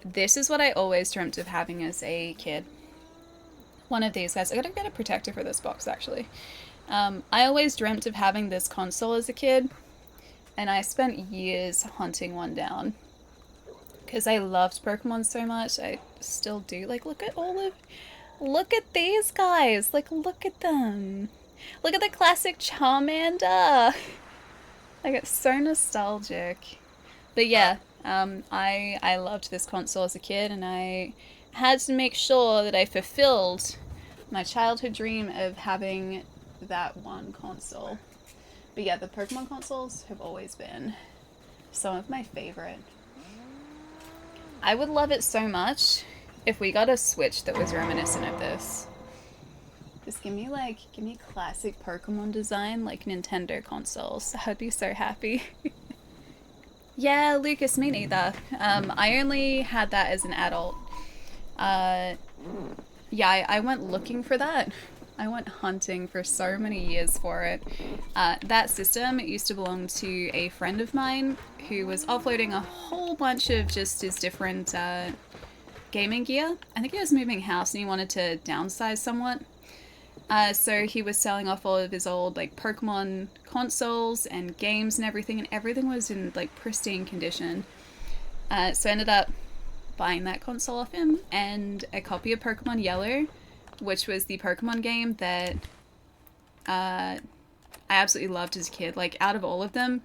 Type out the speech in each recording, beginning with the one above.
this is what I always dreamt of having as a kid. One of these guys. I gotta get a protector for this box, actually. I always dreamt of having this console as a kid, and I spent years hunting one down. Because I loved Pokemon so much. I still do. Like, look at all of... Look at these guys! Like, look at them! Look at the classic Charmander! I get so nostalgic. But yeah, I loved this console as a kid, and I had to make sure that I fulfilled my childhood dream of having that one console. But yeah, the Pokemon consoles have always been some of my favorite. I would love it so much if we got a Switch that was reminiscent of this. Just give me classic Pokemon design like Nintendo consoles. I'd be so happy. Yeah, Lucas, me neither. I only had that as an adult. Yeah, I went looking for that. I went hunting for so many years for it. That system, it used to belong to a friend of mine who was offloading a whole bunch of just his different gaming gear. I think he was moving house and he wanted to downsize somewhat. So he was selling off all of his old like Pokemon consoles and games and everything was in like pristine condition. So I ended up buying that console off him and a copy of Pokemon Yellow, which was the Pokemon game that I absolutely loved as a kid. Like, out of all of them,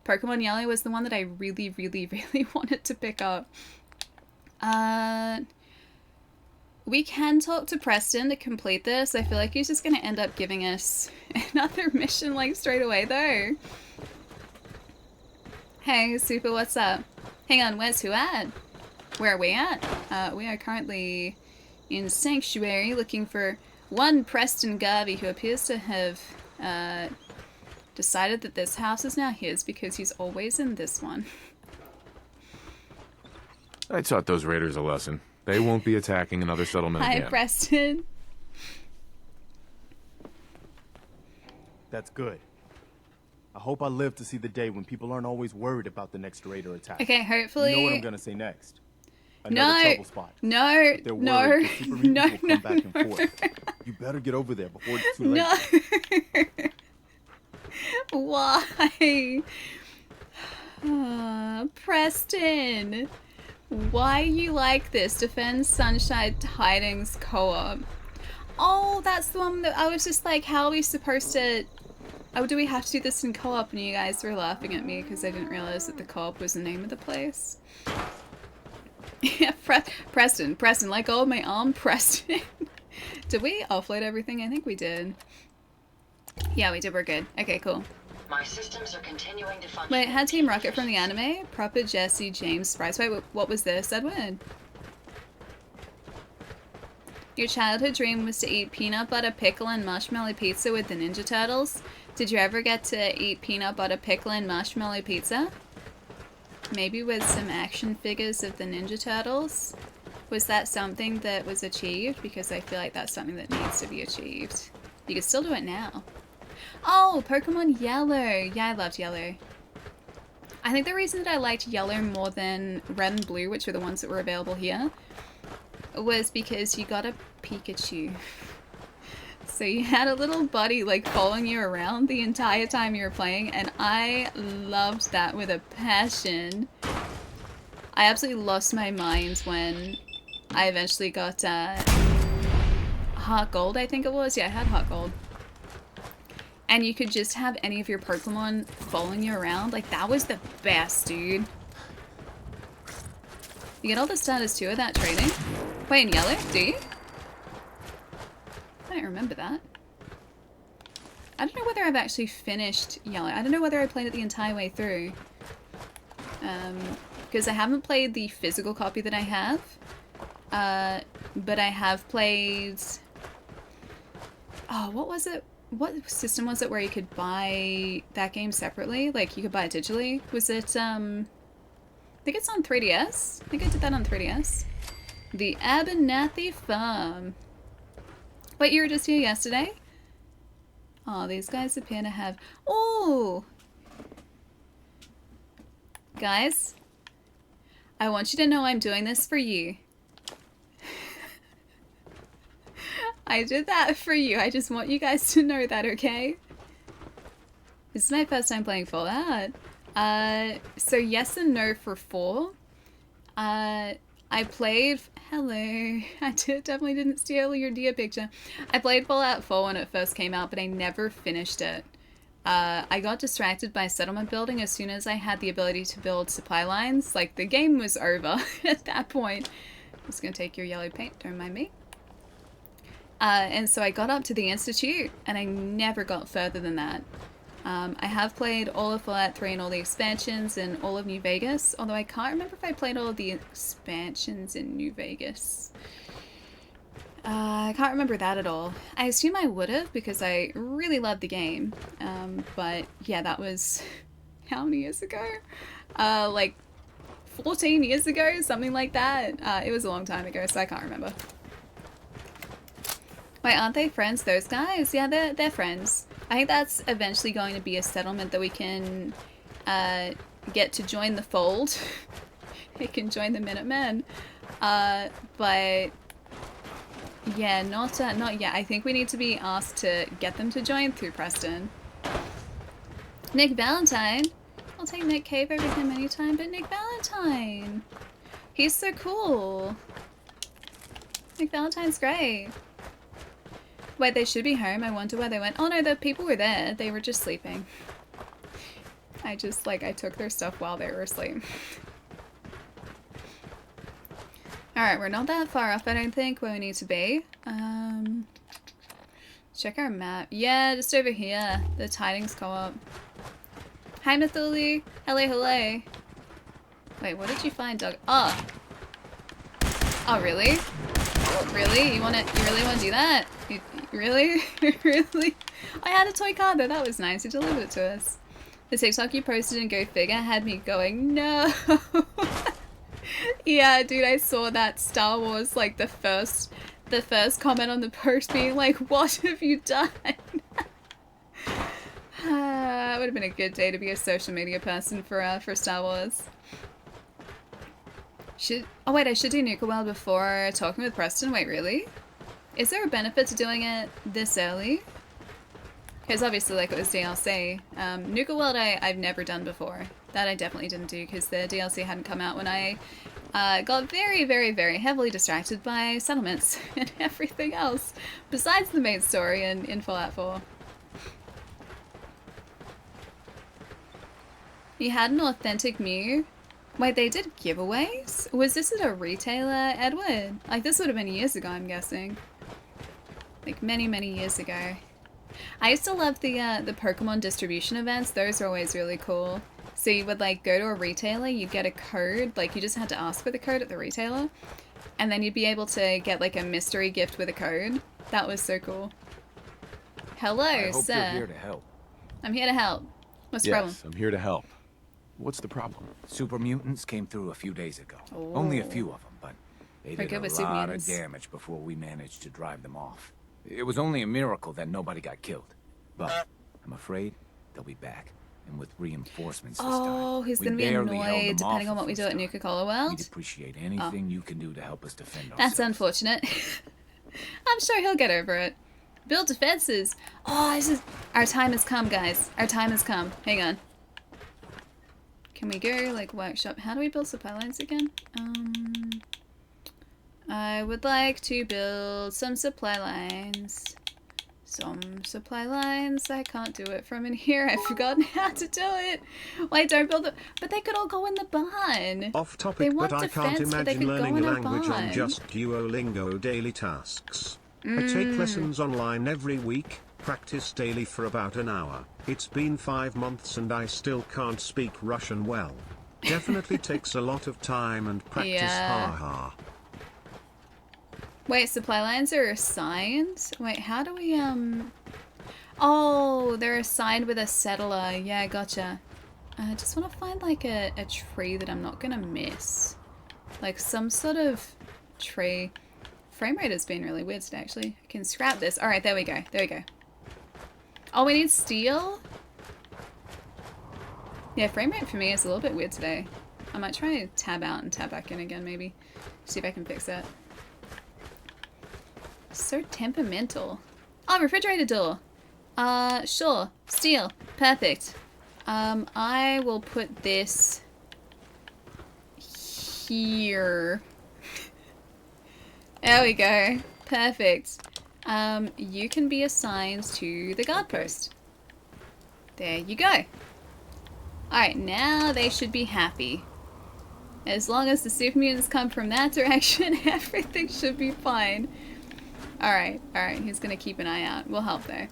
Pokemon Yellow was the one that I really, really, really wanted to pick up. We can talk to Preston to complete this. I feel like he's just going to end up giving us another mission, like, straight away, though. Hey, Super, what's up? Hang on, where's who at? Where are we at? We are currently in Sanctuary looking for one Preston Garvey who appears to have decided that this house is now his because he's always in this one. I taught those raiders a lesson. They won't be attacking another settlement Hi, again. Preston. That's good. I hope I live to see the day when people aren't always worried about the next raider attack. Okay, hopefully... You know what I'm gonna say next. Another trouble spot. No, no, no, come back and forth. You better get over there before it's too late. No. Why? Preston. Why you like this? Defend Sunshine Tidings co-op. Oh, that's the one that I was just like, how are we supposed to... Oh, do we have to do this in co-op? And you guys were laughing at me because I didn't realize that the co-op was the name of the place. Yeah, Preston, like oh my arm, Preston. Did we offload everything? I think we did. Yeah, we did. We're good. Okay, cool. My systems are continuing to function. Wait, had Team Rocket from the anime? Proper Jesse James Sprites. Wait, what was this, Edward? Your childhood dream was to eat peanut butter pickle and marshmallow pizza with the Ninja Turtles. Did you ever get to eat peanut butter pickle and marshmallow pizza? Maybe with some action figures of the Ninja Turtles? Was that something that was achieved? Because I feel like that's something that needs to be achieved. You can still do it now. Oh, Pokemon Yellow. Yeah, I loved Yellow. I think the reason that I liked Yellow more than Red and Blue, which were the ones that were available here, was because you got a Pikachu. So you had a little buddy like following you around the entire time you were playing, and I loved that with a passion. I absolutely lost my mind when I eventually got Heart Gold, I think it was. Yeah, I had Heart Gold. And you could just have any of your Pokemon following you around. Like, that was the best, dude. You get all the starters too of that training? Wait, in Yellow? Do you? I don't remember that. I don't know whether I've actually finished Yellow. I don't know whether I played it the entire way through. Because I haven't played the physical copy that I have. But I have played... Oh, what was it? What system was it where you could buy that game separately? Like, you could buy it digitally? Was it, I think it's on 3DS. I think I did that on 3DS. The Abernathy Farm. Wait, you were just here yesterday? Oh, these guys appear to have... Oh! Guys, I want you to know I'm doing this for you. I did that for you. I just want you guys to know that, okay? This is my first time playing Fallout. So yes and no for 4. I played... Hello. I definitely didn't steal your dear picture. I played Fallout 4 when it first came out, but I never finished it. I got distracted by settlement building as soon as I had the ability to build supply lines. Like, the game was over at that point. I'm just gonna take your yellow paint, don't mind me. And so I got up to the Institute, and I never got further than that. I have played all of Fallout 3 and all the expansions and all of New Vegas, although I can't remember if I played all of the expansions in New Vegas. I can't remember that at all. I assume I would have because I really loved the game. But yeah, that was how many years ago? Like 14 years ago, something like that. It was a long time ago, so I can't remember. Wait, aren't they friends, those guys? Yeah, they're friends. I think that's eventually going to be a settlement that we can get to join the fold. It can join the Minutemen. But yeah, not yet. I think we need to be asked to get them to join through Preston. Nick Valentine. I'll take Nick Cave over him anytime, but Nick Valentine. He's so cool. Nick Valentine's great. Wait, they should be home. I wonder where they went. Oh no, the people were there. They were just sleeping. I took their stuff while they were asleep. Alright, we're not that far off, I don't think, where we need to be. Check our map. Yeah, just over here. The tidings co-op. Hi, Mathuli. Hello, hello. Wait, what did you find, Doug? Oh. Oh, really? Really? You really want to do that? You really? Really? I had a toy car though, that was nice. You delivered it to us. The TikTok you posted in Go Figure had me going, no! Yeah, dude, I saw that Star Wars, like, the first comment on the post being like, what have you done? It would have been a good day to be a social media person for Star Wars. Oh wait, I should do Nuka World before talking with Preston. Wait, really? Is there a benefit to doing it this early? Because obviously, like, it was DLC. Nuka World I've never done before. That I definitely didn't do because the DLC hadn't come out when I got very, very, very heavily distracted by settlements and everything else besides the main story in Fallout 4. You had an authentic Mew? Wait, they did giveaways? Was this at a retailer, Edward? Like, this would have been years ago, I'm guessing. Like, many, many years ago. I used to love the Pokemon distribution events. Those are always really cool. So you would, like, go to a retailer, you'd get a code. Like, you just had to ask for the code at the retailer. And then you'd be able to get, like, a mystery gift with a code. That was so cool. Hello, I hope sir. you're here to help. I'm here to help. What's the problem? Yes, I'm here to help. What's the problem? Super mutants came through a few days ago. Oh. Only a few of them, but they We're did good a with super lot of mutants. damage before we managed to drive them off. It was only a miracle that nobody got killed. But I'm afraid they'll be back. And with reinforcements this time. Oh, he's We going to be barely held annoyed them depending off on what the we do first at time. Nuka-Cola World. We'd appreciate anything you can do to help us defend ourselves. That's unfortunate. I'm sure he'll get over it. Build defenses. Oh, this is... Our time has come, guys. Our time has come. Hang on. Can we go, like, workshop? How do we build supply lines again? I would like to build some supply lines. I can't do it from in here. I've forgotten how to do it. Wait, don't build it. But they could all go in the barn. Off topic, They but want I can't defense, but they imagine could go learning in a a language barn. on just Duolingo daily tasks. I take lessons online every week, practice daily for about an hour. It's been 5 months and I still can't speak Russian well. Definitely takes a lot of time and practice, Yeah. haha. Wait, supply lines are assigned? Wait, how do we, Oh, they're assigned with a settler. Yeah, gotcha. I just want to find, like, a tree that I'm not gonna miss. Like, some sort of tree. Frame rate has been really weird today, actually. I can scrap this. Alright, there we go. There we go. Oh, we need steel? Yeah, frame rate for me is a little bit weird today. I might try to tab out and tab back in again, maybe. See if I can fix that. So temperamental. Oh, refrigerator door. Sure. Steel. Perfect. I will put this here. There we go. Perfect. You can be assigned to the guard post. There you go. Alright, now they should be happy. As long as the super mutants come from that direction, everything should be fine. Alright, he's gonna keep an eye out. We'll help though.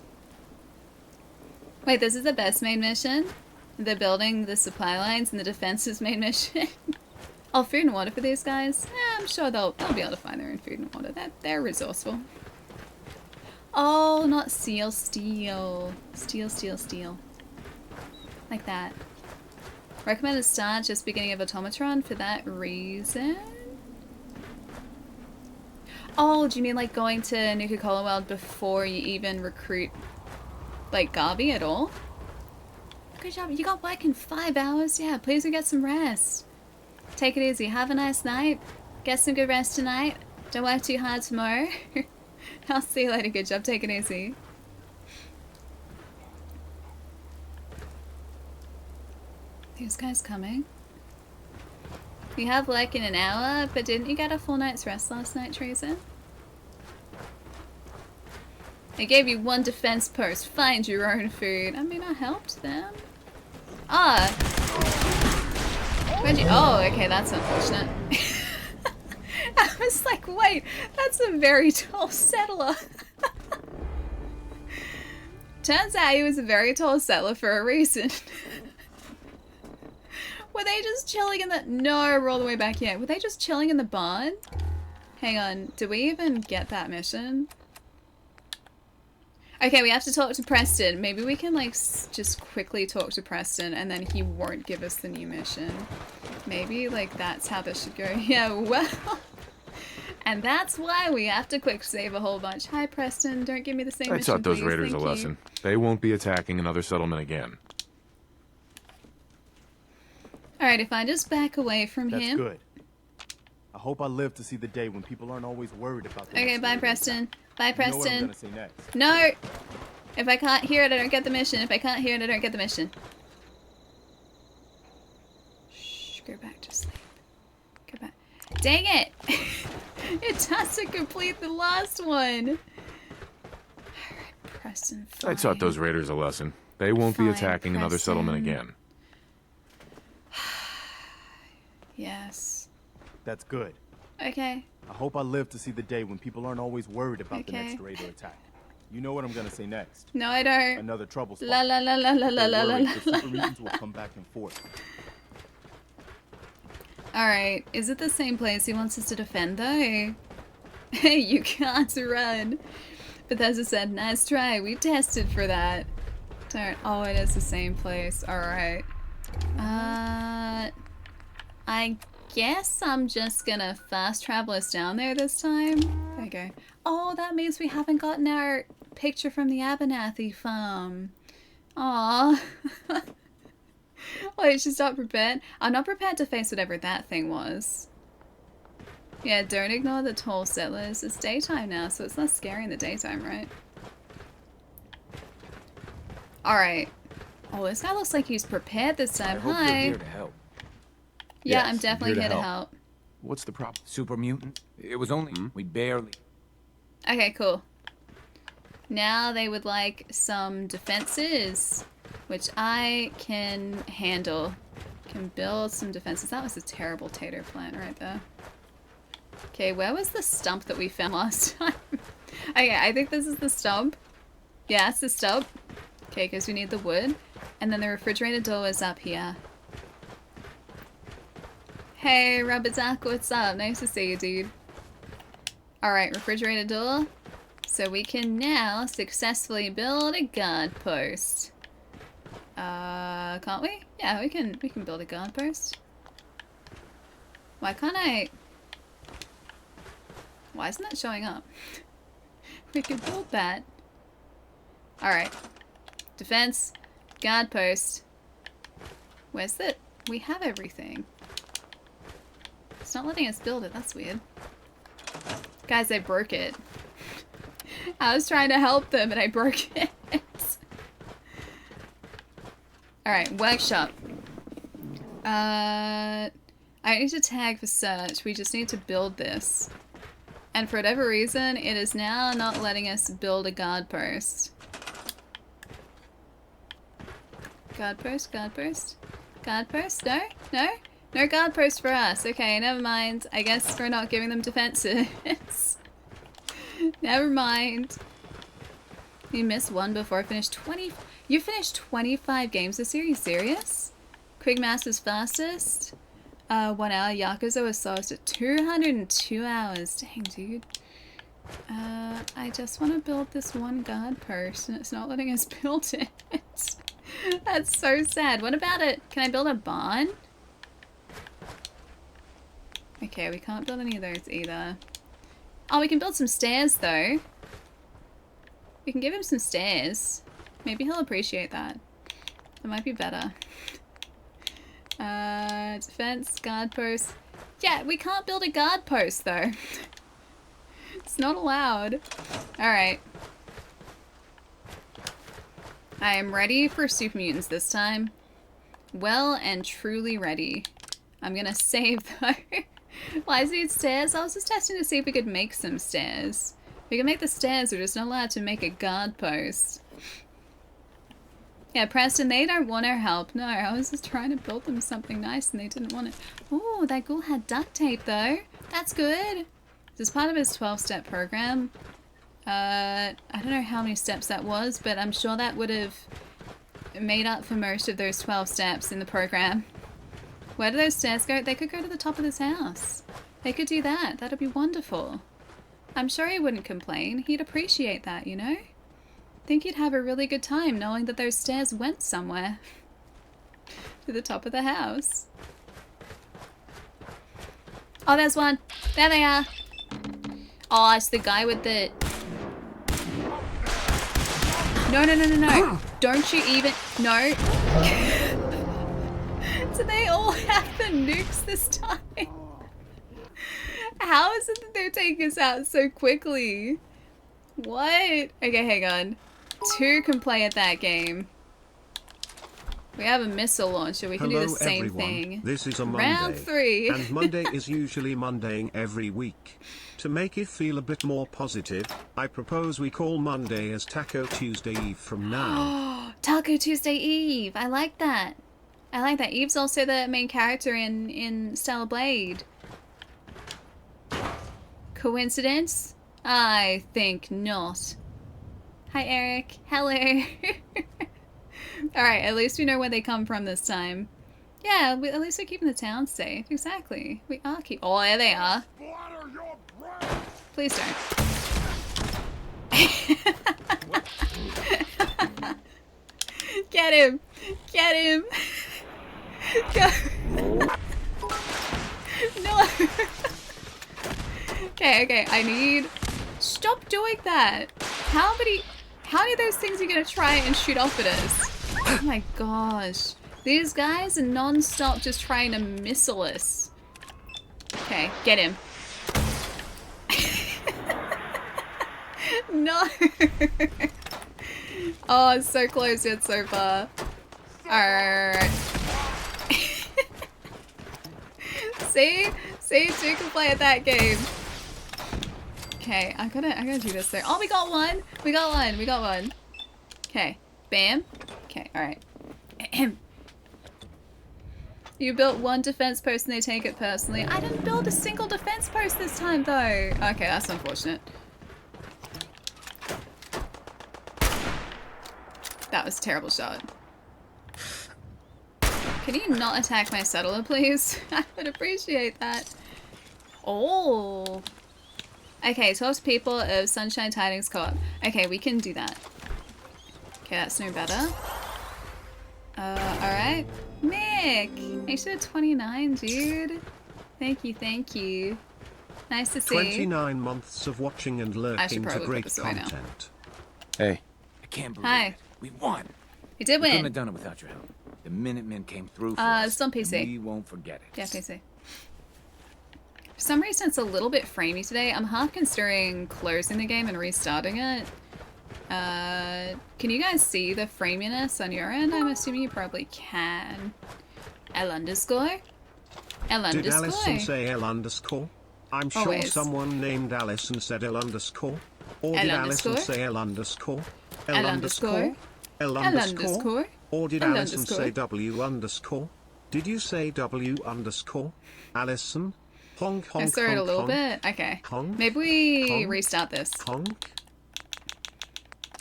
Wait, this is the best main mission? The building, the supply lines, and the defense's main mission? Oh, food and water for these guys? I'm sure they'll be able to find their own food and water. They're resourceful. Oh, not seal, steel. Steel. Like that. Recommended start just beginning of Automatron for that reason? Oh, do you mean like going to Nuka-Cola World before you even recruit, like, Garvey at all? Good job. You got work in 5 hours? Yeah, please get some rest. Take it easy. Have a nice night. Get some good rest tonight. Don't work too hard tomorrow. I'll see you later. Good job. Take it easy. These guys coming? You have like in an hour, but didn't you get a full night's rest last night, Treason? I gave you 1 defense post. Find your own food. I mean, I helped them. Ah! Where'd you— oh, okay, that's unfortunate. I was like, wait, that's a very tall settler. Turns out he was a very tall settler for a reason. Were they just chilling in the— no, we're all the way back here. Were they just chilling in the barn? Hang on, did we even get that mission? Okay, we have to talk to Preston. Maybe we can, like, just quickly talk to Preston and then he won't give us the new mission. Maybe, like, that's how this should go. Yeah, well. And that's why we have to quick save a whole bunch. Hi, Preston. Don't give me the same mission, I taught those please. raiders Thank a you. lesson. They won't be attacking another settlement again. Alright, if I just back away from That's him. good. I hope I live to see the day when people aren't always worried about the Okay, next bye, raider Preston. attack. Bye, You know what I'm Preston. gonna say next. No! If I can't hear it, I don't get the mission. If I can't hear it, I don't get the mission. Shh, go back to sleep. Go back. Dang it! It doesn't complete the last one. Alright, Preston, fine. I taught those raiders a lesson. They won't be Fine, attacking another settlement Preston. again. Yes. That's good. Okay. I hope I live to see the day when people aren't always worried about the Okay. next raider attack. You know what I'm gonna say next. No, I don't. Another trouble spot. La la la la la la Don't la la worry, la. the super mutants will come back and forth. Alright, is it the same place he wants us to defend though? Hey, you can't run. Bethesda said, nice try, we tested for that. Don't— oh, it is the same place. Alright. I guess I'm just gonna fast travel us down there this time. There you go. Oh, that means we haven't gotten our picture from the Abernathy farm. Aww. Wait, she's not prepared? I'm not prepared to face whatever that thing was. Yeah, don't ignore the tall settlers. It's daytime now, so it's less scary in the daytime, right? Alright. Oh, this guy looks like he's prepared this I time. hope Hi. you're here to help. Yeah, Yes, I'm I'm definitely here here to to help. help. What's the problem? Super mutant? It was only... we barely... Okay, cool. Now they would like some defenses, which I can handle. Can build some defenses. That was a terrible tater plant right there. Okay, where was the stump that we found last time? Okay, I think this is the stump. Yeah, it's the stump. Okay, because we need the wood. And then the refrigerator door is up here. Hey, Rubber Duck, what's up? Nice to see you, dude. Alright, refrigerator door. So we can now successfully build a guard post. Can't we? Yeah, we can build a guard post. Why can't I? Why isn't that showing up? We can build that. Alright. Defense. Guard post. Where's the— we have everything. It's not letting us build it. That's weird. Guys, I broke it. I was trying to help them and I broke it. Alright, workshop. I need to tag for search. We just need to build this. And for whatever reason, it is now not letting us build a guard post. Guard post, guard post. Guard post? No? No? No guard post for us. Okay, never mind. I guess we're not giving them defenses. Never mind. You missed one before I finished 20... You finished 25 games this year? Are you serious? Quigmaster's fastest? 1 hour. Yakuza was slowest at 202 hours. Dang, dude. I just want to build this one guard post and it's not letting us build it. That's so sad. What about it? Can I build a barn? Okay, we can't build any of those either. Oh, we can build some stairs though. We can give him some stairs. Maybe he'll appreciate that. That might be better. Defense, guard post. Yeah, we can't build a guard post though. It's not allowed. Alright. I am ready for super mutants this time. Well and truly ready. I'm gonna save though. Why does it need stairs? I was just testing to see if we could make some stairs. We can make the stairs, we're just not allowed to make a guard post. Yeah, Preston, they don't want our help. No, I was just trying to build them something nice and they didn't want it. Oh, that ghoul had duct tape though. That's good. This is part of his 12-step program. I don't know how many steps that was, but I'm sure that would have made up for most of those 12 steps in the program. Where do those stairs go? They could go to the top of this house. They could do that. That'd be wonderful. I'm sure he wouldn't complain. He'd appreciate that, you know? I think he'd have a really good time knowing that those stairs went somewhere. To the top of the house. Oh, there's one. There they are. Oh, it's the guy with the... No, no, no, no, no. Don't you even... No. Do they all have the nukes this time? How is it that they're taking us out so quickly? What? Okay, hang on. 2 can play at that game. We have a missile launcher. We can do the same thing. This is a Monday. Round 3. And Monday is usually Mondaying every week. To make it feel a bit more positive, I propose we call Monday as Taco Tuesday Eve from now. Taco Tuesday Eve. I like that. I like that. Eve's also the main character in Stellar Blade. Coincidence? I think not. Hi, Eric. Hello. Alright, at least we know where they come from this time. Yeah, at least we're keeping the town safe. Exactly. We are keep- Oh, there they are. Please don't. Get him! Get him! Go! No! Okay, okay, I need... Stop doing that! How many of those things are you gonna try and shoot off at us? Oh my gosh. These guys are non-stop just trying to missile us. Okay, get him. No! Oh, it's so close yet so far. Alright. See? See? 2 can play at that game. Okay, I gotta do this there. Oh, we got one! We got one! We got one. Okay. Bam. Okay, alright. You built 1 defense post and they take it personally. I didn't build a single defense post this time, though. Okay, that's unfortunate. That was a terrible shot. Can you not attack my settler, please? I would appreciate that. Oh. Okay, 12 people of Sunshine Tidings Co-op. Okay, we can do that. Okay, that's no better. Alright. Mick! Thanks for the 29, dude. Thank you, thank you. Nice to see. 29 months of watching and lurking to great content. Hey. I can't believe Hi. it. We won. You did We couldn't win. have done it without your help. The Minutemen came through for us. It's on PC. And we won't forget it. Yeah, PC. For some reason, it's a little bit framey today. I'm half considering closing the game and restarting it. Can you guys see the framiness on your end? I'm assuming you probably can. L underscore? L Did underscore? Alison say L underscore? I'm sure Always. someone named Alison said L underscore. Or L did Alison underscore? say L underscore? L underscore? L L underscore? underscore? Or did L Alison underscore? say W underscore? Did you say W underscore? Alison? Honk honk I saw it a honk, little honk, bit. Okay. honk, Maybe we honk, restart this. honk.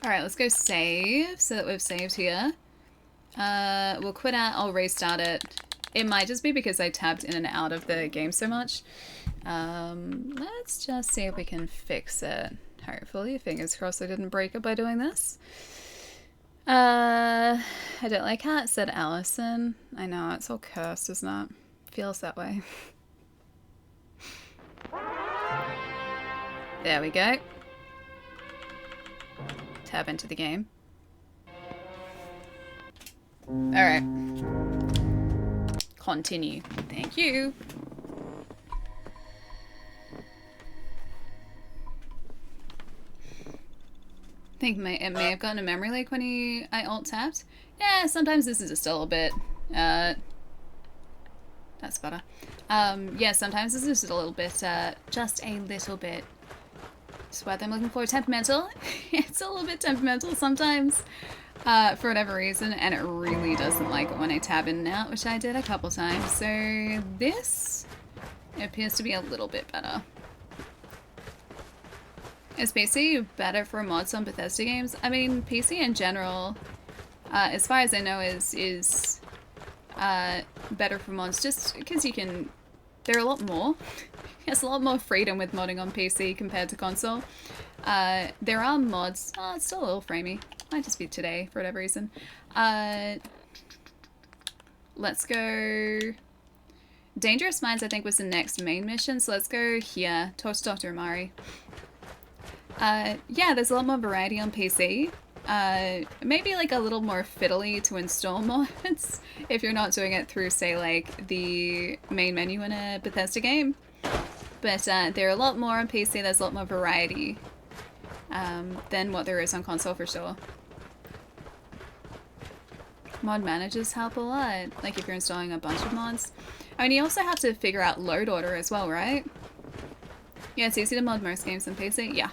Alright, let's go save so that we've saved here. We'll quit out, I'll restart it. It might just be because I tabbed in and out of the game so much. Let's just see if we can fix it. Hopefully, fingers crossed I didn't break it by doing this. I don't like how it said Allison. I know, it's all cursed, isn't it? Feels that way. There we go. Tab into the game. Alright. Continue. Thank you. I think it may have gotten a memory leak when I alt-tabbed. Yeah, sometimes this is just a little bit, that's better. Yeah, sometimes this is just a little bit, That's what I'm looking for, temperamental. It's a little bit temperamental sometimes, for whatever reason, and it really doesn't like it when I tab in and out, which I did a couple times. So this appears to be a little bit better. Is PC better for mods on Bethesda games? I mean, PC in general, as far as I know, is better for mods just because you can... There are a lot more. There's a lot more freedom with modding on PC compared to console. There are mods... Oh, it's still a little framey. Might just be today, for whatever reason. Let's go... Dangerous Minds, I think, was the next main mission, so let's go here. Talk to Dr. Amari. Yeah, there's a lot more variety on PC. Maybe like a little more fiddly to install mods if you're not doing it through, say, like the main menu in a Bethesda game. But there are a lot more on PC, there's a lot more variety than what there is on console for sure. Mod managers help a lot, like if you're installing a bunch of mods. I mean, you also have to figure out load order as well, right? Yeah, it's easy to mod most games on PC, yeah.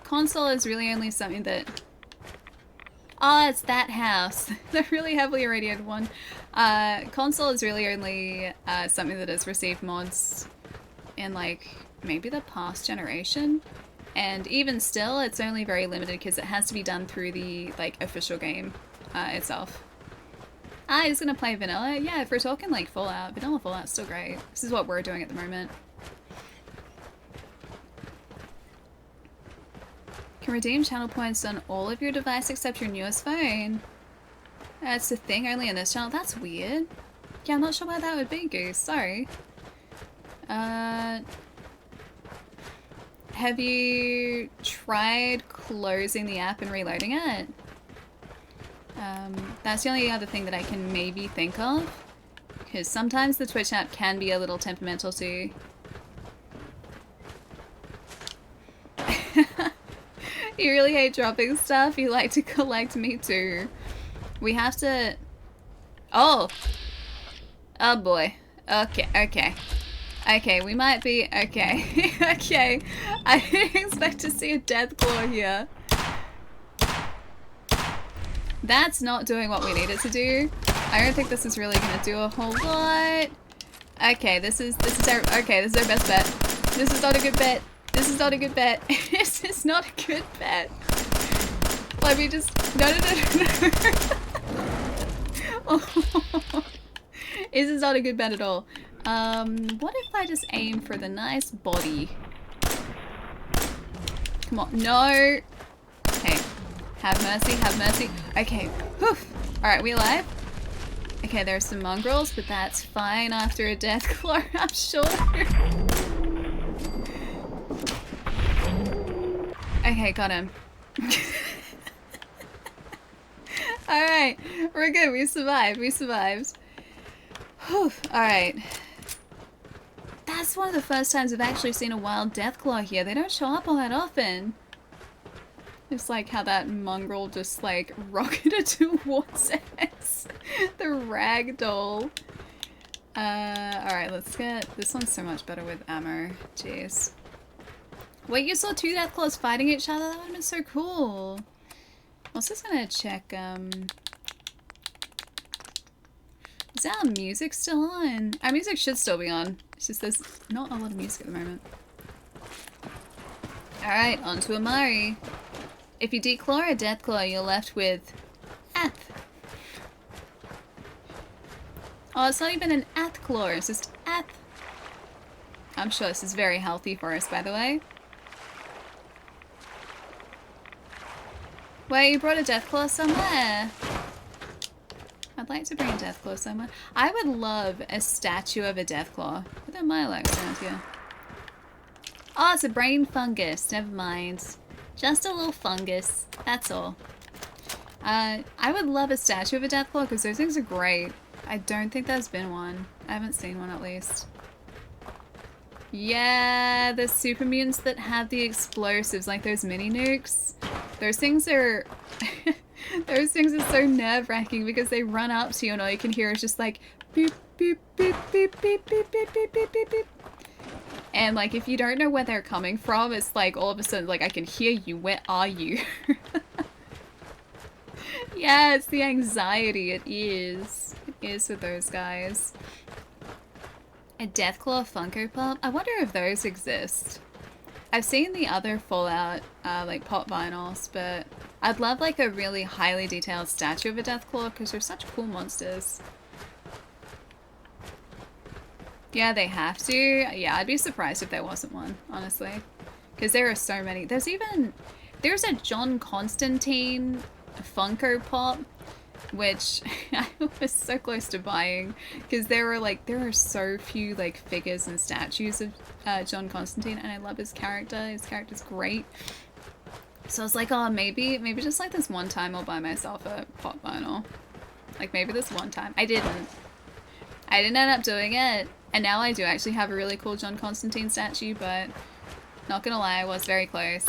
Console is really only something that... Oh, it's that house. The really heavily irradiated one. Console is really only something that has received mods in, like, maybe the past generation. And even still, it's only very limited because it has to be done through the, like, official game itself. Ah, he's gonna play vanilla? Yeah, if we're talking, like, Fallout, vanilla Fallout's still great. This is what we're doing at the moment. Can redeem channel points on all of your devices except your newest phone. That's the thing, only on this channel. That's weird. Yeah, I'm not sure why that would be, Goose. Sorry. Have you tried closing the app and reloading it? That's the only other thing that I can maybe think of. Because sometimes the Twitch app can be a little temperamental too. You really hate dropping stuff? You like to collect, me too. We have to... Oh! Oh boy. Okay, okay. Okay, we might be... Okay. Okay. I didn't expect to see a death claw here. That's not doing what we need it to do. I don't think this is really going to do a whole lot. Okay, this is our... Okay, this is our best bet. This is not a good bet. This is not a good bet. This is not a good bet. Let me just... No, no, no, no. Oh. This is not a good bet at all. What if I just aim for the nice body? Come on. No. Okay. Have mercy, have mercy. Okay. Whew. Alright, we alive? Okay, there's some mongrels, but that's fine after a death claw, I'm sure. Okay, got him. Alright, we're good. We survived. Whew. Alright. That's This is one of the first times I've actually seen a wild Deathclaw here. They don't show up all that often. It's like how that mongrel just like rocketed towards us. The ragdoll. Alright, let's get... This one's so much better with ammo. Jeez. Wait, you saw 2 Deathclaws fighting each other? That would have been so cool. I'm also just gonna check, is our music still on? Our music should still be on. It's just there's not a lot of music at the moment. Alright, on to Amari. If you declaw a Deathclaw, you're left with... Ath. Oh, it's not even an Athclaw, it's just Ath. I'm sure this is very healthy for us, by the way. Wait, you brought a Deathclaw somewhere? I'd like to bring a Deathclaw somewhere. I would love a statue of a Deathclaw. What are my likes around here? Oh, it's a brain fungus. Never mind. Just a little fungus. That's all. I would love a statue of a Deathclaw because those things are great. I don't think there's been one. I haven't seen one at least. Yeah, the super mutants that have the explosives, like those mini nukes. Those things are... those things are so nerve-wracking because they run up to you and all you can hear is just like beep, beep, beep, beep, beep, beep, beep, beep, beep, beep, beep. And like if you don't know where they're coming from, it's like all of a sudden like I can hear you, where are you? Yeah, it's the anxiety, it is. It is with those guys. A Deathclaw Funko Pop? I wonder if those exist. I've seen the other Fallout like pop vinyls, but I'd love like a really highly detailed statue of a Deathclaw because they're such cool monsters. Yeah, they have to. Yeah, I'd be surprised if there wasn't one, honestly. Because there are so many. There's a John Constantine Funko Pop, which I was so close to buying because there are so few like figures and statues of John Constantine, and I love his character. His character's great. So I was like, oh, maybe just like this one time I'll buy myself a pop vinyl. Like maybe this one time. I didn't end up doing it, and now I do actually have a really cool John Constantine statue, but not gonna lie, I was very close.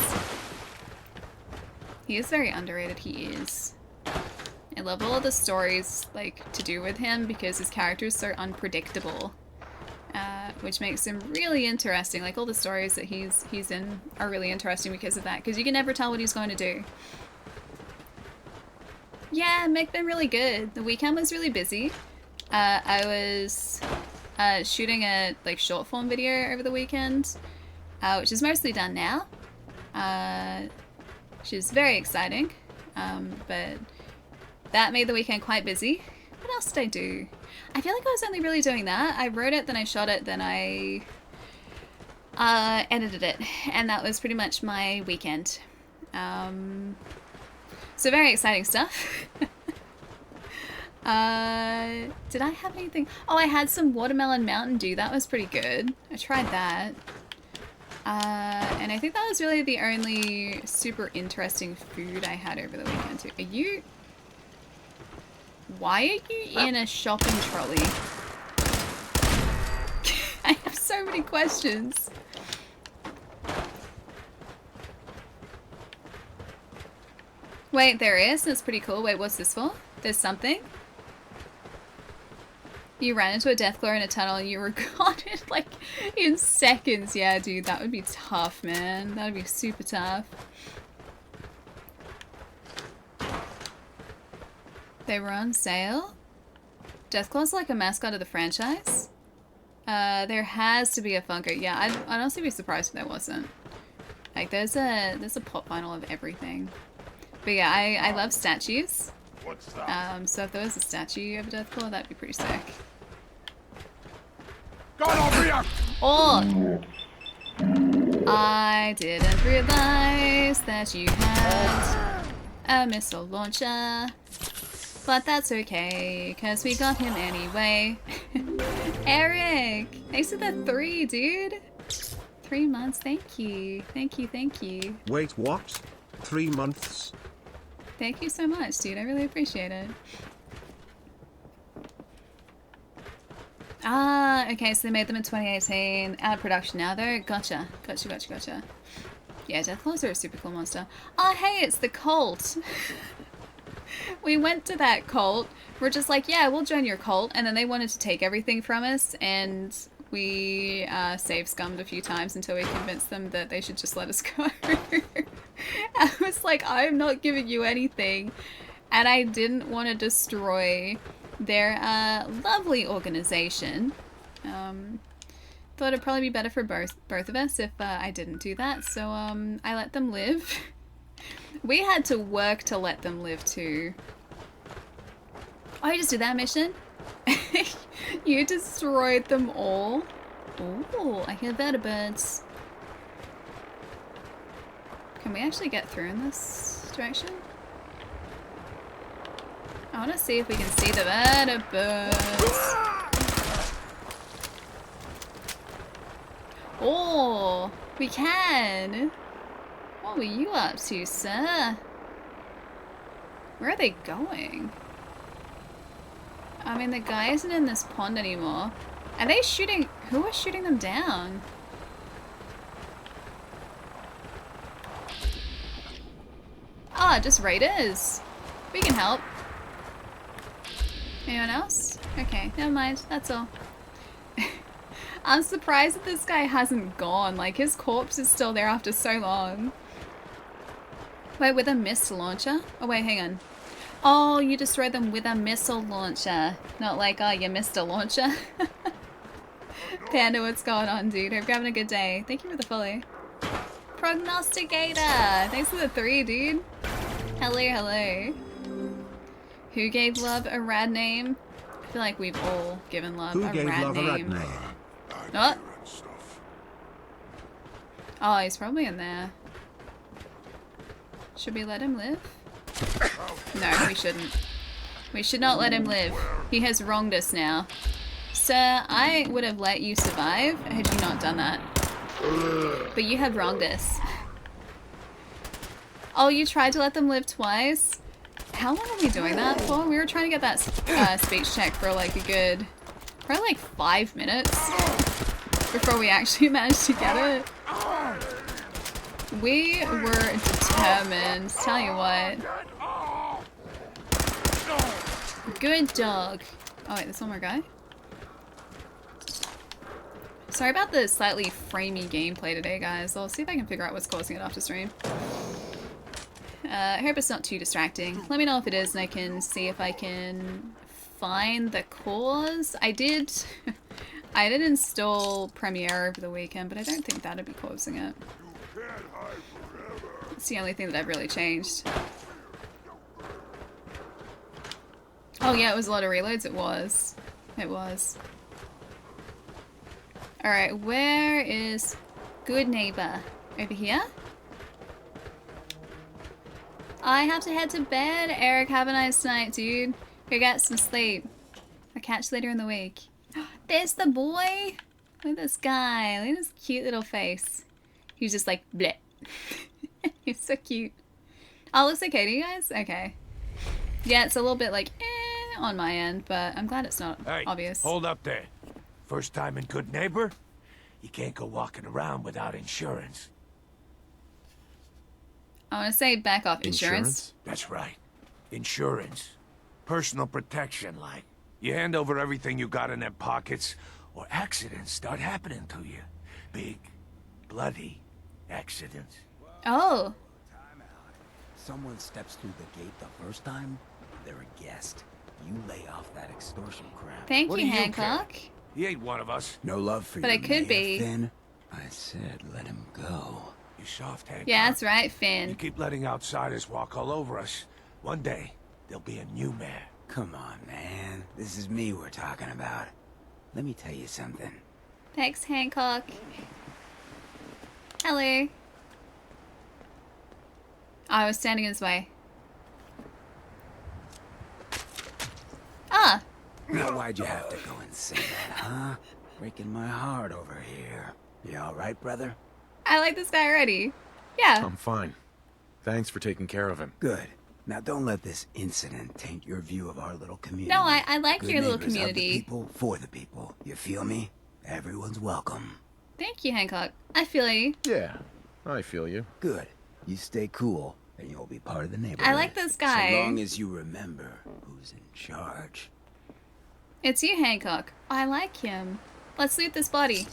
He is very underrated, he is. I love all of the stories like to do with him because his character is so unpredictable, which makes him really interesting. Like all the stories that he's in are really interesting because of that, because you can never tell what he's going to do. Yeah, Mick been really good. The weekend was really busy. I was shooting a like short form video over the weekend, which is mostly done now, which is very exciting, but that made the weekend quite busy. What else did I do? I feel like I was only really doing that. I wrote it, then I shot it, then I edited it, and that was pretty much my weekend. So very exciting stuff. Did I have anything? Oh, I had some watermelon Mountain Dew. That was pretty good. I tried that. And I think that was really the only super interesting food I had over the weekend too. Are you... Why are you in a shopping trolley? I have so many questions. Wait, there is? That's pretty cool. Wait, what's this for? There's something? You ran into a Deathclaw in a tunnel and you were gone in like in seconds. Yeah, dude, that would be tough, man. That would be super tough. They were on sale? Deathclaw's like a mascot of the franchise? There has to be a Funko. Yeah, I'd honestly be surprised if there wasn't. Like, there's a pop vinyl of everything. But yeah, I love statues. So if there was a statue of a Deathclaw, that'd be pretty sick. Oh! I didn't realize that you had a missile launcher. But that's okay, because we got him anyway. Eric! Thanks for the 3, dude! 3 months, thank you. Thank you, thank you. Wait, what? 3 months? Thank you so much, dude. I really appreciate it. Ah, okay, so they made them in 2018. Out of production now, though. Gotcha. Gotcha. Yeah, Deathclaws are a super cool monster. Oh, hey, it's the cult. We went to that cult. We're just like, yeah, we'll join your cult. And then they wanted to take everything from us, and we save scummed a few times until we convinced them that they should just let us go. I was like, I'm not giving you anything. And I didn't want to destroy their lovely organization. Thought it'd probably be better for both of us if I didn't do that. So I let them live. We had to work to let them live too. Oh, you just did that mission? You destroyed them all? Oh, I hear vertebrates. Can we actually get through in this direction? I want to see if we can see the vertebrates. Oh, we can. What were you up to, sir? Where are they going? I mean, the guy isn't in this pond anymore. Are they shooting? Who is shooting them down? Ah, just raiders. We can help. Anyone else? Okay, never mind. That's all. I'm surprised that this guy hasn't gone. Like, his corpse is still there after so long. Wait, with a missile launcher? Oh, wait, hang on. Oh, you destroyed them with a missile launcher. Not like, oh, you missed a launcher. Panda, what's going on, dude? Hope you're having a good day. Thank you for the follow. Prognosticator! Thanks for the 3, dude. Hello. Who gave love a rad name? I feel like we've all given love a rad name. What? Oh, he's probably in there. Should we let him live? No, we shouldn't. We should not let him live. He has wronged us now. Sir, I would have let you survive had you not done that. But you have wronged us. Oh, you tried to let them live twice? How long are we doing that for? We were trying to get that speech check for like a good... probably like 5 minutes before we actually managed to get it. We were determined. Tell you what. Good dog. Oh wait, there's one more guy. Sorry about the slightly framey gameplay today, guys. I'll see if I can figure out what's causing it after stream. I hope it's not too distracting. Let me know if it is and I can see if I can find the cause. I did install Premiere over the weekend, but I don't think that'd be causing it. It's the only thing that I've really changed. Oh yeah, it was a lot of reloads. It was. Alright, where is good neighbor? Over here? I have to head to bed. Eric, have a nice night, dude. Go get some sleep. I'll catch you later in the week. There's the boy. Look at this guy. Look at his cute little face. He's just like, bleh. He's so cute. Oh, looks okay to you guys? Okay. Yeah, it's a little bit like, on my end, but I'm glad it's not obvious. Hold up there. First time in Good Neighbor? You can't go walking around without insurance. I want to say back off insurance. That's right. Insurance. Personal protection, like. You hand over everything you got in them pockets, or accidents start happening to you. Big, bloody accidents. Oh. Someone steps through the gate the first time, they're a guest. You lay off that extortion crap. Thank What you, do you Hancock. care? He ain't one of us. No love for you, But it could be. Finn. I said let him go. You soft, Hank. Yeah, that's right, You Finn. keep letting outsiders walk all over us. One day, there'll be a new man. Come on, man. This is me we're talking about. Let me tell you something. Thanks, Hancock. Hello. I was standing in his way. Ah! Now why'd you have to go and say that, huh? Breaking my heart over here. You alright, brother? I like this guy already. Yeah. I'm fine. Thanks for taking care of him. Good. Now don't let this incident taint your view of our little community. No, I like Good your little neighbors of the community. people for the people. You feel me? Everyone's welcome. Thank you, Hancock. I feel you. Yeah, I feel you. Good. You stay cool, and you'll be part of the neighborhood. I like this guy. So long as you remember who's in charge. It's you, Hancock. I like him. Let's loot this body.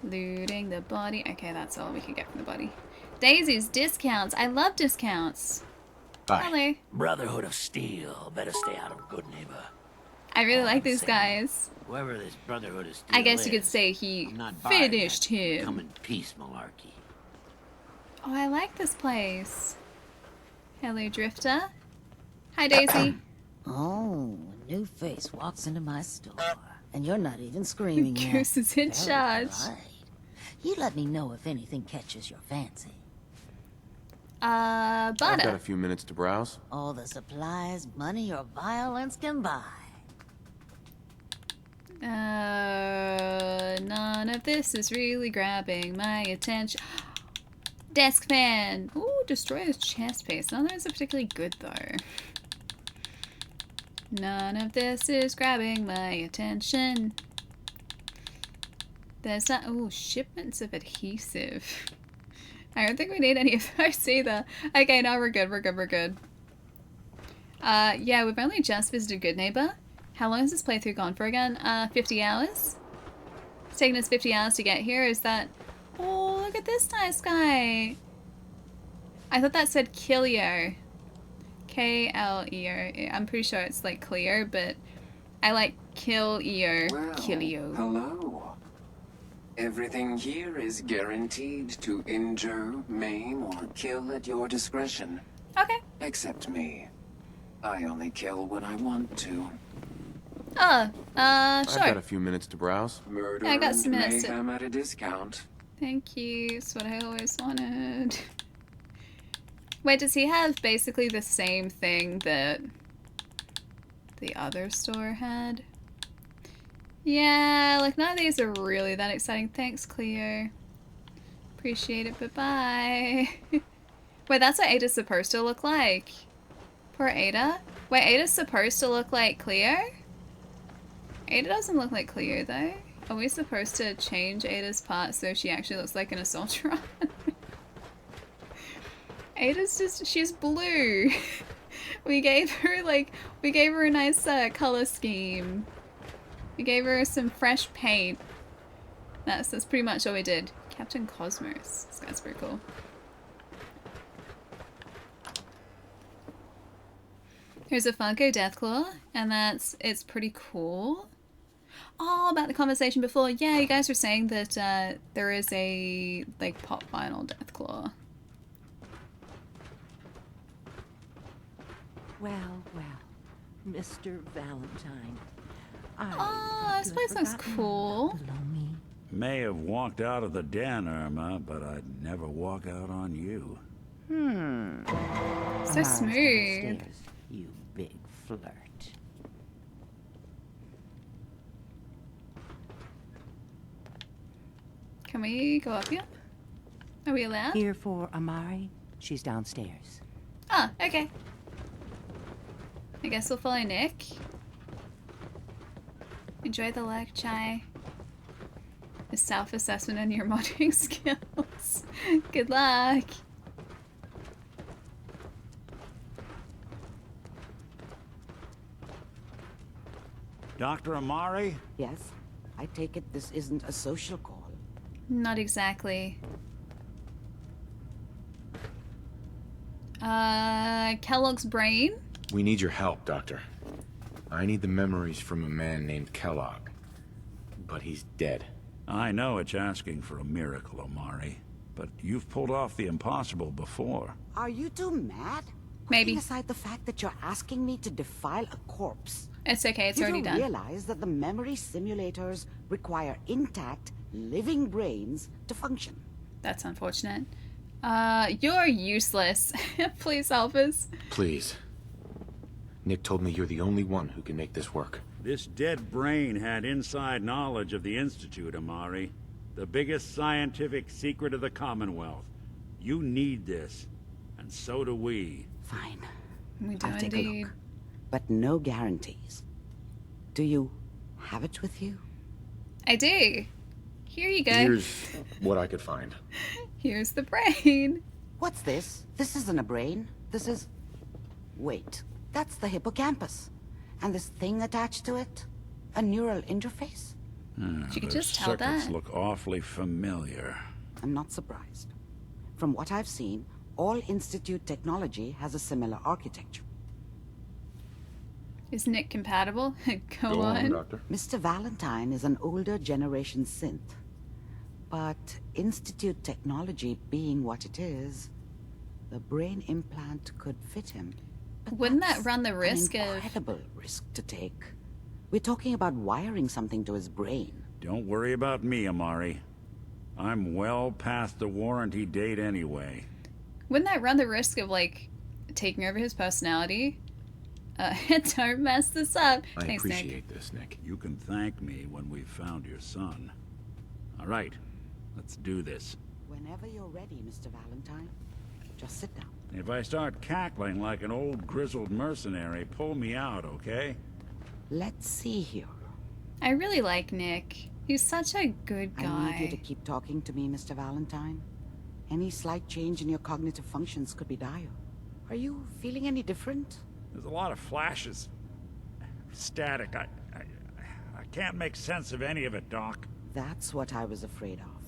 Looting the body. Okay, that's all we can get from the body. Daisy's discounts. I love discounts. Bye. Hello. Brotherhood of Steel. Better stay out of Good Neighbor. I really like these Same. guys. Whoever this Brotherhood of Steel I guess you could is, say he I'm not buying finished that Come him. in peace malarkey. Oh, I like this place. Hello, Drifter. Hi, Daisy. Oh, a new face walks into my store, and you're not even screaming yet. Goose is in Very charge. polite. You let me know if anything catches your fancy. I've got a Butter. few minutes to browse. All the supplies money or violence can buy. None of this is really grabbing my attention. Desk fan. Ooh, destroy his chest piece. None of those are particularly good, though. None of this is grabbing my attention. There's not. Ooh, shipments of adhesive. I don't think we need any of those either. Okay, no, we're good. We're good. We're good. Yeah, we've only just visited Good Neighbor. How long has this playthrough gone for again? 50 hours? It's taken us 50 hours to get here. Is that... Oh, look at this nice guy. I thought that said Kilio. K-L-E-O. I'm pretty sure it's like Cleo, but I like Kill-E-O. Well, Kilio. hello. Everything here is guaranteed to injure, maim, or kill at your discretion. Okay. Except me. I only kill when I want to. Sure. I've got a few minutes to browse. Murder Yeah, I got and some minutes to- mayhem at a discount. Thank you. That's what I always wanted. Wait, does he have basically the same thing that the other store had? Yeah, like none of these are really that exciting. Thanks, Cleo. Appreciate it. Bye-bye. Wait, that's what Ada's supposed to look like. Poor Ada. Wait, Ada's supposed to look like Cleo? Ada doesn't look like Cleo, though. Are we supposed to change Ada's part so she actually looks like an assaultron? Ada's just, she's blue. we gave her a nice color scheme. We gave her some fresh paint. That's pretty much all we did. Captain Cosmos. This guy's pretty cool. Here's a Funko Deathclaw, and it's pretty cool. Oh, about the conversation before. Yeah, you guys were saying that there is a like pop vinyl Deathclaw. Well, Mr. Valentine. Oh, this place looks cool. May have walked out of the den, Irma, but I'd never walk out on you. So smooth. You big flirt. Can we go up here? Are we allowed? Here for Amari. She's downstairs. Ah, okay. I guess we'll follow Nick. Enjoy the leg, Chai. A self-assessment on your modding skills. Good luck. Dr. Amari? Yes? I take it this isn't a social call. Not exactly. Kellogg's brain? We need your help, Doctor. I need the memories from a man named Kellogg. But he's dead. I know it's asking for a miracle, Amari, but you've pulled off the impossible before. Are you two mad? Maybe. Putting aside the fact that you're asking me to defile a corpse. It's okay, it's you already don't done. realize that the memory simulators require intact, living brains to function. That's unfortunate. You're useless. Please help us. Please. Nick told me you're the only one who can make this work. This dead brain had inside knowledge of the Institute, Amari. The biggest scientific secret of the Commonwealth. You need this, and so do we. Fine. We do I'll take a indeed. look. But no guarantees. Do you have it with you? I do. Here you go. Here's what I could find. Here's the brain. What's this? This isn't a brain. This is... Wait, that's the hippocampus. And this thing attached to it? A neural interface? You could Those just tell circuits that. look awfully familiar. I'm not surprised. From what I've seen, all Institute technology has a similar architecture. Is Nick compatible? Go Go on, on. Doctor. Mr. Valentine is an older generation synth. But Institute technology being what it is, the brain implant could fit him. But Wouldn't that that's run the risk an of... incredible risk to take. We're talking about wiring something to his brain. Don't worry about me, Amari. I'm well past the warranty date anyway. Wouldn't that run the risk of, like, taking over his personality? Don't mess this up. I Thanks, Nick. appreciate this, Nick. You can thank me when we've found your son. All right, let's do this. Whenever you're ready, Mr. Valentine, just sit down. If I start cackling like an old grizzled mercenary, pull me out, okay? Let's see here. I really like Nick. He's such a good I need you to guy. keep talking to me, Mr. Valentine. Any slight change in your cognitive functions could be dire. Are you feeling any different? There's a lot of flashes. Static. I can't make sense of any of it, Doc. That's what I was afraid of.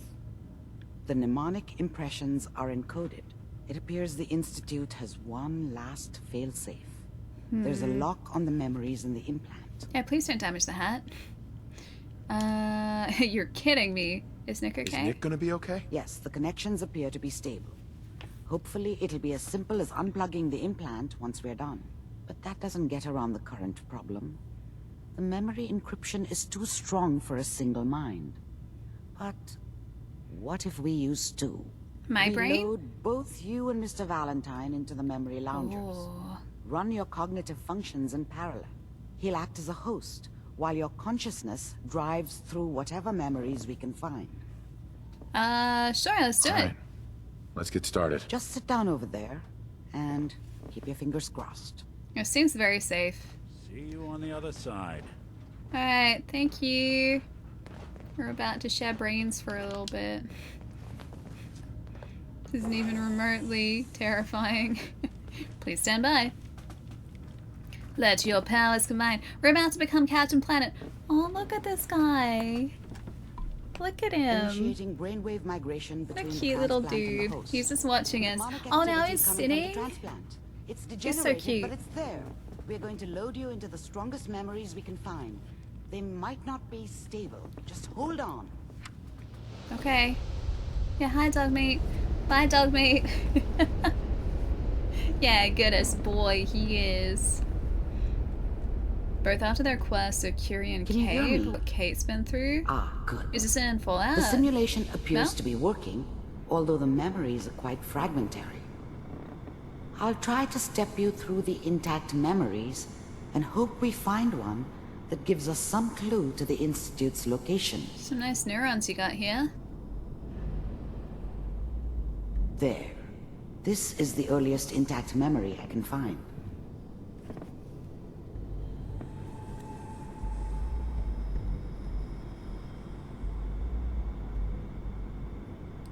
The mnemonic impressions are encoded. It appears the Institute has one last failsafe. There's a lock on the memories in the implant. Yeah, please don't damage the hat. You're kidding me. Is Nick okay? Is Nick gonna be okay? Yes, the connections appear to be stable. Hopefully it'll be as simple as unplugging the implant once we're done. But that doesn't get around the current problem. The memory encryption is too strong for a single mind. But what if we use two? My we brain? load both you and Mr. Valentine into the memory loungers. Oh. Run your cognitive functions in parallel. He'll act as a host, while your consciousness drives through whatever memories we can find. Sure, let's do All it. right. Let's get started. Just sit down over there, and keep your fingers crossed. It seems very safe. See you on the other side. Alright, thank you. We're about to share brains for a little bit. This isn't even remotely terrifying. Please stand by. Let your powers combine. We're about to become Captain Planet. Oh, look at this guy. Look at him. Initiating brainwave migration What a between cute the little transplant and the dude. host. He's just watching us. Mnemonic Oh, now activity he's coming from the sitting. transplant. It's so degenerated, cute. but it's there. We're going to load you into the strongest memories we can find. They might not be stable. Just hold on. Okay. Yeah, hi, dog mate. Bye, dog mate. Yeah, goodness boy, he is. Both after their quest of Curie and Can you hear Kate, me? what Kate's been through. Ah, good. Is this in Fallout? The simulation appears No? to be working, although the memories are quite fragmentary. I'll try to step you through the intact memories and hope we find one that gives us some clue to the Institute's location. Some nice neurons you got here. There. This is the earliest intact memory I can find.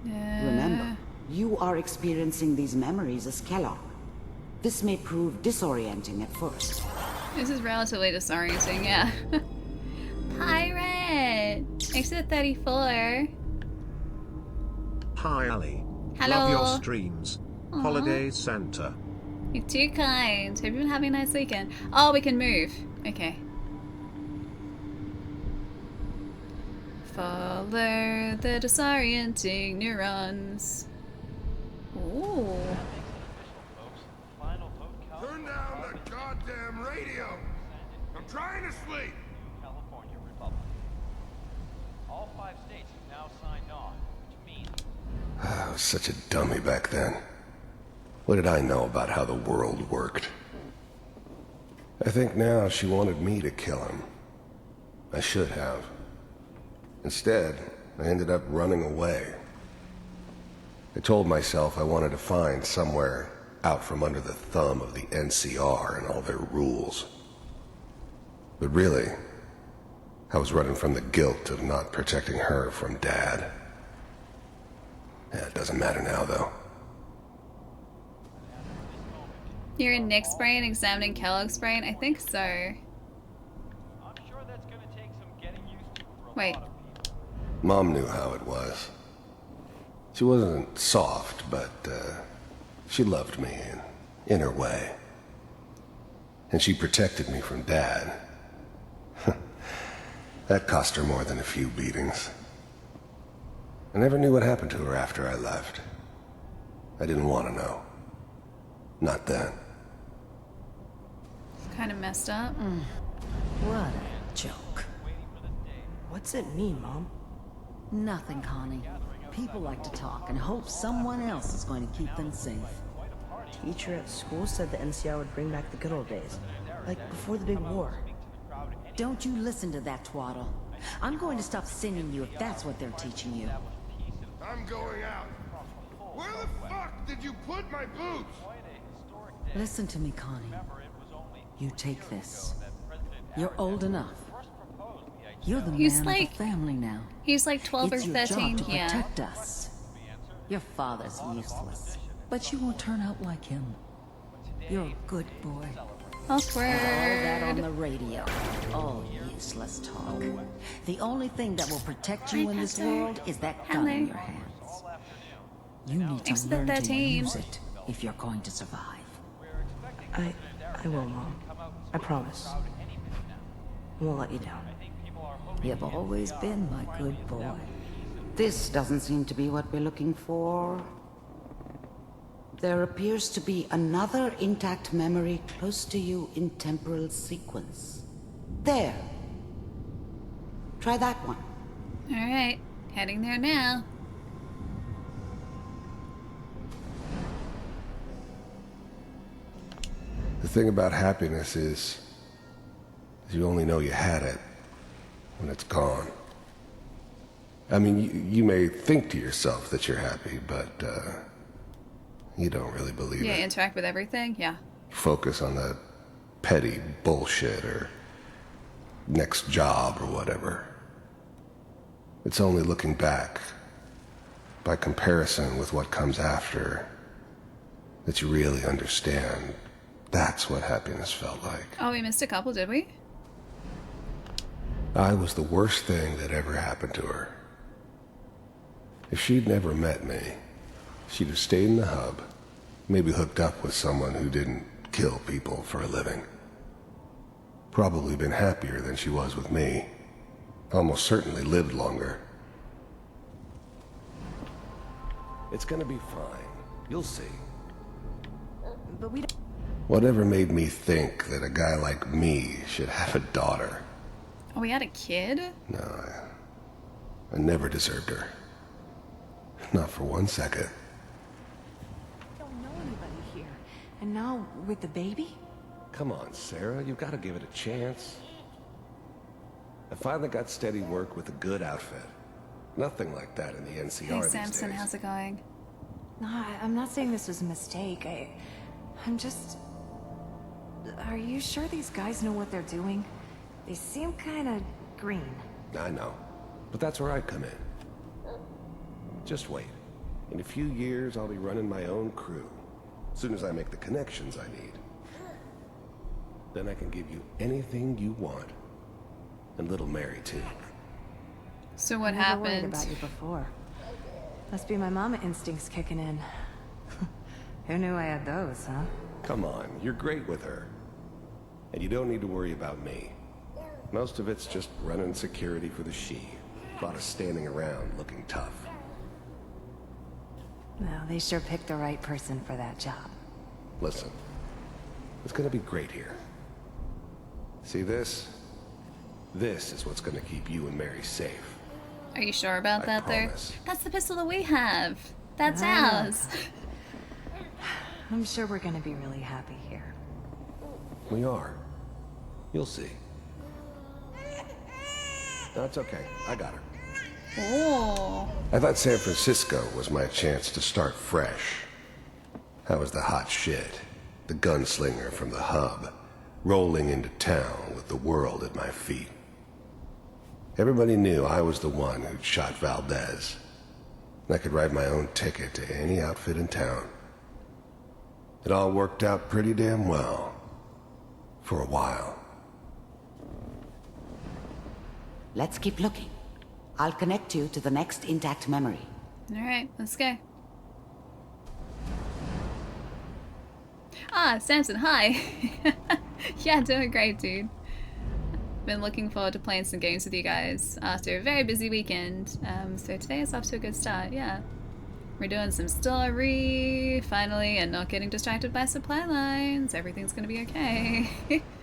Remember, you are experiencing these memories as Kellogg. This may prove disorienting at first. This is relatively disorienting, yeah. Pirate! Exit 34. Hi Ali. Hello. Love your streams. Aw. Holiday Santa. You're too kind. Hope you've been having a nice weekend. Oh, we can move. Okay. Follow the disorienting neurons. Ooh. Turn down the goddamn radio! I'm trying to sleep! California Republic. All 5 states have now signed on, which means I was such a dummy back then. What did I know about how the world worked? I think now she wanted me to kill him. I should have. Instead, I ended up running away. I told myself I wanted to find somewhere out from under the thumb of the NCR and all their rules. But really, I was running from the guilt of not protecting her from Dad. Yeah, it doesn't matter now, though. You're in Nick's brain examining Kellogg's brain? I think so. I'm sure that's gonna take some getting used to for a Wait. lot of people. Mom knew how it was. She wasn't soft, but she loved me in her way. And she protected me from Dad. That cost her more than a few beatings. I never knew what happened to her after I left. I didn't want to know. Not then. It's kind of messed up. What a joke. What's it mean, Mom? Nothing, Connie. People like to talk and hope someone else is going to keep them safe. Teacher at school said the NCR would bring back the good old days. Like before the big war. Don't you listen to that twaddle. I'm going to stop singing you if that's what they're teaching you. I'm going out. Where the fuck did you put my boots? Listen to me, Connie. You take this. You're old enough. You're the He's man like- of the family now. He's like 12 It's or your 13, job to yeah. protect us. Your father's useless, but you won't turn out like him. You're a good boy. Awkward. All that on the radio. All useless talk. The only thing that will protect you Hi, in this Pastor. world is that gun in Hello. your hands. You need Thanks to for the learn to 13. use it if you're going to survive. I will, Mom. I promise. I won't let you down. You've always been my good boy. This doesn't seem to be what we're looking for. There appears to be another intact memory close to you in temporal sequence. There. Try that one. Alright, heading there now. The thing about happiness is you only know you had it when it's gone. I mean, you may think to yourself that you're happy, but you don't really believe Yeah, it. interact with everything? Yeah. Focus on that petty bullshit or next job or whatever. It's only looking back, by comparison with what comes after, that you really understand. That's what happiness felt like. Oh, we missed a couple, did we? I was the worst thing that ever happened to her. If she'd never met me, she'd have stayed in the hub, maybe hooked up with someone who didn't kill people for a living. Probably been happier than she was with me. Almost certainly lived longer. It's gonna be fine. You'll see. But we don't... Whatever made me think that a guy like me should have a daughter? Oh, we had a kid? No, I never deserved her. Not for 1 second. don't know anybody here. And now, with the baby? Come on, Sarah, you've got to give it a chance. I finally got steady work with a good outfit. Nothing like that in the NCR Hey, these Samson, days. how's it going? No, I'm not saying this was a mistake. I'm just... Are you sure these guys know what they're doing? They seem kind of green. I know, but that's where I come in. Just wait. In a few years, I'll be running my own crew. As soon as I make the connections I need. Then I can give you anything you want. And little Mary, too. So what I never worried happened? about you before. Must be my mama instincts kicking in. Who knew I had those, huh? Come on, you're great with her. And you don't need to worry about me. Most of it's just running security for the she. A lot of standing around looking tough. Well, they sure picked the right person for that job. Listen, it's gonna be great here. See this? This is what's gonna keep you and Mary safe. Are you sure about that, there? promise. That's the pistol that we have. That's Ah. ours. I'm sure we're gonna be really happy here. We are. You'll see. No, it's okay. I got her. Oh. I thought San Francisco was my chance to start fresh. I was the hot shit, the gunslinger from the hub, rolling into town with the world at my feet. Everybody knew I was the one who'd shot Valdez. I could write my own ticket to any outfit in town. It all worked out pretty damn well. For a while. Let's keep looking. I'll connect you to the next intact memory. Alright, let's go. Ah, Samson, hi! Yeah, doing great, dude. Been looking forward to playing some games with you guys after a very busy weekend. So today is off to a good start, yeah. We're doing some story, finally, and not getting distracted by supply lines. Everything's gonna be okay.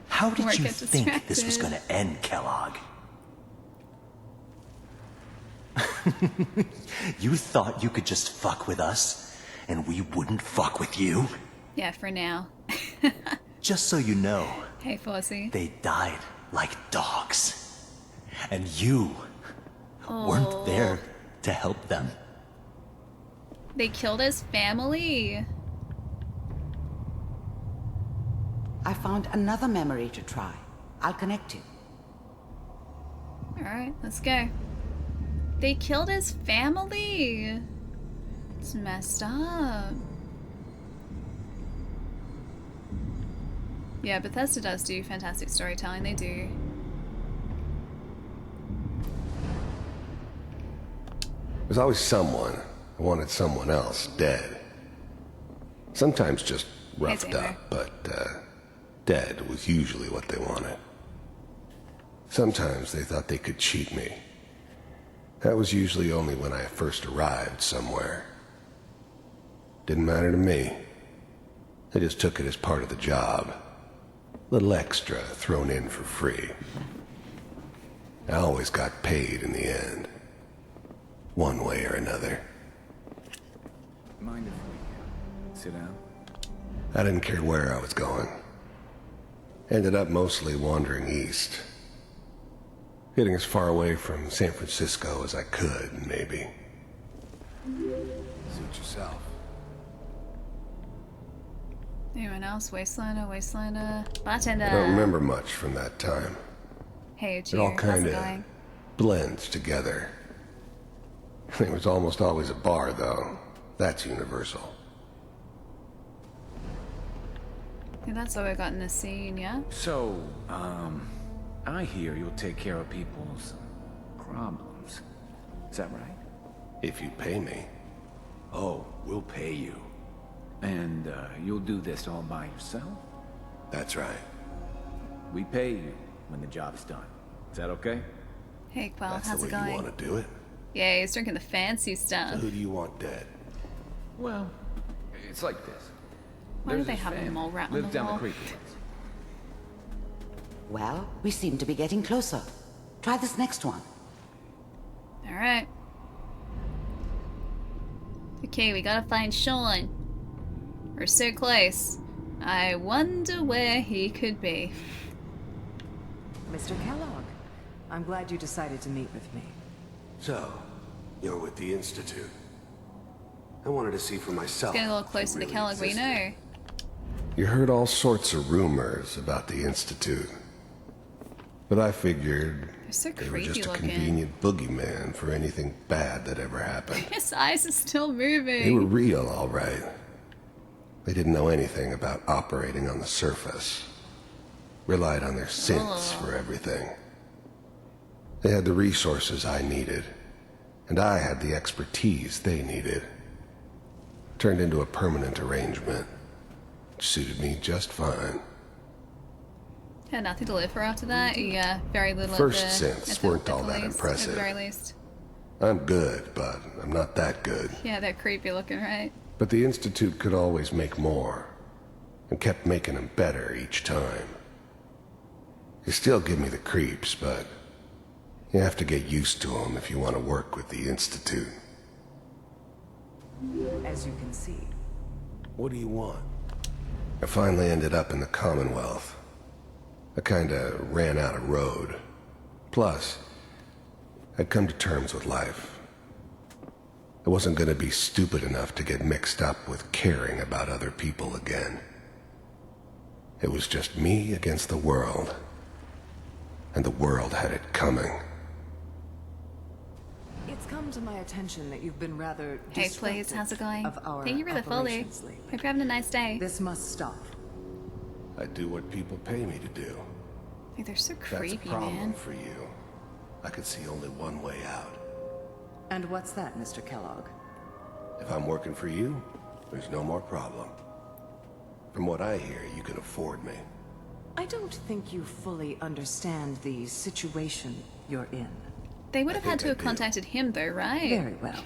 How did Won't you get think this was distracted. gonna end, Kellogg? You thought you could just fuck with us, and we wouldn't fuck with you? Yeah, for now. Just so you know, Hey, Fossey. they died like dogs. And you weren't there to help them. They killed his family. I found another memory to try. I'll connect you. Alright, let's go. They killed his family. It's messed up. Yeah, Bethesda does do fantastic storytelling, they do. There's always someone who wanted someone else dead. Sometimes just roughed up, but dead was usually what they wanted. Sometimes they thought they could cheat me. That was usually only when I first arrived somewhere. Didn't matter to me. I just took it as part of the job. Little extra thrown in for free. I always got paid in the end. One way or another. Mind if we sit down? I didn't care where I was going. Ended up mostly wandering east. Getting as far away from San Francisco as I could, maybe. Suit yourself. Anyone else? Wastelander, bartender. I don't remember much from that time. Hey, it's It you. all How's kind it of going? blends together. There was almost always a bar, though. That's universal. Yeah, that's what we got in this scene, yeah? So, I hear you'll take care of people's problems. Is that right? If you pay me. Oh, we'll pay you. And, you'll do this all by yourself? That's right. We pay you when the job's done. Is that okay? Hey, Quell, That's how's the it way going? you want to do it? Yeah, he's drinking the fancy stuff. So who do you want dead? Well, it's like this. Why do There's they this have a family mole rat on lives the down wall? the creek with us. Well, we seem to be getting closer. Try this next one. Alright. Okay, we gotta find Sean. We're so close. I wonder where he could be. Mr. Kellogg, I'm glad you decided to meet with me. So, you're with the Institute. I wanted to see for myself. Getting a little closer to Kellogg, we know. You heard all sorts of rumors about the Institute. But I figured They're so they were creepy just a looking. convenient boogeyman for anything bad that ever happened. His eyes are still moving. They were real, all right. They didn't know anything about operating on the surface. Relied on their sense for everything. They had the resources I needed, and I had the expertise they needed. Turned into a permanent arrangement, which suited me just fine. Had nothing to live for after that. Yeah, very little. First at the, synths at the- weren't at all the that least, impressive. At the very least. I'm good, but I'm not that good. Yeah, they're creepy looking, right? But the Institute could always make more, and kept making them better each time. They still give me the creeps, but you have to get used to them if you want to work with the Institute. As you can see. What do you want? I finally ended up in the Commonwealth. I kinda ran out of road. Plus, I'd come to terms with life. I wasn't gonna be stupid enough to get mixed up with caring about other people again. It was just me against the world. And the world had it coming. It's come to my attention that you've been rather Hey, please, how's it going? of our Thank you for the follow. operations lately. Hope you're having a nice day. This must stop. I do what people pay me to do. Like, they're so That's a creepy, problem man. for you. I could see only one way out. And what's that, Mr. Kellogg? If I'm working for you, there's no more problem. From what I hear, you can afford me. I don't think you fully understand the situation you're in. They would have had to have contacted him, though, right? Very well.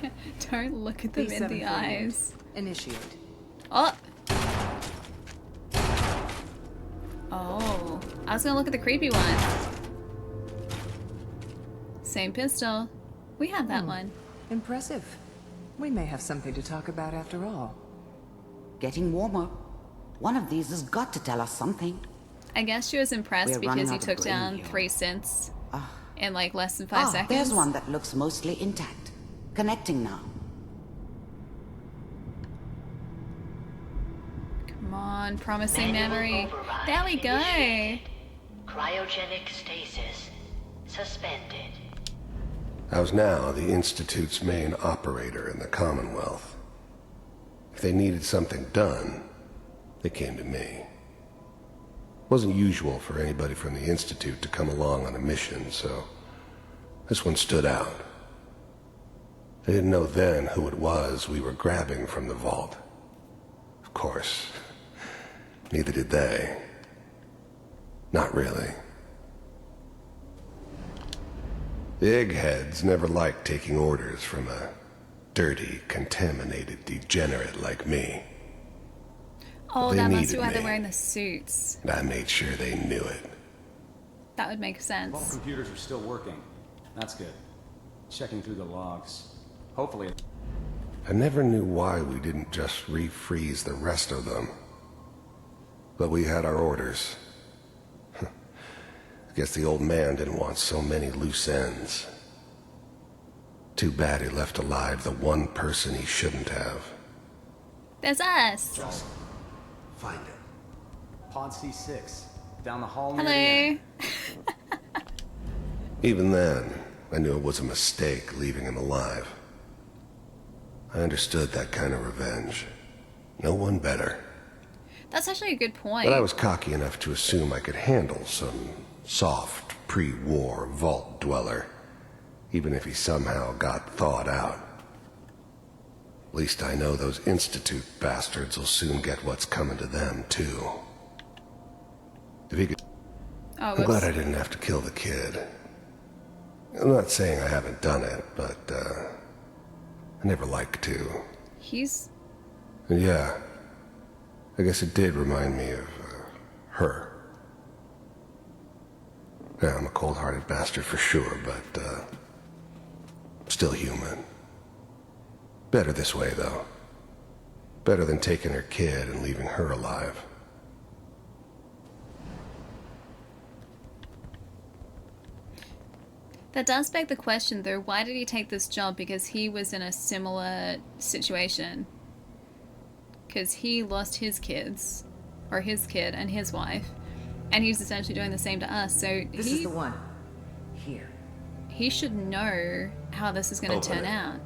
Don't look at them in the B748. eyes. Initiate. Oh! Oh. I was gonna look at the creepy one. Same pistol. We have that one. Impressive. We may have something to talk about after all. Getting warmer. One of these has got to tell us something. I guess she was impressed We're running because he out of took brain down here. 3 cents in like less than 5 seconds. There's one that looks mostly intact. Connecting now. Come on, promising Manual memory. override There we go. initiated. Cryogenic stasis suspended. I was now the Institute's main operator in the Commonwealth. If they needed something done, they came to me. It wasn't usual for anybody from the Institute to come along on a mission, so this one stood out. I didn't know then who it was we were grabbing from the vault. Of course, neither did they. Not really. The eggheads never liked taking orders from a dirty, contaminated degenerate like me. Oh, They that must be needed why they're me. wearing the suits. And I made sure they knew it. That would make All sense. computers are still working. That's good. Checking through the logs. Hopefully. I never knew why we didn't just refreeze the rest of them. But we had our orders. I guess the old man didn't want so many loose ends. Too bad he left alive the one person he shouldn't have. There's us. Just find it. Pod C6. Down the hall near the Hello. end. Even then, I knew it was a mistake leaving him alive. I understood that kind of revenge. No one better. That's actually a good point. But I was cocky enough to assume I could handle some soft, pre-war vault dweller, even if he somehow got thawed out. At least I know those Institute bastards will soon get what's coming to them, too. If he could... Oh, I'm glad I didn't have to kill the kid. I'm not saying I haven't done it, but, I never like to. He's... And yeah, I guess it did remind me of, her. Yeah, I'm a cold-hearted bastard for sure, but, still human. Better this way, though. Better than taking her kid and leaving her alive. That does beg the question, though. Why did he take this job? Because he was in a similar situation. Because he lost his kids, or his kid and his wife, and he's essentially doing the same to us. So This is the one. Here. He should know how this is going to turn it. out.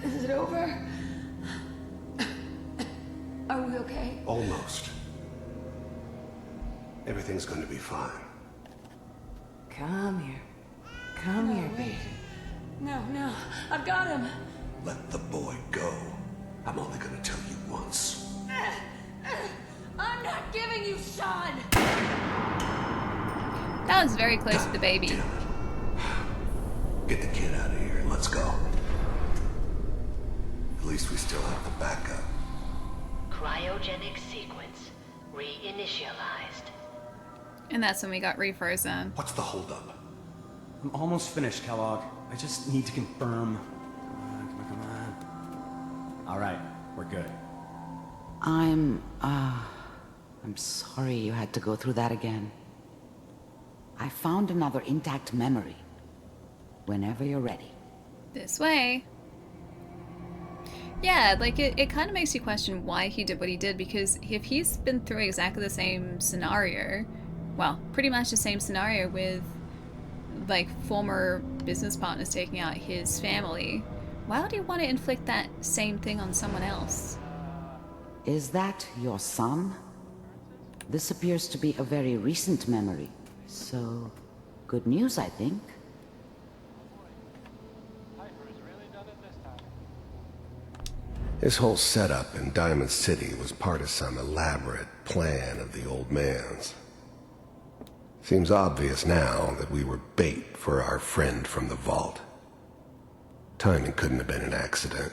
Is it over? Are we okay? Almost. Everything's going to be fine. Come here. Come here, baby. No, no. I've got him. Let the boy go. I'm only going to tell you once. I'm not giving you Sean. That was very close to the baby. Get the kid out of here and let's go. At least we still have the backup. Cryogenic sequence reinitialized. And that's when we got refrozen. What's the holdup? I'm almost finished, Kellogg. I just need to confirm. Come on. All right, we're good. I'm, I'm sorry you had to go through that again. I found another intact memory. Whenever you're ready. This way. Yeah, like it kind of makes you question why he did what he did, because if he's been through exactly the same scenario, well, pretty much the same scenario with like former business partners taking out his family, why would he want to inflict that same thing on someone else? Is that your son? This appears to be a very recent memory, so good news, I think. This whole setup in Diamond City was part of some elaborate plan of the old man's. Seems obvious now that we were bait for our friend from the vault. Timing couldn't have been an accident.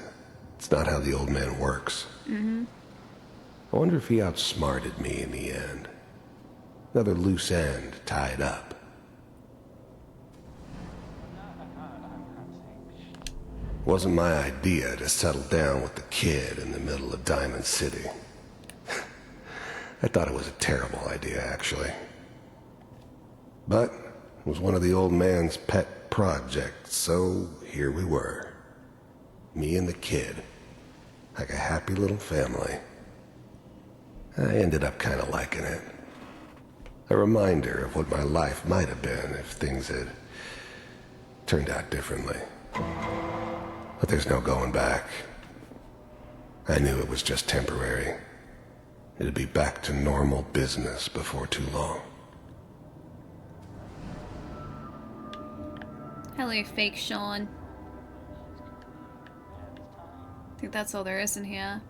It's not how the old man works. I wonder if he outsmarted me in the end. Another loose end tied up. Wasn't my idea to settle down with the kid in the middle of Diamond City. I thought it was a terrible idea, actually. But it was one of the old man's pet projects, so here we were. Me and the kid. Like a happy little family. I ended up kind of liking it. A reminder of what my life might have been if things had turned out differently. But there's no going back. I knew it was just temporary. It'd be back to normal business before too long. Hello, fake Sean. I think that's all there is in here.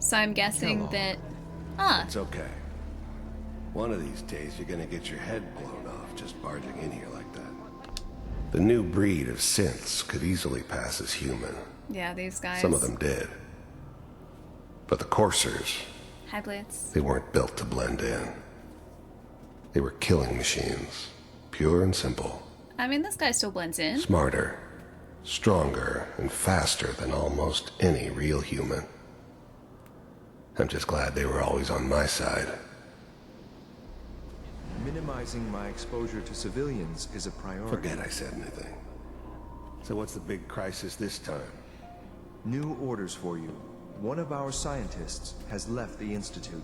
So I'm guessing that... It's okay. One of these days you're gonna get your head blown off just barging in here like that. The new breed of synths could easily pass as human. Yeah, these guys. Some of them did. But the coursers, Hybrids. they weren't built to blend in. They were killing machines. Pure and simple. I mean, this guy still blends in. Smarter, stronger, and faster than almost any real human. I'm just glad they were always on my side. Minimizing my exposure to civilians is a priority. Forget I said anything. So what's the big crisis this time? New orders for you. One of our scientists has left the Institute.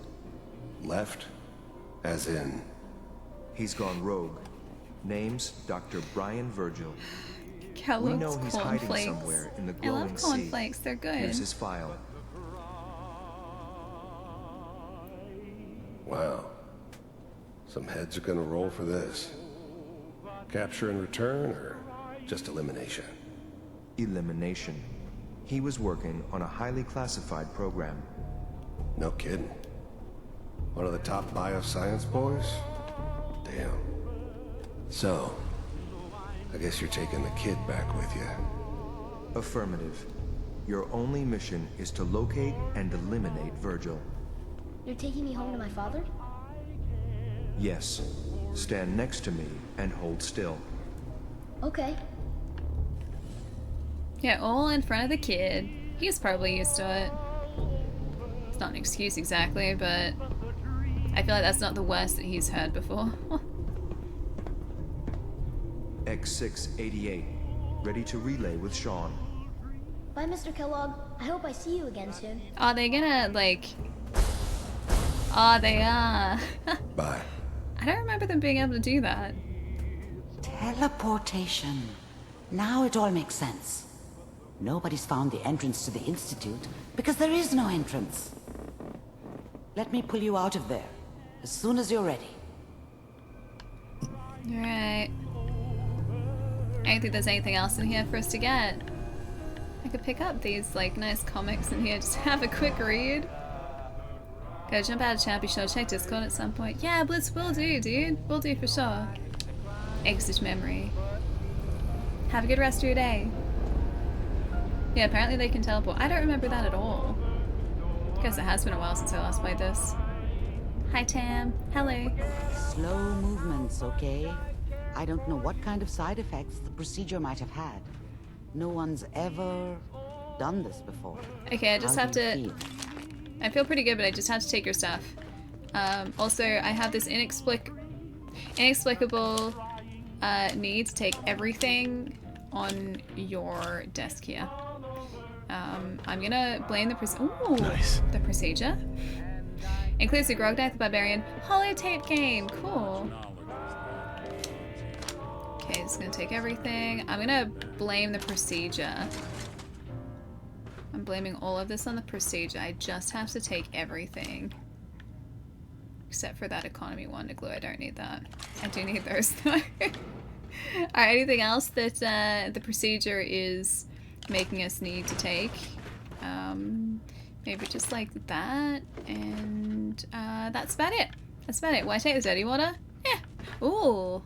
Left? As in? He's gone rogue. Name's Dr. Brian Virgil. Kellogg's we know he's hiding cornflakes. somewhere in the I glowing love sea. cornflakes, they're good. Here's his file. Wow. Some heads are gonna roll for this. Capture and return, or just elimination? Elimination. He was working on a highly classified program. No kidding. One of the top bioscience boys? Damn. So, I guess you're taking the kid back with you. Affirmative. Your only mission is to locate and eliminate Virgil. You're taking me home to my father? Yes. Stand next to me and hold still. Okay. Yeah, all in front of the kid. He's probably used to it. It's not an excuse exactly, but I feel like that's not the worst that he's heard before. X688. Ready to relay with Sean. Bye, Mr. Kellogg. I hope I see you again soon. Are they gonna, like... Oh, they are. Bye. I don't remember them being able to do that. Teleportation. Now it all makes sense. Nobody's found the entrance to the Institute because there is no entrance. Let me pull you out of there as soon as you're ready. Alright. I don't think there's anything else in here for us to get. I could pick up these, like, nice comics in here, just have a quick read. Go jump out of chat, be sure to check Discord at some point. Yeah, Blitz will do, dude. Will do for sure. Exit memory. Have a good rest of your day. Yeah, apparently they can teleport. I don't remember that at all. Guess it has been a while since I last played this. Hi, Tam. Hello. Slow movements, okay? I don't know what kind of side effects the procedure might have had. No one's ever done this before. Okay, I just How have do to... you feel? I feel pretty good, but I just had to take your stuff. Also, I have this inexplicable need to take everything on your desk here. I'm gonna blame the the procedure. Includes the Grognak the Barbarian holotape game. Cool. Okay, just gonna take everything. I'm gonna blame the procedure. I'm blaming all of this on the procedure. I just have to take everything. Except for that economy one to glue. I don't need that. I do need those though. Alright, anything else that the procedure is making us need to take? Maybe just like that, and that's about it. That's about it. Will I take the dirty water? Yeah. Ooh.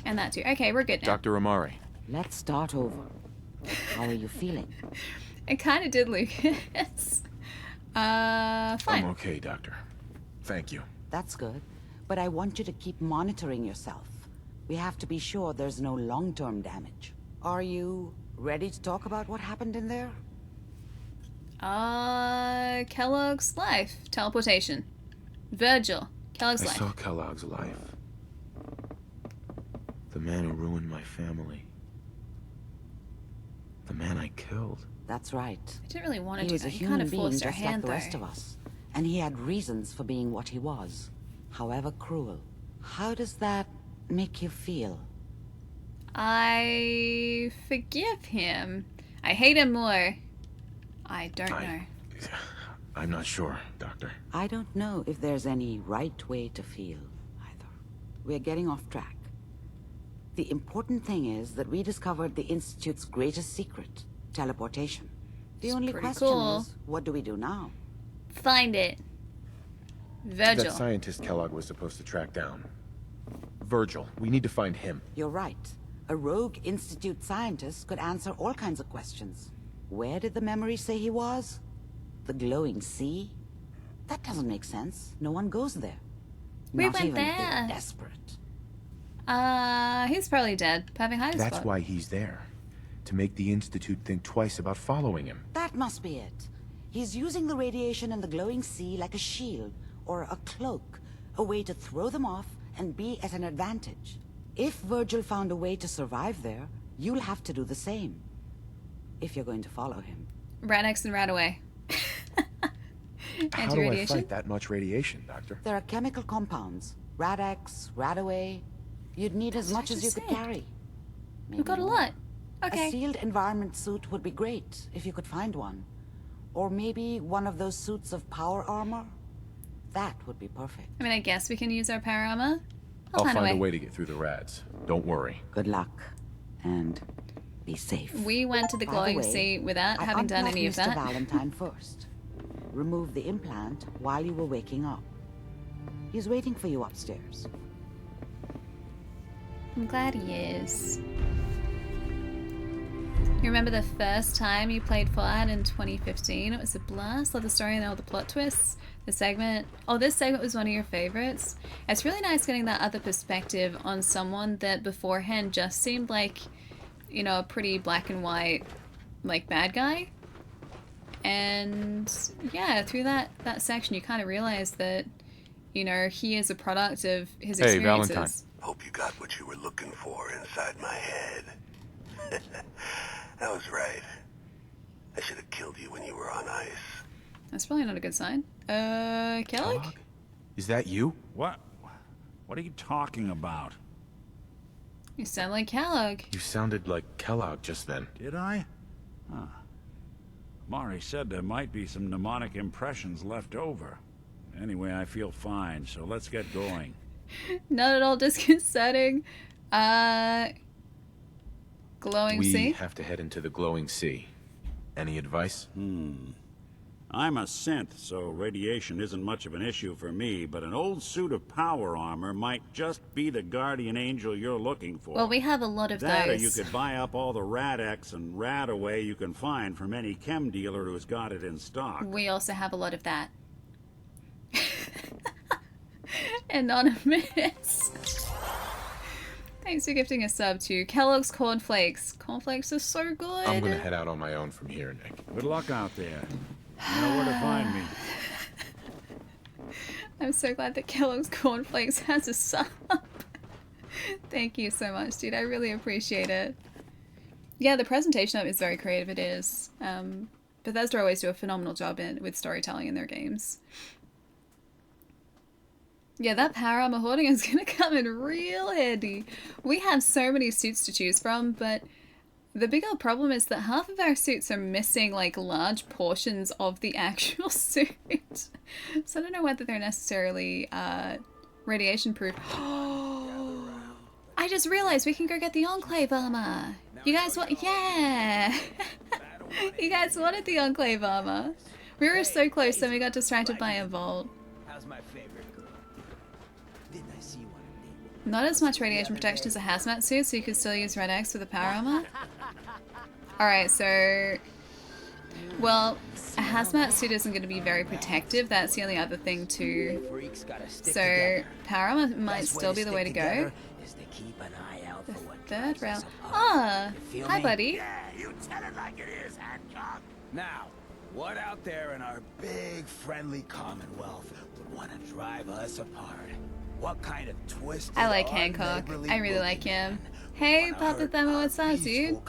And that too. Okay, we're good now. Dr. Amari. Let's start over. How are you feeling? It kind of did, Lucas. Fine. I'm okay, Doctor. Thank you. That's good. But I want you to keep monitoring yourself. We have to be sure there's no long-term damage. Are you ready to talk about what happened in there? Kellogg's life. Teleportation. Virgil. Kellogg's I life. saw Kellogg's life. The man who ruined my family. The man I killed. That's right. I didn't really want to He do was that. a He human kind of being forced our just like hand, the rest though. of us. And he had reasons for being what he was. However cruel. How does that make you feel? I forgive him. I hate him more. I don't know. I'm not sure, Doctor. I don't know if there's any right way to feel, either. We're getting off track. The important thing is that we discovered the Institute's greatest secret, teleportation. The only pretty question cool. is, what do we do now? Find it. Virgil. That scientist Kellogg was supposed to track down. Virgil. We need to find him. You're right. A rogue Institute scientist could answer all kinds of questions. Where did the memory say he was? The glowing sea? That doesn't make sense. No one goes there. We Not went even if there. they're desperate. He's probably dead. Having hiding That's spot. why he's there. To make the Institute think twice about following him. That must be it. He's using the radiation in the glowing sea like a shield or a cloak, a way to throw them off and be at an advantage. If Virgil found a way to survive there, you'll have to do the same. If you're going to follow him. Rat X and rat away. How do I fight that much radiation, Doctor? There are chemical compounds. Rad-X, Radaway. You'd need as much as you could carry. We've got a lot. Okay. A sealed environment suit would be great, if you could find one. Or maybe one of those suits of power armor. That would be perfect. I mean, I guess we can use our power armor. I'll find find a way to get through the rads. Don't worry. Good luck. And be safe. We went to the By glowing way, sea without I having done unplugged any of Mr. that. Valentine first. Remove the implant while you were waking up. He's waiting for you upstairs. I'm glad he is. You remember the first time you played Fallout in 2015? It was a blast. Love the story and all the plot twists. The segment. Oh, this segment was one of your favorites. It's really nice getting that other perspective on someone that beforehand just seemed like, you know, a pretty black and white, like, bad guy. And yeah, through that section, you kind of realize that, you know, he is a product of his experiences. Hey, Valentine. Hope you got what you were looking for inside my head. I was right. I should have killed you when you were on ice. That's probably not a good sign. Kellogg? Is that you? What? What are you talking about? You sound like Kellogg. You sounded like Kellogg just then. Did I? Huh. Mari said there might be some mnemonic impressions left over. Anyway, I feel fine, so let's get going. Not at all disconcerting. Glowing We sea? have to head into the glowing sea. Any advice? I'm a synth, so radiation isn't much of an issue for me, but an old suit of power armor might just be the guardian angel you're looking for. Well, we have a lot of That, or those. you could buy up all the Rad-X and Radaway you can find from any chem dealer who's got it in stock. We also have a lot of that. Anonymous. Thanks for gifting a sub to Kellogg's Cornflakes. Cornflakes are so good. I'm gonna head out on my own from here, Nick. Good luck out there. You know where to find me. I'm so glad that Kellogg's Cornflakes has a sub. Thank you so much, dude. I really appreciate it. Yeah, the presentation of it is very creative. It is. Bethesda always do a phenomenal job with storytelling in their games. Yeah, that power armor hoarding is going to come in real handy. We have so many suits to choose from, but the big old problem is that half of our suits are missing like large portions of the actual suit. So I don't know whether they're necessarily radiation proof. I just realized we can go get the Enclave armor. You guys want? Yeah. You guys wanted the Enclave armor. We were so close, then we got distracted by a vault. How's my favorite girl? Didn't I see one? Not as much radiation protection as a hazmat suit, so you could still use Red X with the power armor. Alright, so... Well, a hazmat suit isn't going to be very protective. That's the only other thing too. So, power armor might still be the way to go. The third rail. Ah! Hi, buddy. Yeah, you tell it like it is, Hancock. Now, what out there in our big friendly Commonwealth would want to drive us apart? What kind of twist? I like Hancock. I really like him. Hey, Papa Themo, what's up, dude?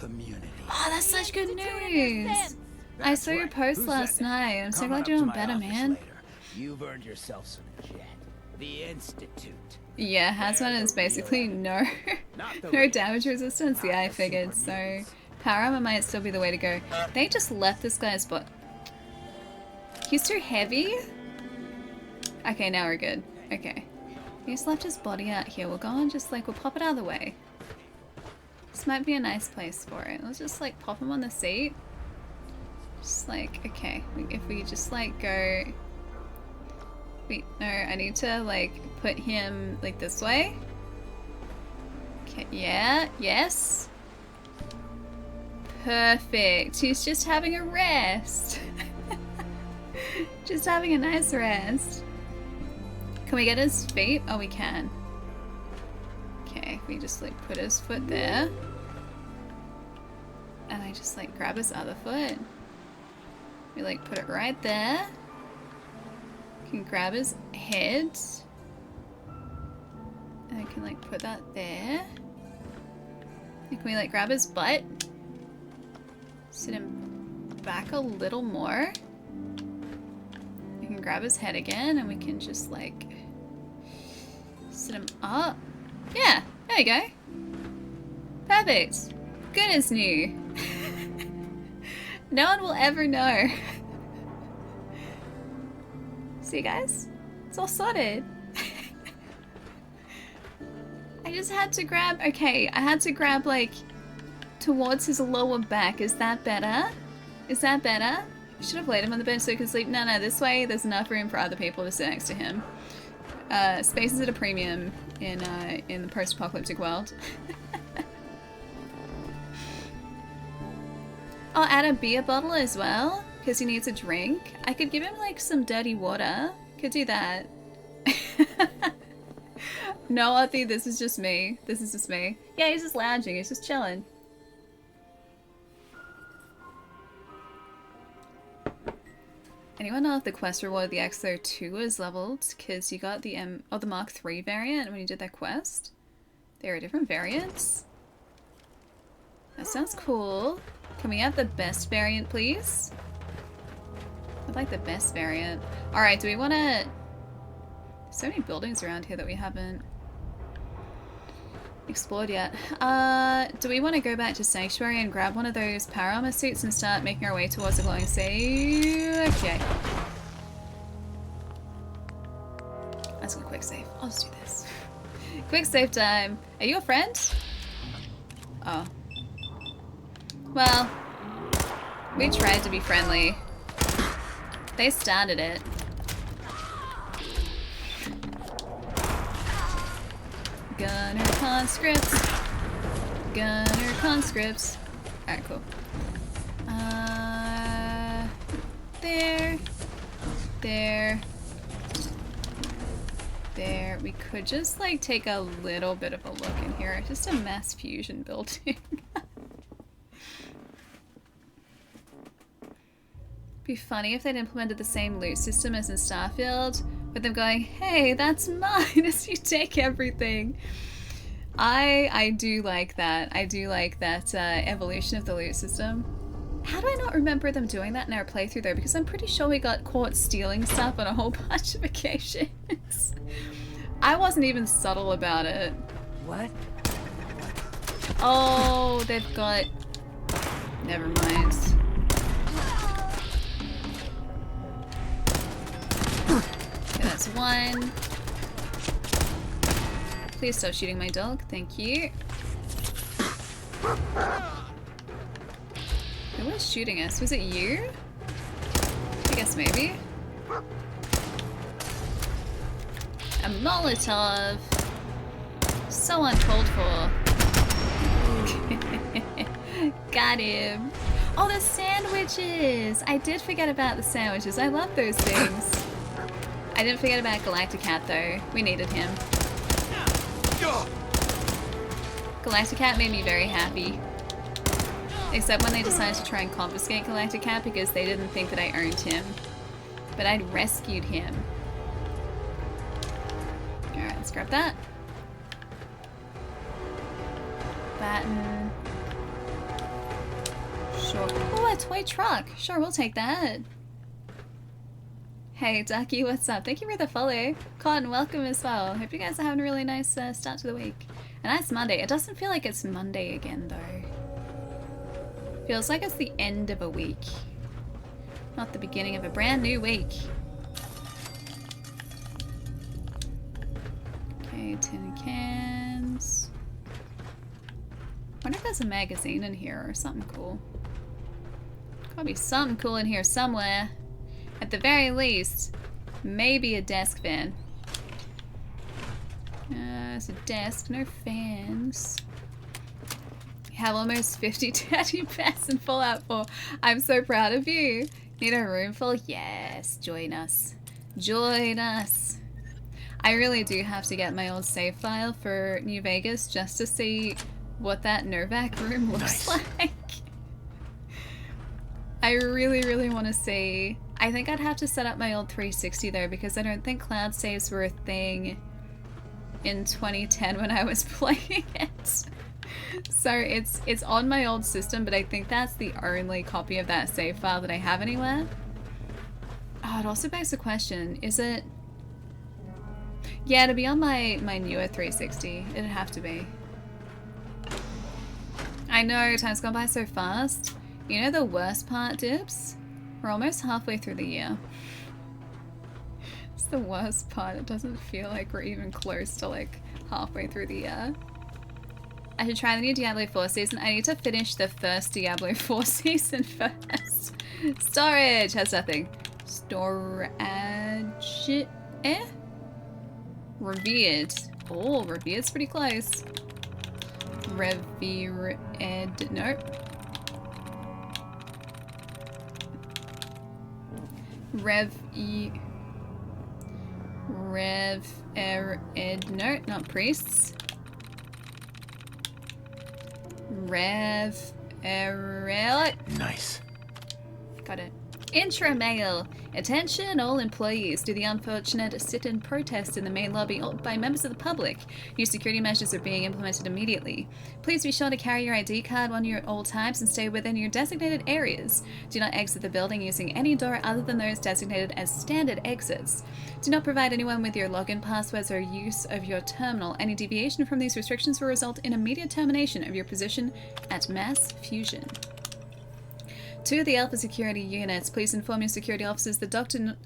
Oh, that's such good news! I saw your post last night. I'm so glad you're doing better, man. You've earned yourself some jet. The Institute. Yeah, hazmat is basically no damage resistance. Yeah, I figured. So, power armor might still be the way to go. They just left this guy's butt. He's too heavy? Okay, now we're good. Okay. He just left his body out here. We'll go and just like, we'll pop it out of the way. This might be a nice place for it. Let's just like pop him on the seat. Just like, okay. If we just like go... Wait, no, I need to like put him like this way. Okay, yeah, yes. Perfect. He's just having a rest. Just having a nice rest. Can we get his feet? Oh, we can. Okay, we just like put his foot there. And I just like grab his other foot. We like put it right there. Can grab his head. And I can like put that there. And can we like grab his butt? Sit him back a little more. We can grab his head again and we can just like sit him up. Yeah, there you go. Perfect. Good as new. No one will ever know. See, guys? It's all sorted. I just had to grab... Okay, I had to grab, like, towards his lower back. Is that better? Is that better? I should have laid him on the bench so he could sleep. No, this way there's enough room for other people to sit next to him. Space is at a premium in the post-apocalyptic world. I'll add a beer bottle as well, because he needs a drink. I could give him, like, some dirty water. Could do that. No, Arthi, this is just me. This is just me. Yeah, he's just lounging. He's just chilling. Anyone know if the quest reward of the X-02 is leveled? Because you got the the Mark III variant when you did that quest. There are different variants. That sounds cool. Can we have the best variant, please? I'd like the best variant. Alright, do we want to... So many buildings around here that we haven't explored yet. Do we want to go back to Sanctuary and grab one of those power armor suits and start making our way towards the glowing sea? Okay. Let's go quick save. I'll just do this. Quick save time. Are you a friend? Oh. Well, we tried to be friendly. They started it. Gunner conscripts. Gunner conscripts. Alright, cool. There. There. There. We could just, like, take a little bit of a look in here. Just a mass fusion building. Be funny if they'd implemented the same loot system as in Starfield, with them going, "Hey, that's mine," as you take everything. I do like that. I do like that evolution of the loot system. How do I not remember them doing that in our playthrough though? Because I'm pretty sure we got caught stealing stuff on a whole bunch of occasions. I wasn't even subtle about it. What? Oh, they've got... Never mind. Okay, that's one. Please stop shooting my dog. Thank you. Who was shooting us? Was it you? I guess maybe. A Molotov. So uncalled for. Got him. Oh, the sandwiches! I did forget about the sandwiches. I love those things. I didn't forget about Galacticat though. We needed him. Galacticat made me very happy. Except when they decided to try and confiscate Galacticat because they didn't think that I earned him. But I'd rescued him. Alright, let's grab that. Baton. Sure. Oh, a toy truck. Sure, we'll take that. Hey, Ducky, what's up? Thank you for the follow. Cotton, welcome as well. Hope you guys are having a really nice start to the week. A nice Monday. It doesn't feel like it's Monday again, though. Feels like it's the end of a week. Not the beginning of a brand new week. Okay, tin cans. I wonder if there's a magazine in here or something cool. Probably something cool in here somewhere. At the very least, maybe a desk fan. It's a desk, no fans. We have almost 50 teddy bears in Fallout 4. I'm so proud of you. Need a room full? Yes, join us. Join us. I really do have to get my old save file for New Vegas just to see what that Novak room looks like. I really, really want to see. I think I'd have to set up my old 360 though, because I don't think cloud saves were a thing in 2010 when I was playing it. So it's on my old system, but I think that's the only copy of that save file that I have anywhere. Oh, it also begs the question, is it... Yeah, to be on my newer 360, it'd have to be. I know, time's gone by so fast. You know the worst part, Dibs? We're almost halfway through the year. It's the worst part. It doesn't feel like we're even close to like halfway through the year. I should try the new Diablo 4 season. I need to finish the first Diablo 4 season first. Storage has nothing. Storage. Eh? Revered. Oh, Revered's pretty close. Revered. Nope. No, not priests. Nice. Got it. Intro mail. Attention all employees to the unfortunate sit-in protest in the main lobby by members of the public. New security measures are being implemented immediately. Please be sure to carry your ID card on you at all times and stay within your designated areas. Do not exit the building using any door other than those designated as standard exits. Do not provide anyone with your login passwords or use of your terminal. Any deviation from these restrictions will result in immediate termination of your position at Mass Fusion. To the Alpha security units, please inform your security officers that Dr.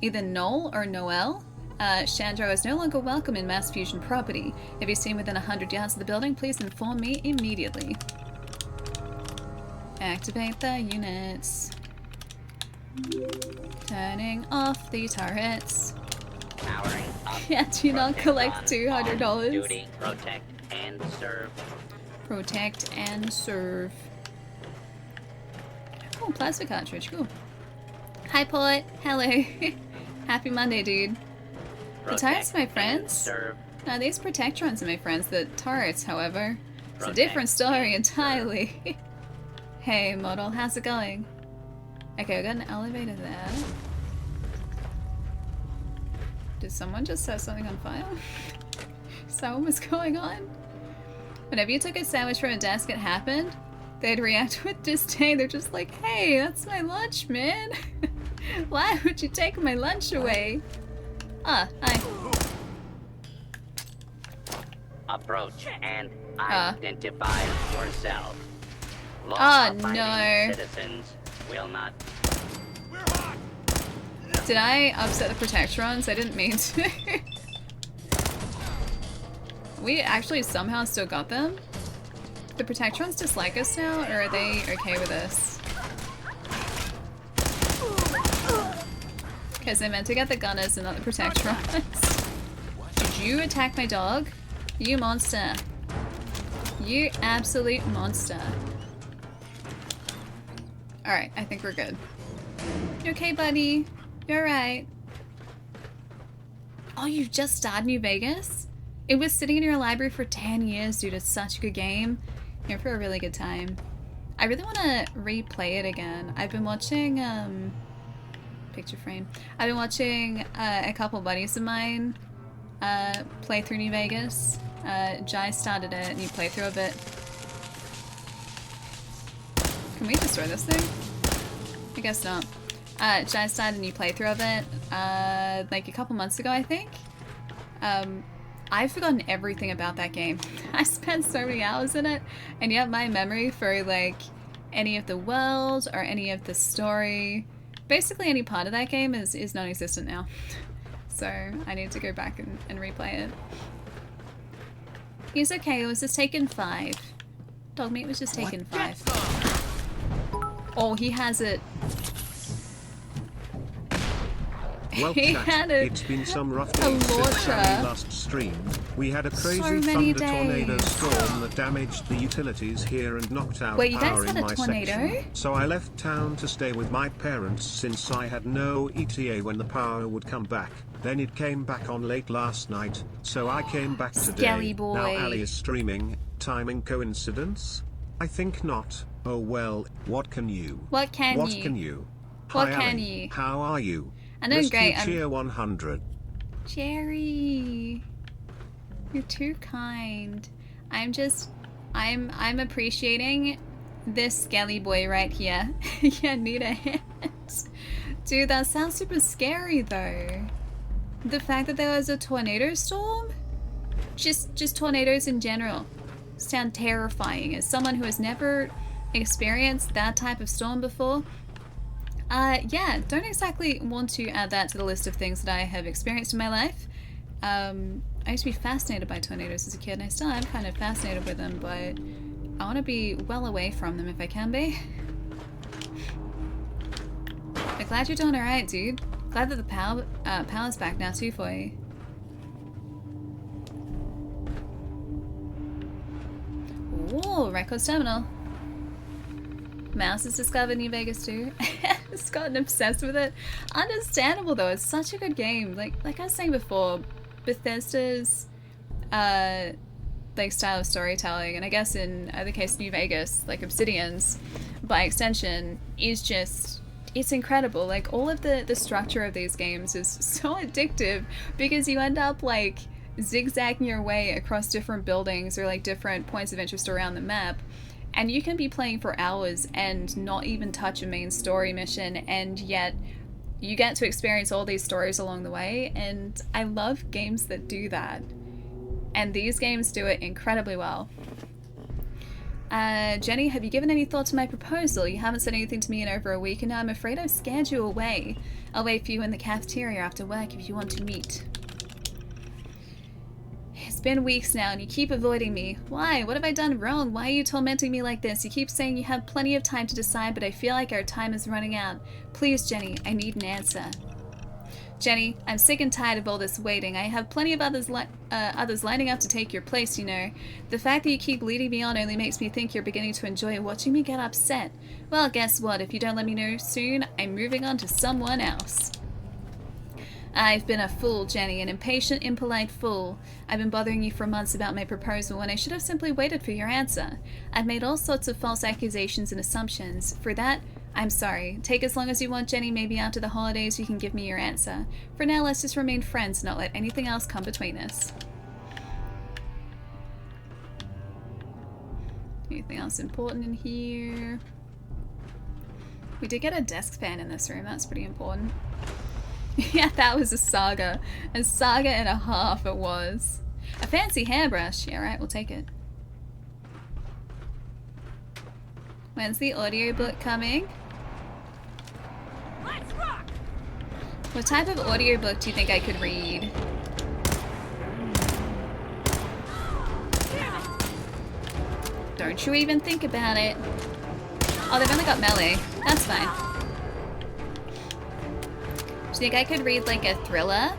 Either Noel or Noel Chandro is no longer welcome in Mass Fusion property. If you're seen within 100 yards of the building, please inform me immediately. Activate the units. Turning off the turrets. Powering up. Yeah, do not collect $200. Duty, protect and serve. Protect and serve. Oh, plasma cartridge, cool. Hi, Port. Hello. Happy Monday, dude. The turrets are my friends. No, these Protectrons are my friends. The turrets, however, it's a different story entirely. Hey, model, how's it going? Okay, I got an elevator there. Did someone just set something on fire? Is that what was going on? Whenever you took a sandwich from a desk, it happened. They'd react with disdain. They're just like, hey, that's my lunch, man. Why would you take my lunch away? Ah, hi. Approach and identify yourself. Oh no. Citizens will not. Did I upset the Protectrons? I didn't mean to. We actually somehow still got them? The Protectrons dislike us now, or are they okay with us? Because they meant to get the Gunners and not the Protectrons. Did you attack my dog? You monster. You absolute monster. Alright, I think we're good. You okay, buddy? You're right. Oh, you just started New Vegas? It was sitting in your library for 10 years, dude. It's such a good game. You're for a really good time. I really want to replay it again. I've been watching, picture frame. I've been watching a couple buddies of mine play through New Vegas. Jai started a new playthrough of it. Can we destroy this thing? I guess not. Jai started a new playthrough of it, like a couple months ago, I think. I've forgotten everything about that game. I spent so many hours in it, and yet my memory for, like, any of the world or any of the story, basically any part of that game is non-existent now. So I need to go back and replay it. He's okay, it was just taken 5. Dog meat was just taken 5. Oh, he has it. Well, He chat, had it's been some rough days since Sammy last streamed. We had a crazy many thunder tornado days. storm that damaged the utilities here and knocked out Wait, you guys power had in a my tornado? section. So I left town to stay with my parents since I had no ETA when the power would come back. Then it came back on late last night, so I came back today. Skelly boy. Now Ali is streaming. Timing coincidence? I think not. Oh well, what can you? What can What you? can you? What Hi, can Ali. you? How are you? I'm doing Rescue great. Cheer 100. Jerry, you're too kind. I'm appreciating this skelly boy right here. Yeah, need a hand. Dude, that sounds super scary though. The fact that there was a tornado storm? Just tornadoes in general sound terrifying. As someone who has never experienced that type of storm before, yeah, don't exactly want to add that to the list of things that I have experienced in my life. I used to be fascinated by tornadoes as a kid, and I still am kind of fascinated with them, but I want to be well away from them if I can be. I'm glad you're doing alright, dude. Glad that the power's back now too for you. Ooh, Records Terminal. Mouse has discovered New Vegas too. It's gotten obsessed with it. Understandable though, it's such a good game. Like I was saying before, Bethesda's like style of storytelling, and I guess in the case of New Vegas, like Obsidian's by extension, is just, it's incredible. Like all of the structure of these games is so addictive because you end up like zigzagging your way across different buildings or like different points of interest around the map. And you can be playing for hours and not even touch a main story mission, and yet you get to experience all these stories along the way, and I love games that do that. And these games do it incredibly well. Jenny, have you given any thought to my proposal? You haven't said anything to me in over a week, and now I'm afraid I've scared you away. I'll wait for you in the cafeteria after work if you want to meet. It's been weeks now and you keep avoiding me. Why? What have I done wrong? Why are you tormenting me like this? You keep saying you have plenty of time to decide, but I feel like our time is running out. Please, Jenny, I need an answer. Jenny, I'm sick and tired of all this waiting. I have plenty of others lining up to take your place, you know. The fact that you keep leading me on only makes me think you're beginning to enjoy watching me get upset. Well, guess what? If you don't let me know soon, I'm moving on to someone else. I've been a fool, Jenny, an impatient, impolite fool. I've been bothering you for months about my proposal when I should have simply waited for your answer. I've made all sorts of false accusations and assumptions. For that, I'm sorry. Take as long as you want, Jenny. Maybe after the holidays you can give me your answer. For now, let's just remain friends, not let anything else come between us. Anything else important in here? We did get a desk fan in this room. That's pretty important. Yeah, that was a saga. A saga and a half it was. A fancy hairbrush. Yeah, right, we'll take it. When's the audiobook coming? Let's rock! What type of audiobook do you think I could read? Don't you even think about it. Oh, they've only got melee. That's fine. Do you think I could read like a thriller?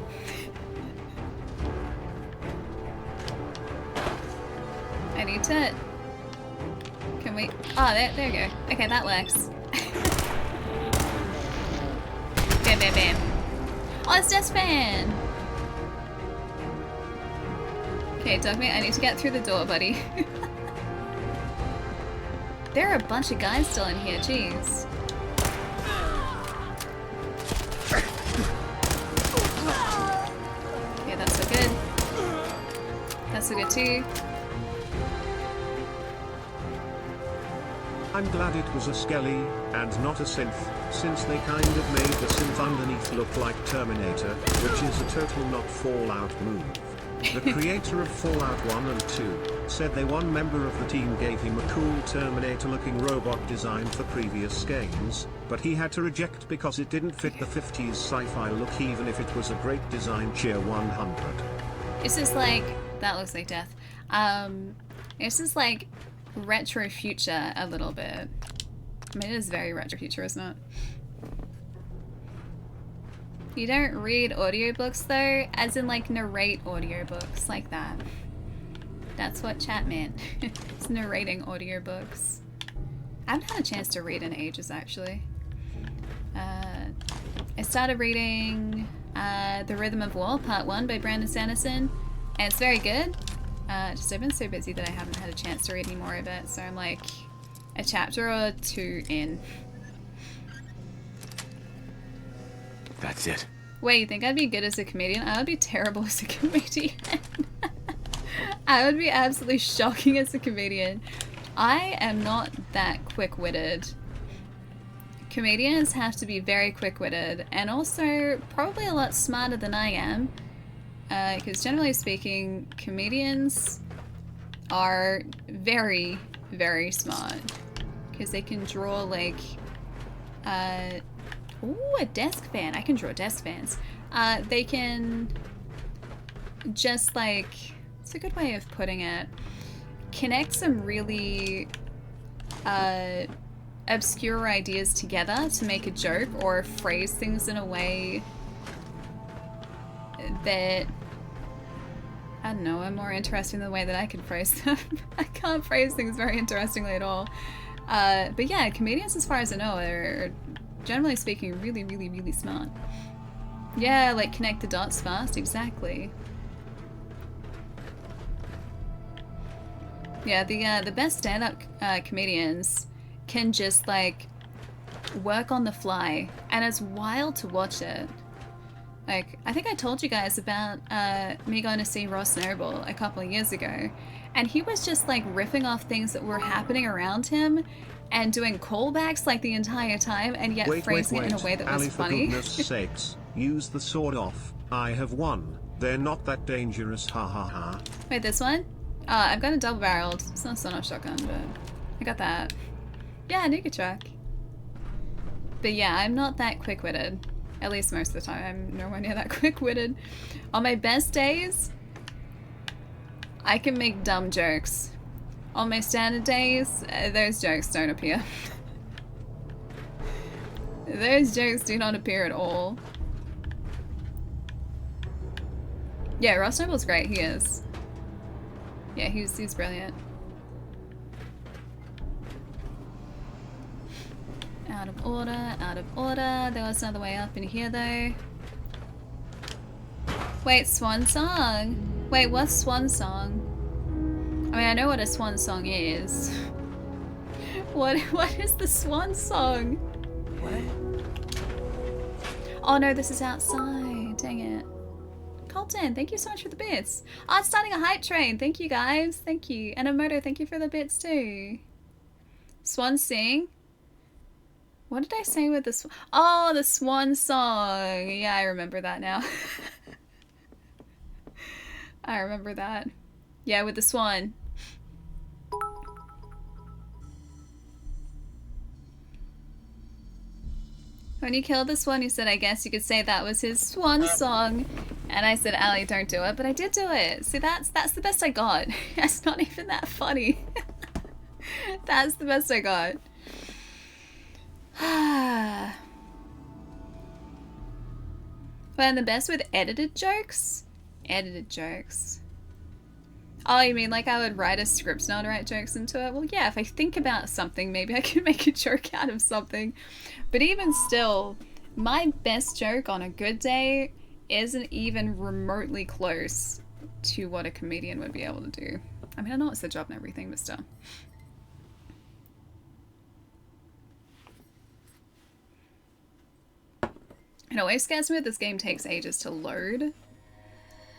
I need to... Can we... Oh, there we go. Okay, that works. Bam, bam, bam. Oh, it's Death Fan! Okay, Dogmeat, I need to get through the door, buddy. There are a bunch of guys still in here, jeez. Okay, that's so good. That's so good too. I'm glad it was a Skelly, and not a synth, since they kind of made the synth underneath look like Terminator, which is a total not Fallout move. The creator of Fallout 1 and 2 said one member of the team gave him a cool Terminator-looking robot design for previous games, but he had to reject because it didn't fit the 50s sci-fi look even if it was a great design. Cheer 100. This is like... That looks like death. This is like retro future a little bit. I mean, it is very retro future, isn't it? You don't read audiobooks though, as in like narrate audiobooks like that. That's what chat meant. It's narrating audiobooks. I haven't had a chance to read in ages actually. I started reading The Rhythm of War Part 1 by Brandon Sanderson, and it's very good. Just I've been so busy that I haven't had a chance to read any more of it, so I'm like a chapter or two in. That's it. Wait, you think I'd be good as a comedian? I would be terrible as a comedian. I would be absolutely shocking as a comedian. I am not that quick-witted. Comedians have to be very quick-witted and also probably a lot smarter than I am. Because generally speaking, comedians are very, very smart. Because they can draw like... Ooh, a desk fan. I can draw desk fans. They can just like... It's a good way of putting it. Connect some really obscure ideas together to make a joke or phrase things in a way that... I don't know, are more interesting than the way that I can phrase them. I can't phrase things very interestingly at all. But yeah, comedians, as far as I know, are generally speaking really, really, really smart. Yeah, like connect the dots fast, exactly. Yeah, the best stand-up comedians can just like work on the fly, and it's wild to watch it. Like, I think I told you guys about me going to see Ross Noble a couple of years ago, and he was just like riffing off things that were happening around him and doing callbacks like the entire time, and yet phrasing it in a way that was Ali, funny. for goodness sakes, use the sword off. I have won. They're not that dangerous, ha ha ha. Wait, this one? I've got a double-barreled. It's not a stun-off shotgun, but I got that. Yeah, nuka truck. But yeah, I'm not that quick-witted. At least most of the time, I'm nowhere near that quick-witted. On my best days, I can make dumb jokes. On my standard days, those jokes don't appear. Those jokes do not appear at all. Yeah, Ross Noble's great, he is. Yeah, he's brilliant. Out of order, out of order. There was another way up in here though. Wait, swan song? Wait, what's swan song? I mean, I know what a swan song is. What is the swan song? Oh no, this is outside. Dang it. Colton, thank you so much for the bits. Oh, it's starting a hype train. Thank you guys. Thank you. And Amoto, thank you for the bits too. Swan Sing. What did I say with this? Oh, the Swan song. Yeah, I remember that now. I remember that. Yeah, with the swan. When you killed the swan, you said, I guess you could say that was his swan song. And I said, Allie, don't do it. But I did do it. See, that's the best I got. It's not even that funny. That's the best I got. Well, the best with edited jokes? Edited jokes. Oh, you mean like I would write a script, not write jokes into it? Well, yeah, if I think about something, maybe I can make a joke out of something. But even still, my best joke on a good day isn't even remotely close to what a comedian would be able to do. I mean, I know it's the job and everything, but still. It always scares me that this game takes ages to load.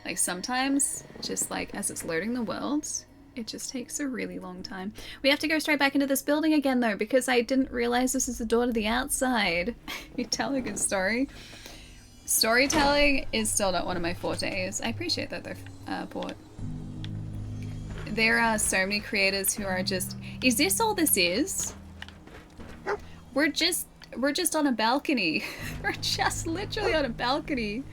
Like sometimes, just like as it's loading the world, it just takes a really long time. We have to go straight back into this building again though, because I didn't realize this is the door to the outside. You tell a good story. Storytelling is still not one of my fortes. I appreciate that though, Port. There are so many creators who are just, is this all this is? We're just on a balcony. We're just literally on a balcony.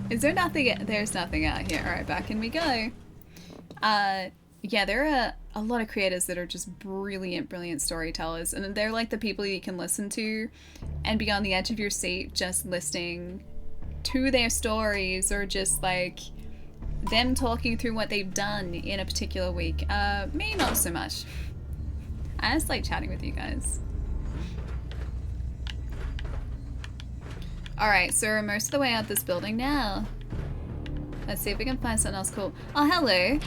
Is there nothing? There's nothing out here. Alright, back in we go. Yeah, there are a lot of creators that are just brilliant storytellers, and they're like the people you can listen to and be on the edge of your seat just listening to their stories, or just like them talking through what they've done in a particular week. Me, not so much. I just like chatting with you guys. Alright, so we're most of the way out this building now. Let's see if we can find something else cool. Oh, hello.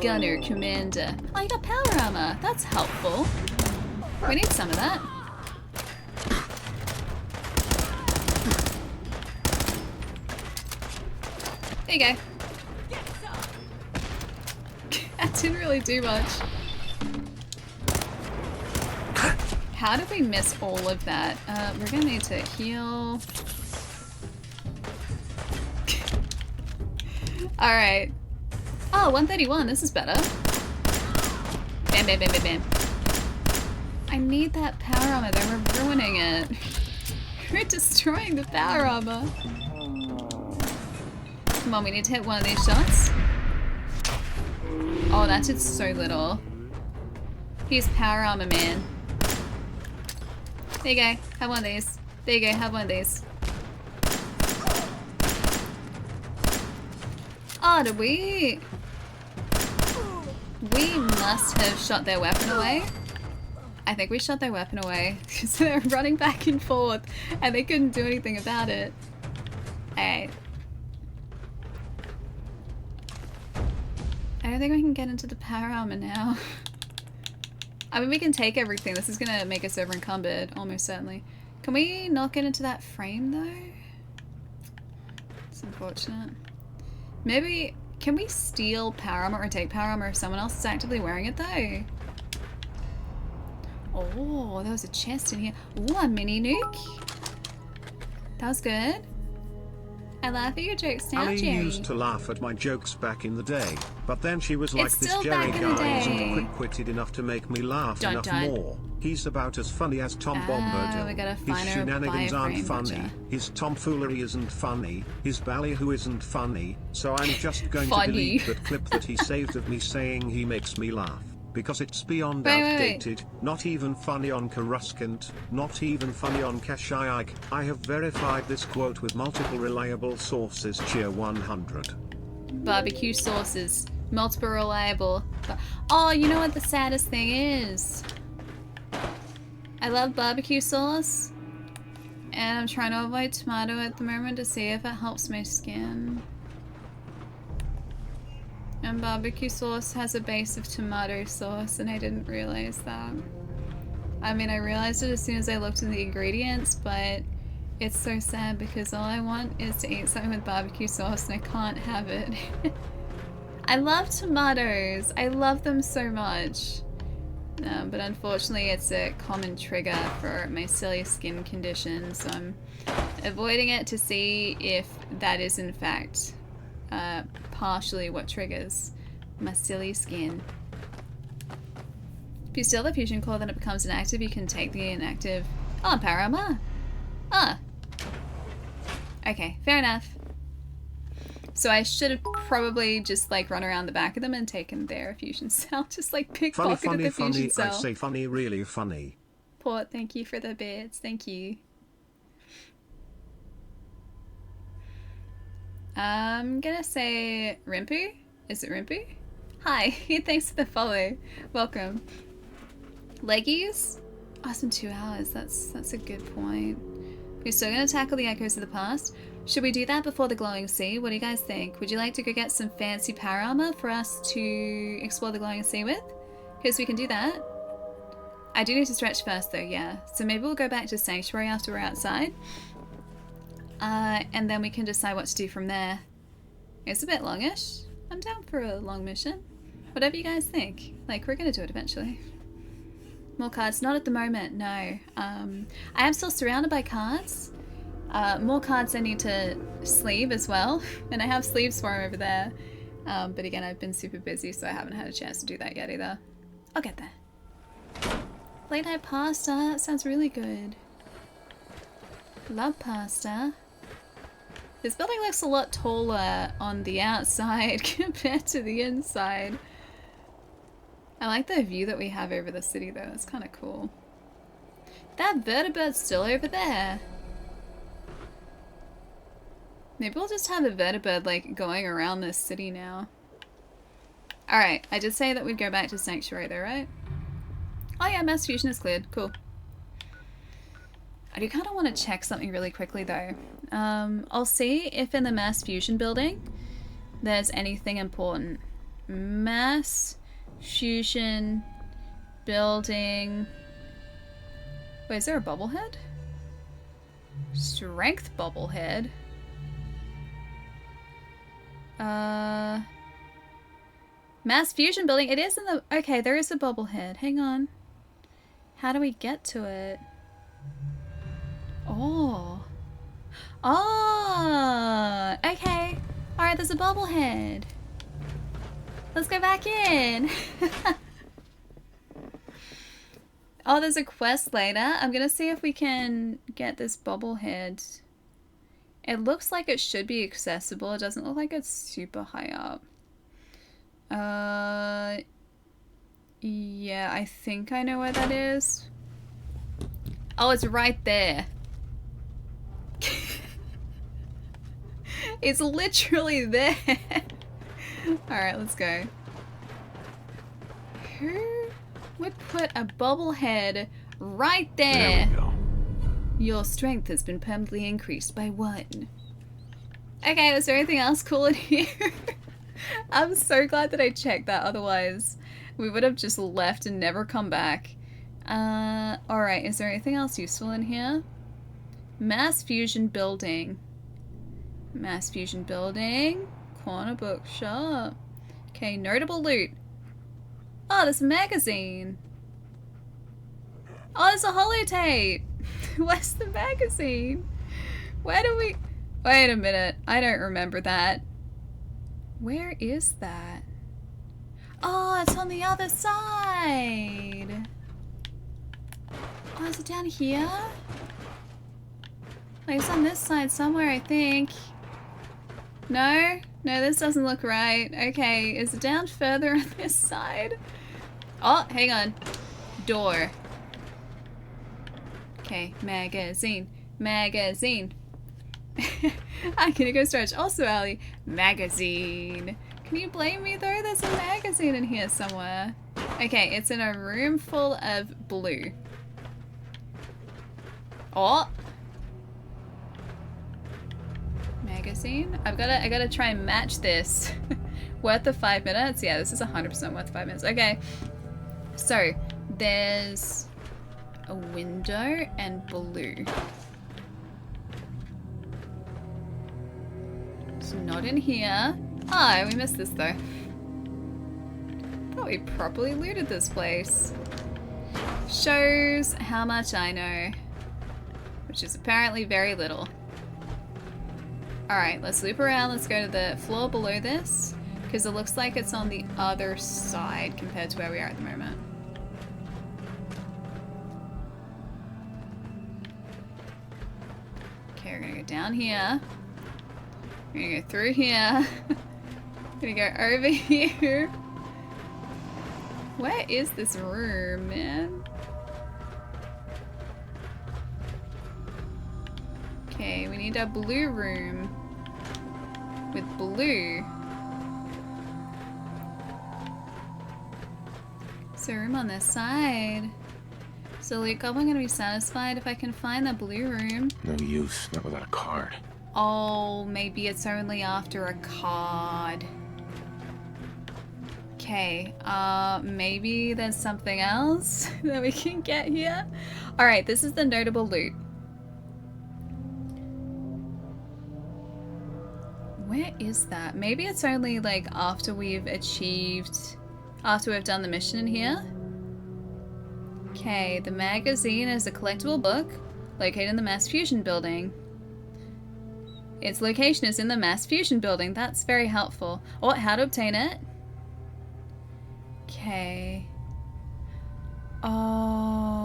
Gunner Commander. Oh, you got power armor. That's helpful. We need some of that. There you go. That didn't really do much. How did we miss all of that? We're gonna need to heal. Alright. Oh, 131. This is better. Bam, bam, bam, bam, bam. I need that power armor. They were ruining it. We're destroying the power armor. Come on, we need to hit one of these shots. Oh, that did so little. He's power armor man. There you go. Have one of these. There you go. Have one of these. Oh, did we? We must have shot their weapon away. I think we shot their weapon away because they were running back and forth and they couldn't do anything about it. Alright. I don't think we can get into the power armor now. I mean, we can take everything. This is gonna make us over encumbered, almost certainly. Can we not get into that frame though? It's unfortunate. Maybe, can we steal power armor or take power armor if someone else is actively wearing it though? Oh, there was a chest in here. Ooh, a mini nuke. That was good. I laugh at your jokes now, Ali Jerry. used to laugh at my jokes back in the day, but then she was like, It's this still Jerry back in the guy isn't day. quick-witted enough to make me laugh Dun, enough dun. more. He's about as funny as Tom Bombadil. we gotta His find our shenanigans aren't wireframe, funny, gotcha. his tomfoolery isn't funny, his ballyhoo isn't funny, so I'm just going to Funny. delete that clip that he saved of me saying he makes me laugh. Because it's beyond Wait. outdated, not even funny on Coruscant, not even funny on Kashyyyk. I have verified this quote with multiple reliable sources. Cheer 100. Barbecue sauces. Multiple reliable. Oh, you know what the saddest thing is? I love barbecue sauce. And I'm trying to avoid tomato at the moment to see if it helps my skin. And barbecue sauce has a base of tomato sauce, and I didn't realize that. I mean, I realized it as soon as I looked in the ingredients, but it's so sad because all I want is to eat something with barbecue sauce and I can't have it. I love tomatoes. I love them so much. But unfortunately it's a common trigger for my silly skin condition, so I'm avoiding it to see if that is in fact partially what triggers my silly skin. If you steal the fusion core, then it becomes inactive. You can take the inactive... Oh, power armor! Ah! Okay, fair enough. So I should have probably just like run around the back of them and taken their fusion cell. Just like pickpocketed the fusion cell. I say funny, really funny. Port, thank you for the bits. Thank you. I'm gonna say Rimpu. Is it Rimpu? Hi, thanks for the follow. Welcome. Leggies? Oh, it's been 2 hours. That's a good point. We're still gonna tackle the echoes of the past. Should we do that before the glowing sea? What do you guys think? Would you like to go get some fancy power armor for us to explore the glowing sea with? Because we can do that. I do need to stretch first though, yeah. So maybe we'll go back to Sanctuary after we're outside. And then we can decide what to do from there. It's a bit longish. I'm down for a long mission. Whatever you guys think. Like, we're gonna do it eventually. More cards? Not at the moment, no. I am still surrounded by cards. More cards I need to sleeve as well. And I have sleeves for them over there. But again, I've been super busy, so I haven't had a chance to do that yet either. I'll get there. Late night pasta, that sounds really good. Love pasta. This building looks a lot taller on the outside compared to the inside. I like the view that we have over the city though, it's kind of cool. That vertebrate's still over there. Maybe we'll just have a vertebrate like going around this city now. Alright, I did say that we'd go back to Sanctuary though, right? Oh yeah, mass fusion is cleared, cool. I do kind of want to check something really quickly though. I'll see if in the mass fusion building there's anything important. Mass fusion building. Wait, is there a bubblehead? Strength bubblehead. Mass fusion building. It is in the... Okay, there is a bubblehead. Hang on. How do we get to it? Oh. Oh. Okay. Alright, there's a bubblehead. Let's go back in. Oh, there's a quest later. I'm gonna see if we can get this bubblehead. It looks like it should be accessible. It doesn't look like it's super high up. Yeah, I think I know where that is. Oh, it's right there. It's literally there. Alright, let's go. Who would put a bubblehead right there? There we go. Your strength has been permanently increased by 1. Okay, was there anything else cool in here? I'm so glad that I checked that, otherwise we would have just left and never come back. Alright, is there anything else useful in here? Mass fusion building. Mass fusion building. Corner bookshop. Okay, notable loot. Oh, there's a magazine. Oh, there's a holotape. Where's the magazine? Where do we... Wait a minute. I don't remember that. Where is that? Oh, it's on the other side. Oh, is it down here? Like, it's on this side somewhere, I think. No? No, this doesn't look right. Okay, is it down further on this side? Oh, hang on. Door. Okay, magazine. Magazine. I'm gonna go stretch. Also, Allie, magazine. Can you blame me though? There's a magazine in here somewhere. Okay, it's in a room full of blue. Oh! Magazine? I gotta try and match this. Worth the 5 minutes? Yeah, this is 100% worth 5 minutes. Okay. So, there's... a window and blue. It's not in here. Oh, we missed this though. Thought we properly looted this place. Shows how much I know, which is apparently very little. Alright, let's loop around. Let's go to the floor below this, because it looks like it's on the other side compared to where we are at the moment. Okay, we're gonna go down here. We're gonna go through here. We're gonna go over here. Where is this room, man? Okay, we need a blue room with blue. So room on this side. So Luke Goblin gonna be satisfied if I can find the blue room. No use, not without a card. Oh, maybe it's only after a card. Okay, maybe there's something else that we can get here. Alright, this is the notable loot. Where is that? Maybe it's only like after we've done the mission in here. Okay, the magazine is a collectible book located in the Mass Fusion building. Its location is in the Mass Fusion building. That's very helpful. Or how to obtain it. Okay. Oh.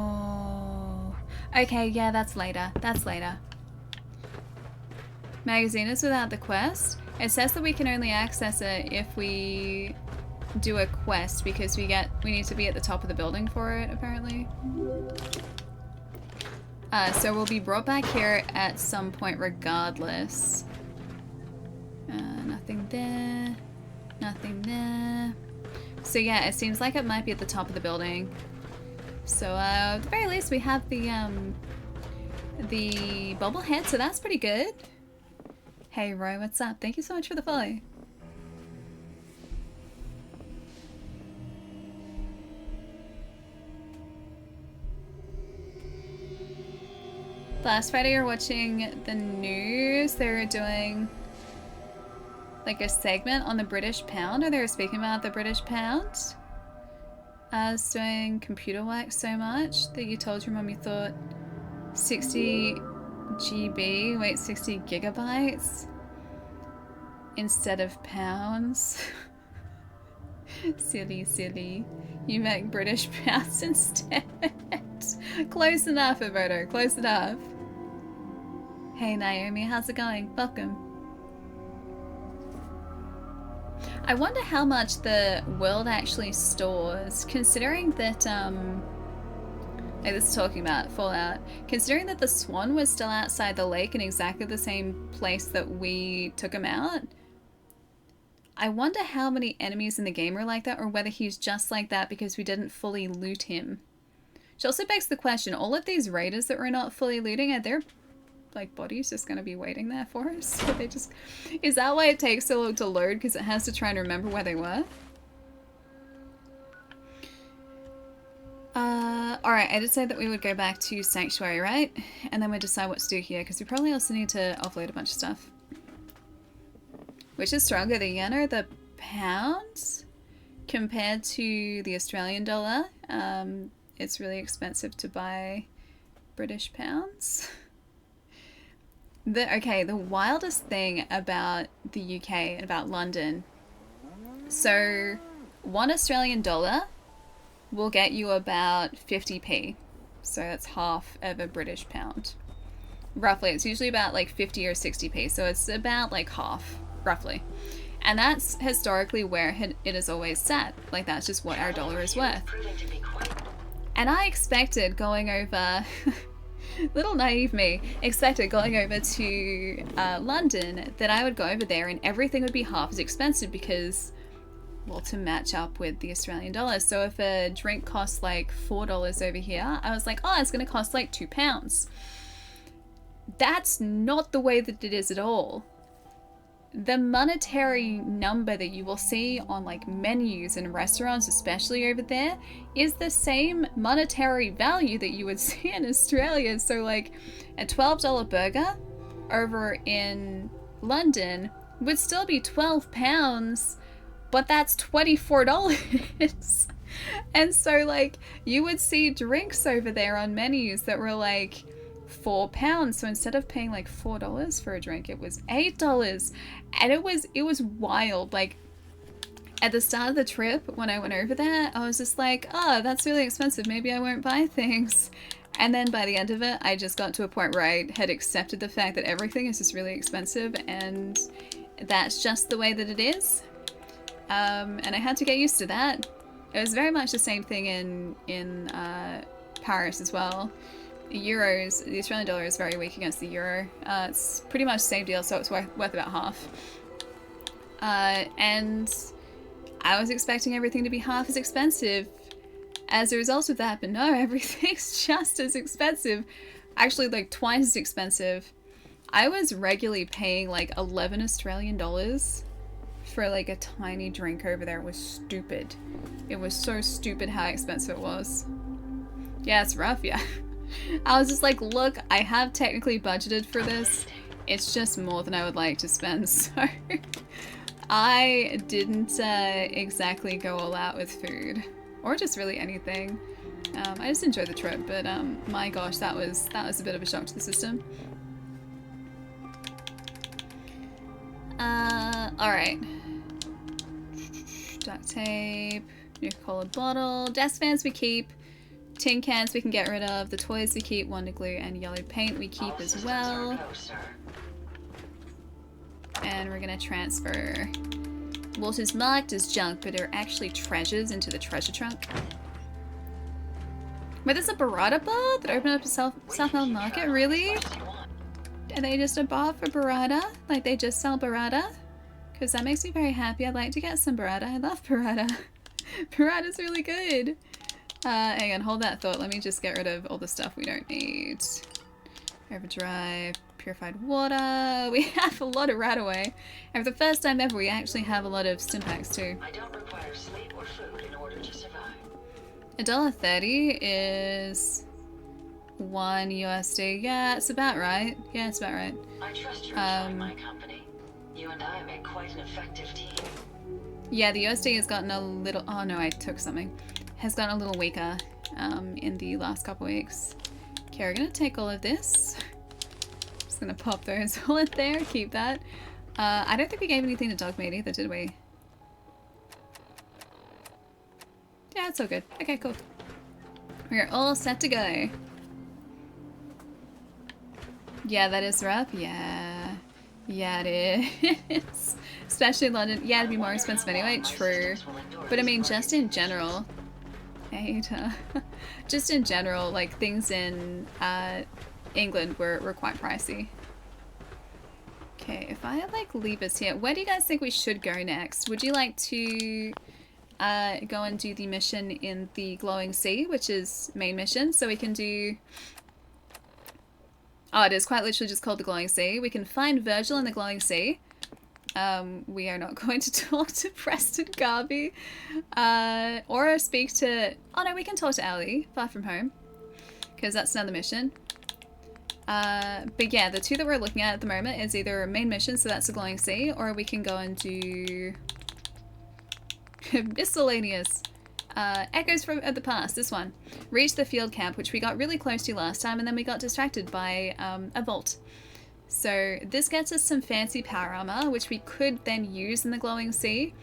Okay, yeah, that's later. That's later. Magazine is without the quest. It says that we can only access it if we do a quest because we need to be at the top of the building for it, apparently. So we'll be brought back here at some point regardless. Nothing there. Nothing there. So yeah, it seems like it might be at the top of the building. So at the very least we have the bobblehead, so that's pretty good. Hey Roy, what's up? Thank you so much for the follow. Last Friday you were watching the news. They were doing like a segment on the British pound, or they were speaking about the British pound. I was doing computer work so much that you told your mum you thought 60 GB, wait, 60 gigabytes instead of pounds. Silly, silly. You meant British pounds instead. Close enough, Evoto, close enough. Hey Naomi, how's it going? Welcome. I wonder how much the world actually stores, considering that, like this is talking about Fallout, considering that the Swan was still outside the lake in exactly the same place that we took him out. I wonder how many enemies in the game are like that, or whether he's just like that because we didn't fully loot him. Which also begs the question, all of these raiders that we're not fully looting, are their like bodies just gonna be waiting there for us? So they just, is that why it takes so long to load? Because it has to try and remember where they were? Alright, I did say that we would go back to Sanctuary, right? And then we'd decide what to do here, because we probably also need to offload a bunch of stuff. Which is stronger, the yen or the pound? Compared to the Australian dollar, it's really expensive to buy British pounds. Okay, the wildest thing about the UK and about London. So, 1 Australian dollar will get you about 50p. So that's half of a British pound. Roughly, it's usually about like 50 or 60p. So it's about like half, roughly. And that's historically where it has always sat. Like that's just what our dollar is worth. And I expected going over... little naive me, expected going over to London that I would go over there and everything would be half as expensive because, well, to match up with the Australian dollar. So if a drink costs like $4 over here, I was like, oh, it's going to cost like £2. That's not the way that it is at all. the monetary number that you will see on like menus in restaurants, especially over there, is the same monetary value that you would see in Australia. So like a $12 burger over in London would still be £12, but that's $24. And so like you would see drinks over there on menus that were like £4. So instead of paying like $4 for a drink, it was $8. And it was wild. Like at the start of the trip when I went over there, I was just like, oh, that's really expensive, maybe I won't buy things. And then by the end of it, I just got to a point where I had accepted the fact that everything is just really expensive, and that's just the way that it is. And I had to get used to that. It was very much the same thing in Paris as well. Euros, the Australian dollar is very weak against the euro. It's pretty much the same deal, so it's worth about half. And I was expecting everything to be half as expensive as a result of that, but no, everything's just as expensive. Actually, like twice as expensive. I was regularly paying like 11 Australian dollars for like a tiny drink over there. It was stupid. It was so stupid how expensive it was. Yeah, it's rough, yeah. I was just like, look, I have technically budgeted for this. It's just more than I would like to spend, so I didn't exactly go all out with food. Or just really anything. I just enjoyed the trip, but my gosh, that was a bit of a shock to the system. Alright. Duct tape, Nuka-Cola bottle, desk fans we keep, tin cans we can get rid of, the toys we keep, Wonder Glue and yellow paint we keep as well. And we're gonna transfer what is marked as junk but are actually treasures into the treasure trunk. Wait, there's a burrata bar that opened up at South Melbourne Market? Really? Are they just a bar for burrata? Like they just sell burrata? Because that makes me very happy. I'd like to get some burrata. I love burrata. Burrata's really good. Hang on, hold that thought. Let me just get rid of all the stuff we don't need. Overdrive, purified water. We have a lot of Rataway. And for the first time ever, we actually have a lot of Stimpaks too. I don't require sleep or food in order to survive. $1.30 is $1 USD. Yeah, it's about right. Yeah, it's about right. I trust you in my company. You and I make quite an effective team. Yeah, the USD has gotten a little... Oh no, I took something. Has gotten a little weaker in the last couple weeks. Okay, we're gonna take all of this. Just gonna pop those all in there, keep that. I don't think we gave anything to Dogmeat either, did we? Yeah, it's all good. Okay, cool. We're all set to go. Yeah, that is rough. Yeah. Yeah, it is. Especially in London. Yeah, it'd be more expensive anyway. True. But I mean, just in general. Just in general, like things in England were quite pricey. Okay, if I like leave us here, where do you guys think we should go next? Would you like to go and do the mission in the Glowing Sea, which is main mission? So we can do... Oh, it is quite literally just called the Glowing Sea. We can find Virgil in the Glowing Sea. We are not going to talk to Preston Garvey. Or speak to... Oh no, we can talk to Ellie, Far From Home. Because that's another mission. But yeah, the two that we're looking at the moment is either main mission, so that's the Glowing Sea, or we can go and do... miscellaneous. Echoes from the past, this one. Reach the field camp, which we got really close to last time, and then we got distracted by a vault. So this gets us some fancy power armor, which we could then use in the Glowing Sea.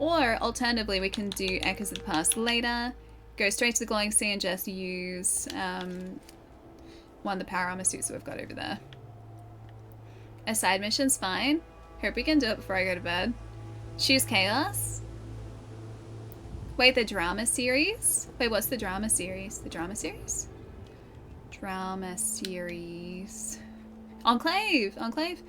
Or alternatively, we can do Echoes of the Past later, go straight to the Glowing Sea and just use one of the power armor suits that we've got over there. A side mission's fine. Hope we can do it before I go to bed. Choose Chaos. Wait, the drama series? Wait, what's the drama series? The drama series? Drama series. Enclave! Enclave?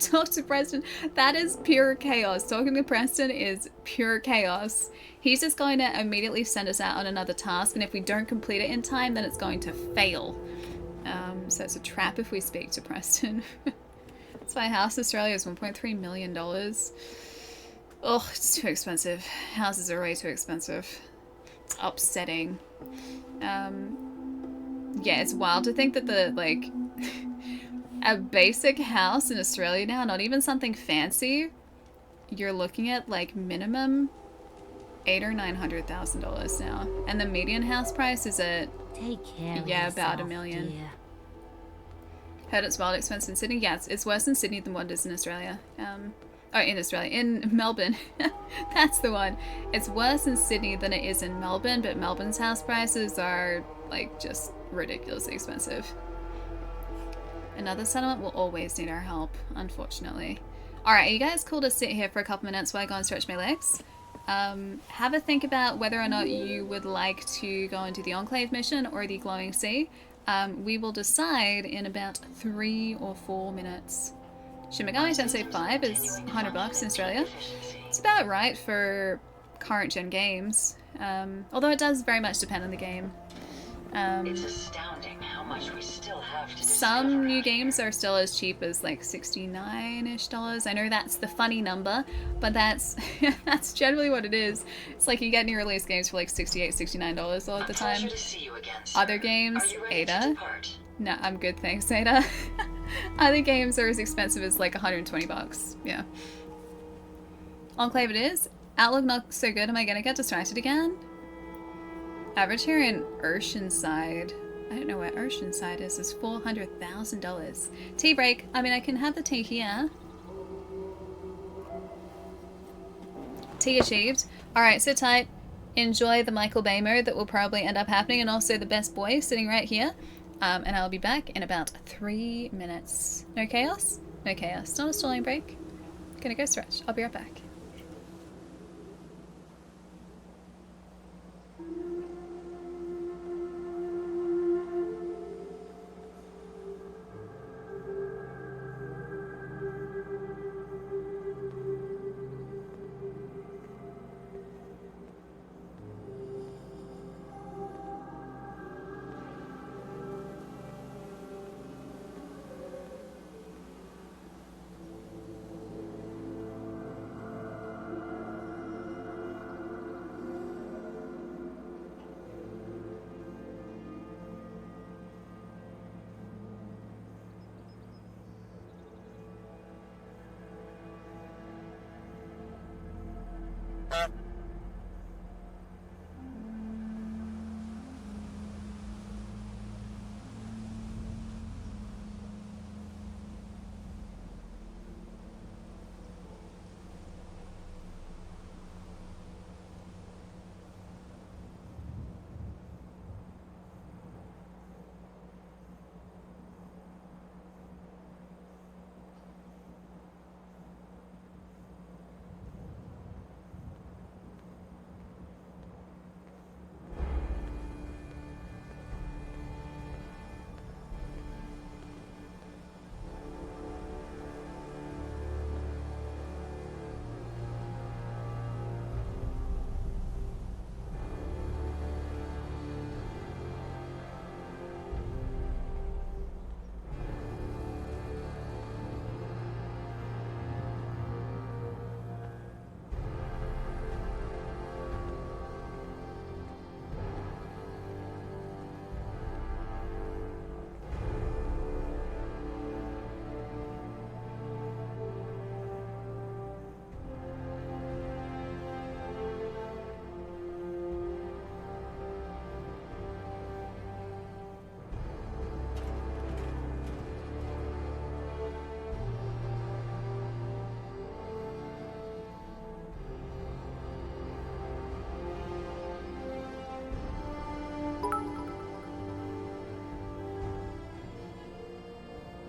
Talk to Preston. That is pure chaos. Talking to Preston is pure chaos. He's just going to immediately send us out on another task, and if we don't complete it in time, then it's going to fail. So it's a trap if we speak to Preston. That's why House Australia is $1.3 million. Oh, it's too expensive. Houses are way too expensive. It's upsetting. Yeah, it's wild to think that the, like, a basic house in Australia now, not even something fancy, you're looking at, like, minimum $800,000 or $900,000 now. And the median house price is at, Take care of yeah, yourself, about $1 million. dear. Heard it's wild expensive in Sydney. Yeah, it's worse in Sydney than what it is in Australia. In Melbourne. That's the one. It's worse in Sydney than it is in Melbourne, but Melbourne's house prices are, like, just ridiculously expensive. Another settlement will always need our help, unfortunately. Alright, are you guys cool to sit here for a couple minutes while I go and stretch my legs? Have a think about whether or not you would like to go into the Enclave mission or the Glowing Sea. We will decide in about 3 or 4 minutes. Shin Megami Tensei 5 is $100 in Australia. It's about right for current gen games, although it does very much depend on the game. It's astounding how much we still have to Some new games are still as cheap as like $69-ish. I know that's the funny number, but that's that's generally what it is. It's like you get new release games for like $68, $69 all of the time. Other games, Ada. No, I'm good, thanks, Ada. Other games are as expensive as like $120. Yeah. Enclave it is. Outlook not so good. Am I gonna get distracted again? Average here in Oceanside, I don't know where Oceanside is $400,000. Tea break. I mean, I can have the tea here. Tea achieved. Alright, sit tight. Enjoy the Michael Bay mode that will probably end up happening, and also the best boy sitting right here. And I'll be back in about 3 minutes. No chaos? No chaos. Not a stalling break. Gonna go stretch. I'll be right back.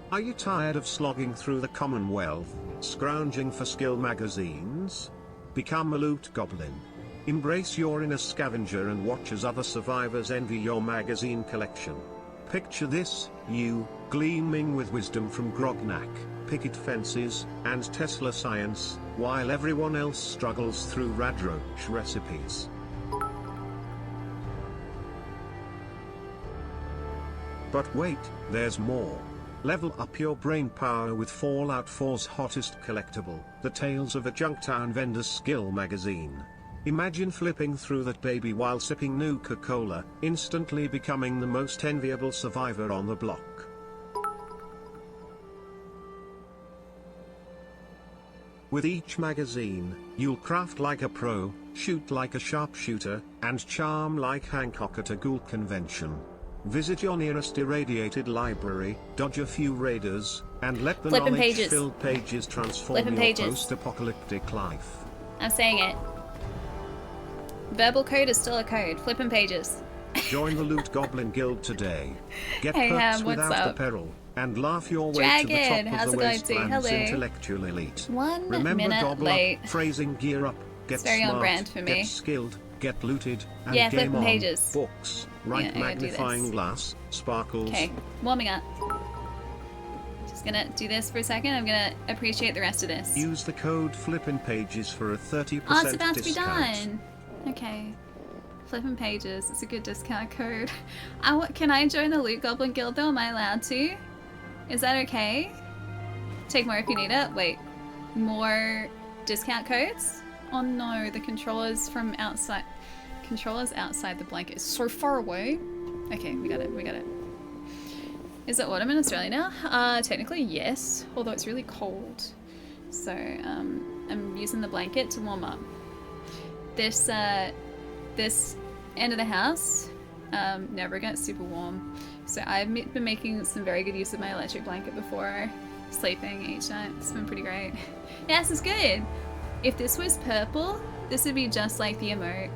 Are you tired of slogging through the Commonwealth, scrounging for skill magazines? Become a loot goblin. Embrace your inner scavenger and watch as other survivors envy your magazine collection. Picture this, you, gleaming with wisdom from Grognak, picket fences, and Tesla science, while everyone else struggles through Radroach recipes. But wait, there's more. Level up your brain power with Fallout 4's hottest collectible, the Tales of a Junktown Vendor's Skill magazine. Imagine flipping through that baby while sipping Nuka-Cola, instantly becoming the most enviable survivor on the block. With each magazine, you'll craft like a pro, shoot like a sharpshooter, and charm like Hancock at a ghoul convention. Visit your nearest irradiated library, dodge a few raiders, and let the knowledge-filled pages transform your post-apocalyptic life. I'm saying it. Verbal code is still a code. Flipping pages. Join the Loot Goblin Guild today. Get Hey, perks what's without the up? peril, and laugh your way Dragon, to the top how's of it the going, too? wasteland's Hello. intellectual elite. 1 Remember minute gobble late. up, phrasing gear up, get It's very smart, on brand for me. get skilled, get looted, and Yeah, game flipping on. pages. Books, Yeah, right I gotta do magnifying this. glass, sparkles. Okay, warming up. Just gonna do this for a second. I'm gonna appreciate the rest of this. Use the code Flippin' Pages for a 30% Oh, it's about to be discount. done. Okay. Flipping pages. It's a good discount code. Can I join the Loot Goblin Guild though? Am I allowed to? Is that okay? Take more if you need it. Wait. More discount codes? Oh no, the controllers from outside. Controllers outside the blanket is so far away. Okay, we got it. We got it. Is it autumn in Australia now? Technically yes, although it's really cold. So I'm using the blanket to warm up. This end of the house never gets super warm, so I've been making some very good use of my electric blanket before sleeping each night. It's been pretty great. Yeah, this is good. If this was purple, this would be just like the emote.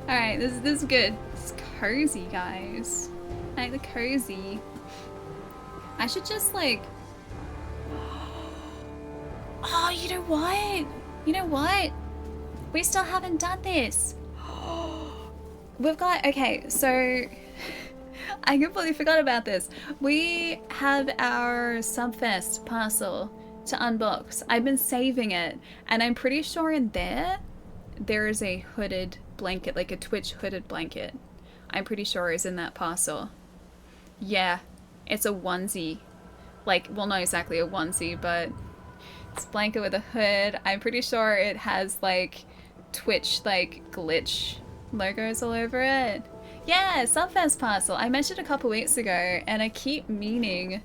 Alright, this is good. It's cozy, guys. I like the cozy. I should just like... Oh, you know what? You know what? We still haven't done this. We've got... Okay, so... I completely forgot about this. We have our Subfest parcel to unbox. I've been saving it, and I'm pretty sure in there is a hooded blanket, like a Twitch hooded blanket. I'm pretty sure is in that parcel. Yeah, it's a onesie. Like, well, not exactly a onesie, but it's a blanket with a hood. I'm pretty sure it has like Twitch like glitch logos all over it. Yeah, Subfest parcel. I mentioned a couple weeks ago, and I keep meaning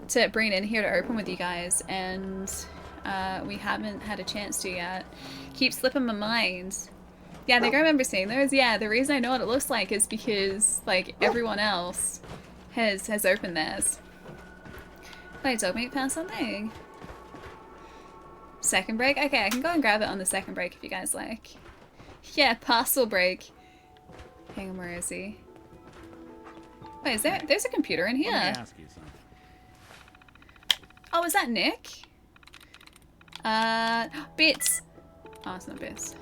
to bring it in here to open with you guys, and we haven't had a chance to yet. Keep slipping my mind. Yeah, I think I remember seeing those. Yeah, the reason I know what it looks like is because like everyone else has opened theirs. Wait, dog meat found something. Second break? Okay, I can go and grab it on the second break if you guys like. Yeah, parcel break. Hang on, where is he? Wait, is there's a computer in here? Let me ask you something. Oh, is that Nick? Bits. Oh, it's not bits.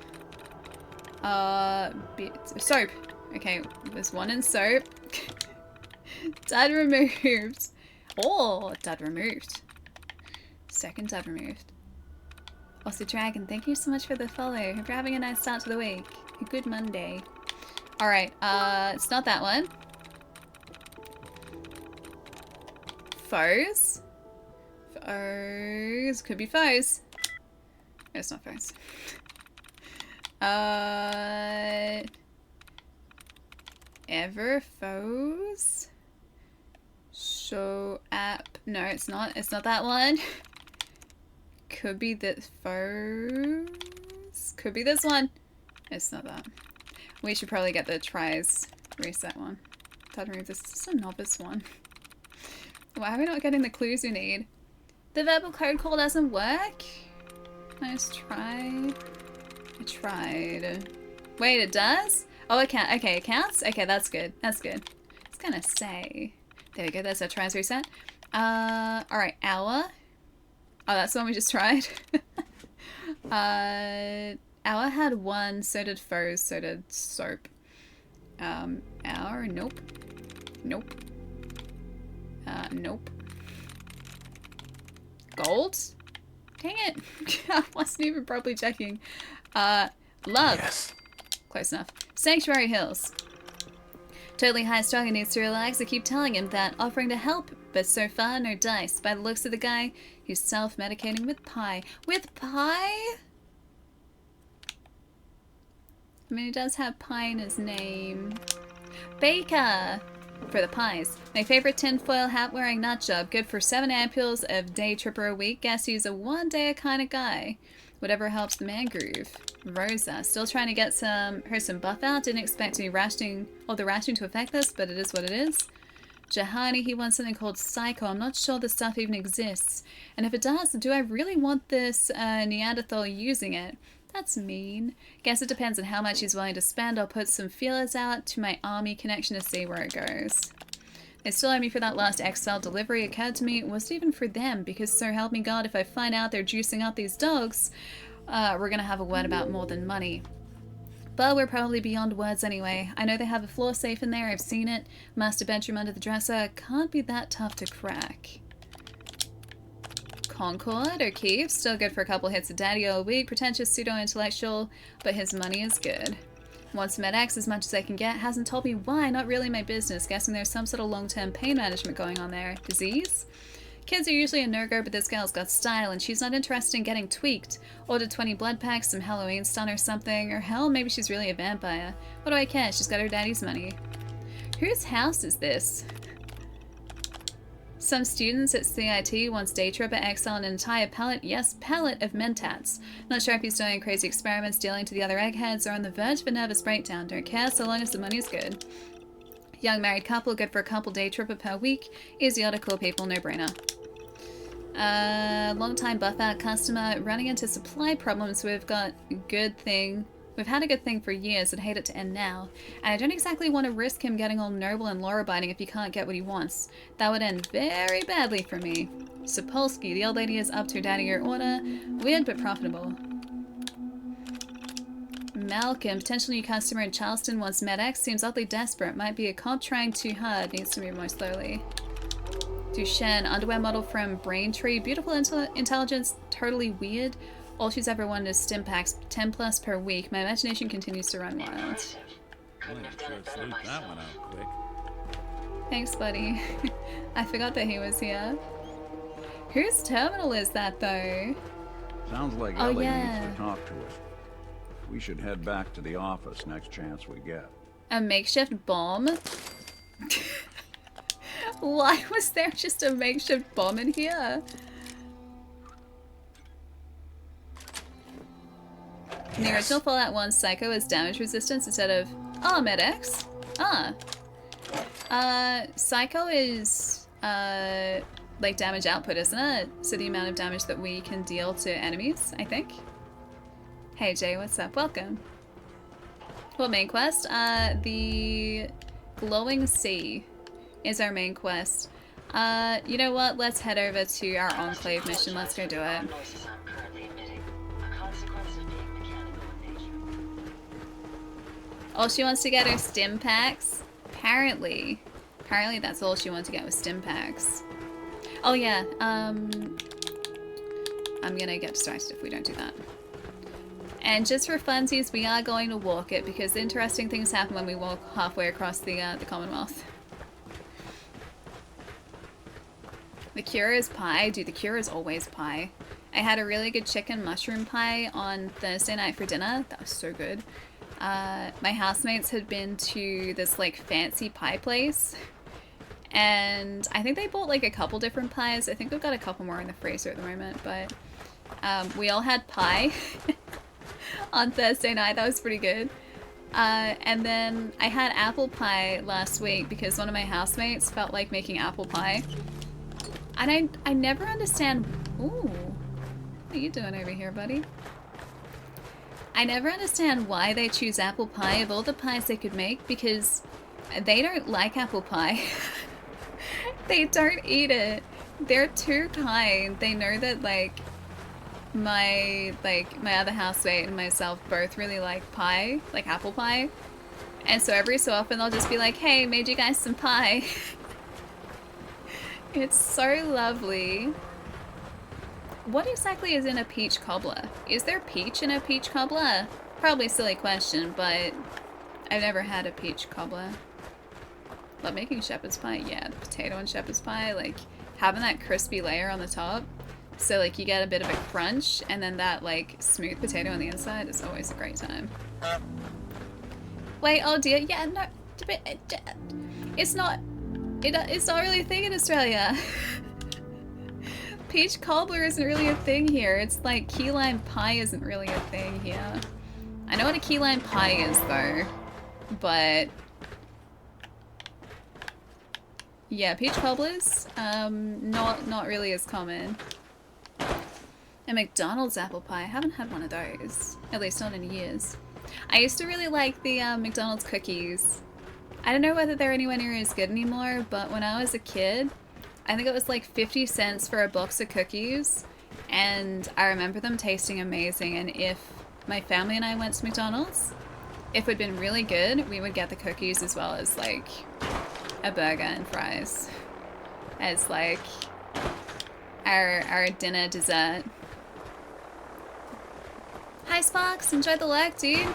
Bits. Soap. Okay, there's one in soap. Dad removed. Oh, dad removed. Second dad removed. Also, Dragon, thank you so much for the follow. Hope you're having a nice start to the week. A good Monday. Alright, it's not that one. Foes? Foes. Could be foes. No, it's not foes. Ever foes? Show app. No, it's not. It's not that one. Could be this foes. Could be this one. It's not that. We should probably get the tries reset one. Dad remove this. This is a novice one. Why are we not getting the clues we need? The verbal code call doesn't work? Nice try. I tried. Wait, it does? Oh, it can't. Okay, it counts? Okay, that's good. That's good. It's gonna say. There we go. That's our tries reset. Alright, hour. Oh, that's the one we just tried. Hour had one, so did foes, so did soap. Hour, nope. Nope. Nope. Gold? Dang it. I wasn't even properly checking. Love. Yes. Close enough. Sanctuary Hills. Totally high strung and needs to relax. I keep telling him that, offering to help, but so far no dice. By the looks of the guy, he's self-medicating with pie. With pie? I mean, he does have pie in his name. Baker! For the pies. My favorite tinfoil hat-wearing nutjob. Good for 7 ampules of day tripper a week. Guess he's a one-day kind of guy. Whatever helps the man groove. Rosa. Still trying to get her some buff out. Didn't expect any rationing, or the rationing to affect this, but it is what it is. Jahani, he wants something called Psycho. I'm not sure this stuff even exists. And if it does, do I really want this Neanderthal using it? That's mean. Guess it depends on how much he's willing to spend. I'll put some feelers out to my army connection to see where it goes. They still owe me for that last XL delivery. It occurred to me it wasn't even for them, because so help me God, if I find out they're juicing up these dogs, we're gonna have a word about more than money. But we're probably beyond words anyway. I know they have a floor safe in there, I've seen it. Master bedroom under the dresser. Can't be that tough to crack. Concord, O'Keefe, still good for a couple hits of daddy a week. Pretentious pseudo-intellectual, but his money is good. Wants MedX as much as I can get. Hasn't told me why, not really my business. Guessing there's some sort of long-term pain management going on there. Disease? Kids are usually a no-go, but this gal's got style, and she's not interested in getting tweaked. Ordered 20 blood packs, some Halloween stun or something, or hell, maybe she's really a vampire. What do I care? She's got her daddy's money. Whose house is this? Some students at CIT wants day tripper XL an entire pallet, yes, pallet of mentats. Not sure if he's doing crazy experiments, dealing to the other eggheads, or on the verge of a nervous breakdown. Don't care, so long as the money's good. Young married couple, good for a couple day tripper per week. Easy to cool people, no brainer. Long time buff out customer, running into supply problems. We've had a good thing for years, I'd hate it to end now. And I don't exactly want to risk him getting all noble and law-abiding if he can't get what he wants. That would end very badly for me. Sapolsky, the old lady is up to her daddy your order. Weird but profitable. Malcolm, potential new customer in Charleston, wants MedX, seems oddly desperate. Might be a cop trying too hard, needs to move more slowly. Duchenne, underwear model from Braintree, beautiful intelligence, totally weird. All she's ever wanted is stim packs, 10 plus per week. My imagination continues to run wild. That one out quick. Thanks, buddy. I forgot that he was here. Whose terminal is that, though? Sounds like Ellie needs to talk to us. We should head back to the office next chance we get. A makeshift bomb? Why was there just a makeshift bomb in here? In the original Fallout 1, Psycho is damage resistance instead of... Oh, MedX. Psycho is, like damage output, isn't it? So the amount of damage that we can deal to enemies, I think. Hey Jay, what's up? Welcome. What main quest? The Glowing Sea is our main quest. You know what? Let's head over to our Enclave mission. Let's go do it. Oh, she wants to get her stim packs? Apparently that's all she wants to get with stim packs. Oh yeah, I'm gonna get distracted if we don't do that. And just for funsies, we are going to walk it because interesting things happen when we walk halfway across the Commonwealth. The cure is pie. Dude, the cure is always pie. I had a really good chicken mushroom pie on Thursday night for dinner. That was so good. My housemates had been to this like fancy pie place and I think they bought like a couple different pies. I think we've got a couple more in the freezer at the moment, but we all had pie on Thursday night. That was pretty good. And then I had apple pie last week because one of my housemates felt like making apple pie. And I never understand... Ooh, what are you doing over here, buddy? I never understand why they choose apple pie of all the pies they could make because they don't like apple pie. They don't eat it. They're too kind. They know that like my other housemate and myself both really like pie, like apple pie. And so every so often they'll just be like, hey, made you guys some pie. It's so lovely. What exactly is in a peach cobbler? Is there peach in a peach cobbler? Probably a silly question, but I've never had a peach cobbler. Love making shepherd's pie. Yeah, the potato and shepherd's pie, like having that crispy layer on the top. So like you get a bit of a crunch and then that like smooth potato on the inside is always a great time. Wait, oh dear, yeah, no, it's not really a thing in Australia. Peach cobbler isn't really a thing here. It's like key lime pie isn't really a thing here. I know what a key lime pie is though, but yeah, peach cobblers, not really as common. A McDonald's apple pie. I haven't had one of those, at least not in years. I used to really like the McDonald's cookies. I don't know whether they're anywhere near as good anymore, but when I was a kid, I think it was like 50 cents for a box of cookies, and I remember them tasting amazing. And if my family and I went to McDonald's, if it had been really good, we would get the cookies as well as like a burger and fries as like our dinner dessert. Hi Sparks, enjoy the lurk, dude.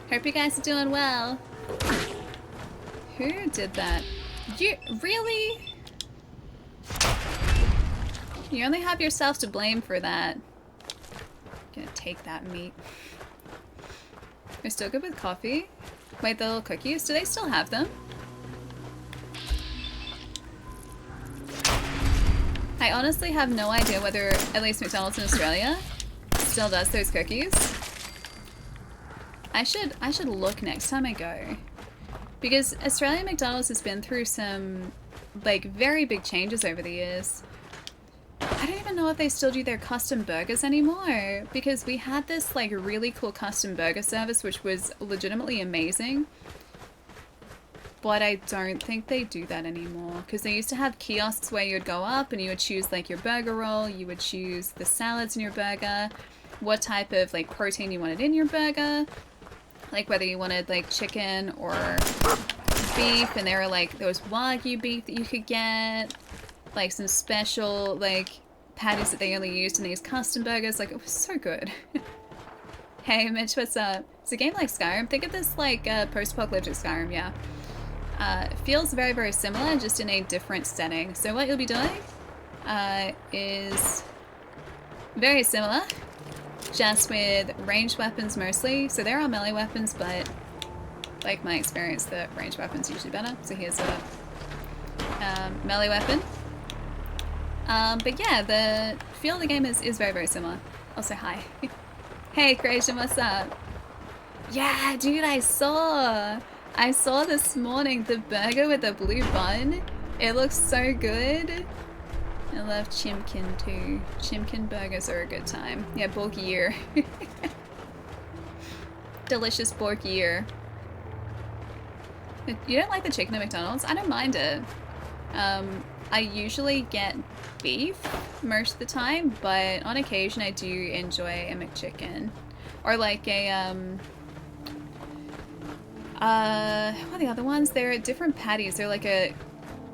Hope you guys are doing well. Who did that? You really? You only have yourself to blame for that. Gonna take that meat. They're still good with coffee. Wait, the little cookies, do they still have them? I honestly have no idea whether at least McDonald's in Australia still does those cookies. I should look next time I go. Because Australian McDonald's has been through some like very big changes over the years. I don't even know if they still do their custom burgers anymore, because we had this like really cool custom burger service which was legitimately amazing. But I don't think they do that anymore, because they used to have kiosks where you would go up and you would choose like your burger roll, you would choose the salads in your burger, what type of like protein you wanted in your burger, like whether you wanted like chicken or beef, and there was Wagyu beef that you could get, like some special like patties that they only used in these custom burgers. Like, it was so good. Hey Mitch, what's up? It's a game like Skyrim. Think of this like post-apocalyptic Skyrim, yeah. It feels very, very similar, just in a different setting. So what you'll be doing is very similar, just with ranged weapons mostly. So there are melee weapons, but like my experience, the ranged weapons usually better. So here's a melee weapon. But yeah, the feel of the game is very, very similar. Also, hi. Hey, Creation, what's up? Yeah, dude, I saw this morning the burger with the blue bun. It looks so good. I love chimkin too. Chimkin burgers are a good time. Yeah, bulkier. Delicious bulkier. You don't like the chicken at McDonald's? I don't mind it. I usually get beef most of the time, but on occasion I do enjoy a McChicken. Or like a, what are the other ones? They're different patties. They're like a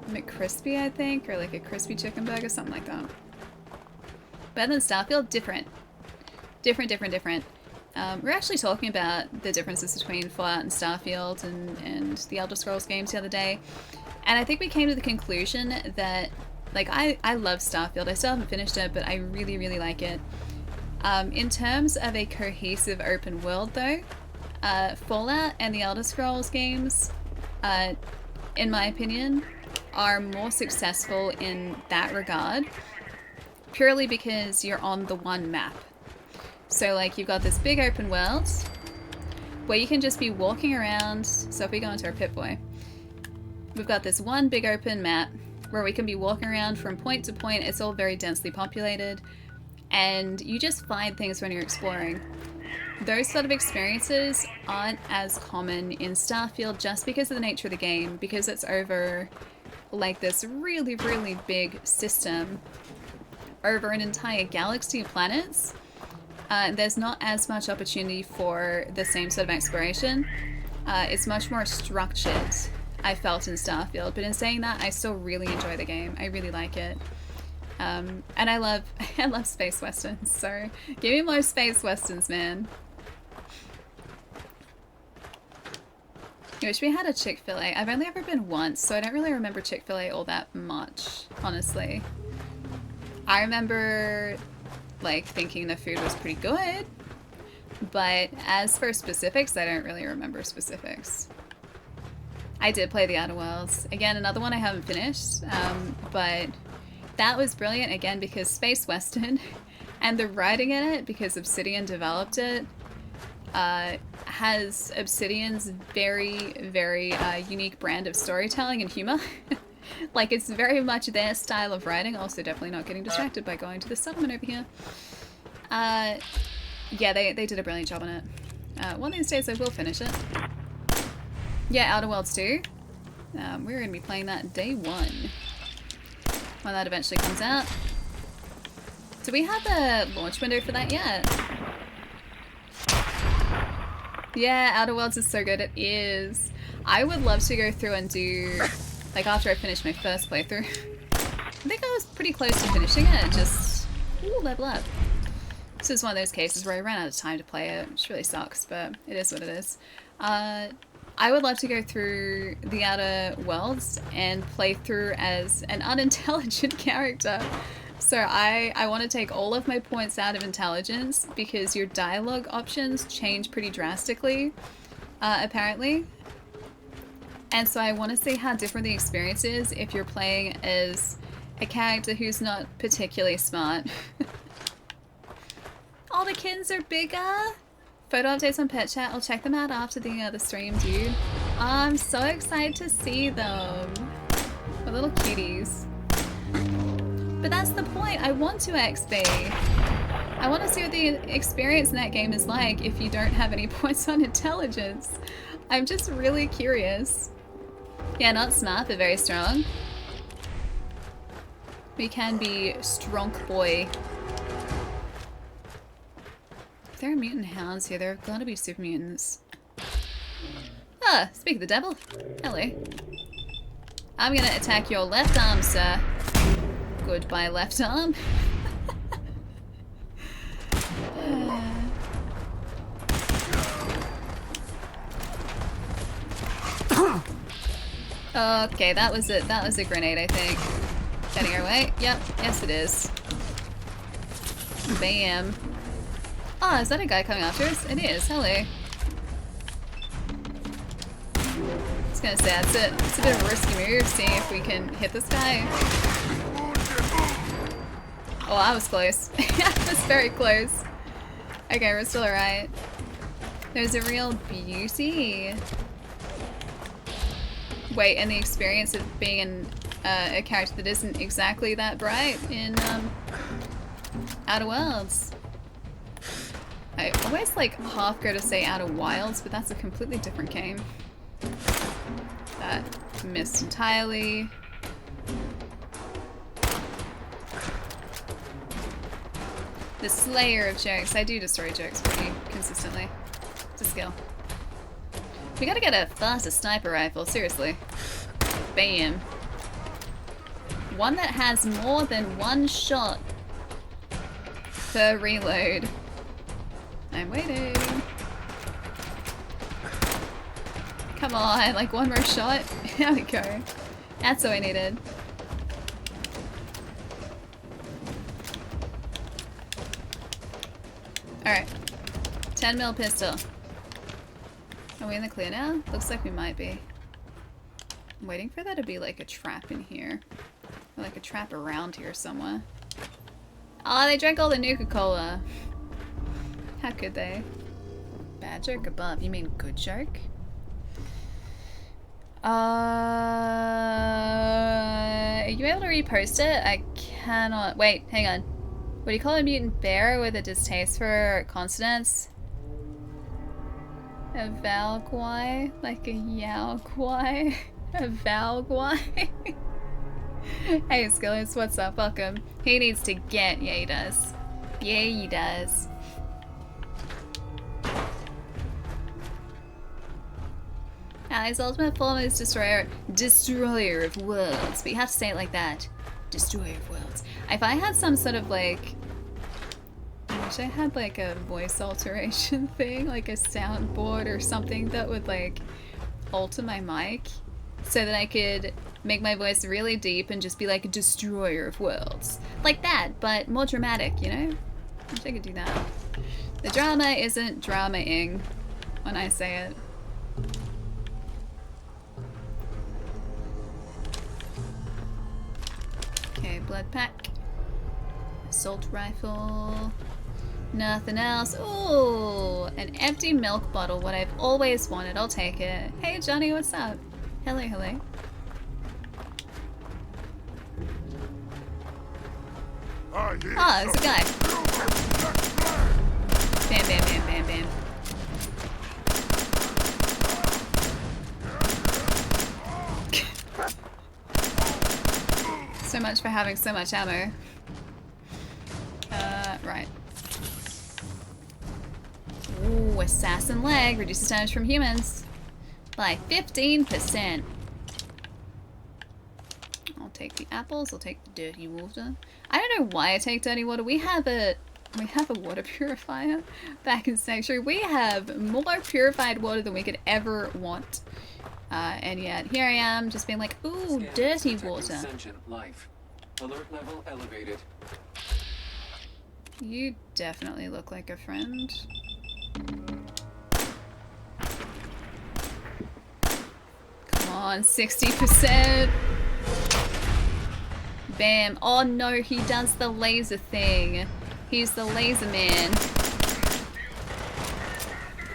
McCrispy, I think, or like a crispy chicken burger, something like that. Better than Starfield? Different. Different. We're actually talking about the differences between Fallout and Starfield and the Elder Scrolls games the other day. And I think we came to the conclusion that, like, I love Starfield. I still haven't finished it, but I really, really like it. In terms of a cohesive open world, though, Fallout and the Elder Scrolls games, in my opinion, are more successful in that regard, purely because you're on the one map. So, like, you've got this big open world where you can just be walking around. So if we go into our Pip-Boy, we've got this one big open map where we can be walking around from point to point. It's all very densely populated, and you just find things when you're exploring. Those sort of experiences aren't as common in Starfield just because of the nature of the game, because it's over like this really, really big system over an entire galaxy of planets. There's not as much opportunity for the same sort of exploration. It's much more structured, I felt, in Starfield, but in saying that, I still really enjoy the game. I really like it. And I love space westerns, so give me more space westerns, man. I wish we had a Chick-fil-A. I've only ever been once, so I don't really remember Chick-fil-A all that much, honestly. I remember, like, thinking the food was pretty good, but as for specifics, I don't really remember specifics. I did play The Outer Worlds. Again, another one I haven't finished, but that was brilliant, again, because Space Western, and the writing in it, because Obsidian developed it, has Obsidian's very, very unique brand of storytelling and humor. Like, it's very much their style of writing. Also, definitely not getting distracted by going to the settlement over here. Yeah, they did a brilliant job on it. One of these days I will finish it. Yeah, Outer Worlds 2. We're going to be playing that day 1. When that eventually comes out. Do we have a launch window for that yet? Yeah, Outer Worlds is so good. It is. I would love to go through and do, like, after I finish my first playthrough. I think I was pretty close to finishing it, just, ooh, level up. This is one of those cases where I ran out of time to play it, which really sucks, but it is what it is. I would love to go through the Outer Worlds and play through as an unintelligent character. So I want to take all of my points out of intelligence because your dialogue options change pretty drastically, apparently. And so I want to see how different the experience is if you're playing as a character who's not particularly smart. All the kittens are bigger! Photo updates on Pet Chat. I'll check them out after the stream, dude. I'm so excited to see them. The little cuties. But that's the point. I want to XP. I want to see what the experience in that game is like if you don't have any points on intelligence. I'm just really curious. Yeah, not smart, but very strong. We can be strong boy. If there are mutant hounds here, there have got to be super mutants. Ah, speak of the devil. Hello. I'm gonna attack your left arm, sir. Goodbye, left arm. Okay, that was it. That was a grenade, I think. Heading our way. Yep, yes it is. Bam. Oh, is that a guy coming after us? It is. Hello. I was gonna say, it's a bit of a risky move, seeing if we can hit this guy. Oh, I was close. I was very close. Okay, we're still alright. There's a real beauty. Wait, and the experience of being in a character that isn't exactly that bright in Outer Worlds. I always like half go to say Outer Wilds, but that's a completely different game. That missed entirely. The slayer of jokes. I do destroy jokes pretty consistently. It's a skill. We gotta get a faster sniper rifle, seriously. Bam. One that has more than one shot per reload. I'm waiting. Come on, like one more shot. There we go. That's what I needed. Alright. 10mm pistol. Are we in the clear now? Looks like we might be. I'm waiting for there to be like a trap in here. Or like a trap around here somewhere. Oh, they drank all the Nuka-Cola. How could they? Bad joke above. You mean good joke? Are you able to repost it? I cannot. Wait, hang on. What do you call a mutant bear with a distaste for consonants? A valguai? Like a yao-guai? A valguai? Hey Skillers, what's up? Welcome. He needs to get. Yeah, he does. Yeah, he does. Ally's ultimate form is Destroyer of Worlds, but you have to say it like that. Destroyer of Worlds. If I had some sort of like... I wish I had like a voice alteration thing, like a soundboard or something that would like alter my mic so that I could make my voice really deep and just be like a destroyer of worlds. Like that, but more dramatic, you know? I wish I could do that. The drama isn't drama-ing when I say it. Okay, blood pack. Assault rifle. Nothing else. Ooh, an empty milk bottle. What I've always wanted. I'll take it. Hey, Johnny, what's up? Hello, hello. Ah, there's a guy. Bam, bam, bam, bam, bam. So much for having so much ammo. Right. Ooh, assassin leg reduces damage from humans by 15%. I'll take the apples. I'll take the dirty water. I don't know why I take dirty water. We have a water purifier back in Sanctuary. We have more purified water than we could ever want. And yet here I am, just being like, ooh, dirty water. Alert level elevated. You definitely look like a friend. Come on, 60%. Bam. Oh no, he does the laser thing. He's the laser man.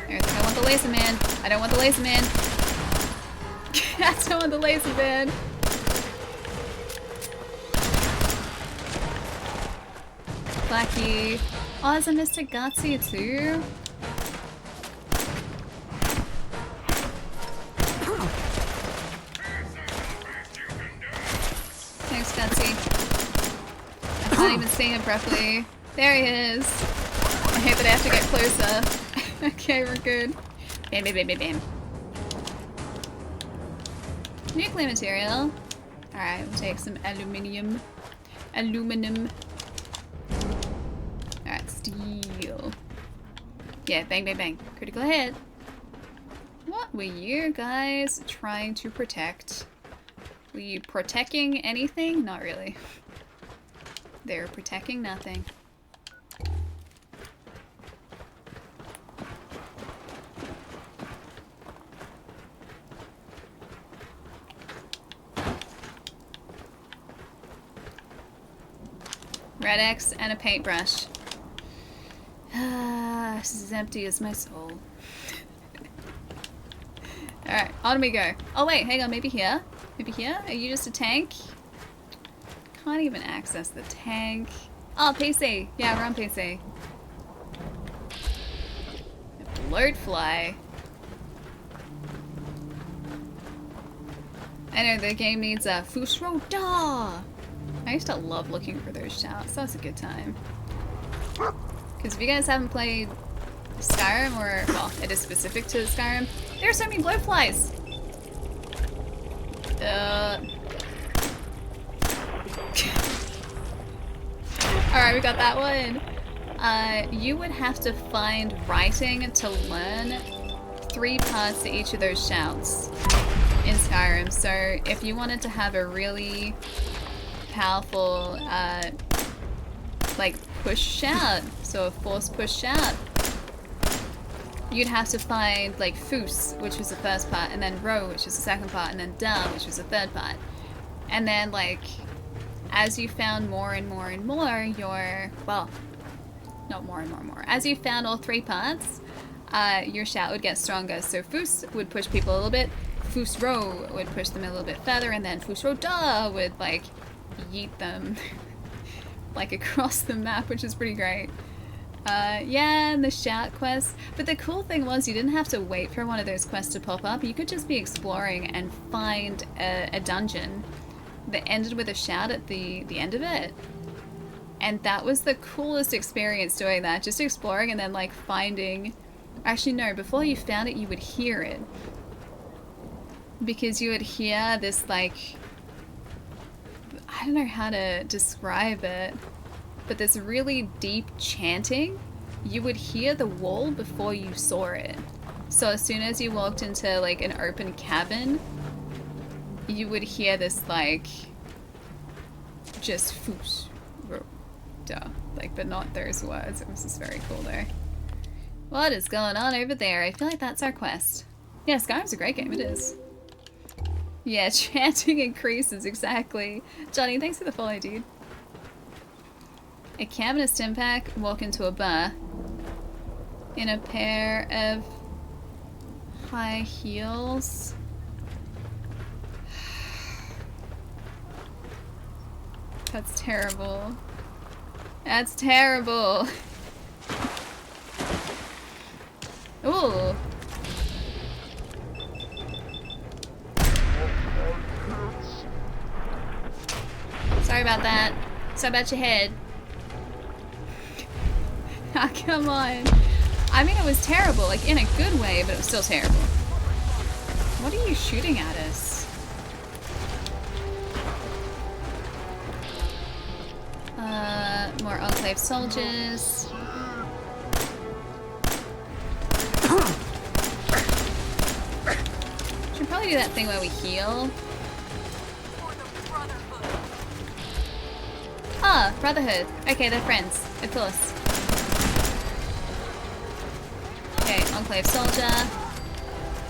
I don't want the laser man. I don't want the laser man. I don't want the laser man. Blackie. Oh, there's a Mr. Gutsy too. Thanks, Gutsy. I can't even see him properly. There he is. I hate that I have to get closer. Okay, we're good. Bam, bam, bam, bam, bam. Nuclear material. Alright, we'll take some aluminium. Aluminum. Alright, steel. Yeah, bang, bang, bang. Critical hit. What were you guys trying to protect? Were you protecting anything? Not really. They're protecting nothing. Red X and a paintbrush. Ah, this is as empty as my soul. Alright, on we go. Oh wait, hang on, maybe here? Maybe here? Are you just a tank? Can't even access the tank. Oh, PC. Yeah, we're on PC. A bloatfly. I know, the game needs a Fusro Da! I used to love looking for those shouts. That was a good time. Because if you guys haven't played Skyrim, or, well, it is specific to Skyrim, there are so many blowflies! Alright, we got that one. You would have to find writing to learn 3 parts to each of those shouts in Skyrim. So if you wanted to have a really powerful like push shout, so a force push shout, you'd have to find like Foos, which was the first part, and then Ro, which was the second part, and then Da, which was the third part. And then like as you found more and more and more, your, well, not more and more and more, as you found all 3 parts, your shout would get stronger. So Foos would push people a little bit, Foos Ro would push them a little bit further, and then Foos Ro Da would like yeet them like across the map, which is pretty great. Yeah, and the shout quest. But the cool thing was you didn't have to wait for one of those quests to pop up. You could just be exploring and find a dungeon that ended with a shout at the end of it. And that was the coolest experience doing that. Just exploring and then like finding... Actually no, before you found it you would hear it. Because you would hear this like... I don't know how to describe it, but this really deep chanting. You would hear the wall before you saw it. So as soon as you walked into like an open cabin, you would hear this like just foosh, duh, like, but not those words. It was just very cool though. What is going on over there? I feel like that's our quest. Yeah, Skyrim's a great game. It is. Yeah, chanting increases, exactly. Johnny, thanks for the follow, dude. A cabin, a stim pack, walk into a bar. In a pair of high heels. That's terrible. That's terrible. Ooh. Sorry about that. Sorry about your head. Ah, come on. I mean, it was terrible, like in a good way, but it was still terrible. What are you shooting at us? More Enclave soldiers. Should probably do that thing where we heal. Ah, Brotherhood. Okay, they're friends. Of course. Okay, Enclave soldier.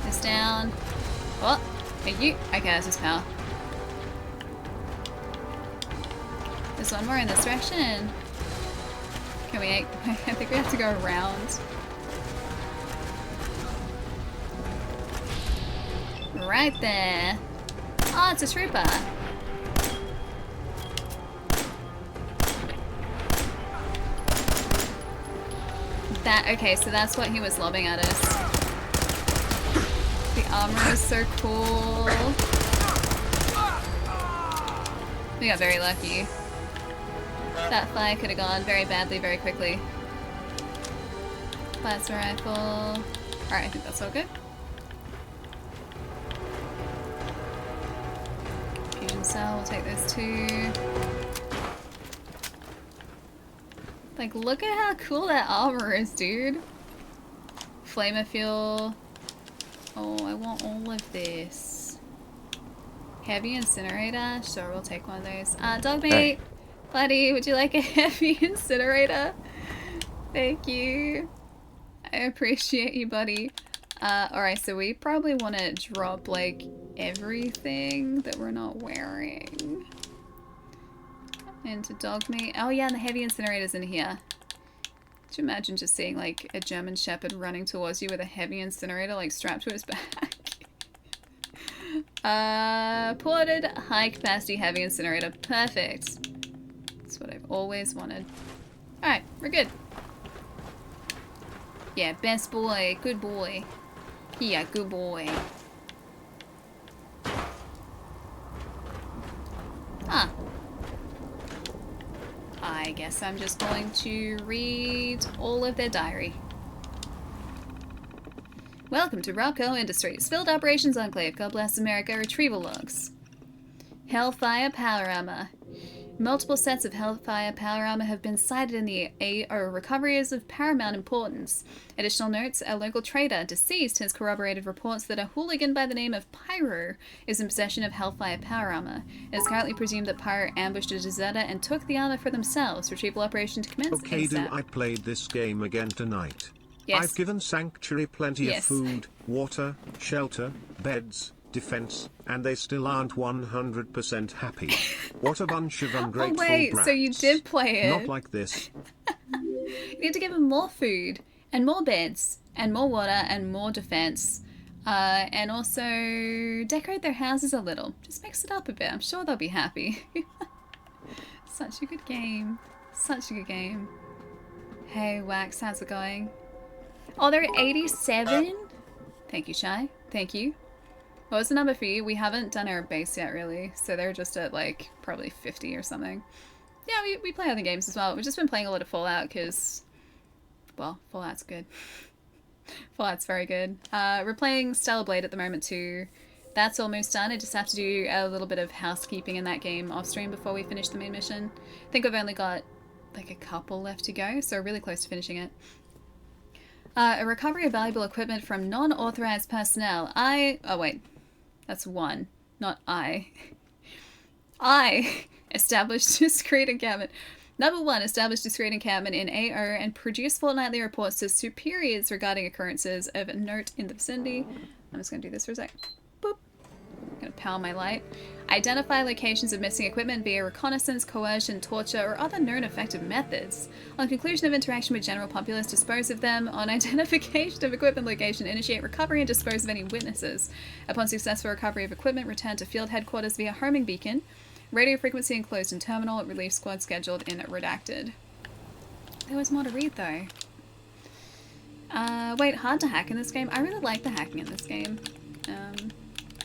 Is down. What? Hey, you. Okay, that's his power. There's one more in this direction. Can we? I think we have to go around. Right there. Oh, it's a trooper. That, okay, so that's what he was lobbing at us. The armor is so cool. We got very lucky. That fire could have gone very badly, very quickly. Plasma rifle. Alright, I think that's all good. Fusion cell, we'll take those two. Like, look at how cool that armor is, dude. Flamer fuel. Oh, I want all of this. Heavy incinerator? Sure, we'll take one of those. Dog meat! Hey. Buddy, would you like a heavy incinerator? Thank you. I appreciate you, buddy. Alright, so we probably want to drop, like, everything that we're not wearing. Into dog meat. Oh yeah, and the heavy incinerator's in here. Could you imagine just seeing like a German Shepherd running towards you with a heavy incinerator like strapped to his back? Ported high capacity heavy incinerator. Perfect. That's what I've always wanted. Alright, we're good. Yeah, best boy. Good boy. Yeah, good boy. Ah. I guess I'm just going to read all of their diary. Welcome to Rocco Industries. Field Operations Enclave. God bless America. Retrieval logs. Hellfire Power Armor. Multiple sets of Hellfire Power Armor have been cited in the AO. Recovery is of paramount importance. Additional notes, a local trader, deceased, has corroborated reports that a hooligan by the name of Pyro is in possession of Hellfire Power Armor. It is currently presumed that Pyro ambushed a deserter and took the armor for themselves. Retrieval operation to commence. Okay, do I played this game again tonight? Yes. I've given Sanctuary plenty of food, water, shelter, beds, defense, and they still aren't 100% happy. What a bunch of ungrateful brats. So you did play it. Not like this. You need to give them more food, and more beds, and more water, and more defense. And also decorate their houses a little. Just mix it up a bit. I'm sure they'll be happy. Such a good game. Such a good game. Hey, Wax, how's it going? Oh, they're at 87? Thank you, Shy. Thank you. What was the number for you? We haven't done our base yet, really. So they're just at, like, probably 50 or something. Yeah, we play other games as well. We've just been playing a lot of Fallout because, well, Fallout's good. Fallout's very good. We're playing Stellar Blade at the moment, too. That's almost done. I just have to do a little bit of housekeeping in that game off stream before we finish the main mission. I think I've only got, like, a couple left to go, so we're really close to finishing it. A recovery of valuable equipment from non-authorized personnel. Oh wait, that's one, not I. I established discreet encampment. Number 1, establish discreet encampment in AO and produce fortnightly reports to superiors regarding occurrences of note in the vicinity. I'm just going to do this for a sec. Boop. I'm going to power my light. Identify locations of missing equipment via reconnaissance, coercion, torture, or other known effective methods. On conclusion of interaction with general populace, dispose of them. On identification of equipment location, initiate recovery and dispose of any witnesses. Upon successful recovery of equipment, return to field headquarters via homing beacon. Radio frequency enclosed in terminal. Relief squad scheduled in redacted. There was more to read though. Wait, hard to hack in this game? I really like the hacking in this game.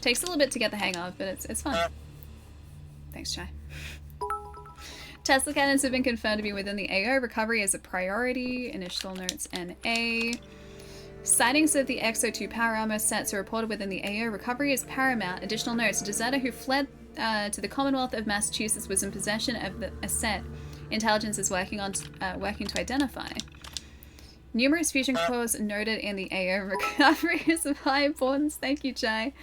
Takes a little bit to get the hang of, but it's fun. Thanks, Chai. Tesla cannons have been confirmed to be within the AO. Recovery is a priority. Initial notes NA. Sightings of the XO2 power armor sets are reported within the AO. Recovery is paramount. Additional notes. A deserter who fled to the Commonwealth of Massachusetts was in possession of a set intelligence is working to identify. Numerous fusion cores noted in the AO. Recovery is of high importance. Thank you, Chai.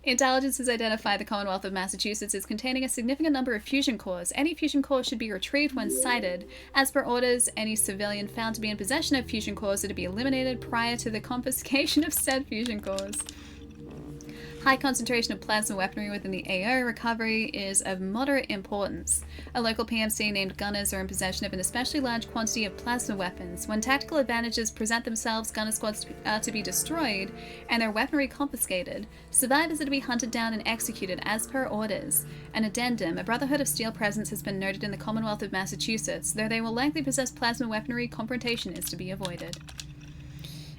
Intelligence has identified the Commonwealth of Massachusetts as containing a significant number of fusion cores. Any fusion core should be retrieved when sighted. As per orders, any civilian found to be in possession of fusion cores are to be eliminated prior to the confiscation of said fusion cores. High concentration of plasma weaponry within the AO. Recovery is of moderate importance. A local PMC named Gunners are in possession of an especially large quantity of plasma weapons. When tactical advantages present themselves, Gunner squads are to be destroyed and their weaponry confiscated. Survivors are to be hunted down and executed as per orders. An addendum, a Brotherhood of Steel presence has been noted in the Commonwealth of Massachusetts. Though they will likely possess plasma weaponry, confrontation is to be avoided.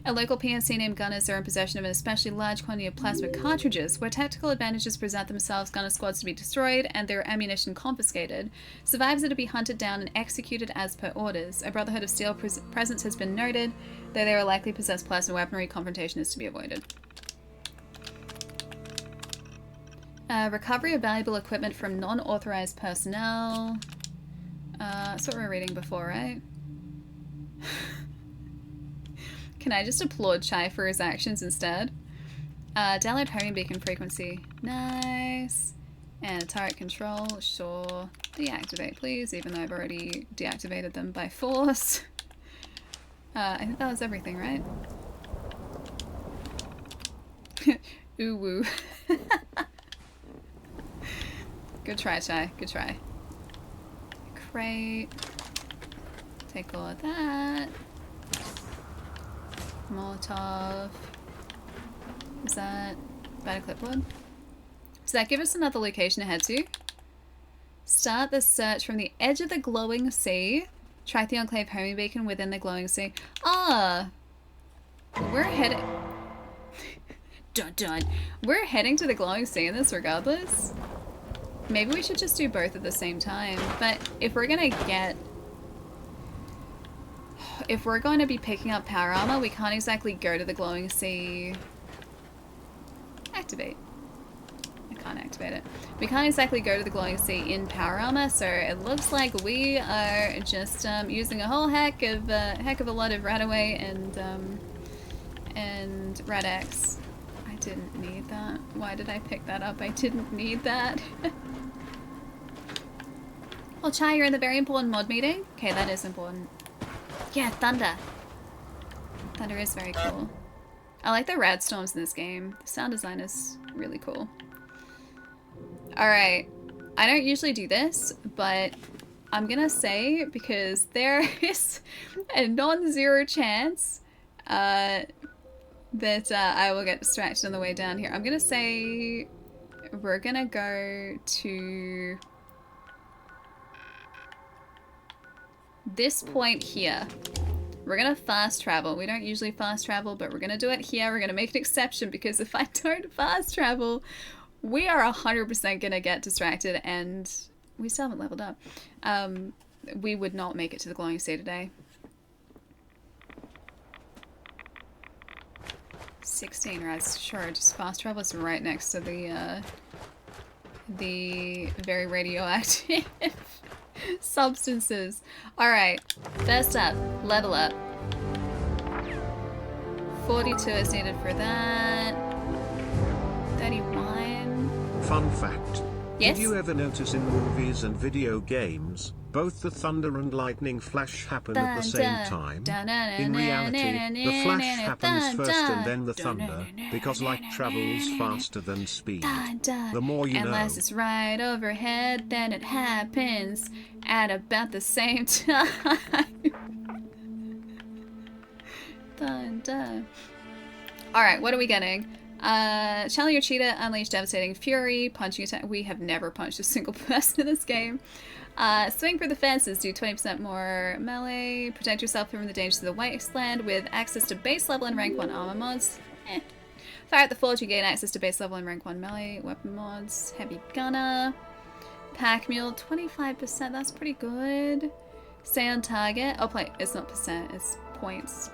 A local PMC named Gunners are in possession of an especially large quantity of plasma cartridges. Where tactical advantages present themselves, Gunner squads to be destroyed and their ammunition confiscated. Survivors are to be hunted down and executed as per orders. A Brotherhood of Steel presence has been noted. Though they will likely possess plasma weaponry, confrontation is to be avoided. Recovery of valuable equipment from non-authorized personnel. That's what we were reading before, right? Can I just applaud Chai for his actions instead? Download homing beacon frequency. Nice. And turret control, sure. Deactivate, please, even though I've already deactivated them by force. I think that was everything, right? Ooh woo. Good try, Chai. Good try. Crate. Take all of that. Molotov. Is that better clipboard? Does that give us another location to head to? Start the search from the edge of the glowing sea. Track the Enclave homing beacon within the glowing sea. Ah! We're heading... dun dun. We're heading to the glowing sea in this regardless. Maybe we should just do both at the same time. But if we're gonna get... if we're going to be picking up power armor, we can't exactly go to the glowing sea. Activate. I can't activate it. We can't exactly go to the glowing sea in power armor, so it looks like we are just using a whole heck of a lot of Radaway and Rad-X. I didn't need that. Why did I pick that up? I didn't need that. Well, Chai, you're in the very important mod meeting. Okay, that is important. Yeah, thunder. Thunder is very cool. I like the rad storms in this game. The sound design is really cool. Alright. I don't usually do this, but I'm gonna say, because there is a non-zero chance that I will get distracted on the way down here. I'm gonna say we're gonna go to this point here. We're gonna fast travel. We don't usually fast travel, but we're gonna do it here. We're gonna make an exception because if I don't fast travel, we are 100% gonna get distracted and we still haven't leveled up. We would not make it to the glowing sea today. 16 rads, sure, just fast travel is right next to the very radioactive substances. Alright, first up, level up. 42 is needed for that. 31. Fun fact. Yes? Did you ever notice in movies and video games, both the thunder and lightning flash happen at the same time? In reality, the flash happens first and then the thunder, because light travels faster than speed. The more you know. Unless it's right overhead, then it happens at about the same time. Dun, dun. Alright, what are we getting? Channel your cheetah, unleash devastating fury, punching attack. We have never punched a single person in this game. Swing for the fences, do 20% more melee. Protect yourself from the dangers of the wasteland with access to base level and rank 1 armor mods. Fire at the forge, you gain access to base level and rank 1 melee weapon mods. Heavy gunner. Pack mule, 25%, that's pretty good. Stay on target. Oh, play, it's not percent, it's points.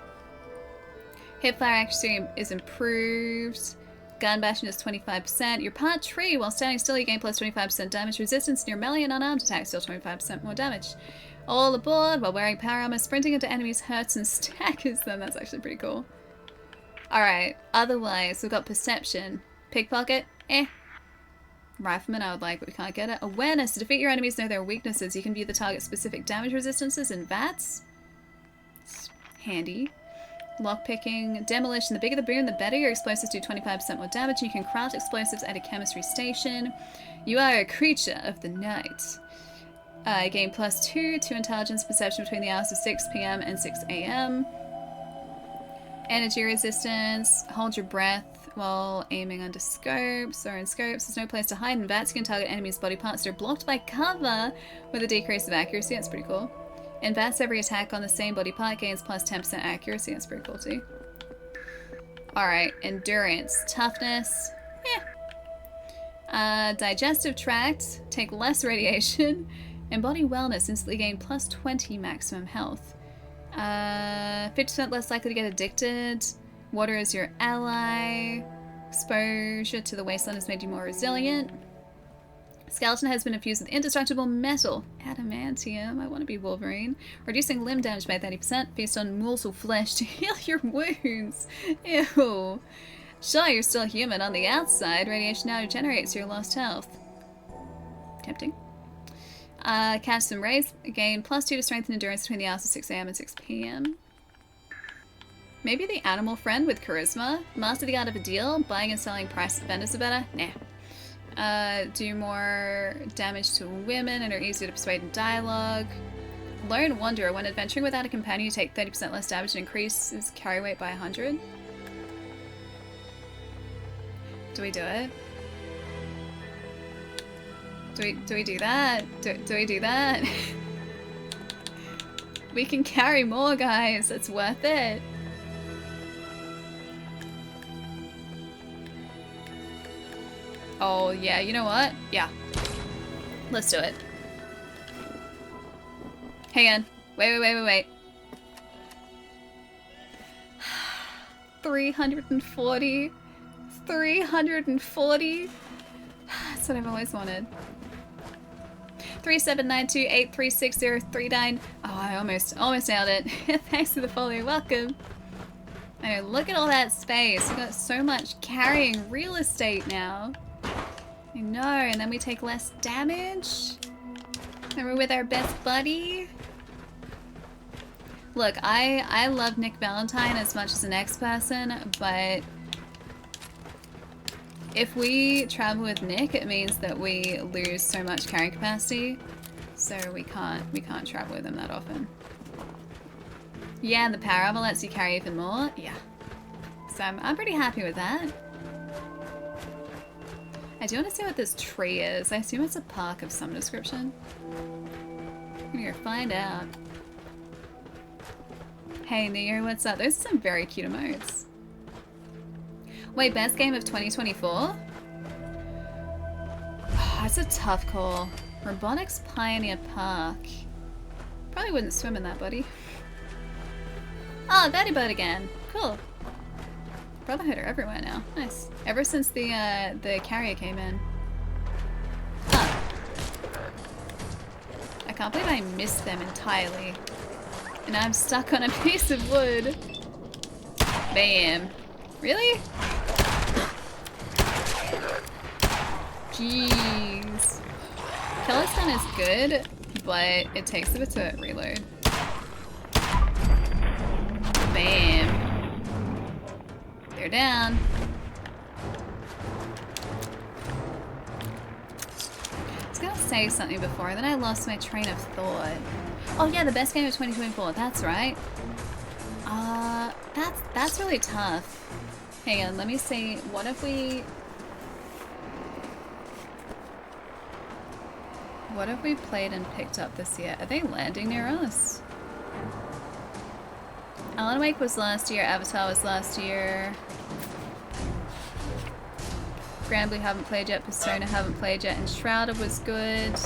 Hipfire accuracy is improved. Gun bashing is 25%. Your part tree, while standing still, you gain plus 25% damage resistance, and your melee and unarmed attacks deal 25% more damage. All aboard, while wearing power armor, sprinting into enemies hurts and staggers them. That's actually pretty cool. Alright, otherwise, we've got perception. Pickpocket, Rifleman, I would like, but we can't get it. Awareness, to defeat your enemies, know their weaknesses. You can view the target's specific damage resistances in VATs. It's handy. Lockpicking, demolition. The bigger the boom, the better. Your explosives do 25% more damage, and you can craft explosives at a chemistry station. You are a creature of the night. Gain plus 2 to intelligence perception between the hours of 6 p.m. and 6 a.m. Energy resistance. Hold your breath while aiming under scopes or in scopes. There's no place to hide in VATs. You can target enemies' body parts that are blocked by cover with a decrease of accuracy. That's pretty cool. In VATs, every attack on the same body part gains plus 10% accuracy. That's pretty cool too. Alright, endurance. Toughness. Digestive tract. Take less radiation. And body wellness. Instantly gain plus 20 maximum health. 50% less likely to get addicted. Water is your ally. Exposure to the wasteland has made you more resilient. Skeleton has been infused with indestructible metal. Adamantium. I want to be Wolverine. Reducing limb damage by 30%. Feast on morsel flesh to heal your wounds. Ew. Sure, you're still human on the outside. Radiation now regenerates your lost health. Tempting. Catch some rays. Gain plus 2 to strength and endurance between the hours of 6 a.m. and 6 p.m. Maybe the animal friend with charisma. Master the art of a deal. Buying and selling price vendors are better. Nah. Do more damage to women and are easier to persuade in dialogue. Lone Wanderer. When adventuring without a companion, you take 30% less damage and increases carry weight by 100. Do we do it? Do we do that? Do we do that? We can carry more, guys. It's worth it. Oh, yeah, you know what? Yeah. Let's do it. Hang on. Wait. 340. 340. That's what I've always wanted. 3792836039. Oh, I almost nailed it. Thanks for the follow. Welcome. Oh, look at all that space. We've got so much carrying real estate now. I know, and then we take less damage. And we're with our best buddy. Look, I love Nick Valentine as much as the next person, but if we travel with Nick, it means that we lose so much carrying capacity, so we can't travel with him that often. Yeah, and the power armor lets you carry even more. Yeah, so I'm pretty happy with that. I do want to see what this tree is. I assume it's a park of some description. I'm gonna go find out. Hey Neo, what's up? Those are some very cute emotes. Wait, best game of 2024? Oh, that's a tough call. Robotics Pioneer Park. Probably wouldn't swim in that, buddy. Oh, Betty Boat again. Cool. Brotherhood are everywhere now. Nice. Ever since the carrier came in. Oh. I can't believe I missed them entirely. And I'm stuck on a piece of wood. Bam. Really? Jeez. Killer's gun is good, but it takes a bit to reload. Bam. They're down. I was gonna say something before, and then I lost my train of thought. Oh yeah, the best game of 2024. That's right. That's really tough. Hang on, let me see. What if we played and picked up this year? Are they landing near us? Alan Wake was last year. Avatar was last year. Granblue haven't played yet. Persona haven't played yet. Enshrouded was good.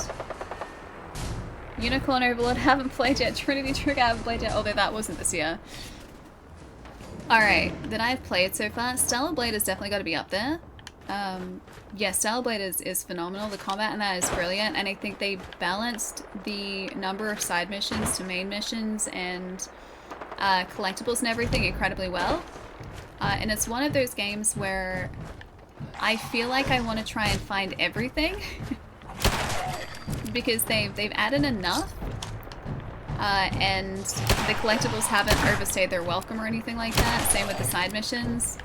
Unicorn Overlord haven't played yet. Trinity Trigger haven't played yet, although that wasn't this year. Alright, that I've played so far. Stellar Blade has definitely got to be up there. Yeah, Stellar Blade is phenomenal. The combat in that is brilliant, and I think they balanced the number of side missions to main missions and collectibles and everything incredibly well. And it's one of those games where I feel like I want to try and find everything because they've added enough. And the collectibles haven't overstayed their welcome or anything like that. Same with the side missions.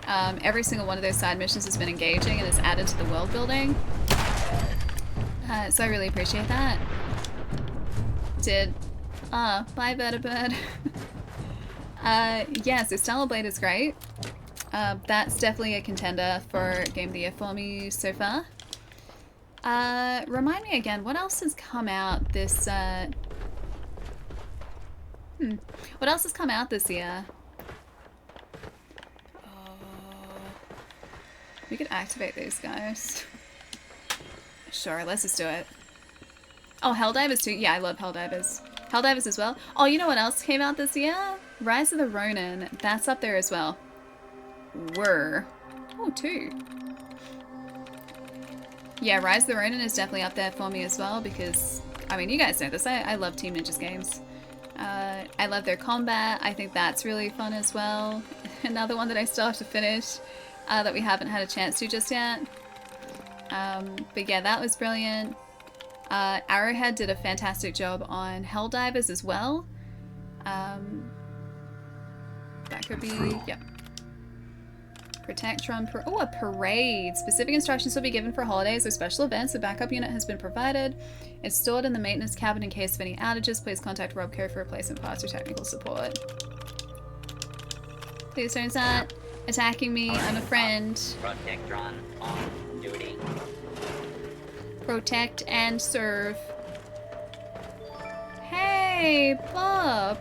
Every single one of those side missions has been engaging and has added to the world building. So I really appreciate that. Bye Better Bird. Yeah, so Stellar Blade is great. That's definitely a contender for Game of the Year for me so far. Remind me again, what else has come out this, what else has come out this year? We could activate these guys. Sure, let's just do it. Oh, Helldivers too. Yeah, I love Helldivers. Helldivers as well. Oh, you know what else came out this year? Rise of the Ronin. That's up there as well. Oh, 2. Yeah, Rise of the Ronin is definitely up there for me as well because, I mean, you guys know this. I love Team Ninja's games. I love their combat. I think that's really fun as well. Another one that I still have to finish that we haven't had a chance to just yet. But yeah, that was brilliant. Arrowhead did a fantastic job on Helldivers as well. That could be, yep. Protectron, oh, a parade. Specific instructions will be given for holidays or special events. A backup unit has been provided. It's stored in the maintenance cabin in case of any outages. Please contact Robco for replacement parts or technical support. Please don't start attacking me. I'm a friend. Protectron on duty. Protect and serve. Hey, Bob.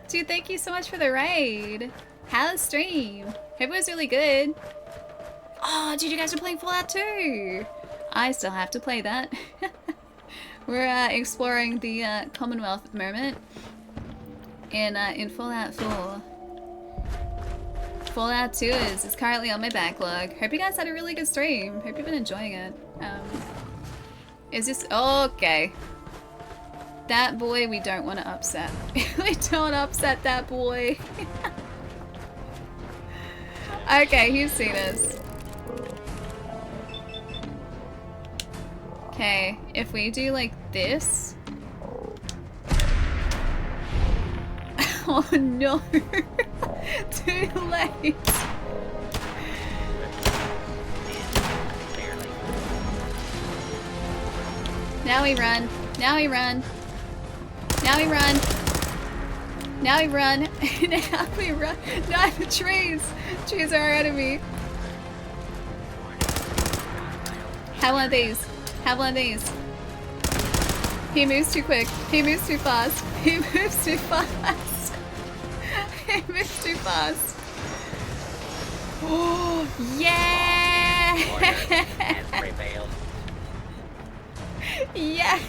Dude, thank you so much for the raid. How's the stream? Hope it was really good. Oh, dude, you guys are playing Fallout 2. I still have to play that. We're exploring the Commonwealth at the moment in Fallout 4. Fallout 2 is currently on my backlog. Hope you guys had a really good stream. Hope you've been enjoying it. Is this okay? That boy we don't want to upset. We don't upset that boy. Okay, he's seen us. Okay, if we do like this. Oh no! Too late! Now we run. Now we run. Now we run. Now we run. Now we run. No, the trees! Trees are our enemy. Have one of these. Have one of these. He moves too quick. He moves too fast. He moves too fast. He moves too fast. Oh, yeah! Yeah!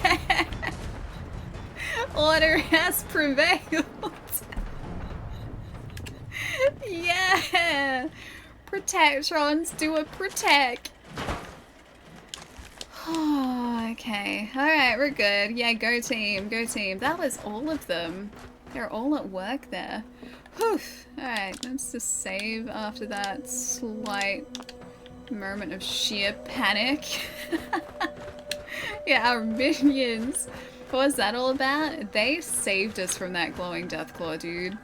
Order has prevailed. Yeah! Protectrons do a protect. Oh, okay. Alright, we're good. Yeah, go team. Go team. That was all of them. They're all at work there. Whew. Alright, let's just save after that slight moment of sheer panic. Yeah, our minions. What was that all about? They saved us from that glowing deathclaw, dude.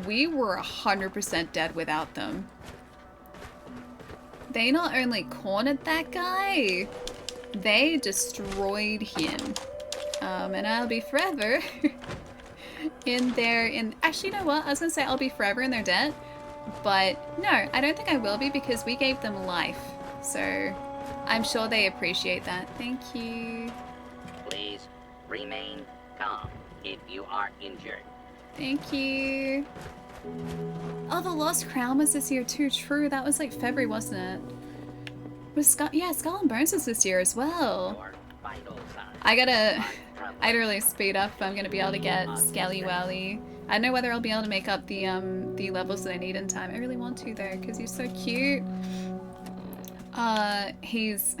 We were 100% dead without them. They not only cornered that guy, they destroyed him. And I'll be forever actually, you know what? I was gonna say I'll be forever in their debt, but no, I don't think I will be because we gave them life. So I'm sure they appreciate that. Thank you. Please remain calm if you are injured. Thank you. Oh, the Lost Crown was this year too. True, that was like February, wasn't it? Yeah, Skull and Bones was this year as well. I gotta really speed up if I'm gonna be able to get Skelly Wally. I don't know whether I'll be able to make up the levels that I need in time. I really want to though, because he's so cute. He's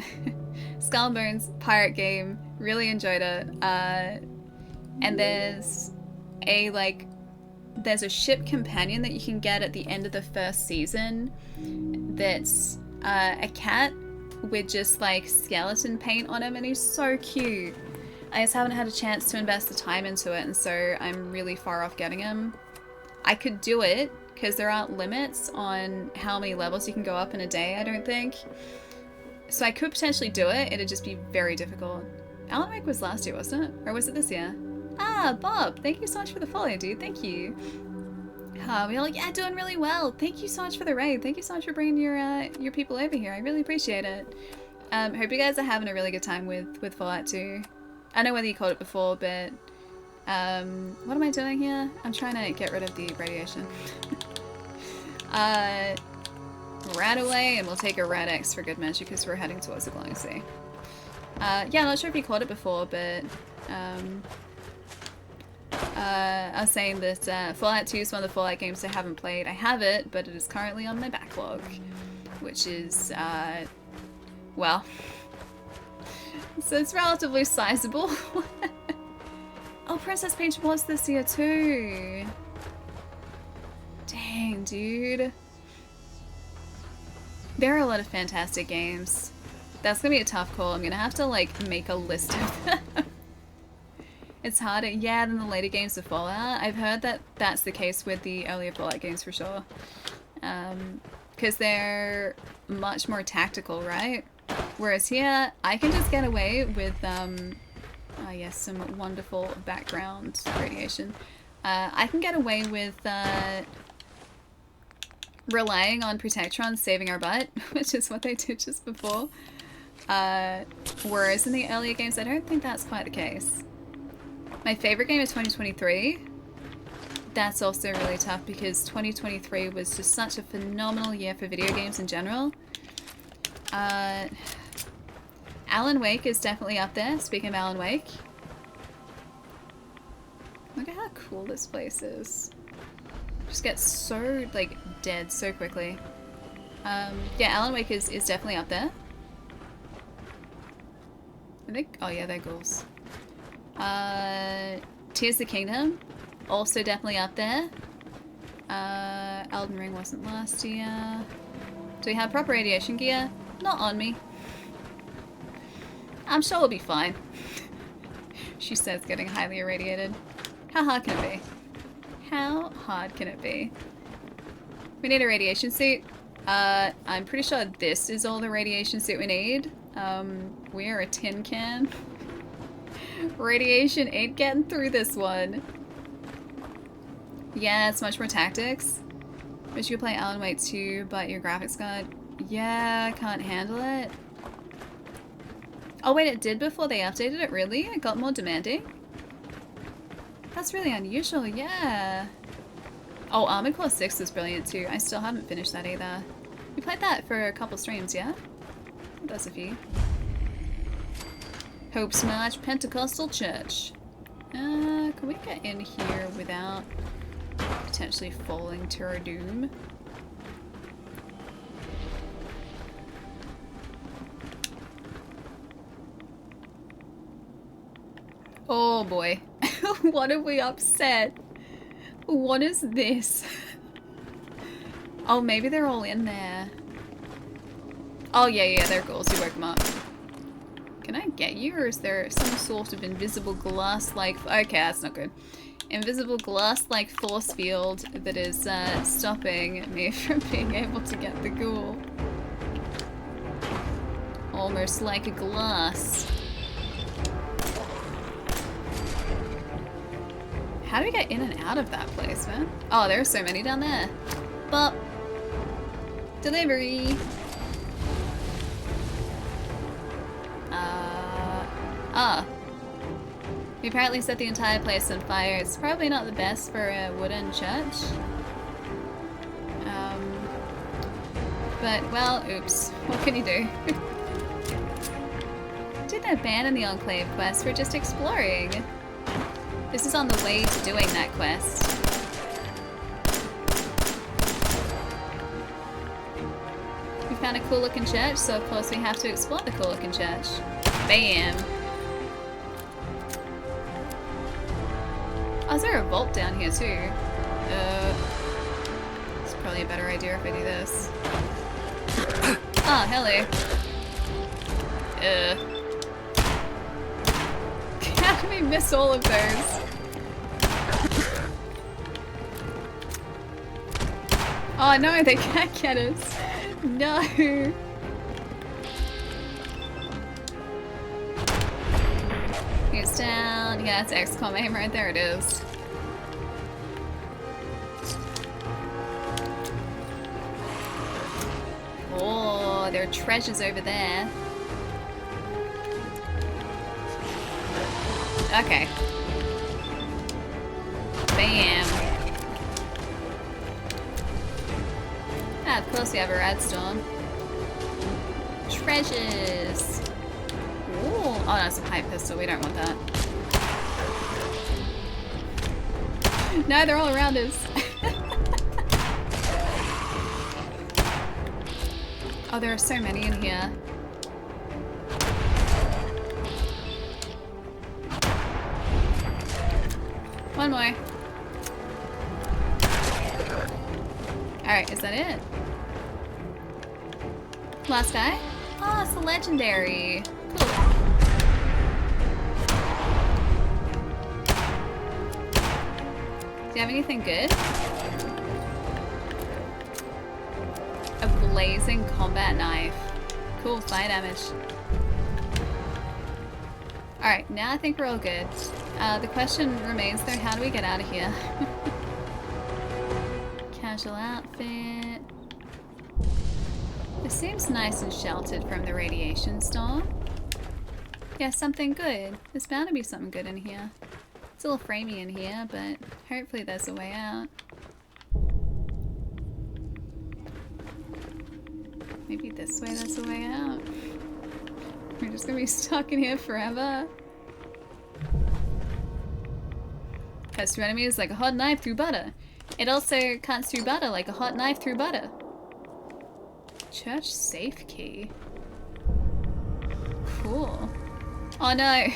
Skull and Bones pirate game. Really enjoyed it. And there's a ship companion that you can get at the end of the first season. That's a cat with just like skeleton paint on him, and he's so cute. I just haven't had a chance to invest the time into it, and so I'm really far off getting him. I could do it because there aren't limits on how many levels you can go up in a day, I don't think. So I could potentially do it, it'd just be very difficult. Alan Wake was last year, wasn't it? Or was it this year? Ah, Bob, thank you so much for the follow, dude. Thank you. We're like, yeah, doing really well. Thank you so much for the raid. Thank you so much for bringing your people over here. I really appreciate it. Hope you guys are having a really good time with Fallout 2. I don't know whether you called it before, but what am I doing here? I'm trying to get rid of the radiation. Rat away, and we'll take a Rat X for good measure because we're heading towards the glowing sea. Yeah, I'm not sure if you called it before, but I was saying that Fallout 2 is one of the Fallout games I haven't played. I have it, but it is currently on my backlog, which is, well, so it's relatively sizable. Oh, Princess Peach was this year too. Dang, dude. There are a lot of fantastic games. That's gonna be a tough call. I'm gonna have to, like, make a list of them. It's harder, yeah, than the later games of Fallout. I've heard that that's the case with the earlier Fallout games for sure. Because they're much more tactical, right? Whereas here, I can just get away with, oh yes, some wonderful background radiation. I can get away with relying on Protectron saving our butt, which is what they did just before. Whereas in the earlier games, I don't think that's quite the case. My favorite game is 2023. That's also really tough because 2023 was just such a phenomenal year for video games in general. Alan Wake is definitely up there, speaking of Alan Wake. Look at how cool this place is. Just gets so, like, dead so quickly. Yeah, Alan Wake is definitely up there. I think, oh yeah, they're ghouls. Tears of the Kingdom, also definitely up there. Elden Ring wasn't last year. Do we have proper radiation gear? Not on me. I'm sure we'll be fine. She says getting highly irradiated. How hard can it be? How hard can it be? We need a radiation suit. I'm pretty sure this is all the radiation suit we need. We're a tin can. Radiation ain't getting through this one. Yeah, it's much more tactics. Wish you could play Alan Wake 2, but your graphics card, yeah, can't handle it. Oh wait, it did before they updated it, really? It got more demanding? That's really unusual, yeah. Oh, Armored Core 6 was brilliant too. I still haven't finished that either. We played that for a couple streams, yeah? That's a few. Hope's March Pentecostal Church. Can we get in here without potentially falling to our doom? Oh boy. What have we upset? What is this? Oh, maybe they're all in there. Oh, yeah, they're ghouls. You woke them up. Can I get you, or is there some sort of invisible glass-like... Okay, that's not good. Invisible glass-like force field that is stopping me from being able to get the ghoul. Almost like a glass. How do we get in and out of that place, man? Oh, there are so many down there. But delivery. We apparently set the entire place on fire. It's probably not the best for a wooden church. But, well, oops. What can you do? Didn't abandon the Enclave quest, we're just exploring. This is on the way to doing that quest. We found a cool looking church, so of course we have to explore the cool looking church. Bam! Oh, is there a vault down here too? It's probably a better idea if I do this. Ah, hello. How do we miss all of those? Oh no, they can't get us. No. He's down. Yeah, it's XCOM aim right there. It is. Oh, there are treasures over there. Okay. Bam. Ah, of course we have a redstone. Treasures. Ooh. Oh, that's a pipe pistol. We don't want that. No, they're all around us. Oh, there are so many in here. One more. Alright, is that it? Last guy? Oh, it's a legendary. Cool. Do you have anything good? A blazing combat knife. Cool, fire damage. Alright, now I think we're all good. The question remains though, how do we get out of here? Casual outfit. It seems nice and sheltered from the radiation storm. Yeah, something good. There's bound to be something good in here. It's a little framey in here, but hopefully there's a way out. Maybe this way there's a way out. We're just gonna be stuck in here forever. Cuts through enemies like a hot knife through butter. It also cuts through butter like a hot knife through butter. Church safe key. Cool. Oh no,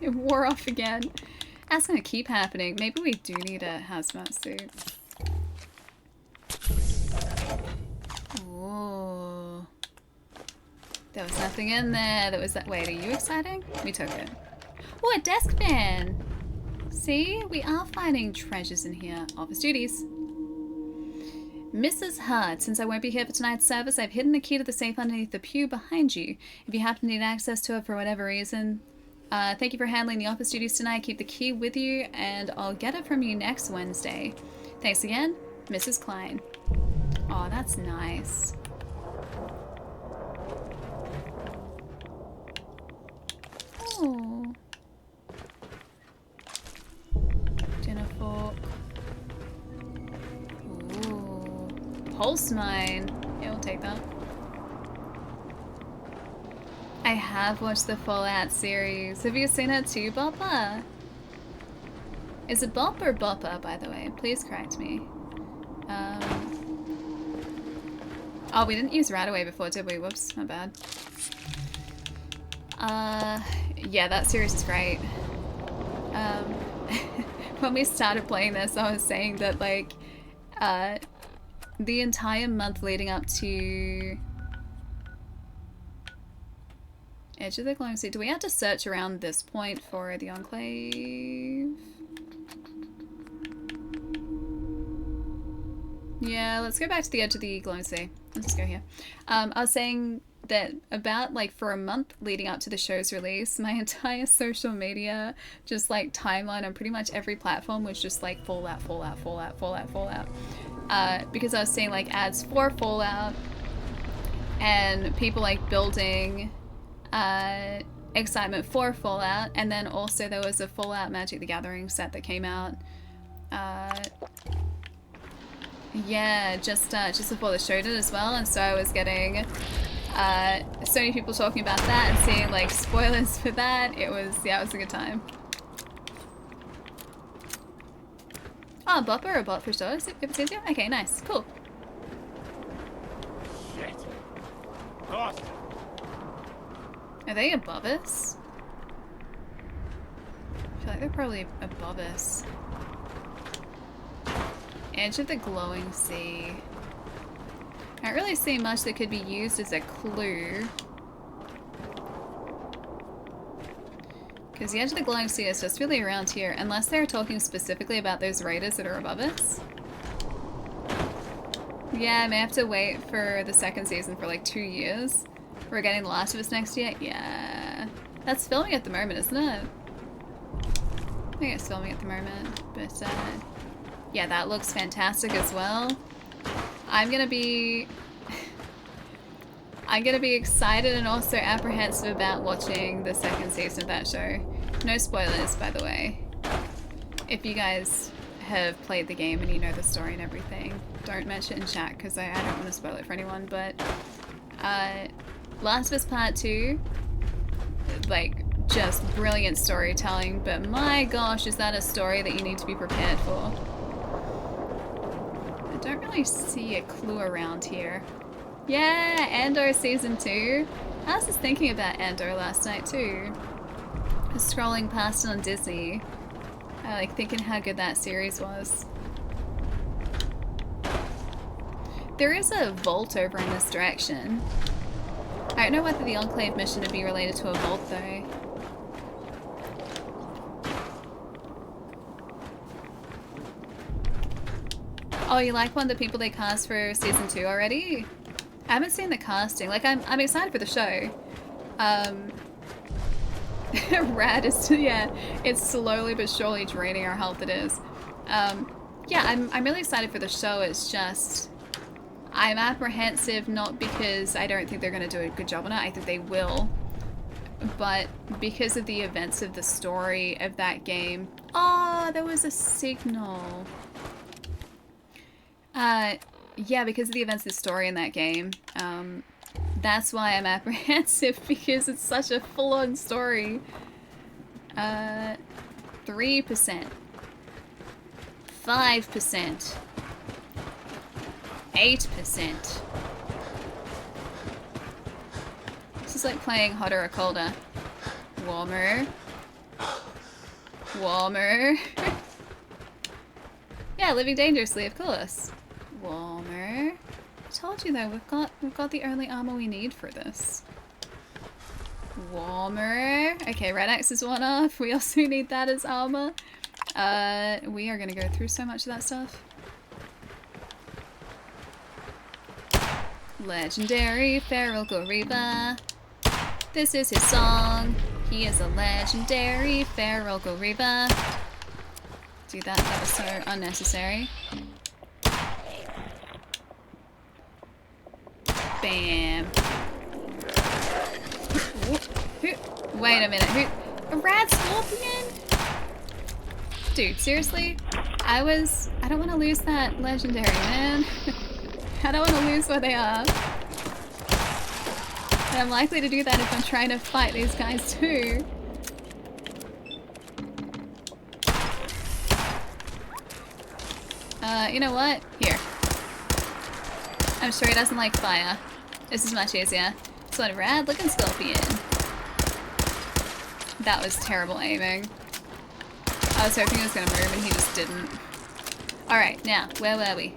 it wore off again. That's gonna keep happening. Maybe we do need a hazmat suit. Ooh. There was nothing in there. That was that. Wait, are you exciting? We took it. Oh, a desk fan. See, we are finding treasures in here. Office duties. Mrs. Hart, since I won't be here for tonight's service, I've hidden the key to the safe underneath the pew behind you. If you happen to need access to it for whatever reason, thank you for handling the office duties tonight. Keep the key with you, and I'll get it from you next Wednesday. Thanks again, Mrs. Klein. Oh, that's nice. Oh. Dinner fork. Ooh. Pulse mine. Yeah, we'll take that. I have watched the Fallout series. Have you seen it too, Bopper? Is it Bop or Bopper, by the way? Please correct me. Oh, we didn't use Radaway before, did we? Whoops, my bad. Yeah, that series is great. when we started playing this, I was saying that, like, the entire month leading up to Edge of the Glowing Sea. Do we have to search around this point for the Enclave? Yeah, let's go back to the Edge of the Glowing Sea. Let's just go here. I was saying that about, like, for a month leading up to the show's release, my entire social media, just, like, timeline on pretty much every platform was just, like, Fallout, Fallout, Fallout, Fallout, Fallout. Because I was seeing, like, ads for Fallout and people, like, building excitement for Fallout, and then also there was a Fallout Magic the Gathering set that came out. Yeah, just before the show did as well, and so I was getting so many people talking about that and seeing, like, spoilers for that. It was a good time. Oh, bopper or bot for sure. Is it easier? Okay, nice, cool. Shit. Lost. Are they above us? I feel like they're probably above us. Edge of the Glowing Sea. I don't really see much that could be used as a clue. Because the Edge of the Glowing Sea is just really around here, unless they're talking specifically about those raiders that are above us. Yeah, I may have to wait for the second season for like 2 years. We're getting The Last of Us next year? Yeah. That's filming at the moment, isn't it? I think it's filming at the moment, but yeah, that looks fantastic as well. I'm gonna be excited and also apprehensive about watching the second season of that show. No spoilers, by the way. If you guys have played the game and you know the story and everything, don't mention it in chat because I don't want to spoil it for anyone, but Last of Us Part 2, like, just brilliant storytelling, but my gosh, is that a story that you need to be prepared for. I don't really see a clue around here. Yeah, Andor Season 2. I was just thinking about Andor last night too. Just scrolling past it on Disney. I like thinking how good that series was. There is a vault over in this direction. I don't know whether the Enclave mission would be related to a vault though. Oh, you like one of the people they cast for Season 2 already? I haven't seen the casting. Like, I'm excited for the show. Rad is, yeah, it's slowly but surely draining our health, it is. Yeah, I'm really excited for the show. It's just, I'm apprehensive, not because I don't think they're going to do a good job on it. I think they will. But because of the events of the story of that game. Oh, there was a signal. Yeah, because of the events of the story in that game. That's why I'm apprehensive, because it's such a full-on story. 3%. 5%. 8%. This is like playing hotter or colder. Warmer. Warmer. Yeah, living dangerously, of course. Warmer. I told you though, we've got the only armor we need for this. Warmer. Okay, Red Axe is one off. We also need that as armor. We are gonna go through so much of that stuff. Legendary Feral Goriba. This is his song. He is a legendary Feral Goriba. Dude, that was so unnecessary. Bam. Wait a minute. A rad scorpion? Dude, seriously? I don't want to lose that legendary, man. I don't want to lose where they are. And I'm likely to do that if I'm trying to fight these guys too. You know what? Here. I'm sure he doesn't like fire. This is much easier. So a rad looking scorpion. That was terrible aiming. I was hoping he was gonna move and he just didn't. Alright, now, where were we?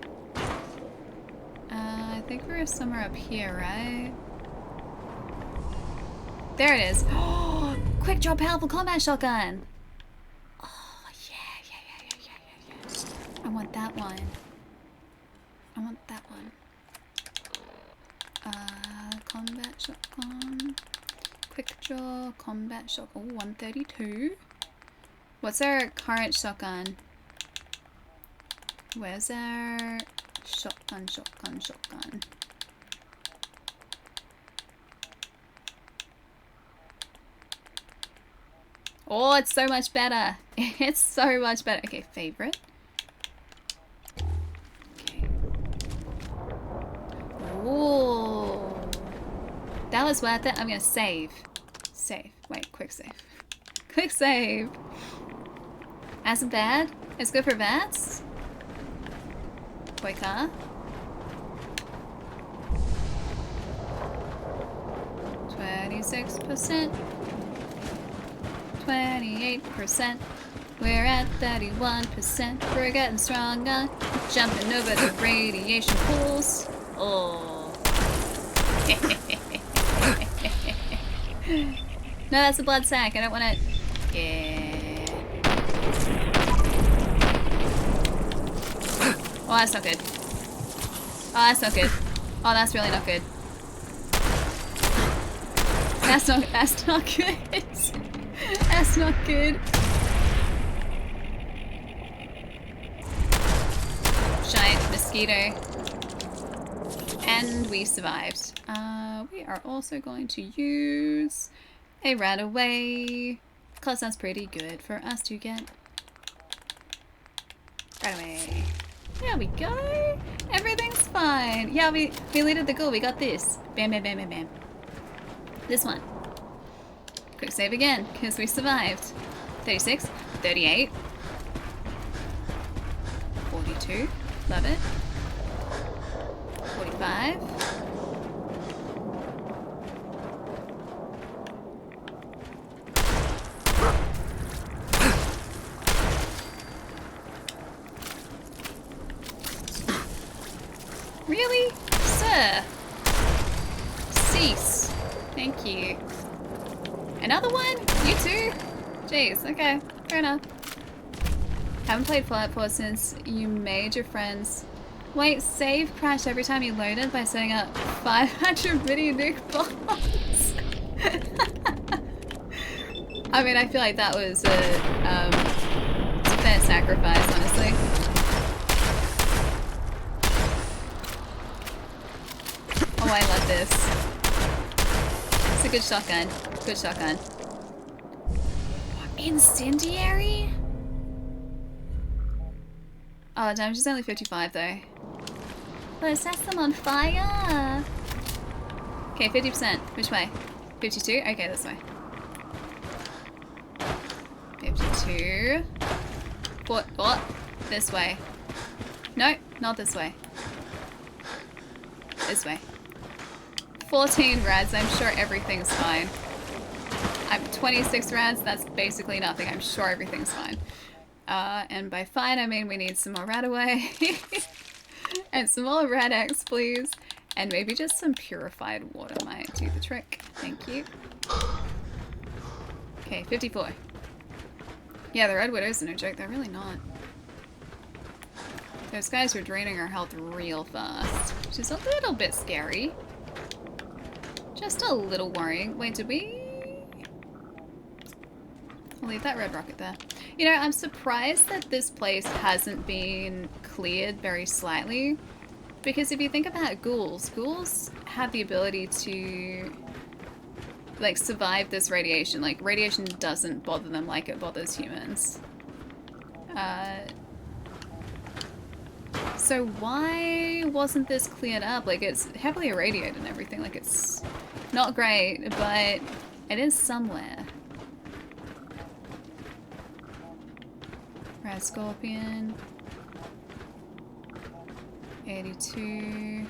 I think we were somewhere up here, right? There it is. Oh, quick draw powerful combat shotgun. Oh, yeah. I want that one. I want that one. Combat shotgun. Quick draw combat shotgun. Oh, 132. What's our current shotgun? Where's our shotgun? Oh, it's so much better. It's so much better. Okay, favorite. Okay. Ooh. That was worth it. I'm gonna save. Save. Wait, quick save. Quick save. Isn't bad. It's good for VATS. Quicker. 26%. 28%. We're at 31%. We're getting stronger. Jumping over the radiation pools. Oh. No, that's a blood sac. I don't want to. Yeah. Oh, that's not good. Oh, that's not good. Oh, that's really not good. That's not good. That's not good. Giant mosquito. And we survived. We are also going to use a rat away, because that's pretty good for us to get. Right away. There we go. Everything's fine. Yeah, we looted the ghoul. We got this. Bam, bam, bam, bam, bam. This one. Quick save again, because we survived. 36, 38, 42. Love it. 45. Really? Sir? Cease. Thank you. Another one? You too? Jeez, okay. Fair enough. Haven't played Fallout 4 since you made your friends. Wait, save crashed every time you loaded by setting up 500 mini nuke bombs. I mean, I feel like that was it's a fair sacrifice, honestly. Oh, I love this. It's a good shotgun. Good shotgun. Incendiary? Oh, damage is only 55 though. But set them on fire! Okay, 50%. Which way? 52? Okay, this way. 52. What? This way. No, not this way. This way. 14 rads, I'm sure everything's fine. I'm 26 rads, that's basically nothing. I'm sure everything's fine. And by fine, I mean we need some more Radaway. And some more Rad-X, please. And maybe just some purified water might do the trick. Thank you. Okay, 54. Yeah, the Red Widows are no joke. They're really not. Those guys are draining our health real fast, which is a little bit scary. Just a little worrying. Wait, did we... I'll leave that red rocket there. You know, I'm surprised that this place hasn't been cleared very slightly. Because if you think about ghouls, ghouls have the ability to, like, survive this radiation. Like, radiation doesn't bother them like it bothers humans. So why wasn't this cleared up? Like, it's heavily irradiated and everything. Like, it's not great, but it is somewhere. Red Scorpion. 82.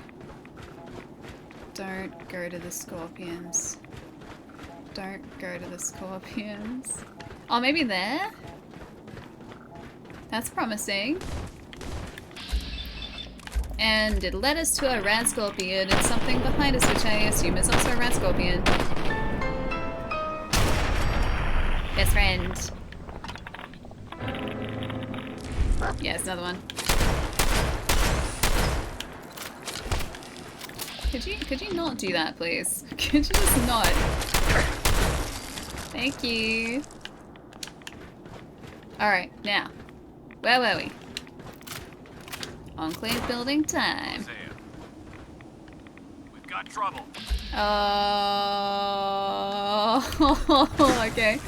Don't go to the Scorpions. Don't go to the Scorpions. Oh, maybe there? That's promising. And it led us to a rat scorpion and something behind us, which I assume is also a rat scorpion. Best friend. Yes, another one. Could you not do that, please? Could you just not? Thank you. Alright, now. Where were we? Enclave building time. We've got trouble. Oh, okay.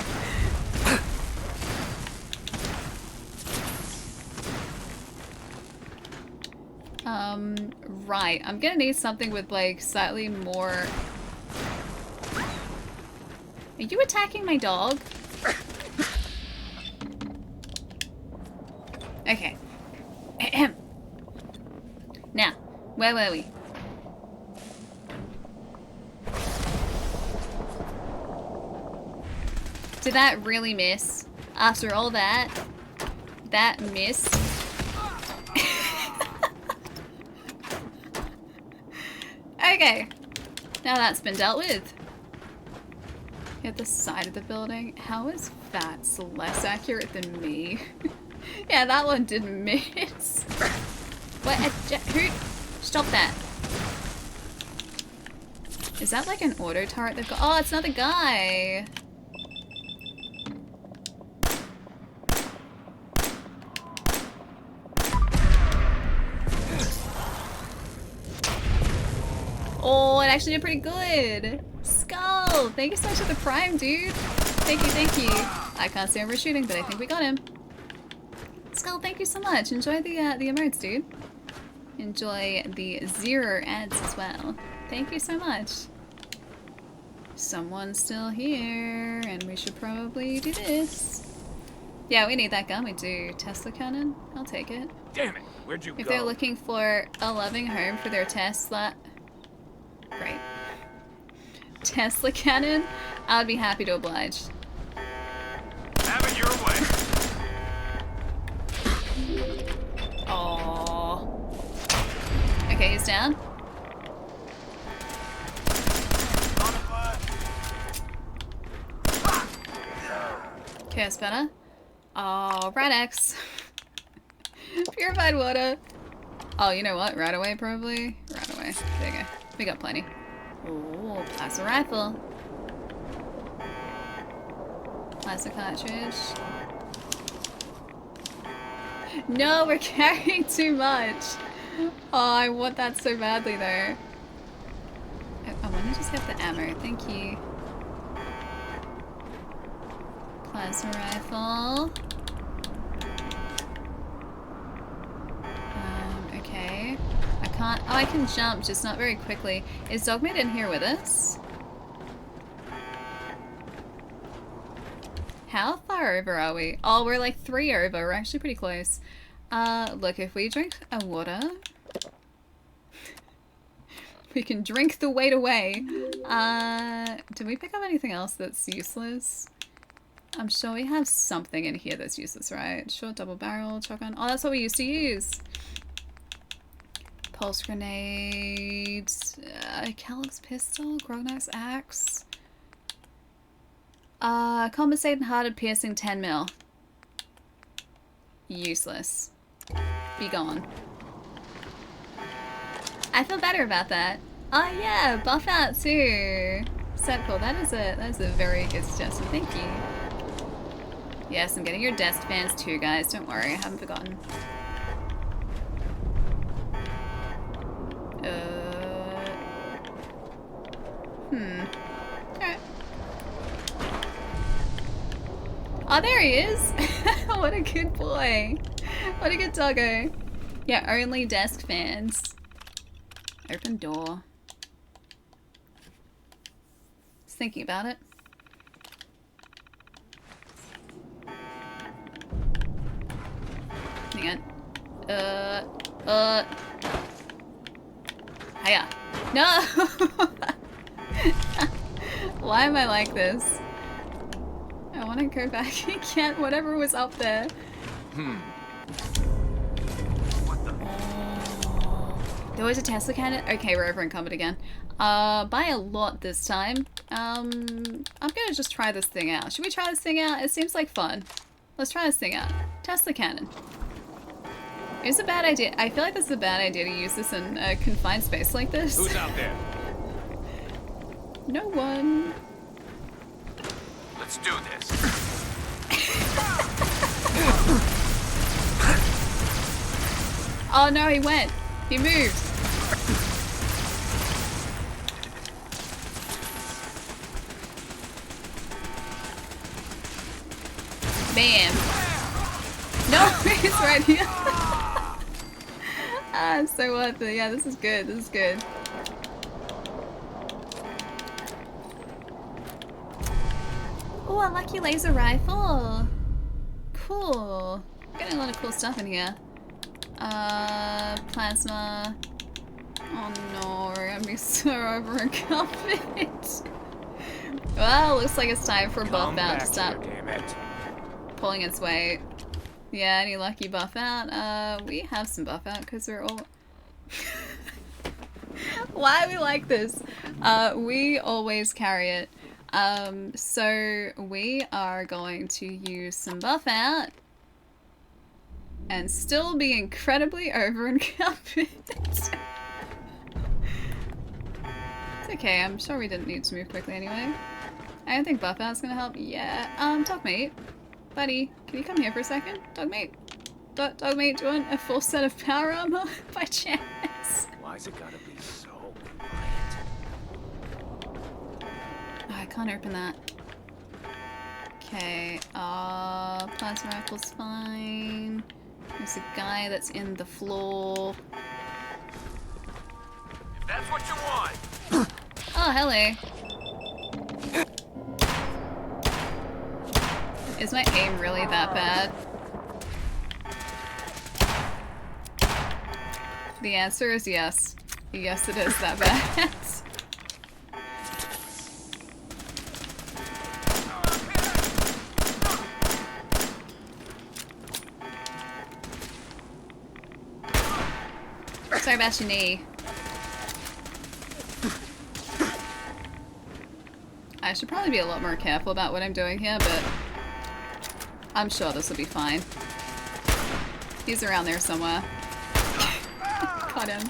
Right. I'm gonna need something with like slightly more. Are you attacking my dog? Okay. Ahem. Now, where were we? Did that really miss? After all that? That missed? Okay. Now that's been dealt with. At the side of the building. How is Fats less accurate than me? Yeah, that one didn't miss. What? Who? Stop that. Is that like an auto turret they've got? Oh, it's another guy. Oh, it actually did pretty good. Skull! Thank you so much for the prime, dude. Thank you, thank you. I can't see him shooting, but I think we got him. Skull, thank you so much. Enjoy the emotes, dude. Enjoy the 0 ads as well. Thank you so much. Someone's still here, and we should probably do this. Yeah, we need that gun. We do. Tesla cannon? I'll take it. Damn it! Where'd you go? If they're looking for a loving home for their Tesla... Great. Tesla cannon? I would be happy to oblige. Have it your way. Aww. Okay, he's down. Okay, that's better. Oh, Rat X. Purified water. Oh, you know what? Right away, probably. Right away. There you go. We got plenty. Oh, plasma rifle. Plasma cartridge. No, we're carrying too much. Oh, I want that so badly though. I want to just get the ammo. Thank you. Plasma rifle. Okay. I can't. Oh, I can jump, just not very quickly. Is Dogmeat in here with us? How far over are we? Oh, we're like 3 over. We're actually pretty close. Look, if we drink a water, we can drink the weight away. Did we pick up anything else that's useless? I'm sure we have something in here that's useless, right? Short double barrel shotgun. Oh, that's what we used to use. Pulse grenades. Kellogg's pistol. Grognard's axe. Compensating hearted piercing 10 mil. Useless. Be gone. I feel better about that. Oh yeah, buff out too. So cool. That is a very good suggestion. Thank you. Yes, I'm getting your desk fans too, guys. Don't worry, I haven't forgotten. Alright. Oh, there he is! What a good boy. What a good doggo. Yeah, only desk fans. Open door. Just thinking about it. Hang on. Hiya. No! Why am I like this? I want to go back again. Whatever was up there. There was a Tesla cannon? Okay, we're over encumbered again. By a lot this time. I'm gonna just try this thing out. Should we try this thing out? It seems like fun. Let's try this thing out. Tesla cannon. It's a bad idea. I feel like this is a bad idea to use this in a confined space like this. Who's out there? No one. Let's do this. Oh no, he went. He moved. Bam. No, he's right here. Ah, it's so worth it. Yeah, this is good. This is good. Oh, a lucky laser rifle. Cool. Getting a lot of cool stuff in here. Plasma. Oh no, we're gonna be so overcommitted. Well, looks like it's time for buff out to stop pulling its weight. Yeah, any lucky buff out? We have some buff out because we're all... Why are we like this? We always carry it. So we are going to use some buff out and still be incredibly over encumbered. It's okay, I'm sure we didn't need to move quickly anyway. I don't think buff out's gonna help. Yeah, dogmate. Buddy, can you come here for a second? Dogmate. Dogmate, do you want a full set of power armor by chance? Why's it gotta be so Oh, I can't open that. Okay, plasma rifle's fine. There's a guy that's in the floor. If that's what you want. Oh, hello. Is my aim really that bad? The answer is yes. Yes, it is that bad. Sorry about your knee. I should probably be a lot more careful about what I'm doing here, but I'm sure this will be fine. He's around there somewhere. Caught him.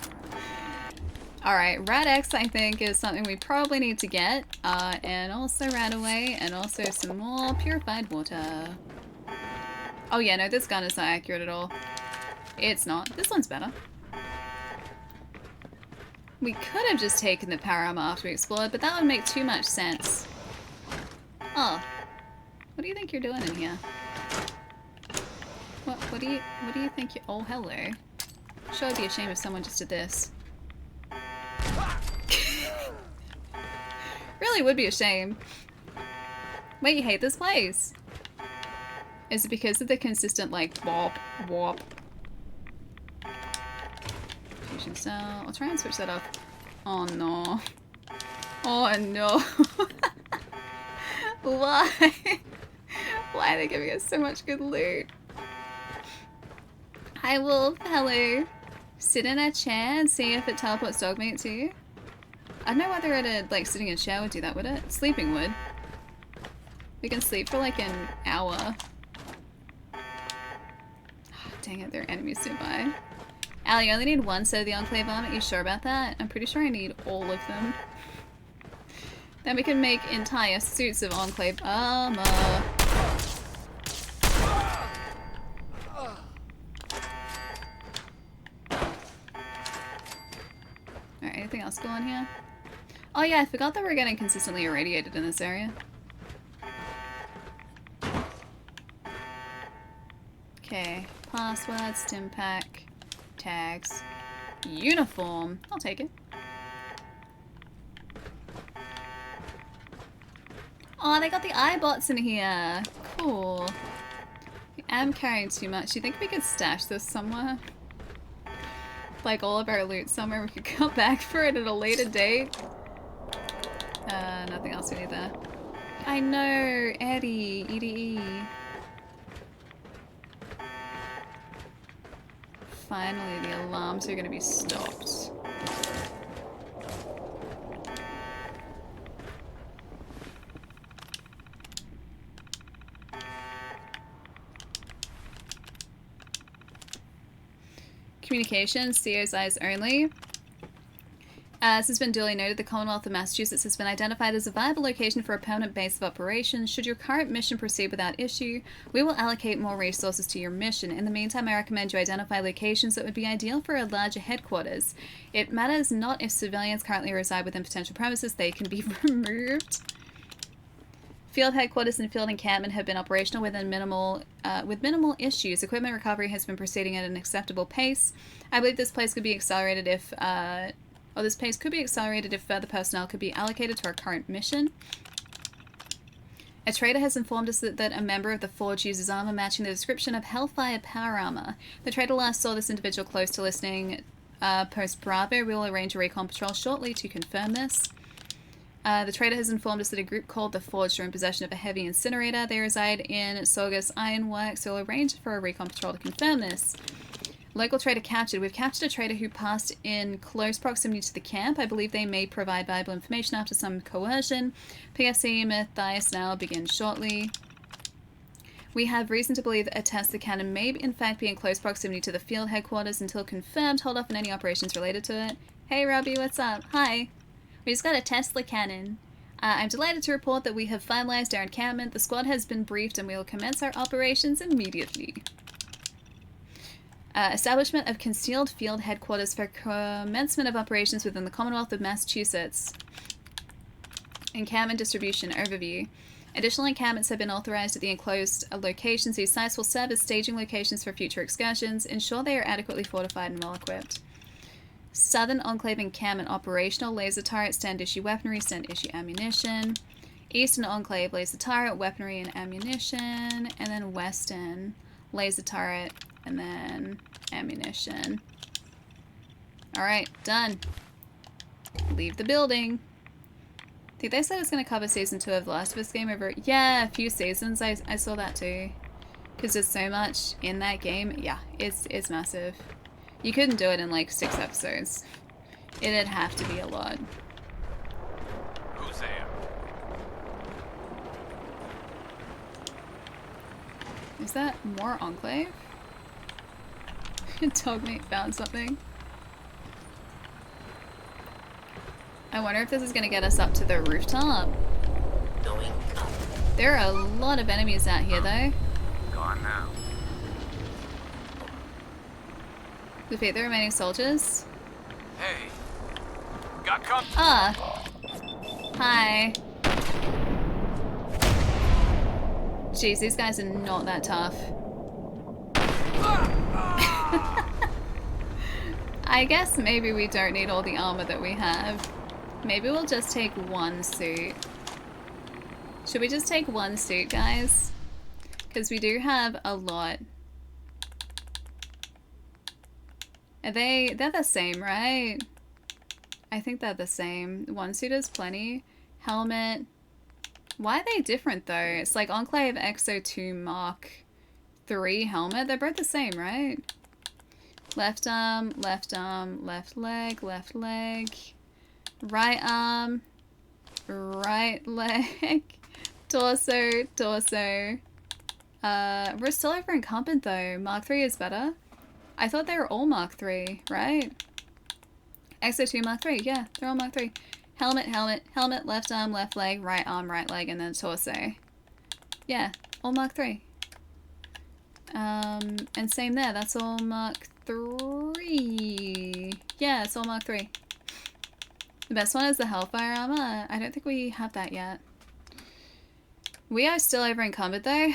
Alright, Rad X I think is something we probably need to get. And also Rad Away, and also some more purified water. Oh yeah, no, this gun is not accurate at all. It's not. This one's better. We could have just taken the power armor after we explored, but that would make too much sense. Oh. What do you think you're doing in here? What do you think you— oh, hello. Sure would be a shame if someone just did this. Really would be a shame. Wait, you hate this place? Is it because of the consistent, like, wop, wop? Fusion cell. I'll try and switch that off. Oh no. Oh no. Why? Why are they giving us so much good loot? Hi Wolf, hello. Sit in a chair and see if it teleports Dogmeat to you. I don't know whether like sitting in a chair would do that, would it? Sleeping would. We can sleep for like an hour. Dang it, there are enemies nearby. Allie, you only need one set of the Enclave armor. You sure about that? I'm pretty sure I need all of them. Then we can make entire suits of Enclave armor. Alright, anything else going on here? Oh yeah, I forgot that we're getting consistently irradiated in this area. Okay, password, stim pack, tags, uniform. I'll take it. Oh, they got the iBots in here. Cool. I am carrying too much. Do you think we could stash this somewhere? Like all of our loot somewhere we could come back for it at a later date? Nothing else we need there. I know, Eddie, EDE. Finally, the alarms are gonna be stopped. Communications, CO's eyes only. As has been duly noted, the Commonwealth of Massachusetts has been identified as a viable location for a permanent base of operations. Should your current mission proceed without issue, we will allocate more resources to your mission. In the meantime, I recommend you identify locations that would be ideal for a larger headquarters. It matters not if civilians currently reside within potential premises, they can be removed. Field headquarters and field encampment have been operational with minimal issues. Equipment recovery has been proceeding at an acceptable pace. I believe this place could be accelerated if... this pace could be accelerated if further personnel could be allocated to our current mission. A trader has informed us that a member of the Forge uses armor matching the description of Hellfire power armor. The trader last saw this individual close to listening post Bravo. We will arrange a recon patrol shortly to confirm this. The trader has informed us that a group called the Forge are in possession of a heavy incinerator. They reside in Saugus Ironworks. So we'll arrange for a recon patrol to confirm this. Local trader captured. We've captured a trader who passed in close proximity to the camp. I believe they may provide valuable information after some coercion. PSC Matthias now begins shortly. We have reason to believe that a Tesla cannon may in fact be in close proximity to the field headquarters. Until confirmed, hold off on any operations related to it. Hey Robbie, what's up? Hi. We just got a Tesla cannon. I'm delighted to report that we have finalized our encampment. The squad has been briefed and we will commence our operations immediately. Establishment of concealed field headquarters for commencement of operations within the Commonwealth of Massachusetts. Encampment distribution overview. Additional encampments have been authorized at the enclosed locations. These sites will serve as staging locations for future excursions. Ensure they are adequately fortified and well equipped. Southern Enclave encampment operational. Laser turret, stand issue weaponry, stand issue ammunition. Eastern Enclave laser turret, weaponry and ammunition. And then Western laser turret and then ammunition. Alright, done. Leave the building. I think they said it's going to cover season 2 of The Last of Us game over... Yeah, a few seasons. I saw that too. Because there's so much in that game. Yeah, it's massive. You couldn't do it in like 6 episodes. It'd have to be a lot. Who's there? Is that more Enclave? Dogmate found something. I wonder if this is gonna get us up to the rooftop. There are a lot of enemies out here though. Gone now. Defeat the remaining soldiers. Hey. Got company. Ah. Hi. Jeez, these guys are not that tough. I guess maybe we don't need all the armor that we have. Maybe we'll just take one suit. Should we just take one suit, guys? Because we do have a lot. They're the same, right? I think they're the same. One suit is plenty. Helmet. Why are they different though? It's like Enclave XO2 Mark 3 helmet. They're both the same, right? Left arm, left leg, right arm, right leg, torso. We're still over encumbered though. Mark 3 is better. I thought they were all Mark 3, right? XO2 Mark 3, yeah, they're all Mark 3. Helmet, left arm, left leg, right arm, right leg, and then torso. Yeah, all Mark 3. And same there, that's all Mark 3. Yeah, it's all Mark 3. The best one is the Hellfire armor. I don't think we have that yet. We are still over encumbered though,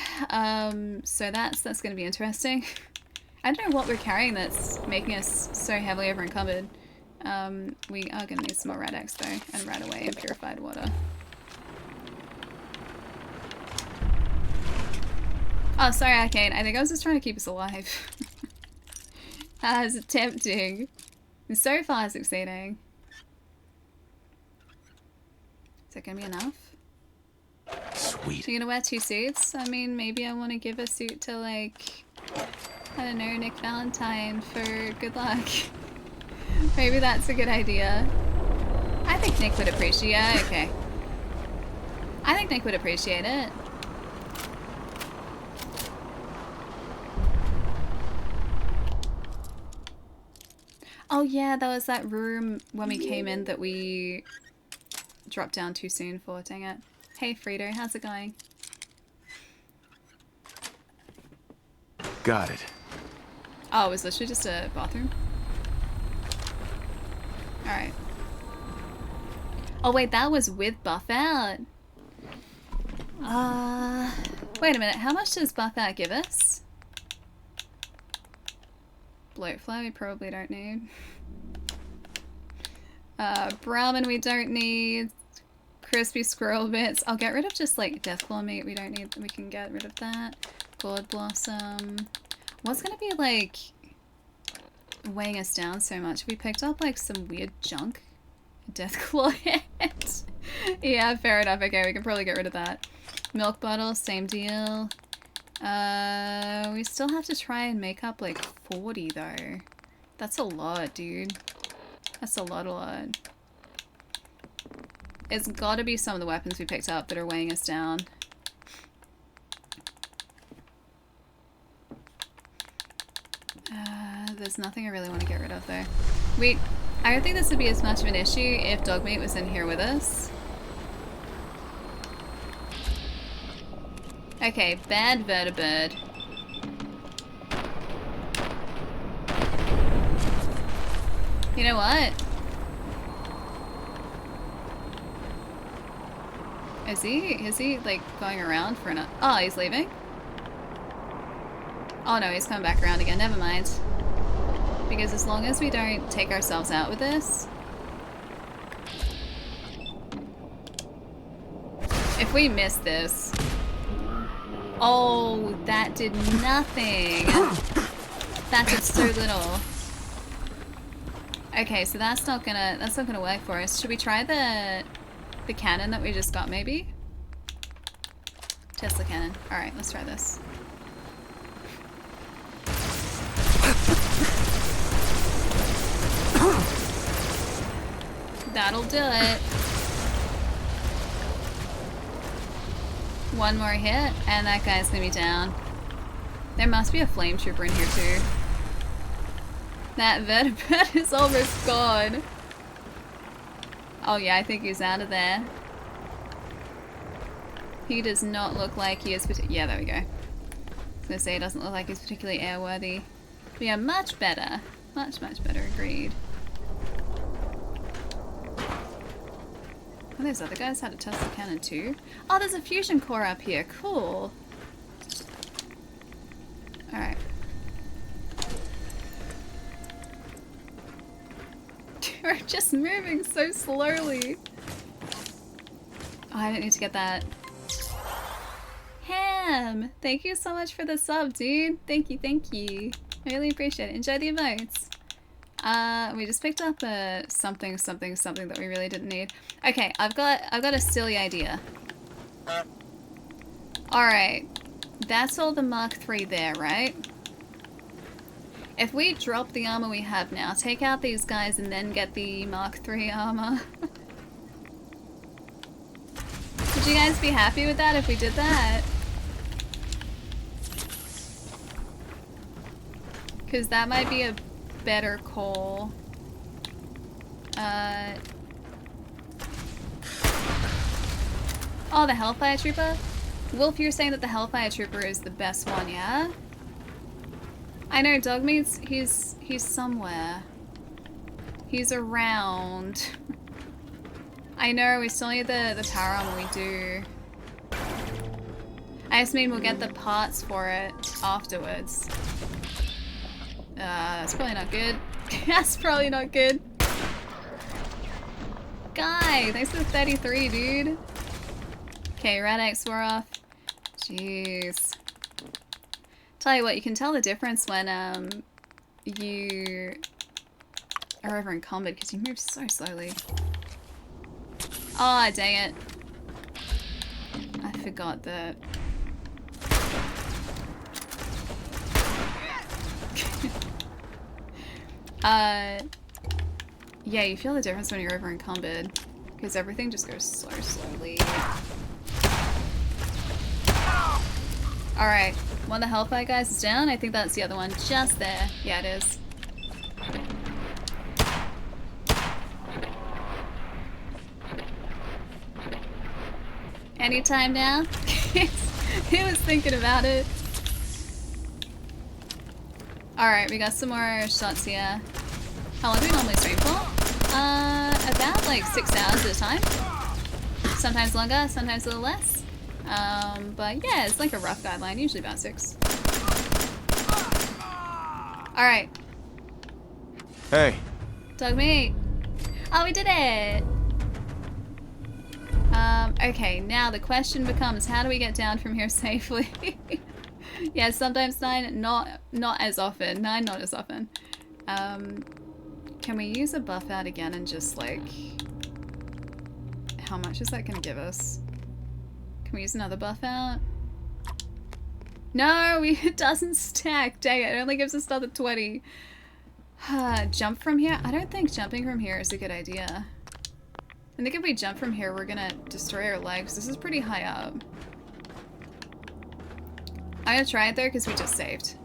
so that's going to be interesting. I don't know what we're carrying that's making us so heavily over encumbered. We are going to need some more Rad-X though, and Rad-Away and purified water. Oh, sorry Arcane, I think I was just trying to keep us alive. I was attempting. And so far succeeding. Is that going to be enough? Sweet. You're going to wear 2 suits? I mean, maybe I want to give a suit to like... I don't know, Nick Valentine for good luck. Maybe that's a good idea. I think Nick would appreciate it. Okay. I think Nick would appreciate it. Oh yeah, there was that room when we came in that we dropped down too soon for, dang it. Hey Frito, how's it going? Got it. Oh, it was literally just a bathroom? Alright. Oh wait, that was with buff out. Wait a minute, how much does buff out give us? Bloatfly we probably don't need. Brahmin we don't need. Crispy squirrel bits. I'll get rid of just like deathclaw meat we don't need. We can get rid of that. Gourd blossom. What's gonna be like weighing us down so much? We picked up like some weird junk. Deathclaw head. Yeah, fair enough. Okay, we can probably get rid of that. Milk bottle, same deal. We still have to try and make up like 40 though. That's a lot, dude. That's a lot. It's gotta be some of the weapons we picked up that are weighing us down. There's nothing I really want to get rid of though. Wait, I don't think this would be as much of an issue if Dogmeat was in here with us. Okay, bad vertibird. You know what? Is he like going around for an... Oh, he's leaving? Oh no, he's coming back around again. Never mind. Because as long as we don't take ourselves out with this... If we miss this... Oh, that did nothing. That did so little. Okay, so that's not gonna work for us. Should we try the cannon that we just got maybe? Tesla cannon. Alright, let's try this. That'll do it. One more hit, and that guy's gonna be down. There must be a flame trooper in here too. That vertebrate is almost gone. Oh yeah, I think he's out of there. He does not look like he is yeah, there we go. I was gonna say, it doesn't look like he's particularly airworthy. But yeah, much better. Much better, agreed. Oh, those other guys had a Tesla cannon too. Oh, there's a fusion core up here. Cool. Alright. We're just moving so slowly. Oh, I didn't need to get that. Ham! Thank you so much for the sub, dude. Thank you, thank you. I really appreciate it. Enjoy the emotes. We just picked up a something that we really didn't need. Okay, I've got a silly idea. Alright. That's all the Mark III there, right? If we drop the armor we have now, take out these guys and then get the Mark III armor. Would you guys be happy with that if we did that? Because that might be a better call. Oh, the Hellfire Trooper? Wolf, you're saying that the Hellfire Trooper is the best one, yeah? I know, Dogmeat's, he's somewhere. He's around. I know, we still need the power armor, we do. I just mean we'll get the parts for it afterwards. That's probably not good. That's probably not good. Guy, thanks for the 33, dude. Okay, Radx, we're off. Jeez. Tell you what, you can tell the difference when you are over in combat because you move so slowly. Oh, dang it. I forgot that. Yeah, you feel the difference when you're over in combat because everything just goes so slowly. Alright, one of the Hellfire guys is down. I think that's the other one just there. Yeah, it is. Anytime now? He was thinking about it. Alright, we got some more shots here. How long do we normally stream for? About like 6 hours at a time. Sometimes longer, sometimes a little less. But yeah, it's like a rough guideline, usually about 6. Alright. Hey. Dog meat. Oh, we did it! Okay, now the question becomes, how do we get down from here safely? Yeah, sometimes 9, not as often. 9, not as often. Can we use a buff out again and just like... How much is that gonna give us? Can we use another buff out? No, it doesn't stack. Dang it, it only gives us another 20. Jump from here? I don't think jumping from here is a good idea. I think if we jump from here, we're gonna destroy our legs. This is pretty high up. I'm gonna try it though, because we just saved.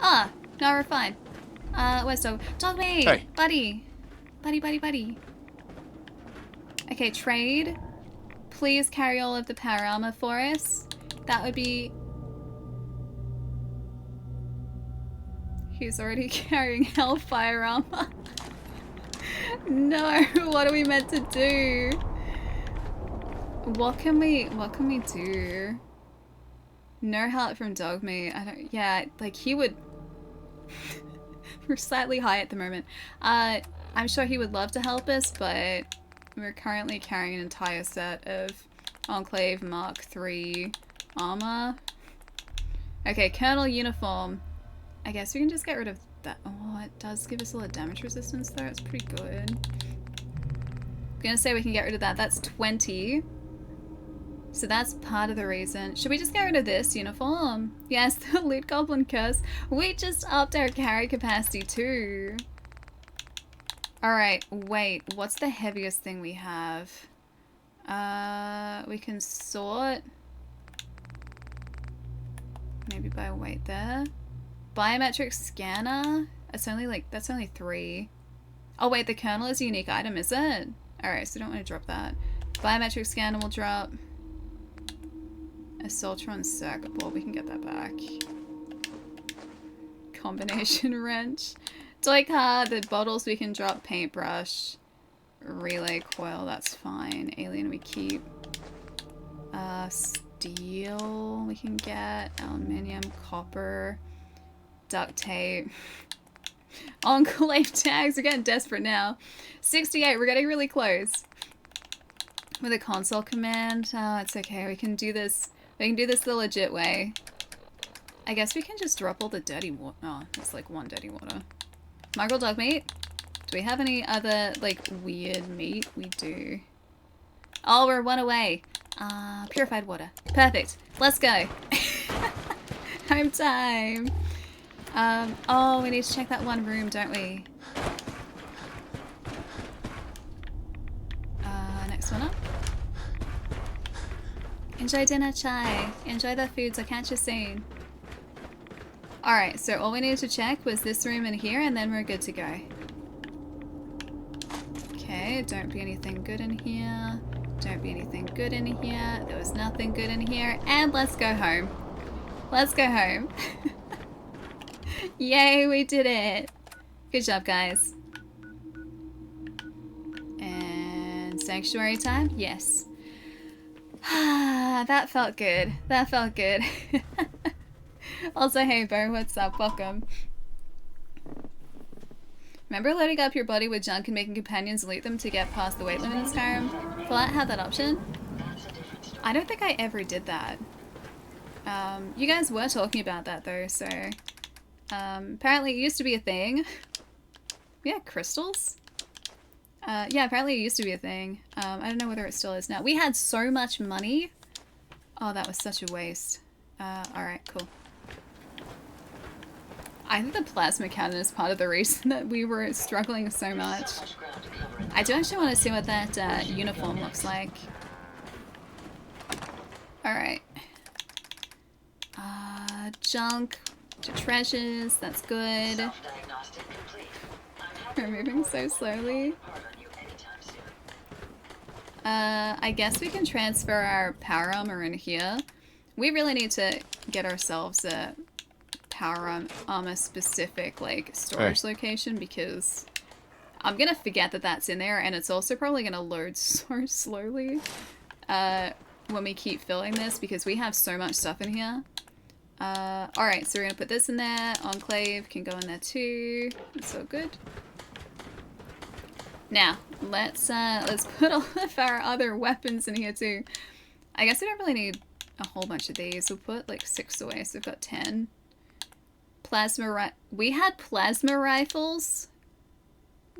Ah, no, we're fine. Where's dog? Dog meat! Hey. Buddy! Buddy. Okay, trade. Please carry all of the power armor for us. That would be... He's already carrying hellfire armor. No, what are we meant to do? What can we do? No help from dog meat. I don't, yeah, like he would... We're slightly high at the moment. I'm sure he would love to help us, but we're currently carrying an entire set of Enclave Mark III armor. Okay, Colonel uniform. I guess we can just get rid of that. Oh, it does give us a lot of damage resistance though. It's pretty good. I'm gonna say we can get rid of that. That's 20. So that's part of the reason. Should we just get rid of this uniform? Yes, the Loot Goblin Curse. We just upped our carry capacity too. Alright, wait. What's the heaviest thing we have? We can sort. Maybe by weight there. Biometric scanner? That's only 3. Oh wait, the kernel is a unique item, is it? Alright, so don't want to drop that. Biometric scanner will drop. Assaultron circuit board, we can get that back. Combination wrench. Toy car, the bottles we can drop. Paintbrush. Relay coil, that's fine. Alien we keep. Steel we can get. Aluminium, copper. Duct tape. Enclave tags, we're getting desperate now. 68, we're getting really close. With a console command, oh, it's okay, we can do this. We can do this the legit way. I guess we can just drop all the dirty water. Oh, it's like 1 dirty water. Mongrel dog meat? Do we have any other, like, weird meat? We do. Oh, we're 1 away. Purified water. Perfect. Let's go. Home time. Oh, we need to check that one room, don't we? Next one up. Enjoy dinner, chai. Enjoy the foods. I'll catch you soon. Alright, so all we needed to check was this room in here, and then we're good to go. Okay, don't be anything good in here. Don't be anything good in here. There was nothing good in here. And let's go home. Let's go home. Yay, we did it. Good job, guys. And sanctuary time? Yes. That felt good. That felt good. Also, hey, Bo, what's up? Welcome. Remember loading up your body with junk and making companions loot them to get past the weight limit in Skyrim? Fallout had that option? I don't think I ever did that. You guys were talking about that though, so... apparently it used to be a thing. Yeah, crystals? Yeah, apparently it used to be a thing. I don't know whether it still is now. We had so much money. Oh, that was such a waste. Alright, cool. I think the plasma cannon is part of the reason that we were struggling so much. I do actually want to see what that uniform looks like. Alright. Junk to treasures, that's good. We're moving so slowly. I guess we can transfer our power armor in here. We really need to get ourselves a power armor specific like storage location because I'm gonna forget that that's in there, and it's also probably gonna load so slowly when we keep filling this because we have so much stuff in here. Alright, so we're gonna put this in there. Enclave can go in there too. That's so good. Now, let's put all of our other weapons in here too. I guess we don't really need a whole bunch of these. We'll put like 6 away, so we've got 10. We had plasma rifles.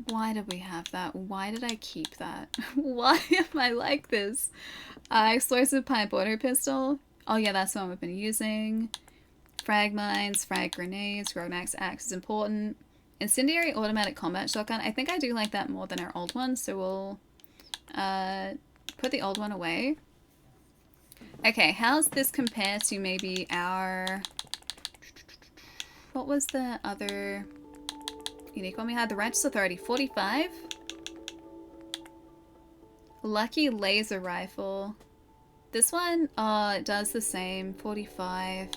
Why did we have that? Why did I keep that? Why am I like this? Explosive pipe auto pistol. Oh yeah, that's the one we've been using. Frag mines, frag grenades, Romax axe is important. Incendiary automatic combat shotgun. I think I do like that more than our old one, so we'll put the old one away. Okay, how's this compare to maybe our... What was the other unique one we had? The Righteous Authority, 45. Lucky laser rifle. This one, it does the same, 45.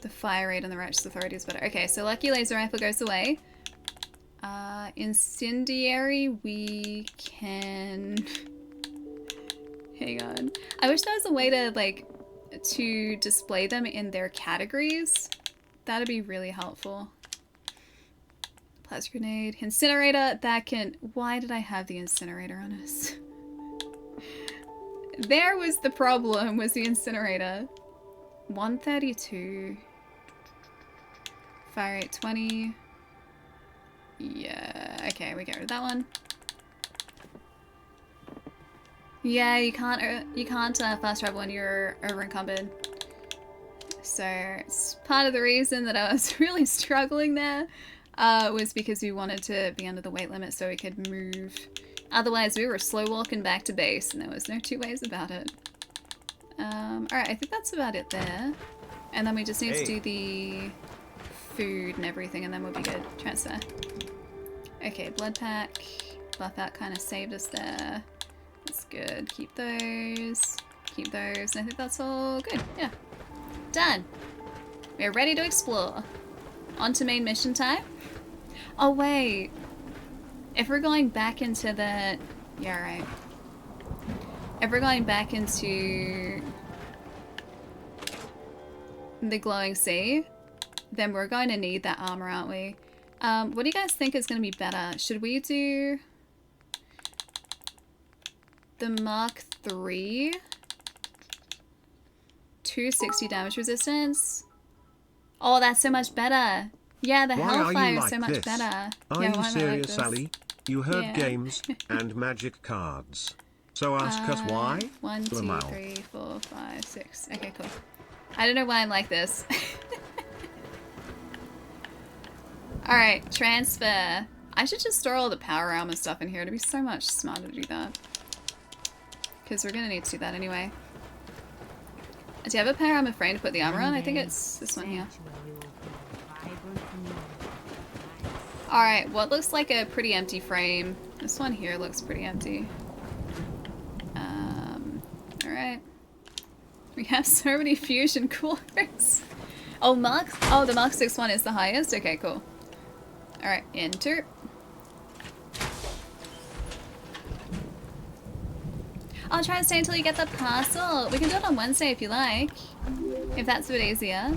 The fire rate on the Righteous Authority is better. Okay, so Lucky laser rifle goes away. Incendiary, we can... Hang on. I wish there was a way to, like, to display them in their categories. That'd be really helpful. Plasma grenade. Incinerator, that can... Why did I have the incinerator on us? There was the problem, was the incinerator. 132. Fire rate 20. Yeah, okay, we get rid of that one. Yeah, you can't fast travel when you're over encumbered. So it's part of the reason that I was really struggling there was because we wanted to be under the weight limit so we could move. Otherwise, we were slow walking back to base, and there was no two ways about it. Alright, I think that's about it there. And then we just need to do the food and everything, and then we'll be good. Transfer. Okay, blood pack. Buff out kind of saved us there. That's good. Keep those. Keep those. And I think that's all good. Yeah. Done. We're ready to explore. On to main mission time. Oh, wait. If we're going back into the... Yeah, right. If we're going back into the glowing sea, then we're going to need that armor, aren't we? What do you guys think is going to be better? Should we do the Mark III? 260 damage resistance? Oh, that's so much better. Yeah, the Hellfire is so much better. Are you serious, Ali? You heard games and magic cards. So ask us why? 1, 2, 3, 4, 5, 6. Okay, cool. I don't know why I'm like this. Alright, transfer. I should just store all the power armor stuff in here. It'd be so much smarter to do that. Because we're going to need to do that anyway. Do you have a power armor frame to put the armor on? I think it's this one here. Alright, what looks like a pretty empty frame? This one here looks pretty empty. Alright. We have so many fusion coolers. Oh, the Mark 6 one is the highest? Okay, cool. Alright, enter. I'll try and stay until you get the parcel. We can do it on Wednesday if you like. If that's a bit easier.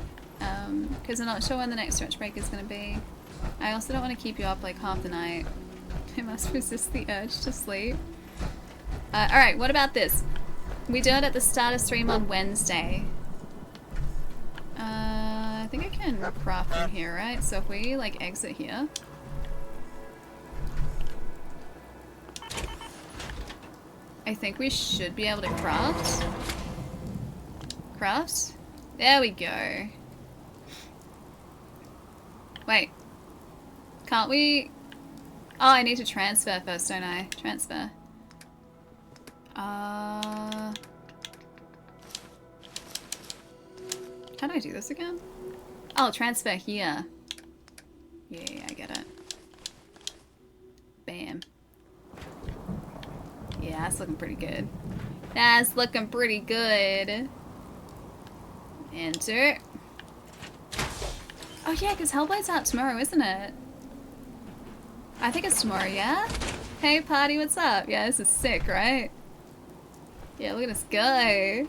Because I'm not sure when the next stretch break is going to be. I also don't want to keep you up like half the night. I must resist the urge to sleep. Alright, what about this? We do it at the start of stream on Wednesday. I think I can craft from here, right? So if we like exit here. I think we should be able to craft. Craft? There we go. Wait. Can't we... Oh, I need to transfer first, don't I? Transfer. How do I do this again? Oh, transfer here. Yeah, I get it. Bam. Yeah, that's looking pretty good. That's looking pretty good. Enter. Oh yeah, because Hellblade's out tomorrow, isn't it? I think it's tomorrow, yeah? Hey party, what's up? Yeah, this is sick, right? Yeah, look at us go.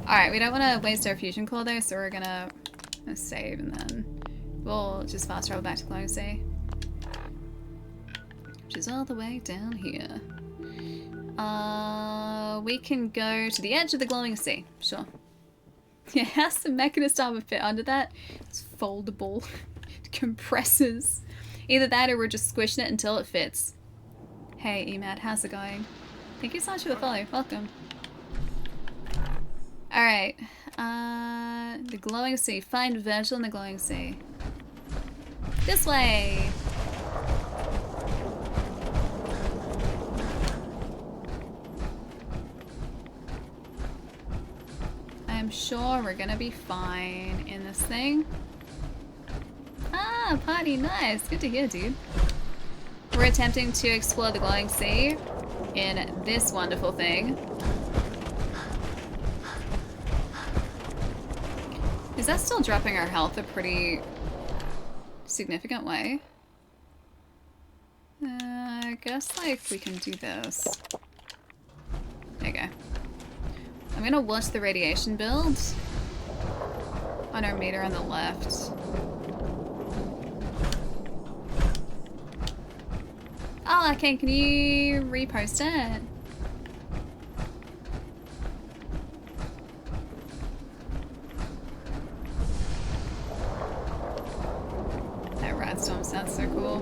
Alright, we don't want to waste our fusion core though, so we're gonna save and then we'll just fast travel back to Glowing Sea. Which is all the way down here. We can go to the edge of the Glowing Sea, sure. Yeah, how's the mechanist armor fit under that? It's foldable. It compresses. Either that or we're just squishing it until it fits. Hey Emad, how's it going? Thank you so much for the follow. Welcome. Alright. The Glowing Sea. Find Virgil in the Glowing Sea. This way! I'm sure we're gonna be fine in this thing. Ah, party, nice. Good to hear, dude. We're attempting to explore the Glowing Sea in this wonderful thing. Is that still dropping our health a pretty significant way? I guess, like, we can do this. There you go. I'm gonna watch the radiation build on our meter on the left. Oh, okay, can you repost it? That radstorm sounds so cool.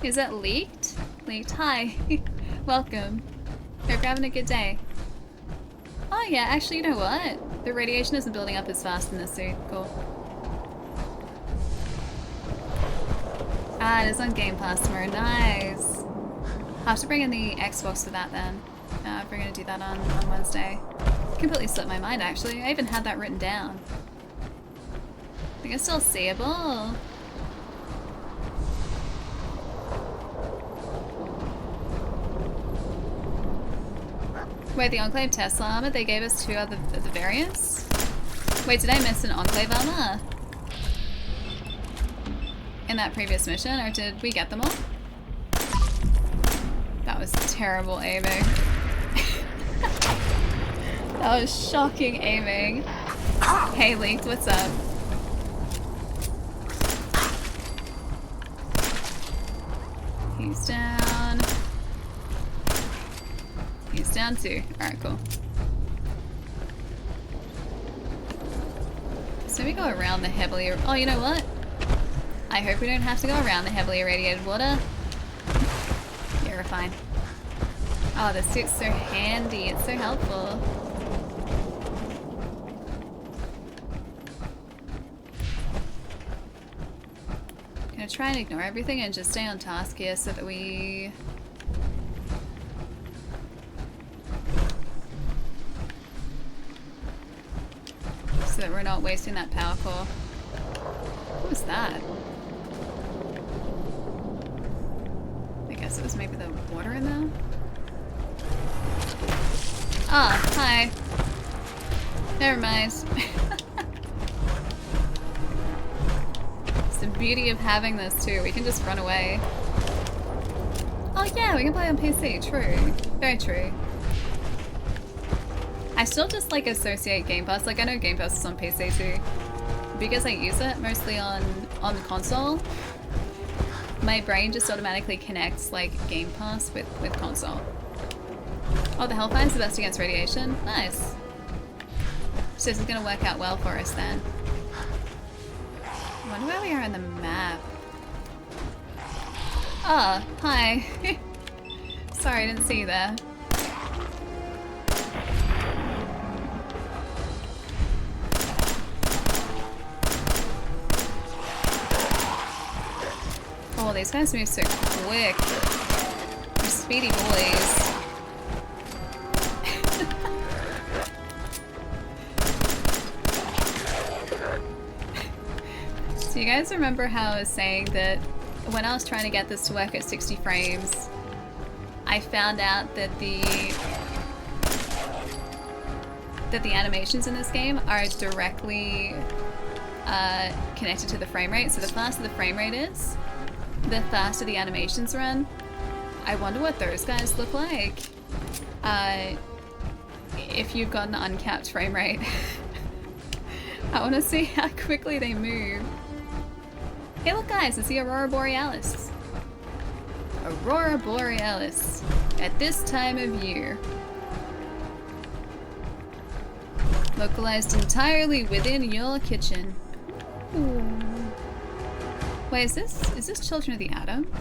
Is it leaked? Leaked. Hi. Welcome. Hope you're having a good day. Oh yeah, actually, you know what? The radiation isn't building up as fast in this suit. Cool. Ah, it is on Game Pass tomorrow. Nice. I'll have to bring in the Xbox for that then. If we're going to do that on Wednesday. Completely slipped my mind, actually. I even had that written down. I think it's still seeable. Wait, the Enclave Tesla armor? They gave us 2 other of the variants? Wait, did I miss an Enclave armor? In that previous mission, or did we get them all? That was terrible aiming. That was shocking aiming. Hey Leaked, what's up? He's down. He's down too. Alright, cool. So we go around the heavily... Oh, you know what? I hope we don't have to go around the heavily irradiated water. Yeah, we're fine. Oh, the suit's so handy. It's so helpful. Gonna try and ignore everything and just stay on task here so that we... so that we're not wasting that power core. What was that? I guess it was maybe the water in there? Ah, hi. Never mind. It's the beauty of having this too. We can just run away. Oh yeah, we can play on PC. True. Very true. I still just like associate Game Pass. Like I know Game Pass is on PC too. Because I use it mostly on the console, my brain just automatically connects like Game Pass with console. Oh, the Hellfire's the best against radiation? Nice. So this is gonna work out well for us then. I wonder where we are on the map. Ah, oh, hi. Sorry, I didn't see you there. Oh, these guys move so quick. They're speedy boys. So you guys remember how I was saying that when I was trying to get this to work at 60 frames, I found out that the animations in this game are directly connected to the frame rate. So the faster the frame rate is, the faster the animations run. I wonder what those guys look like if you've got an uncapped frame rate. I want to see how quickly they move. Hey look guys, it's the Aurora Borealis. Aurora Borealis at this time of year. Localized entirely within your kitchen. Ooh. Wait, is this Children of the Atom?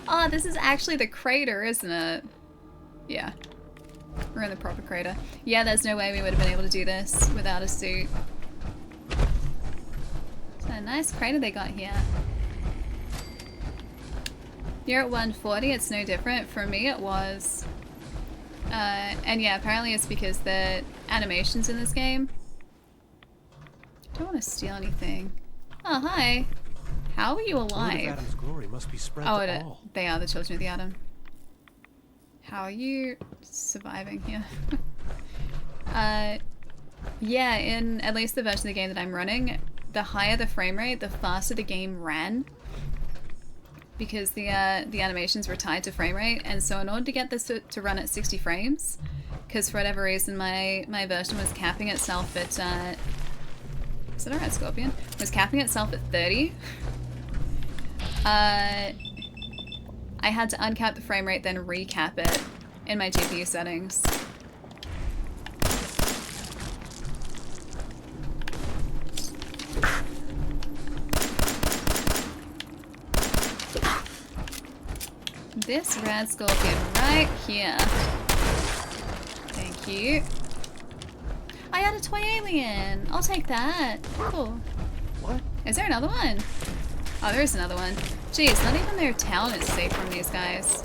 Oh, this is actually the crater, isn't it? Yeah. We're in the proper crater. Yeah, there's no way we would have been able to do this without a suit. It's a nice crater they got here. You're at 140, it's no different. For me it was. And yeah, apparently it's because the animations in this game. I don't want to steal anything. Oh, hi. How are you alive? Adam's glory must be spread Oh, to all. they are the Children of the Atom. How are you surviving here? Yeah, in at least the version of the game that I'm running, the higher the frame rate, the faster the game ran. Because the animations were tied to frame rate, and so in order to get this to run at 60 frames, because for whatever reason my version was capping itself at, is it a red scorpion? Was capping itself at 30. I had to uncap the frame rate, then recap it in my GPU settings. This red scorpion right here. Thank you. I got a toy alien. I'll take that. Cool. What? Is there another one? Oh, there is another one. Jeez, not even their town is safe from these guys.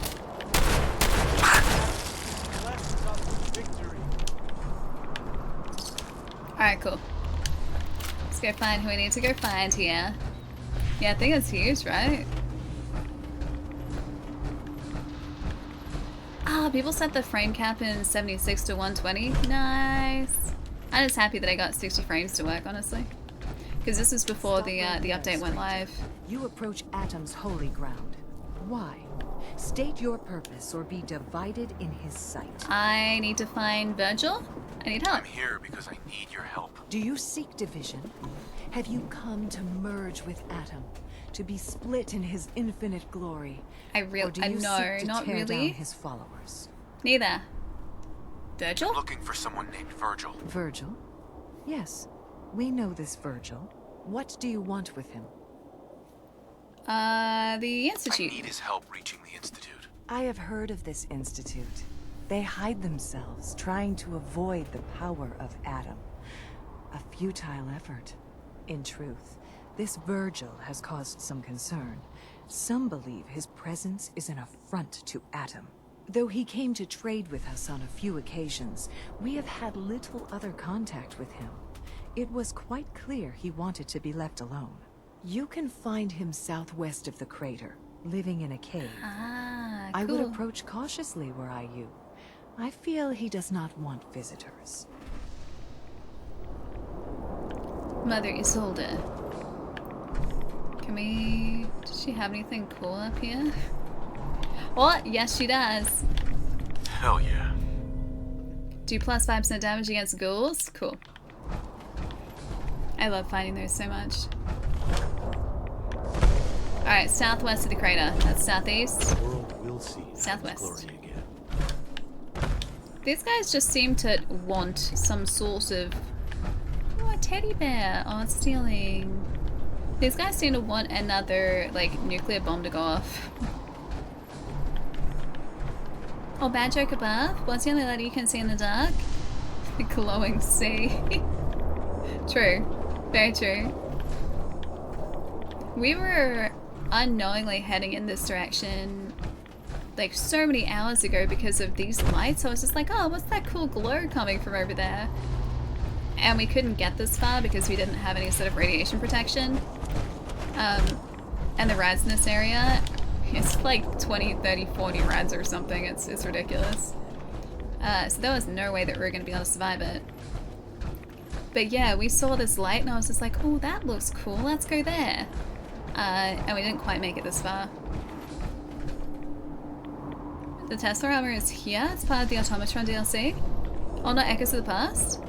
Alright, cool. Let's go find who we need to go find here. Yeah, I think it's huge, right? Ah, people set the frame cap in 76 to 120. Nice. I'm just happy that I got 60 frames to work, honestly. Because this was before the update went live. You approach Atom's holy ground. Why? State your purpose or be divided in his sight. I need to find Virgil. I need help. I'm here because I need your help. Do you seek division? Have you come to merge with Atom? To be split in his infinite glory? I really, no, not tear really. Down his followers? Neither. Virgil? I'm looking for someone named Virgil. Virgil? Yes, we know this Virgil. What do you want with him? The Institute. I need his help reaching the Institute. I have heard of this Institute. They hide themselves, trying to avoid the power of Atom. A futile effort. In truth, this Virgil has caused some concern. Some believe his presence is an affront to Atom. Though he came to trade with us on a few occasions, we have had little other contact with him. It was quite clear he wanted to be left alone. You can find him southwest of the crater, living in a cave. Ah, cool. I would approach cautiously were I you. I feel he does not want visitors. Mother Isolde. Can we... Does she have anything cool up here? What? Yes, she does. Hell yeah. Do plus 5% damage against ghouls? Cool. I love finding those so much. Alright, southwest of the crater. That's southeast. The world will see Southwest. glory again. These guys just seem to want some sort of... Oh, a teddy bear. Oh, it's stealing. These guys seem to want another, like, nuclear bomb to go off. Oh, bad joke above? What's the only letter you can see in the dark? The glowing sea. True. Very true. We were unknowingly heading in this direction like so many hours ago because of these lights. I was just like, oh, what's that cool glow coming from over there? And we couldn't get this far because we didn't have any sort of radiation protection. And the rads in this area, it's like 20, 30, 40 rads or something. It's ridiculous. So there was no way that we were going to be able to survive it. But yeah, we saw this light and I was just like, oh, that looks cool. Let's go there. And we didn't quite make it this far. The Tesla armor is here. It's part of the Automatron DLC. Oh, not Echoes of the Past.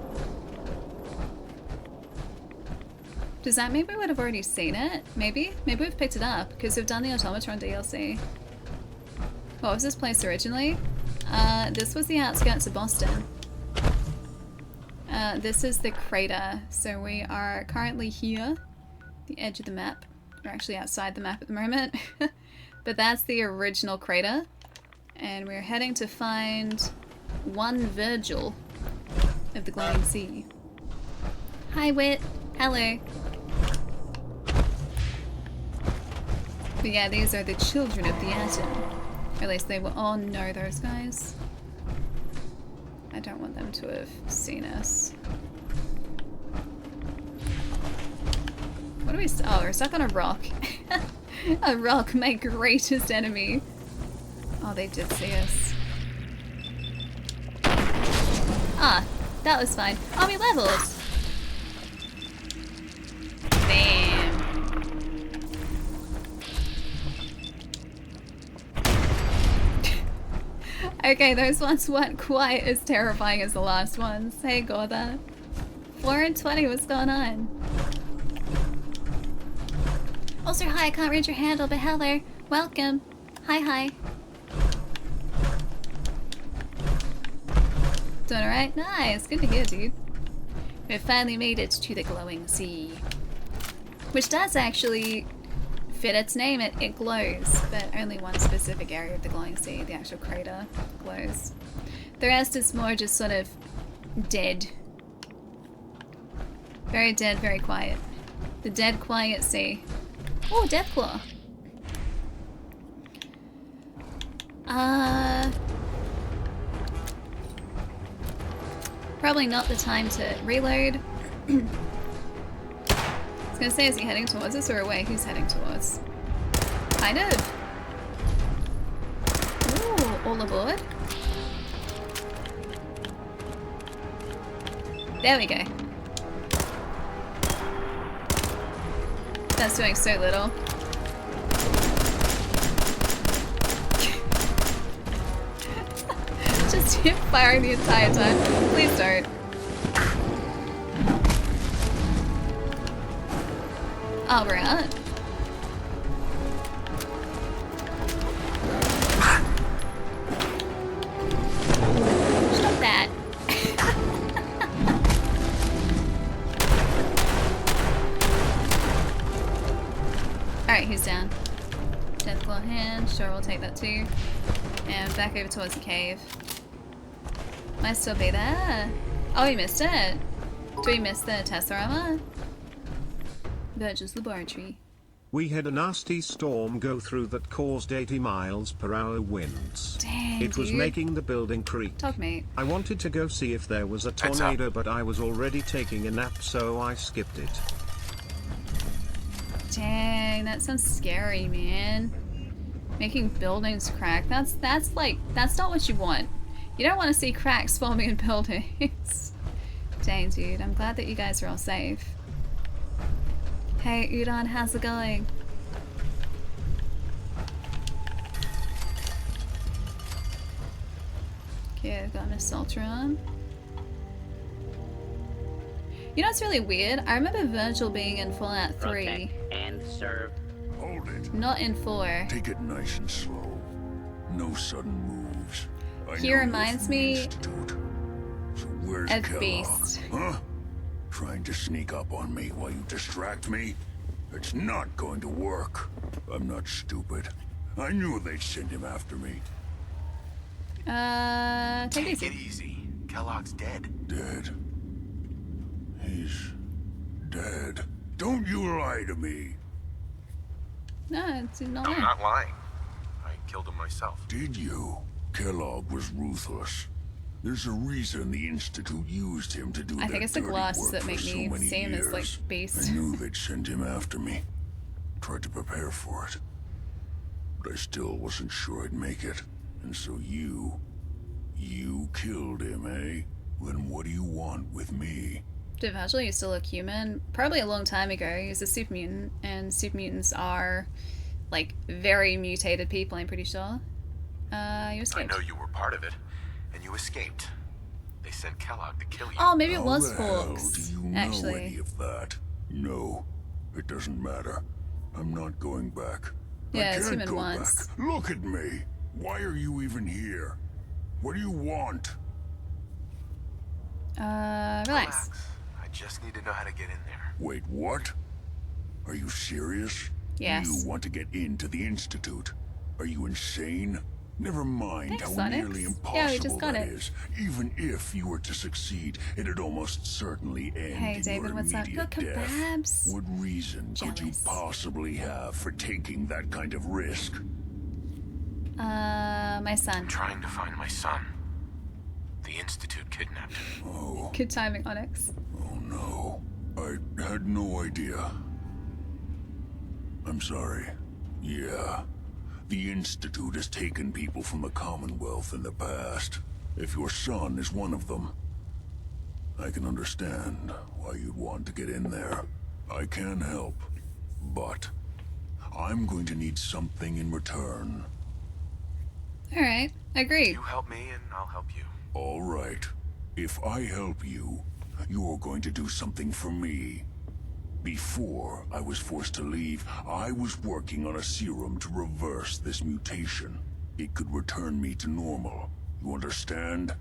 Does that mean we would have already seen it? Maybe? Maybe we've picked it up because we've done the Automatron DLC. What was this place originally? This was the outskirts of Boston. This is the crater. So we are currently here, the edge of the map. We're actually outside the map at the moment. But that's the original crater. And we're heading to find one Virgil of the Glowing Sea. Hi, Wit. Hello. But yeah, these are the children of the atom. Or at least they will all know those guys. I don't want them to have seen us. What do we... Oh, we're stuck on a rock. A rock, my greatest enemy. Oh, they did see us. Ah, that was fine. Oh, we leveled! Damn. Okay, those ones weren't quite as terrifying as the last ones. Hey, Gorda. 4 and 20, what's going on? Also, hi, I can't read your handle, but hello. Welcome. Hi, hi. Doing alright? Nice. Good to hear, dude. We've finally made it to the Glowing Sea. Which does actually fit its name. It glows, but only one specific area of the Glowing Sea, the actual crater, glows. The rest is more just sort of dead. Very dead, very quiet. The dead, quiet sea. Oh, Deathclaw. Probably not the time to reload. I was gonna say, is he heading towards us or away? Who's heading towards? Kind of. Ooh, all aboard. There we go. That's doing so little. Just him firing the entire time. Please don't. Oh, we're out. Stop that. Alright, he's down. Deathclaw hand, sure, we'll take that too. And back over towards the cave. Might still be there. Oh, we missed it. Do we miss the Tesla armor? Virgil's laboratory. We had a nasty storm go through that caused 80 miles per hour winds. Dang, it was dude. making the building creak. Talk, mate. I wanted to go see if there was a tornado, but I was already taking a nap, so I skipped it. Dang, that sounds scary, man. Making buildings crack. That's not what you want. You don't want to see cracks forming in buildings. Dang, dude. I'm glad that you guys are all safe. Hey, Udon, how's it going? Okay, I've got an assaultron. You know what's really weird? I remember Virgil being in Fallout 3. Protect and serve. Hold it. Not in 4. Take it nice and slow. No sudden moves. He reminds me So where's of Kellogg? Beast. Huh? Trying to sneak up on me while you distract me? It's not going to work. I'm not stupid. I knew they'd send him after me. Take it Take it easy. Kellogg's dead. Dead. He's dead. Don't you lie to me. No, it's not. I'm not lying. I killed him myself. Did you? Kellogg was ruthless. There's a reason the Institute used him to do I think that it's the dirty glasses work that for make so me many seem as like years. beast. I knew they'd send him after me. Tried to prepare for it. But I still wasn't sure I'd make it. And so you killed him, eh? Then what do you want with me? Dude, Virgil used to look human. Probably a long time ago. He was a super mutant, and super mutants are like very mutated people, I'm pretty sure. You escaped. I know you were part of it, and you escaped. They sent Kellogg to kill you. Oh, maybe it How was the hell Hawks, do you know actually. any of that? No, it doesn't matter. I'm not going back. Yeah, I it's can't human go once. back. Look at me. Why are you even here? What do you want? Relax. I just need to know how to get in there. Wait, what? Are you serious? Yes. You want to get into the Institute? Are you insane? Never mind Thanks, how Onyx. nearly Yeah, impossible we just got that it. is. Even if you were to succeed, it'd almost certainly end Hey, in David, your what's up? immediate Got death. kebabs. What reason could you Jealous. possibly have for taking that kind of risk? My son. Trying to find my son. The Institute kidnapped him. Oh. Good timing, Onyx. Oh no. I had no idea. I'm sorry. Yeah. The Institute has taken people from the Commonwealth in the past. If your son is one of them, I can understand why you'd want to get in there. I can help, but I'm going to need something in return. Alright, agreed. You help me and I'll help you. All right. If I help you, you're going to do something for me. Before I was forced to leave, I was working on a serum to reverse this mutation. It could return me to normal. You understand?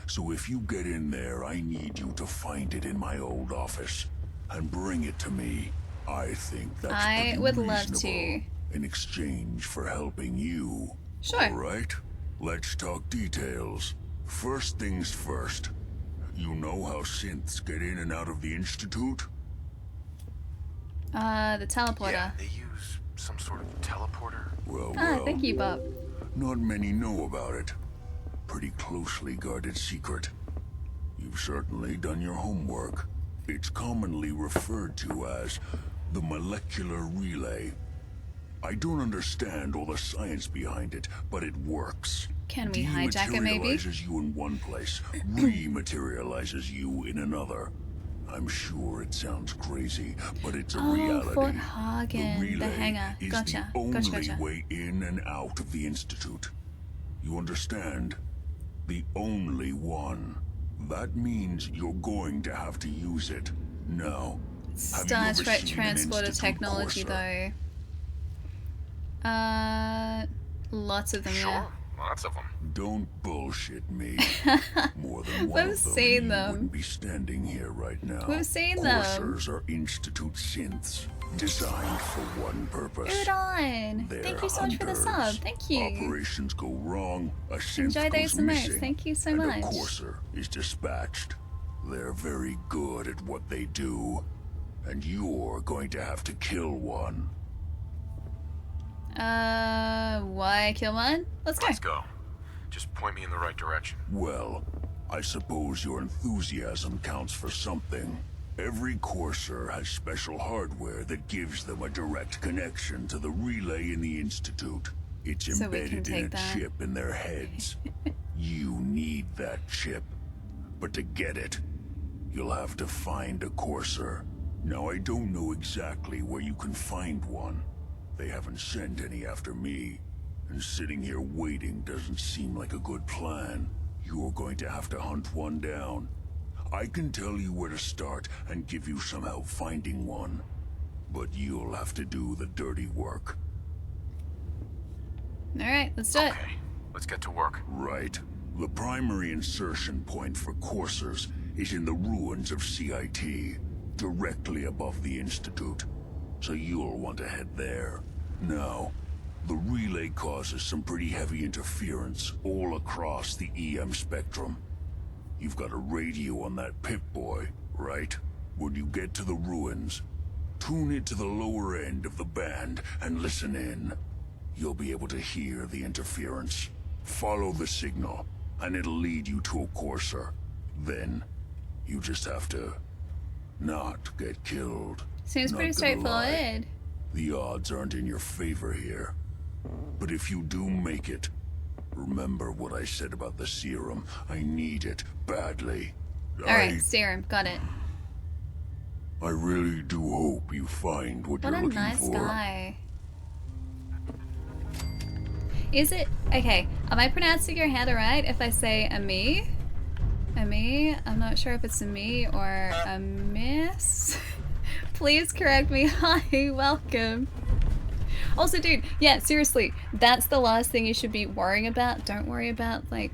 So if you get in there, I need you to find it in my old office and bring it to me. I think that's I pretty would love reasonable to. in exchange for helping you. Sure. All right. Let's talk details. First things first. You know how synths get in and out of the Institute? The teleporter. Yeah, they use some sort of teleporter. Well, Thank you, Bob. not many know about it. Pretty closely guarded secret. You've certainly done your homework. It's commonly referred to as the molecular relay. I don't understand all the science behind it, but it works. Can we hijack it, maybe? Dematerializes you in one place, rematerializes you in another. I'm sure it sounds crazy, but it's a reality. Fort Hagen, the relay hangar. is Gotcha. the only Gotcha. way in and out of the Institute. You understand? The only one. That means you're going to have to use it. Now, have you Star ever Trek seen an transporter Institute technology, courser? though. Lots of them, yeah. Lots of them. Don't bullshit me. More than one We've of them, seen and you them. wouldn't be standing here right now. We've seen them. Coursers are Institute synths, designed for one purpose. Udon! They're Thank you so much for the sub. hunters. Thank you. Operations go wrong, a synth Enjoy goes those the most. missing, Thank you so and much. a courser is dispatched. They're very good at what they do, and you're going to have to kill one. Why kill one? Let's go. Let's go. Just point me in the right direction. Well, I suppose your enthusiasm counts for something. Every courser has special hardware that gives them a direct connection to the relay in the Institute. It's So we can embedded in take a that. chip in their heads. You need that chip. But to get it, you'll have to find a courser. Now, I don't know exactly where you can find one. They haven't sent any after me. And sitting here waiting doesn't seem like a good plan. You're going to have to hunt one down. I can tell you where to start and give you some help finding one. But you'll have to do the dirty work. Alright, let's do it. Let's get to work. Right. The primary insertion point for coursers is in the ruins of CIT, directly above the Institute. So you'll want to head there. Now, the relay causes some pretty heavy interference all across the EM spectrum. You've got a radio on that Pip-Boy, right? When you get to the ruins, tune it to the lower end of the band and listen in. you'll be able to hear the interference. Follow the signal, and it'll lead you to a courser. Then, you just have to not get killed. Seems Not pretty gonna lie, straightforward. the odds aren't in your favor here. But if you do make it, remember what I said about the serum. I need it badly. Alright, serum. Got it. I really do hope you find what What you're a looking nice for. guy. Is it... Okay, am I pronouncing your hand alright if I say Ami? Ami? I'm not sure if it's a me or a miss. Please correct me. Hi, welcome. Also, dude, yeah, seriously, that's the last thing you should be worrying about. Don't worry about, like,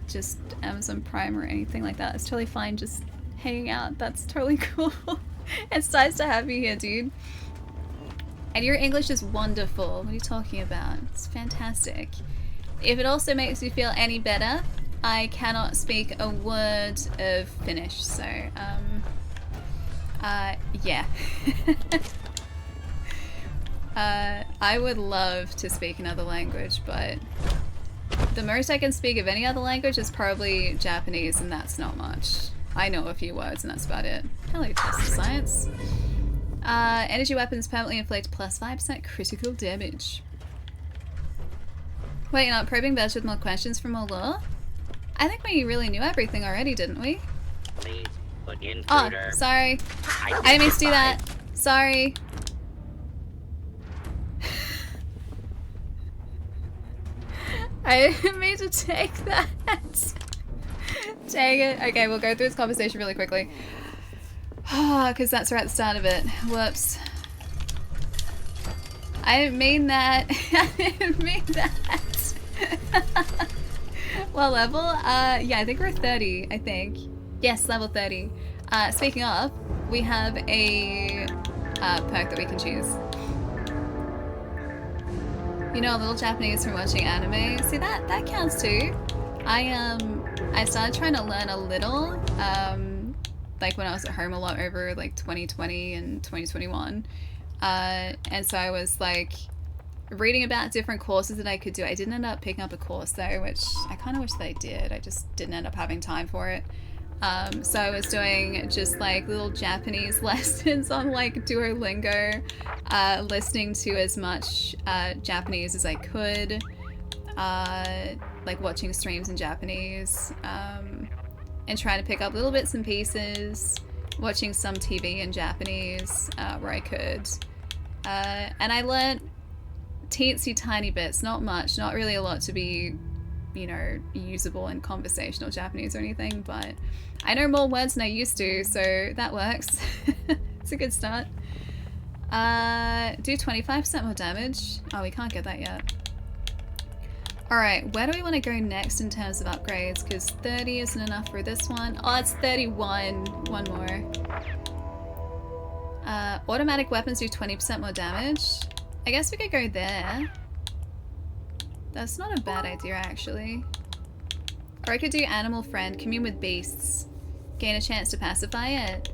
just Amazon Prime or anything like that. It's totally fine just hanging out. That's totally cool. It's nice to have you here, dude. And your English is wonderful. What are you talking about? It's fantastic. If it also makes you feel any better, I cannot speak a word of Finnish, so, yeah. I would love to speak another language, but the most I can speak of any other language is probably Japanese, and that's not much. I know a few words, and that's about it. Hello, test of science. Energy weapons permanently inflict plus 5% critical damage. Wait, you're not probing Badge with more questions for more lore? I think we really knew everything already, didn't we? Please put Oh, intruder. sorry. I didn't mean to do that. Sorry. I didn't mean to take that. Dang it. Okay, we'll go through this conversation really quickly. Because that's right at the start of it. Whoops. I didn't mean that. I didn't mean that. What level? Yeah, I think we're 30, I think. Yes, level 30. Speaking of, we have a perk that we can choose. You know, a little Japanese from watching anime. See, that counts too. I started trying to learn a little, like when I was at home a lot over like 2020 and 2021. And so I was like reading about different courses that I could do. I didn't end up picking up a course though, which I kind of wish that I did. I just didn't end up having time for it. So I was doing just like little Japanese lessons on like Duolingo, listening to as much Japanese as I could, like watching streams in Japanese, and trying to pick up little bits and pieces, watching some TV in Japanese where I could. And I learnt teensy tiny bits, not much, not really a lot to be, you know, usable in conversational Japanese or anything, but I know more words than I used to, so that works. It's a good start. Do 25% more damage. Oh, we can't get that yet. Alright, where do we want to go next in terms of upgrades? Because 30 isn't enough for this one. Oh, it's 31. One more. Automatic weapons do 20% more damage. I guess we could go there. That's not a bad idea, actually. Or I could do Animal Friend, commune with beasts. Gain a chance to pacify it.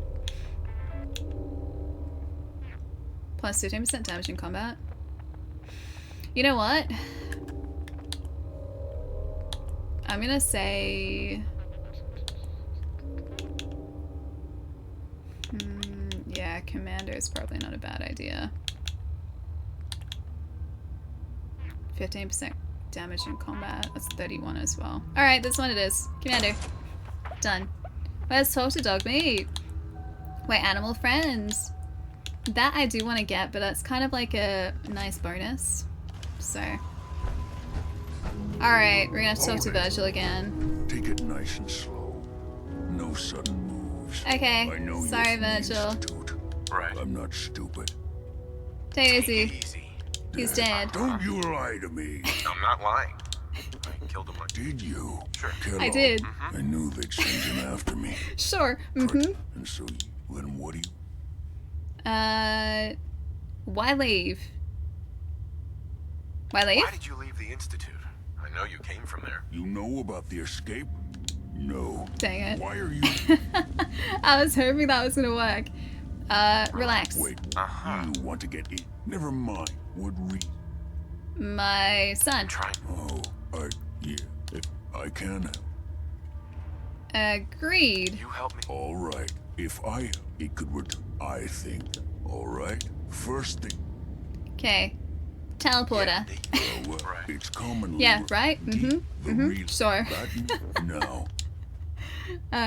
Plus 15% damage in combat. You know what? I'm gonna say... yeah, Commander is probably not a bad idea. 15% damage in combat. That's 31 as well. Alright, this one it is. Commander. Done. Let's talk to Dogmeat. Wait, Animal Friends. That I do want to get, but that's kind of like a nice bonus. So. Alright, we're gonna have to talk to Virgil again. Take it nice and slow. No sudden moves. Okay. I know Sorry, you're from the Virgil. Institute. Right. I'm not stupid. Take it easy. He's dead. Don't you lie to me. I'm not lying. I killed him. Did you? Sure. I did. I knew they'd send him after me. Sure. And so, then what do you... Why leave? Why leave? Why did you leave the Institute? I know you came from there. You know about the escape? No. Dang it. Why are you... I was hoping that was gonna work. Relax. Wait. You want to get in? Never mind. What reason? My son. Oh, yeah, if I can help. Agreed. You help me. All right, if I help, it could work, I think. All right, first thing. Okay. Teleporter. Well, it's commonly Yeah, right? Sure. now.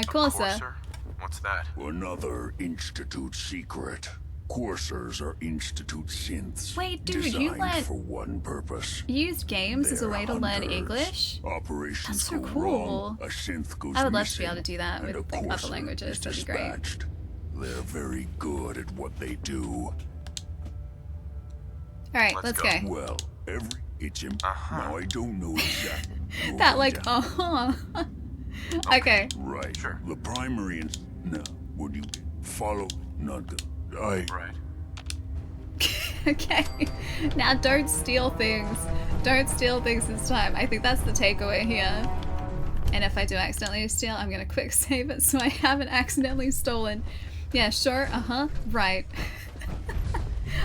Courser. What's that? Another Institute secret. Coursers are Institute synths. Wait, dude, designed you let for one purpose. use games as a They're way to learn hunters. English? Operations That's so go cool. wrong, a synth goes I would love to be missing, able to do that and with a like, other courser languages. is That'd be great. dispatched. They're very good at what they do. Alright, let's go. Well, it's now I don't know exactly. That like, okay. Right. Sure. The primary no. Would you follow? Not good. Right. Okay. Now don't steal things. Don't steal things this time. I think that's the takeaway here. And if I do accidentally steal, I'm gonna quick save it so I haven't accidentally stolen. Yeah, sure, right.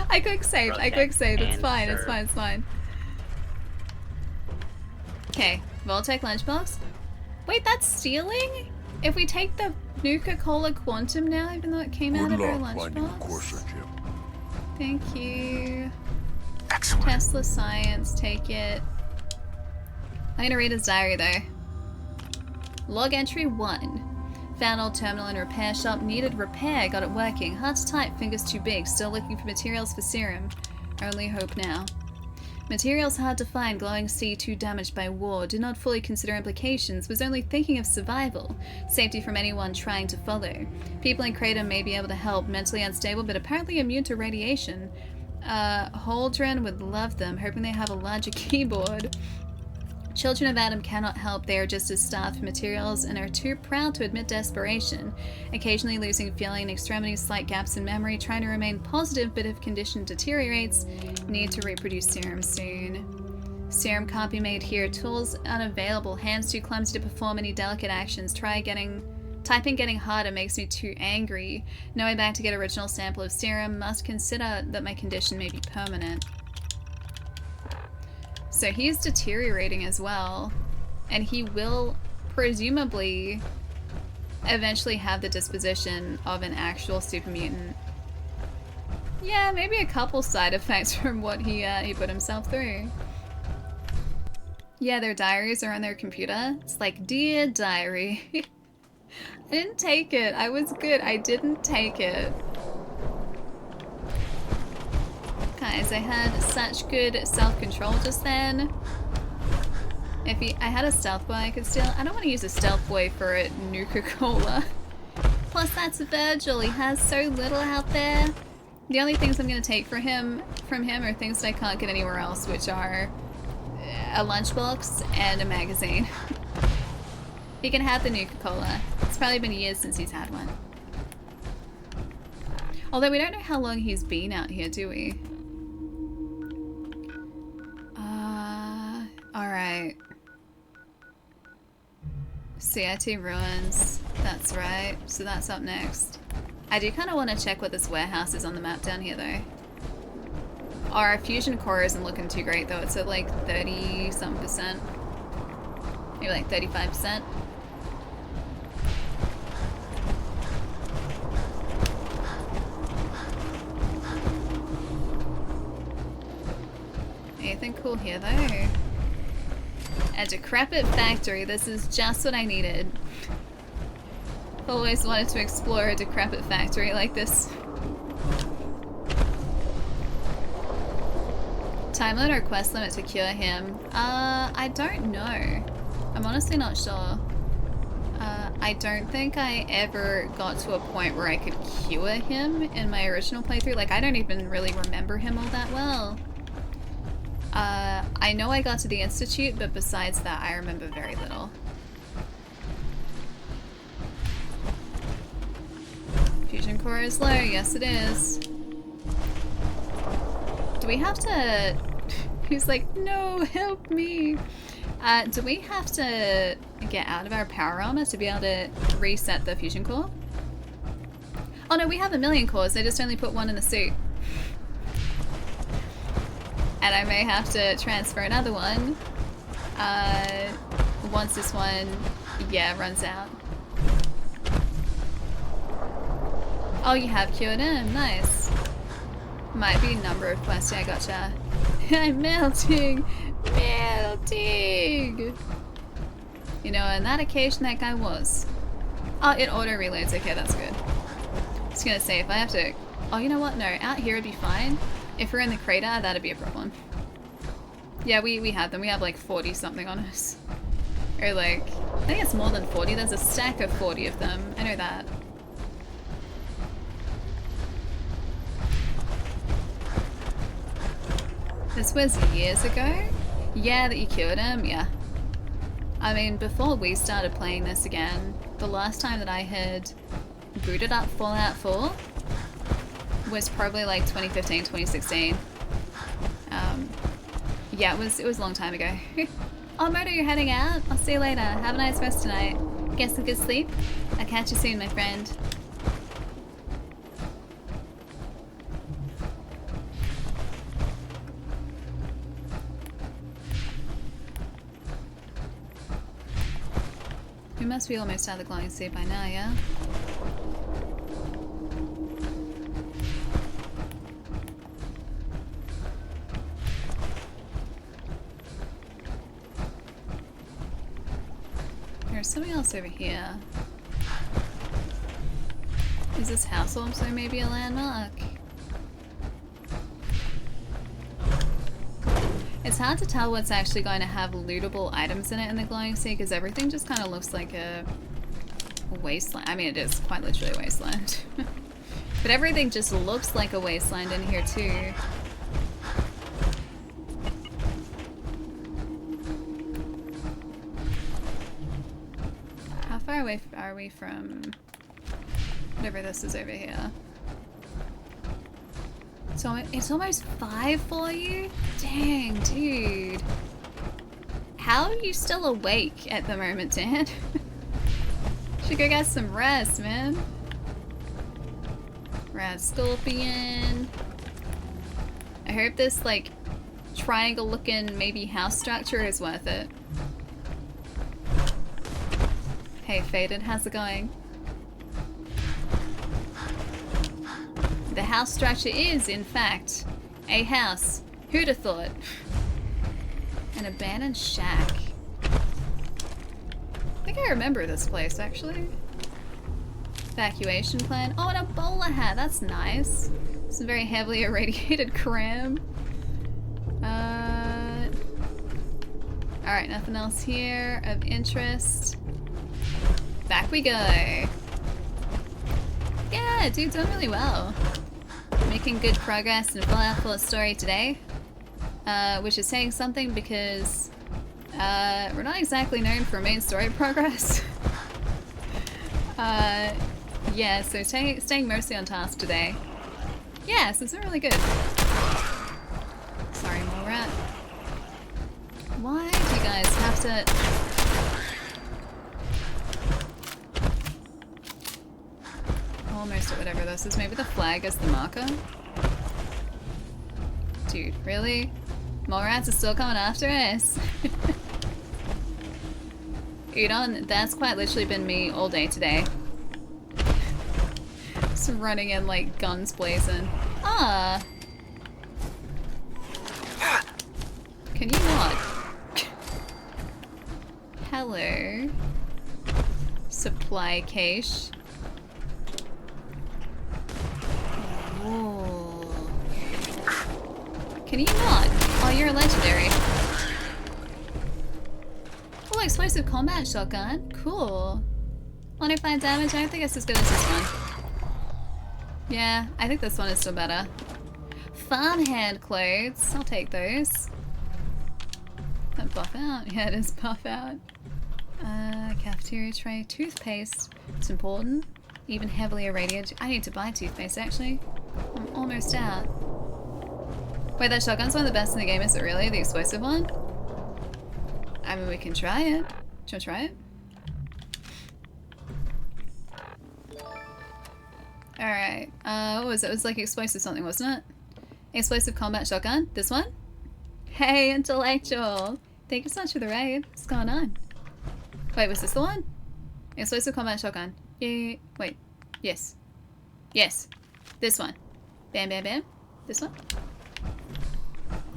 I quick saved, it's fine, it's fine, it's fine. Okay, Voltec lunchbox. Wait, that's stealing? If we take the Nuka-Cola Quantum now, even though it came out of our lunchbox? Thank you. Excellent. Tesla Science, take it. I'm gonna read his diary though. Log entry 1. Found old terminal in repair shop. Needed repair. Got it working. Heart's tight. Fingers too big. Still looking for materials for serum. Only hope now. Materials hard to find. Glowing sea too damaged by war. Did not fully consider implications. Was only thinking of survival. Safety from anyone trying to follow. People in Kratom may be able to help. Mentally unstable but apparently immune to radiation. Holdren would love them. Hoping they have a larger keyboard. Children of Adam cannot help, they are just as starved for materials and are too proud to admit desperation, occasionally losing feeling in extremities, slight gaps in memory, trying to remain positive but if condition deteriorates, need to reproduce serum soon. Serum can't be made here, tools unavailable, hands too clumsy to perform any delicate actions, typing getting harder makes me too angry, no way back to get original sample of serum, must consider that my condition may be permanent. So he's deteriorating as well, and he will presumably eventually have the disposition of an actual super mutant. Yeah, maybe a couple side effects from what he put himself through. Yeah, their diaries are on their computer. It's like, dear diary. I didn't take it. I was good. I didn't take it. Guys, I had such good self-control just then. I had a stealth boy I could steal. I don't want to use a stealth boy for a Nuka-Cola. Plus that's Virgil, he has so little out there. The only things I'm going to take from him are things that I can't get anywhere else, which are a lunchbox and a magazine. He can have the Nuka-Cola. It's probably been years since he's had one. Although we don't know how long he's been out here, do we? Alright. CIT Ruins. That's right. So that's up next. I do kind of want to check what this warehouse is on the map down here, though. Our fusion core isn't looking too great, though. It's at like 30-something%. Maybe like 35%. Anything cool here, though? A decrepit factory. This is just what I needed. Always wanted to explore a decrepit factory like this. Time limit or quest limit to cure him? I don't know. I'm honestly not sure. I don't think I ever got to a point where I could cure him in my original playthrough. Like, I don't even really remember him all that well. I know I got to the Institute, but besides that, I remember very little. Fusion core is low. Yes, it is. Do we have to... He's like, no, help me. Do we have to get out of our power armor to be able to reset the fusion core? Oh no, we have 1,000,000 cores. They just only put one in the suit. And I may have to transfer another one once this one, yeah, runs out. Oh, you have cured him. Nice. Might be a number of quests. Yeah, gotcha. I'm melting. Melting. You know, on that occasion that guy was. Oh, it auto reloads. Okay, that's good. I was gonna say, if I have to... Oh, you know what? No, out here it'd be fine. If we're in the crater, that'd be a problem. Yeah, we have them. We have like 40 something on us. Or like, I think it's more than 40. There's a stack of 40 of them. I know that. This was years ago? Yeah, that you cured him? Yeah. I mean, before we started playing this again, the last time that I had booted up Fallout 4 was probably like 2015, 2016. Yeah, it was a long time ago. Oh, Moto, you're heading out? I'll see you later. Have a nice rest tonight. Get some good sleep. I'll catch you soon, my friend. We must be almost out of the glowing sea by now, yeah? There's something else over here. Is this house also maybe a landmark? It's hard to tell what's actually going to have lootable items in it in the glowing sea because everything just kind of looks like a wasteland. I mean, it is quite literally a wasteland. But everything just looks like a wasteland in here too. How far away are we from whatever this is over here? So it's almost 5 for you? Dang, dude. How are you still awake at the moment, Dan? Should go get some rest, man. Rad scorpion. I hope this, like, triangle-looking maybe house structure is worth it. Hey, Faded, how's it going? The house structure is, in fact, a house. Who'd have thought? An abandoned shack. I think I remember this place, actually. Evacuation plan. Oh, and a bowler hat. That's nice. Some very heavily irradiated cram. Alright, nothing else here of interest. Back we go. Yeah, dude's done really well. Making good progress in Fallout 4 story today. Which is saying something because we're not exactly known for main story progress. Yeah, so staying mostly on task today. Yeah, so it's been really good. Sorry, mole rat. Why do you guys have to... Almost at whatever this is. Maybe the flag is the marker? Dude, really? Mole rats are still coming after us? Udon, that's quite literally been me all day today. Just running in like guns blazing. Ah! Can you not? Hello. Supply cache. Oh. Can you not? Oh, you're a legendary. Oh, explosive combat shotgun. Cool. 105 damage. I don't think it's as good as this one. Yeah, I think this one is still better. Farmhand clothes. I'll take those. That buff out? Yeah, it is buff out. Cafeteria tray. Toothpaste. It's important. Even heavily irradiated. I need to buy toothpaste, actually. I'm almost out. Wait, that shotgun's one of the best in the game, is it really? The explosive one? I mean, we can try it. Do you want to try it? Alright. What was it? It was like explosive something, wasn't it? Explosive combat shotgun? This one? Hey, Intellectual. Thank you so much for the raid. What's going on? Wait, was this the one? Explosive combat shotgun. Yeah. Wait. Yes. Yes. This one. Bam, bam, bam. This one.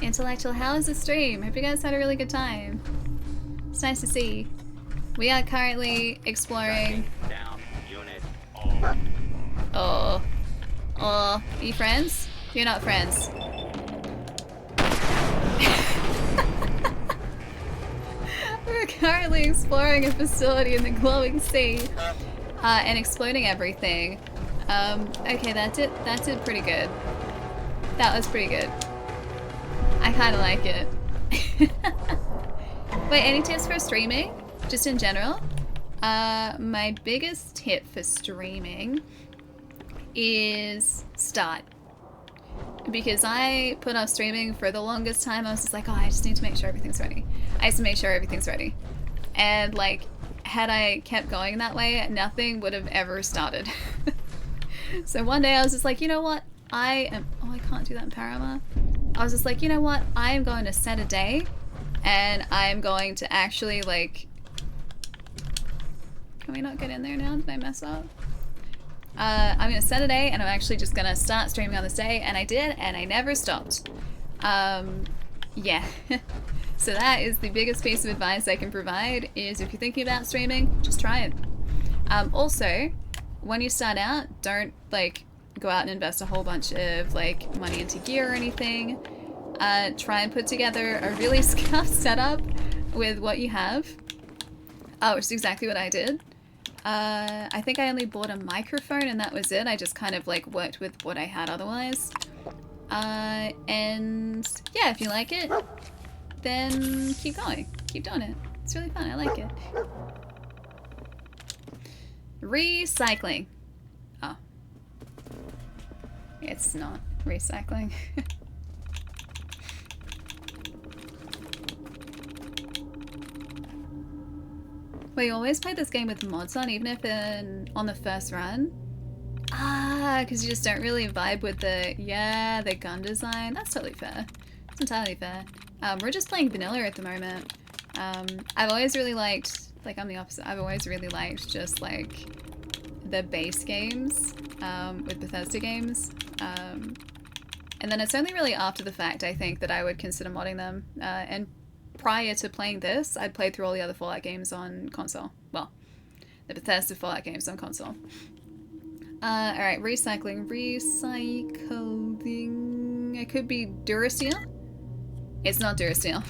Intellectual, how is the stream? Hope you guys had a really good time. It's nice to see. We are currently exploring. Oh. Oh. Are you friends? You're not friends. We're currently exploring a facility in the glowing sea and exploding everything. Okay, that did pretty good. That was pretty good. I kind of like it. Wait, any tips for streaming? Just in general? My biggest tip for streaming is start. Because I put off streaming for the longest time. I was just like, oh, I just need to make sure everything's ready. I used to make sure everything's ready. And like, had I kept going that way, nothing would have ever started. So one day I was just like, you know what? Oh, I can't do that in Paramount. I was just like, you know what? I am going to set a day and I am going to actually like... Can we not get in there now? Did I mess up? I'm going to set a day and I'm actually just going to start streaming on this day. And I did, and I never stopped. Yeah. So that is the biggest piece of advice I can provide, is if you're thinking about streaming, just try it. Also, when you start out, don't like go out and invest a whole bunch of like money into gear or anything. Try and put together a really scuffed setup with what you have. Oh, which is exactly what I did. I think I only bought a microphone and that was it. I just kind of like worked with what I had otherwise. And yeah, if you like it, then keep going. Keep doing it. It's really fun. I like it. Recycling. Oh. It's not recycling. Wait, you always play this game with mods on, even if on the first run? Ah, because you just don't really vibe with the gun design. That's totally fair. It's entirely fair. We're just playing vanilla at the moment. I've always really liked, like I'm the opposite, I've always really liked just like the base games with Bethesda games. And then it's only really after the fact, I think, that I would consider modding them. And prior to playing this, I'd played through all the other Fallout games on console. Well, the Bethesda Fallout games on console. Alright, recycling. Recycling. It could be Durasteel? It's not Durasteel.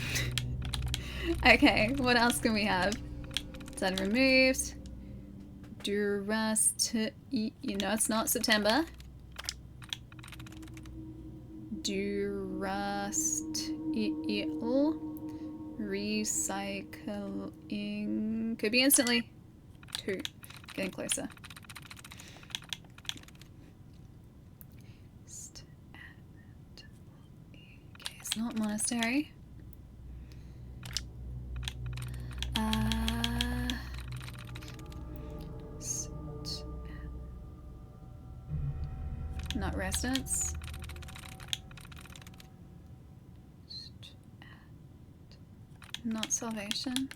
Okay, what else can we have? Done removed. Durasteel. You know, it's not September. Durasteel. Recycling. Could be instantly. 2. Getting closer. Okay, it's not monastery. Not residence. Not salvation.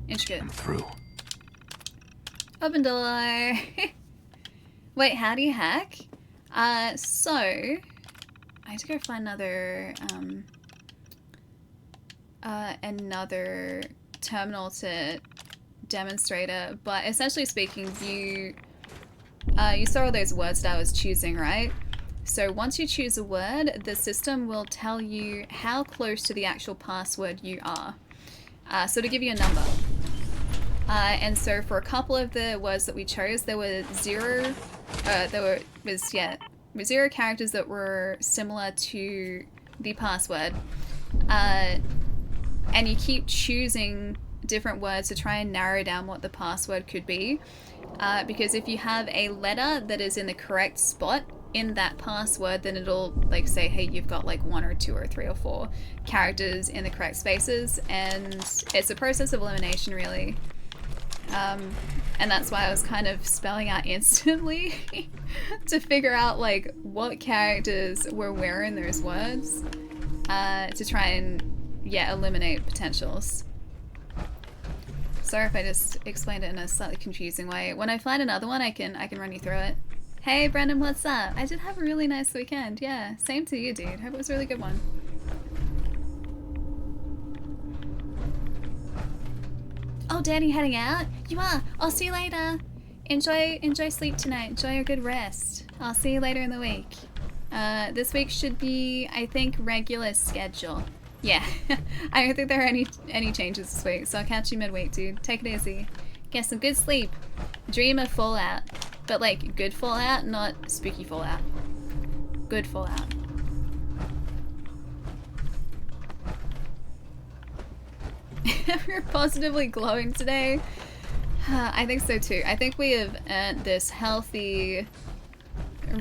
Intricate. I'm through. Open door. Wait, how do you hack? So I had to go find another another terminal to demonstrate it, but essentially speaking, you saw all those words that I was choosing, right? So once you choose a word, the system will tell you how close to the actual password you are. So to give you a number. And so for a couple of the words that we chose, there were zero characters that were similar to the password. And you keep choosing different words to try and narrow down what the password could be. Because if you have a letter that is in the correct spot in that password, then it'll like say, hey, you've got like 1 or 2 or 3 or 4 characters in the correct spaces, and it's a process of elimination, really. And that's why I was kind of spelling out instantly to figure out like what characters were wearing those words to try and eliminate potentials. Sorry if I just explained it in a slightly confusing way. When I find another one, I can run you through it. Hey Brendan, what's up? I did have a really nice weekend. Yeah, same to you, dude. Hope it was a really good one. Oh, Danny, heading out? You are. I'll see you later. Enjoy sleep tonight. Enjoy a good rest. I'll see you later in the week. This week should be, I think, regular schedule. Yeah, I don't think there are any changes this week, so I'll catch you midweek, dude. Take it easy. Get some good sleep. Dream of Fallout. But like, good Fallout, not spooky Fallout. Good Fallout. We're positively glowing today. I think so too. I think we have earned this healthy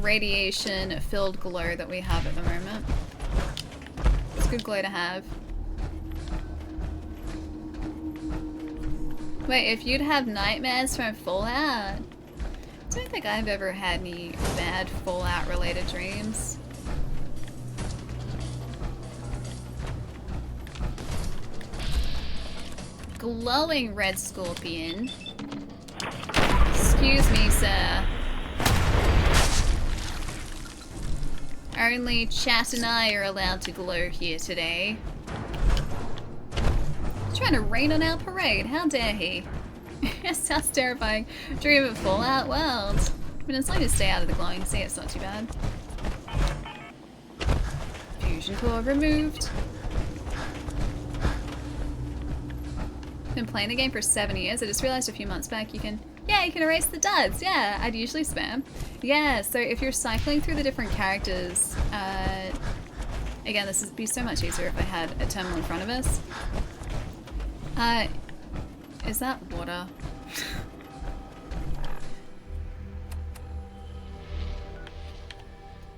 radiation-filled glow that we have at the moment. It's a good glow to have. Wait, if you'd have nightmares from Fallout? I don't think I've ever had any bad Fallout-related dreams. Glowing red scorpion. Excuse me, sir. Only Chat and I are allowed to glow here today. Trying to rain on our parade, how dare he? Sounds terrifying. Dream of Fallout World. I mean, as long as you stay out of the glowing sea, it's not too bad. Fusion core removed. Been playing the game for 7 years. I just realized a few months back you can erase the duds. Yeah, I'd usually spam. Yeah, so if you're cycling through the different characters, again, this would be so much easier if I had a terminal in front of us. Is that water?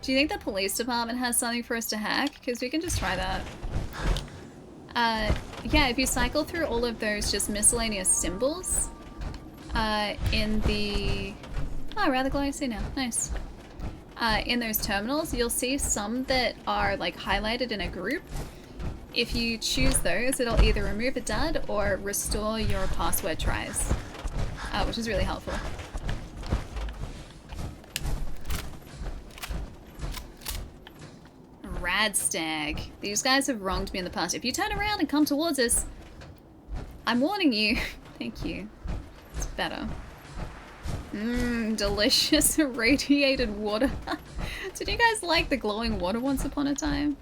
Do you think the police department has something for us to hack? Because we can just try that. Yeah, if you cycle through all of those just miscellaneous symbols, in the... Oh, rather glowing sea now. Nice. In those terminals, you'll see some that are like highlighted in a group. If you choose those, it'll either remove a dud or restore your password tries, which is really helpful. Radstag. These guys have wronged me in the past. If you turn around and come towards us, I'm warning you. Thank you. It's better. Mmm, delicious irradiated water. Did you guys like the glowing water once upon a time?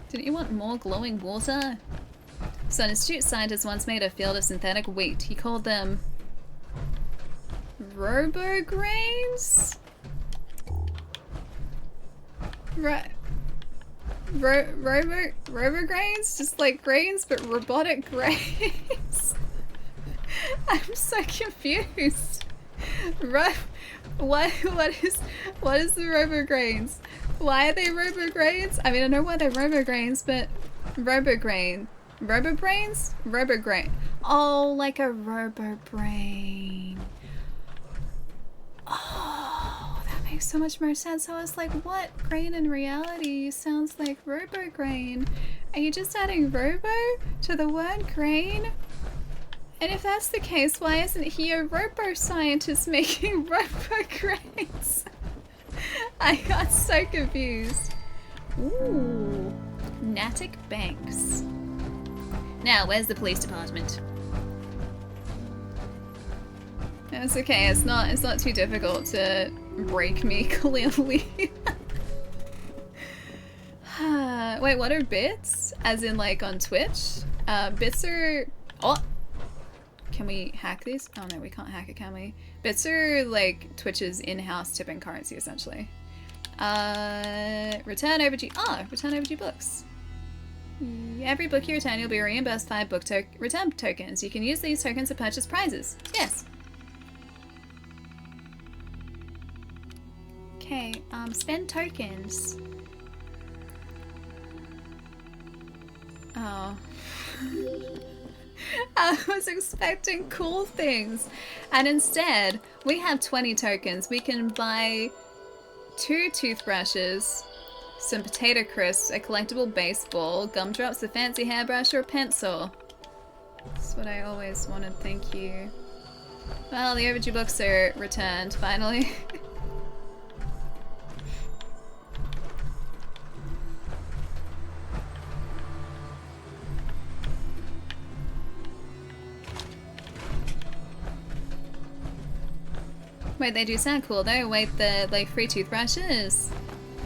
Didn't you want more glowing water? So an astute scientist once made a field of synthetic wheat. He called them robo-grains? Right. Robo-grains? Just like grains, but robotic grains? I'm so confused. What is the robo-grains? Why are they robo-grains? I mean, I know why they're robo-grains, but robo-grain. Robo-brains? Robo-grain. Oh, like a robo-brain. Oh, that makes so much more sense. I was like, what grain in reality sounds like robo-grain? Are you just adding robo to the word grain? And if that's the case, why isn't he a robo-scientist making robo-grains? I got so confused. Ooh, Natick Banks. Now, where's the police department? It's okay. It's not too difficult to break me clearly. Wait, what are bits? As in, like on Twitch? Bits are. Oh. Can we hack these? Oh no, we can't hack it, can we? Bits are like Twitch's in-house tipping currency, essentially. Return overdue. Oh, return overdue books. Every book you return, you'll be reimbursed 5 book return tokens. You can use these tokens to purchase prizes. Yes. Okay, spend tokens. Oh. I was expecting cool things. And instead, we have 20 tokens. We can buy 2 toothbrushes, some potato crisps, a collectible baseball, gumdrops, a fancy hairbrush, or a pencil. That's what I always wanted, thank you. Well, the overdue books are returned, finally. Wait, they do sound cool though. Wait, the like free toothbrushes.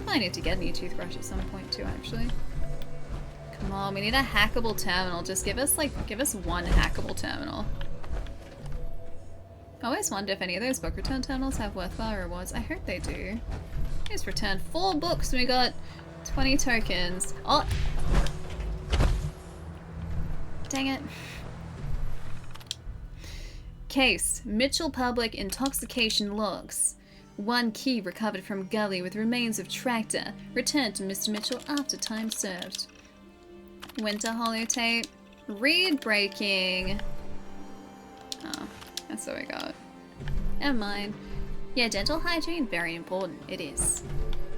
I need to get a new toothbrush at some point too, actually. Come on, we need a hackable terminal. Just give us one hackable terminal. I always wonder if any of those book return terminals have worthwhile rewards. I hope they do. Just returned 4 books and we got 20 tokens. Oh! Dang it. Case. Mitchell Public intoxication logs. 1 key recovered from gully with remains of tractor. Returned to Mr. Mitchell after time served. Winter holotape. Reed breaking. Oh, that's what we got. Never mind. Yeah, dental hygiene, very important. It is.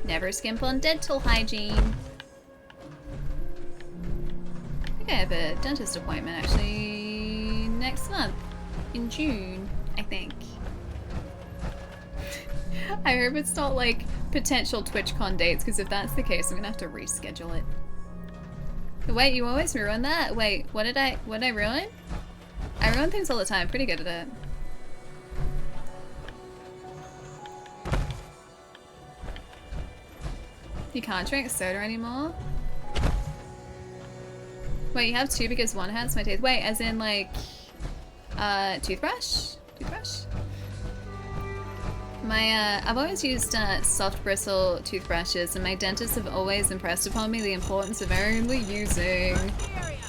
Never skimp on dental hygiene. I think I have a dentist appointment actually next month. In June, I think. I hope it's not like potential TwitchCon dates, because if that's the case, I'm gonna have to reschedule it. Wait, you always ruin that? Wait, what did I ruin? I ruin things all the time, pretty good at it. You can't drink soda anymore? Wait, you have 2 because 1 hurts my teeth. Wait, as in like, toothbrush? Toothbrush? I've always used soft bristle toothbrushes, and my dentists have always impressed upon me the importance of only using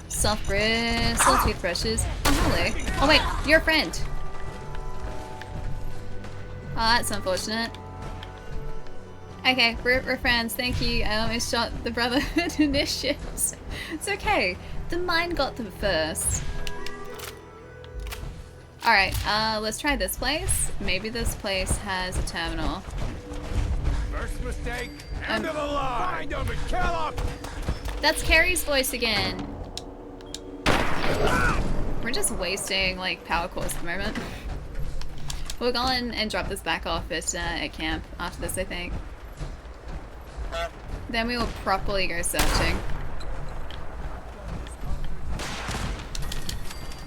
soft bristle toothbrushes. Oh, hello. Oh wait, you're a friend. Oh, that's unfortunate. Okay, we're friends, thank you. I almost shot the Brotherhood initiates. It's okay, the mine got them first. Alright, let's try this place. Maybe this place has a terminal. First mistake, end of the line. Find him and kill him. That's Carrie's voice again. We're just wasting like power cores at the moment. We'll go in and drop this back off at camp after this, I think. Then we will properly go searching.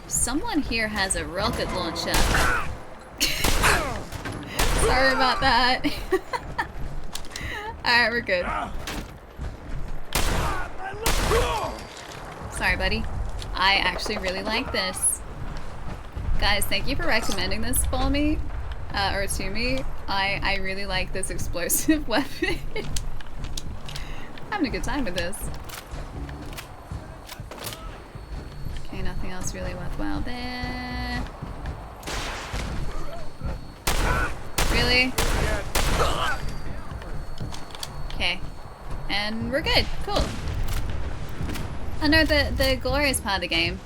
Someone here has a rocket launcher. Sorry about that. Alright, we're good. Sorry, buddy. I actually really like this. Guys, thank you for recommending this for me. Or to me. I really like this explosive weapon. Having a good time with this. Okay, nothing else really worthwhile there. Really? Okay. And we're good. Cool. Oh no, the glorious part of the game.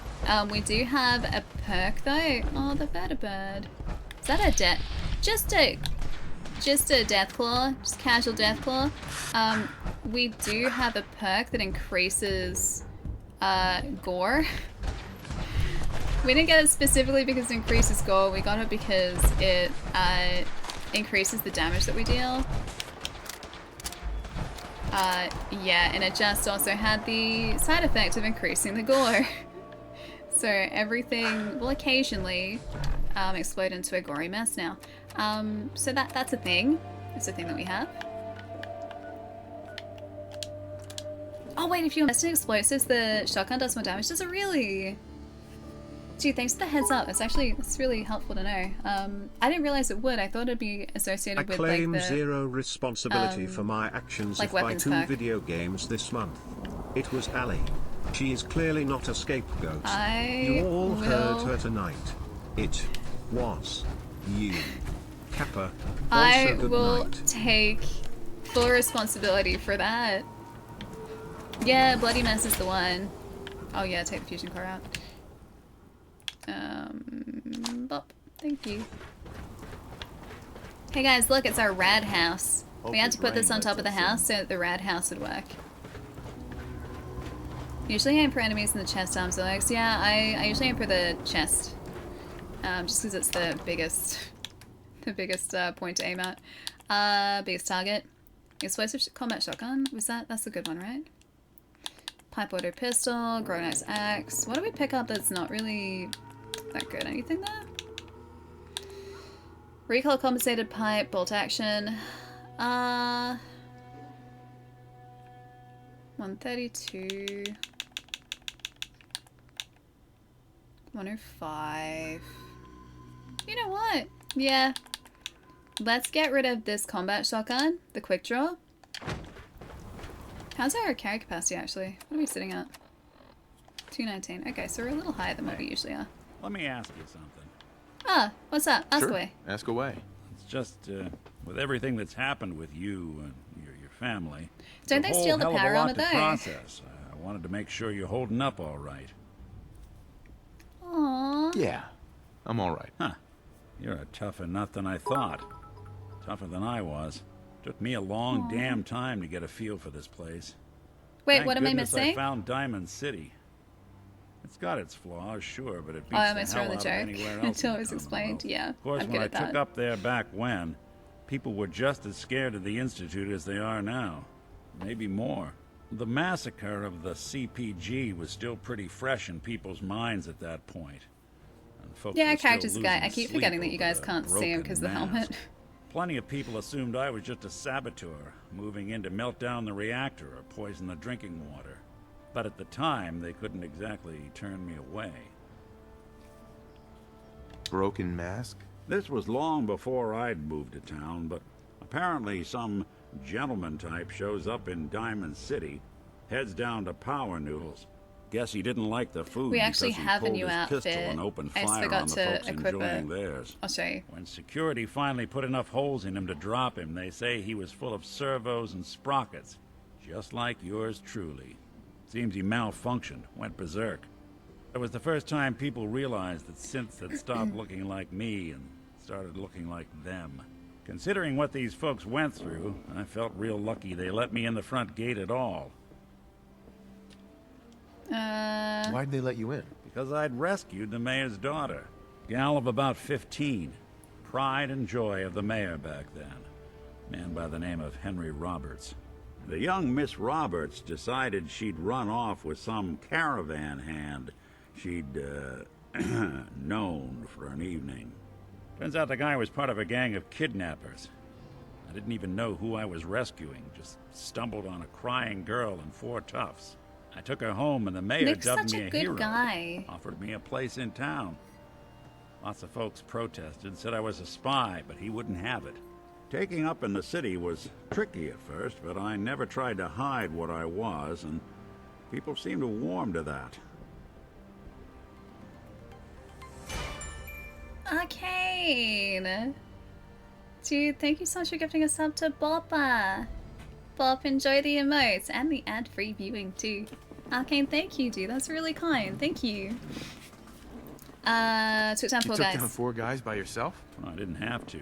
We do have a perk though. Oh, the vertibird. Is that a death? Just a death claw. Just casual death claw. We do have a perk that increases gore. We didn't get it specifically because it increases gore, we got it because it increases the damage that we deal. Yeah, and it just also had the side effect of increasing the gore. So everything will occasionally explode into a gory mess now. So that's a thing. It's a thing that we have. Oh wait, if you invest in explosives, the shotgun does more damage. Does it really? Gee, thanks for the heads up. That's really helpful to know. I didn't realize it would. I thought it'd be associated with like the... I claim zero responsibility for my actions like if I buy 2 perk. video games this month. It was Ali. She is clearly not a scapegoat. You all heard her tonight. It was you. Kappa. I good will night. take full responsibility for that. Yeah, Bloody Mess is the one. Oh yeah, take the fusion core out. Bop. Thank you. Hey guys, look, it's our rad house. We had to put this on top of the house so that the rad house would work. Usually aim for enemies in the chest, arms, and legs. Yeah, I usually aim for the chest. Just because it's the biggest point to aim at. Biggest target. Explosive combat shotgun. That's a good one, right? Pipe order pistol, Grown-Axe axe. What do we pick up that's not really that good? Anything there? Recoil compensated pipe, bolt action. 132. 105. You know what? Yeah. Let's get rid of this combat shotgun, the quick draw. How's our carry capacity actually? What are we sitting at? 219. Okay, so we're a little higher than what we usually are. Let me ask you something. Ah, what's up? Ask Sure. away. Ask away. It's just, with everything that's happened with you and your family... Don't they steal the power armor though? Process. I wanted to make sure you're holding up all right. Aww. Yeah, I'm all right. Huh. You're a tougher nut than I thought. Tougher than I was. Took me a long damn time to get a feel for this place. Wait, Thank what am I goodness missing? I found Diamond City. It's got its flaws, sure, but it beats I the almost hell ruined the out of joke anywhere else until in it was the explained. Commonwealth. Yeah, Of course, I'm when good I at took that. up there back when, people were just as scared of the Institute as they are now. Maybe more. The massacre of the CPG was still pretty fresh in people's minds at that point. And folks Yeah, were our still character's a guy. losing I keep sleep forgetting that you over guys the can't see him because of the broken helmet. mask. Plenty of people assumed I was just a saboteur, moving in to melt down the reactor or poison the drinking water. But at the time, they couldn't exactly turn me away. Broken mask? This was long before I'd moved to town, but apparently some gentleman type shows up in Diamond City, heads down to Power Noodles. Guess he didn't like the food We actually because he have a pulled new his pistol outfit. and opened I just fire forgot on the to folks equip enjoying it. theirs. I'll show you. When security finally put enough holes in him to drop him, they say he was full of servos and sprockets, just like yours truly. Seems he malfunctioned, went berserk. It was the first time people realized that synths had stopped looking like me and started looking like them. Considering what these folks went through, I felt real lucky they let me in the front gate at all. Why'd they let you in? Because I'd rescued the mayor's daughter. Gal of about 15. Pride and joy of the mayor back then. Man by the name of Henry Roberts. The young Miss Roberts decided she'd run off with some caravan hand she'd, known for an evening. Turns out the guy was part of a gang of kidnappers. I didn't even know who I was rescuing, just stumbled on a crying girl and 4 toughs. I took her home and the mayor Nick's dubbed such me a a good hero. guy. Offered me a place in town. Lots of folks protested, said I was a spy, but he wouldn't have it. Taking up in the city was tricky at first, but I never tried to hide what I was, and people seemed to warm to that. Arcane! Dude, thank you so much for gifting a sub to Boppa. Bop, enjoy the emotes and the ad-free viewing too. Arcane, thank you, dude. That's really kind. Thank you. Took down 4 You took guys. down 4 guys by yourself? Well, I didn't have to.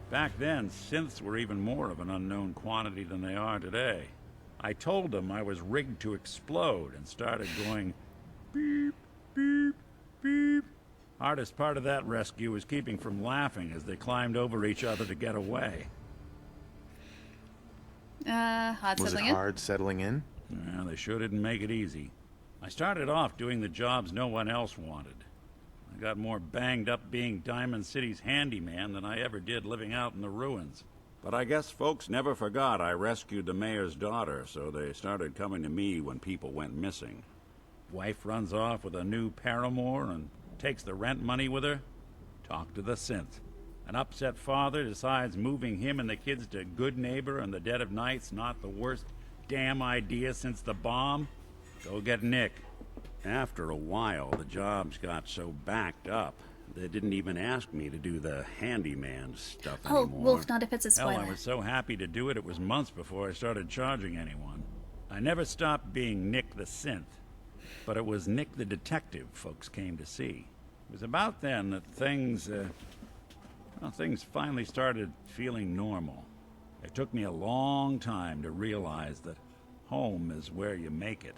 Back then, synths were even more of an unknown quantity than they are today. I told them I was rigged to explode and started going beep, beep, beep. Hardest part of that rescue was keeping from laughing as they climbed over each other to get away. Hard Was it settling in? hard settling in? Yeah, they sure didn't make it easy. I started off doing the jobs no one else wanted. I got more banged up being Diamond City's handyman than I ever did living out in the ruins. But I guess folks never forgot I rescued the mayor's daughter, so they started coming to me when people went missing. Wife runs off with a new paramour and takes the rent money with her. Talk to the synth. An upset father decides moving him and the kids to Good Neighbor in the dead of night's not the worst damn idea since the bomb. Go get Nick. After a while, the jobs got so backed up, they didn't even ask me to do the handyman stuff Oh, anymore. Wolf, not if it's a Hell, spoiler. I was so happy to do it, it was months before I started charging anyone. I never stopped being Nick the Synth, but it was Nick the Detective folks came to see. It was about then that things finally started feeling normal. It took me a long time to realize that home is where you make it.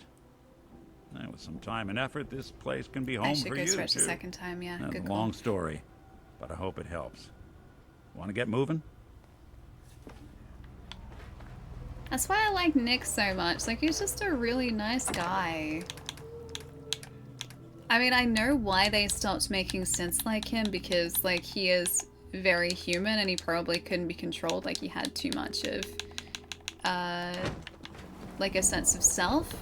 And with some time and effort, this place can be home I should for go you, stretch too. a second time, yeah. That's Good a call. long story, but I hope it helps. Want to get moving? That's why I like Nick so much. Like, he's just a really nice guy. I mean, I know why they stopped making sense like him, because, like, he is very human and he probably couldn't be controlled. Like, he had too much of, like, a sense of self.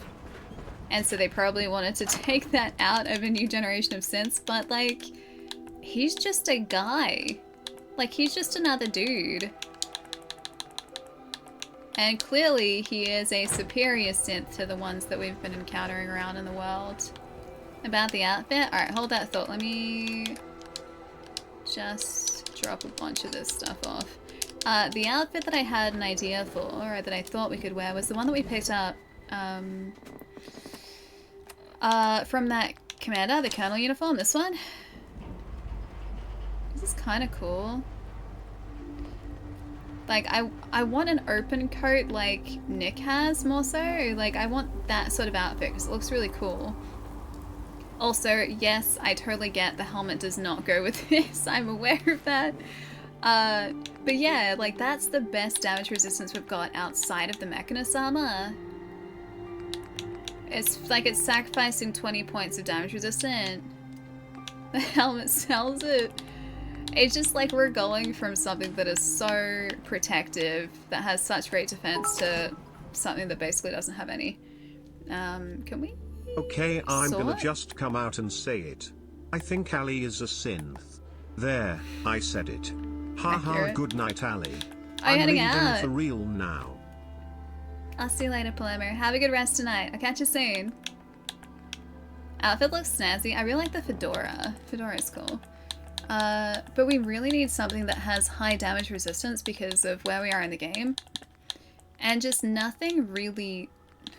And so they probably wanted to take that out of a new generation of synths, but, like, he's just a guy. Like, he's just another dude. And clearly, he is a superior synth to the ones that we've been encountering around in the world. About the outfit? Alright, hold that thought. Let me just drop a bunch of this stuff off. The outfit that I had an idea for, or that I thought we could wear, was the one that we picked up from that commander, the colonel uniform. This one. This is kind of cool. Like, I want an open coat like Nick has, more so. Like, I want that sort of outfit because it looks really cool. Also, yes, I totally get the helmet does not go with this. I'm aware of that. But yeah, like, that's the best damage resistance we've got outside of the Mechanist armor. It's like it's sacrificing 20 points of damage resistance. The helmet sells it. It's just like we're going from something that is so protective, that has such great defense, to something that basically doesn't have any. Can we? Okay, I'm gonna sort? just come out and say it. I think Ali is a synth. There, I said it. Haha, Accurate. good night, Ali. I'm heading leaving out. for real now. I'll see you later, Palermo. Have a good rest tonight. I'll catch you soon. Outfit looks snazzy. I really like the fedora. Fedora is cool. But we really need something that has high damage resistance because of where we are in the game. And just nothing really...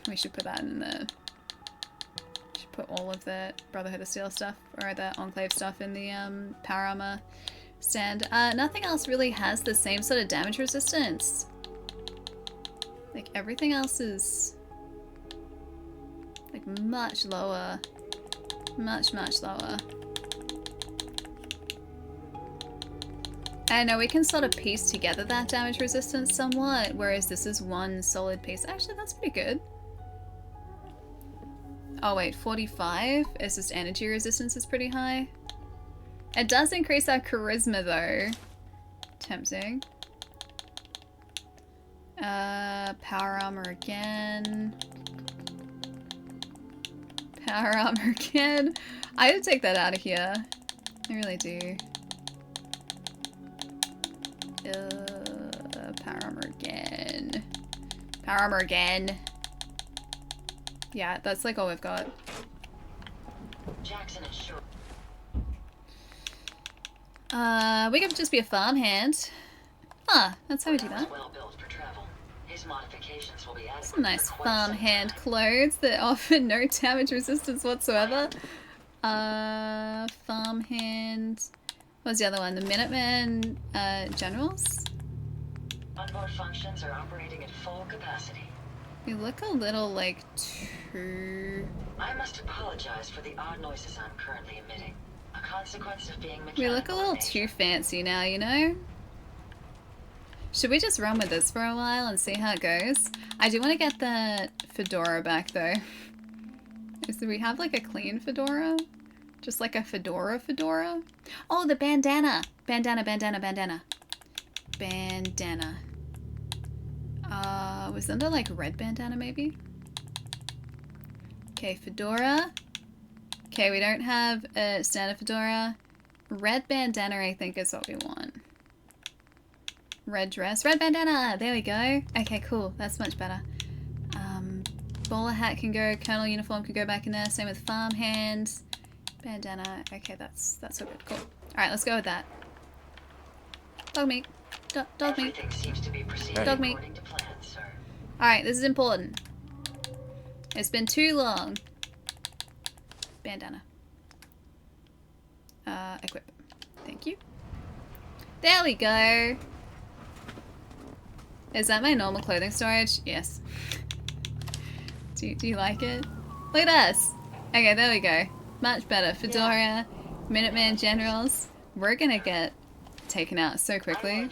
We should put that in the... We should put all of the Brotherhood of Steel stuff, or the Enclave stuff, in the power armor stand. Nothing else really has the same sort of damage resistance. Like, everything else is... like, much lower. Much, much lower. I know we can sort of piece together that damage resistance somewhat, whereas this is one solid piece. Actually, that's pretty good. Oh wait, 45? It's just energy resistance is pretty high. It does increase our charisma though. Tempting. Power armor again. Power armor again. I would take that out of here. I really do. Power armor again. Power armor again. Yeah, that's like all we've got. Jackson is sure. We could just be a farmhand. Ah, that's how we do that. Well built for travel. His modifications will be adequate. Some nice farmhand clothes that offer no damage resistance whatsoever. Farmhand. What's the other one? The Minutemen generals? Onboard functions are operating at full capacity. We look a little like too... I must apologize for the odd noises I'm currently emitting. A consequence of being We look a little too fancy now, you know? Should we just run with this for a while and see how it goes? I do want to get the fedora back though. Do we have like a clean fedora? Just like a fedora? Oh, the bandana! Bandana. Was under like red bandana maybe? Okay, fedora. Okay, we don't have a standard fedora. Red bandana I think is what we want. Red dress. Red bandana! There we go. Okay, cool. That's much better. Bowler hat can go. Colonel uniform can go back in there. Same with farmhand. Bandana. Okay, that's all good. Cool. Alright, let's go with that. Dog meat. Dog meat. Seems to be proceeding Dog meat. according to plan, sir. Alright, this is important. It's been too long. Bandana. Equip. Thank you. There we go. Is that my normal clothing storage? Yes. Do you like it? Look at us. Okay, there we go. Much better. Fedora, Minuteman Generals. We're gonna get taken out so quickly.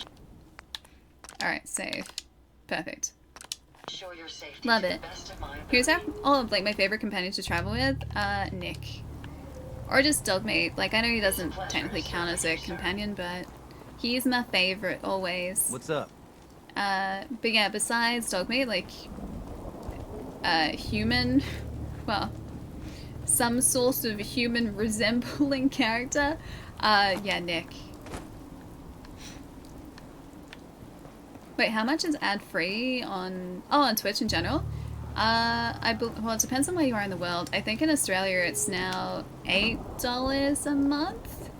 Alright, save. Perfect. Love it. Who's our, like my favorite companion to travel with? Nick. Or just Dogmate. Like, I know he doesn't technically count as a companion, but he's my favorite always. What's up? But yeah, besides Dogmate, like, human, well, some sort of human resembling character, yeah, Nick. Wait, how much is ad-free on, on Twitch in general? Well, it depends on where you are in the world. I think in Australia it's now $8 a month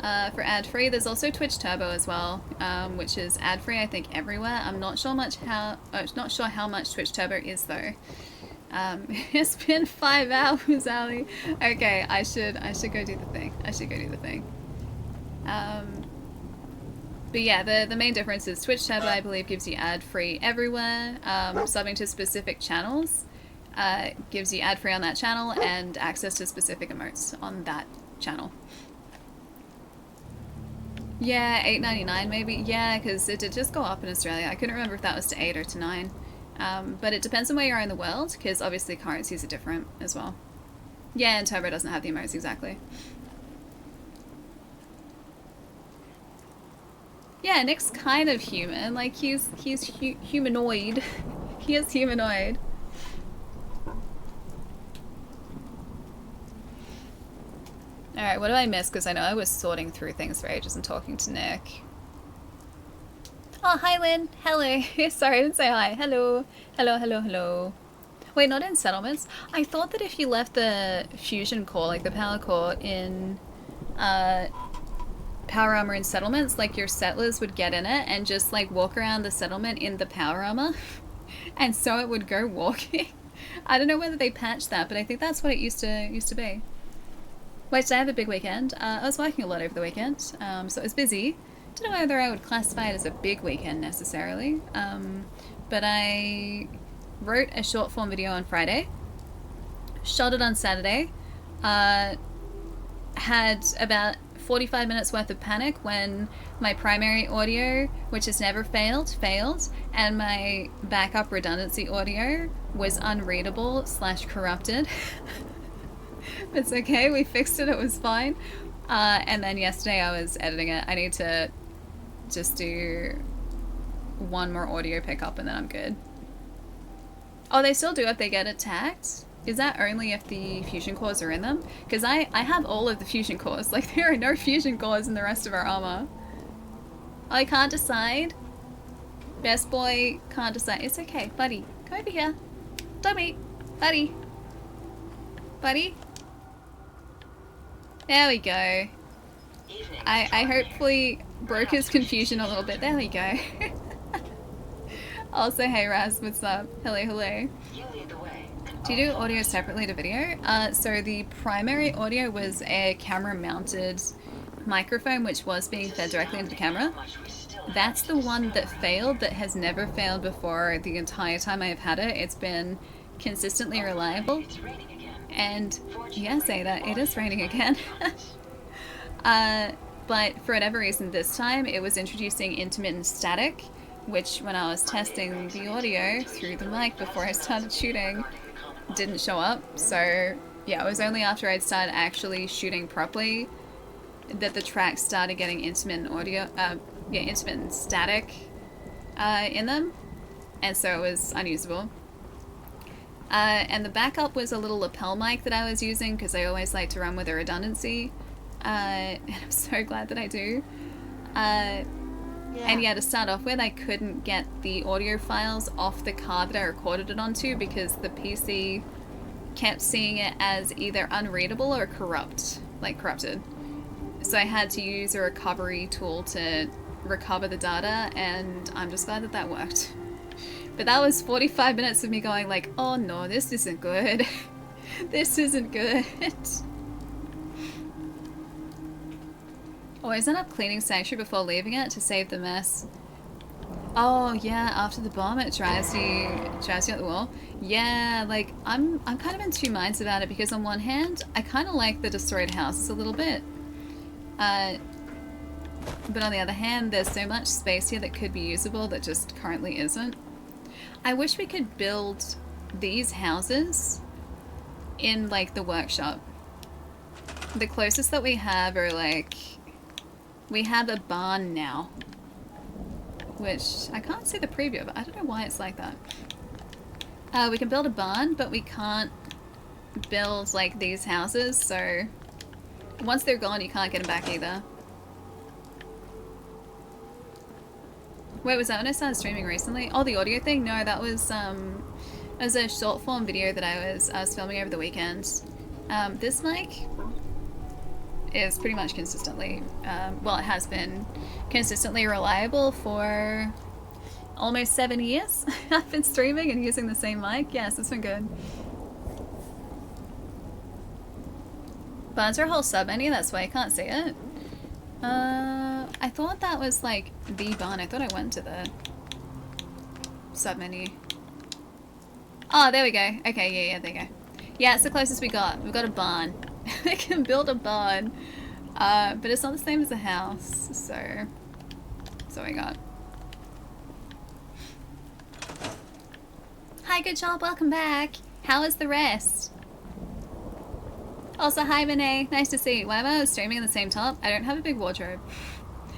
for ad-free. There's also Twitch Turbo as well, which is ad-free I think everywhere. I'm not sure how much Twitch Turbo is though. It's been 5 hours, Ali. Okay, I should go do the thing. I should go do the thing. But yeah, the main difference is Twitch Turbo, I believe, gives you ad-free everywhere. Subbing to specific channels gives you ad-free on that channel and access to specific emotes on that channel. Yeah, $8.99 maybe. Yeah, because it did just go up in Australia. I couldn't remember if that was to 8 or to 9. But it depends on where you are in the world, because obviously currencies are different as well. Yeah, and Turbo doesn't have the emotes exactly. Yeah, Nick's kind of human. Like, he's humanoid. He is humanoid. Alright, what do I miss? Because I know I was sorting through things for ages and talking to Nick. Oh, hi, Lynn. Hello. Sorry, I didn't say hi. Hello. Hello, hello, hello. Wait, not in settlements? I thought that if you left the fusion core, like the power core, in power armor in settlements, like your settlers would get in it and just like walk around the settlement in the power armor. And so it would go walking. I don't know whether they patched that, but I think that's what it used to be. Wait, did I have a big weekend? I was working a lot over the weekend, so it was busy. Don't know whether I would classify it as a big weekend necessarily, but I wrote a short form video on Friday, shot it on Saturday, had about 45 minutes worth of panic when my primary audio, which has never failed, and my backup redundancy audio was unreadable / corrupted. It's okay, we fixed it, it was fine. And then yesterday I was editing it. I need to just do one more audio pickup and then I'm good. Oh, they still do if they get attacked? Is that only if the fusion cores are in them? Because I have all of the fusion cores. Like, there are no fusion cores in the rest of our armor. I can't decide. Best boy can't decide. It's okay, buddy. Come over here. Dummy. Buddy. Buddy. There we go. I hopefully broke his confusion a little bit. There we go. Also, hey Raz, what's up? Hello, hello. Do you do audio separately to video? So the primary audio was a camera mounted microphone which was being fed directly into the camera. That's the one that failed, that has never failed before the entire time I've had it. It's been consistently reliable. And yeah, Zeta, it is raining again. But for whatever reason this time it was introducing intermittent static, which when I was testing the audio through the mic before I started shooting didn't show up. So yeah, it was only after I'd started actually shooting properly that the tracks started getting intermittent audio, intermittent static in them, and so it was unusable. And the backup was a little lapel mic that I was using because I always like to run with a redundancy, and I'm so glad that I do. And yeah, to start off with, I couldn't get the audio files off the card that I recorded it onto because the PC kept seeing it as either unreadable or corrupted. So I had to use a recovery tool to recover the data, and I'm just glad that that worked. But that was 45 minutes of me going like, oh no, this isn't good. This isn't good. Always end up cleaning Sanctuary before leaving it to save the mess. Oh yeah, after the bomb it drives you at the wall. Yeah, like I'm kind of in two minds about it because on one hand, I kind of like the destroyed houses a little bit. But on the other hand, there's so much space here that could be usable that just currently isn't. I wish we could build these houses in like the workshop. The closest that we have are like, we have a barn now, which I can't see the preview of it. I don't know why it's like that. We can build a barn, but we can't build like these houses, so once they're gone you can't get them back either. Wait, was that when I started streaming recently? Oh, the audio thing? No, that was it was a short form video that I was filming over the weekend. This mic is pretty much consistently, well, it has been consistently reliable for almost 7 years. I've been streaming and using the same mic. Yes, it's been good. Barns are a whole sub-menu, that's why I can't see it. I thought that was like the barn. I thought I went to the sub-menu. Oh, there we go. Okay, yeah, there you go. Yeah, it's the closest we got. We've got a barn. I can build a barn. But it's not the same as a house, so that's what we got. Hi, good job, welcome back. How is the rest? Also, hi Renee, nice to see you. Why am I streaming in the same top? I don't have a big wardrobe.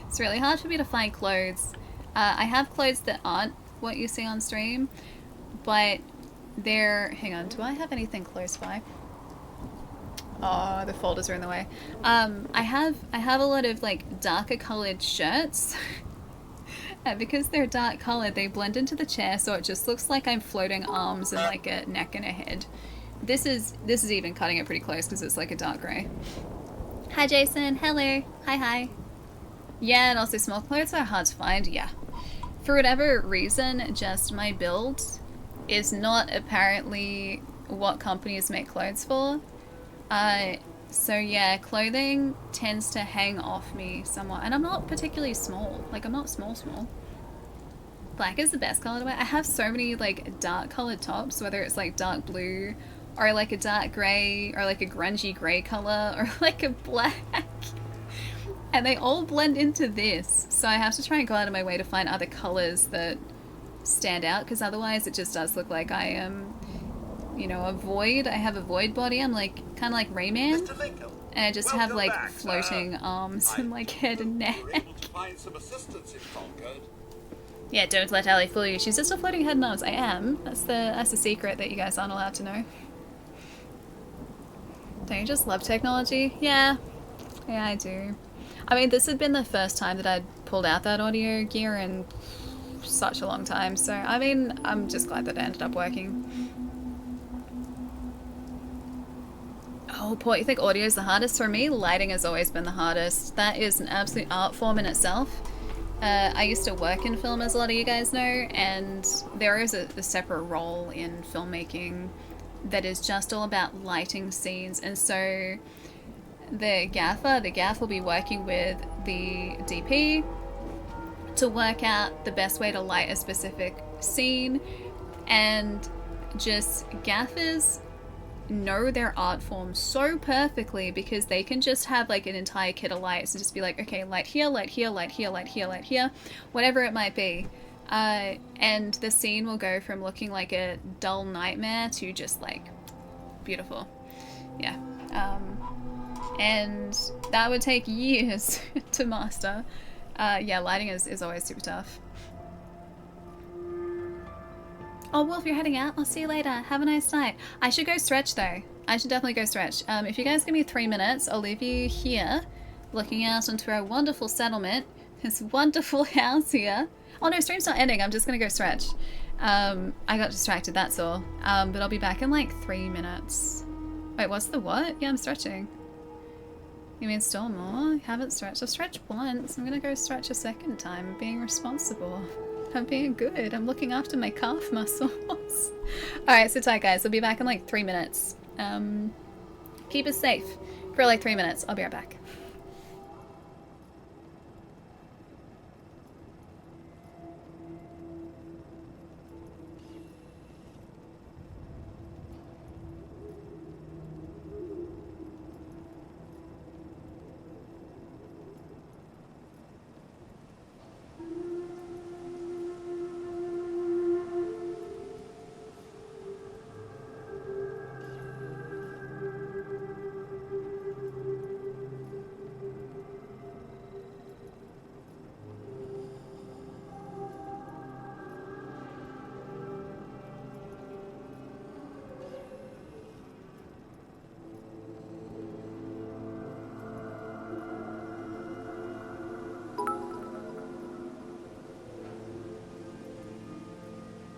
It's really hard for me to find clothes. I have clothes that aren't what you see on stream, but they're... Hang on, do I have anything close by? Oh, the folders are in the way. I have a lot of like darker colored shirts. And because they're dark colored, they blend into the chair, so it just looks like I'm floating arms and like a neck and a head. This is even cutting it pretty close because it's like a dark grey. Hi Jason, hello, hi. Yeah, and also small clothes are hard to find, yeah. For whatever reason, just my build is not apparently what companies make clothes for. So yeah, clothing tends to hang off me somewhat, and I'm not particularly small. Like, I'm not small. Black is the best color to wear. I have so many like dark colored tops, whether it's like dark blue or like a dark gray or like a grungy gray color or like a black. And they all blend into this. So I have to try and go out of my way to find other colors that stand out, because otherwise it just does look like I am, you know, a void. I have a void body. I'm like kind of like Rayman, and I just have like floating arms and like head and neck. Yeah, don't let Ellie fool you. She's just a floating head and arms. I am. That's the secret that you guys aren't allowed to know. Don't you just love technology? Yeah, I do. I mean, this had been the first time that I'd pulled out that audio gear in such a long time. So, I mean, I'm just glad that it ended up working. Oh, Paul, you think audio is the hardest? For me, lighting has always been the hardest. That is an absolute art form in itself. I used to work in film, as a lot of you guys know, and there is a separate role in filmmaking that is just all about lighting scenes. And so the gaff will be working with the DP to work out the best way to light a specific scene, and just gaffers know their art form so perfectly because they can just have like an entire kit of lights and just be like, okay, light here, light here, light here, light here, light here, whatever it might be. And the scene will go from looking like a dull nightmare to just like beautiful. Yeah. And that would take years to master. Yeah, lighting is always super tough. Oh, Wolf, you're heading out? I'll see you later. Have a nice night. I should go stretch, though. I should definitely go stretch. If you guys give me 3 minutes, I'll leave you here, looking out onto our wonderful settlement. This wonderful house here. Oh, no, stream's not ending. I'm just going to go stretch. I got distracted, that's all. But I'll be back in, like, 3 minutes. Wait, what's the what? Yeah, I'm stretching. You mean still more? I haven't stretched. I've stretched once. I'm going to go stretch a second time. I'm being responsible. I'm being good. I'm looking after my calf muscles. Alright, sit tight guys. I'll be back in like 3 minutes. Keep us safe for like 3 minutes. I'll be right back.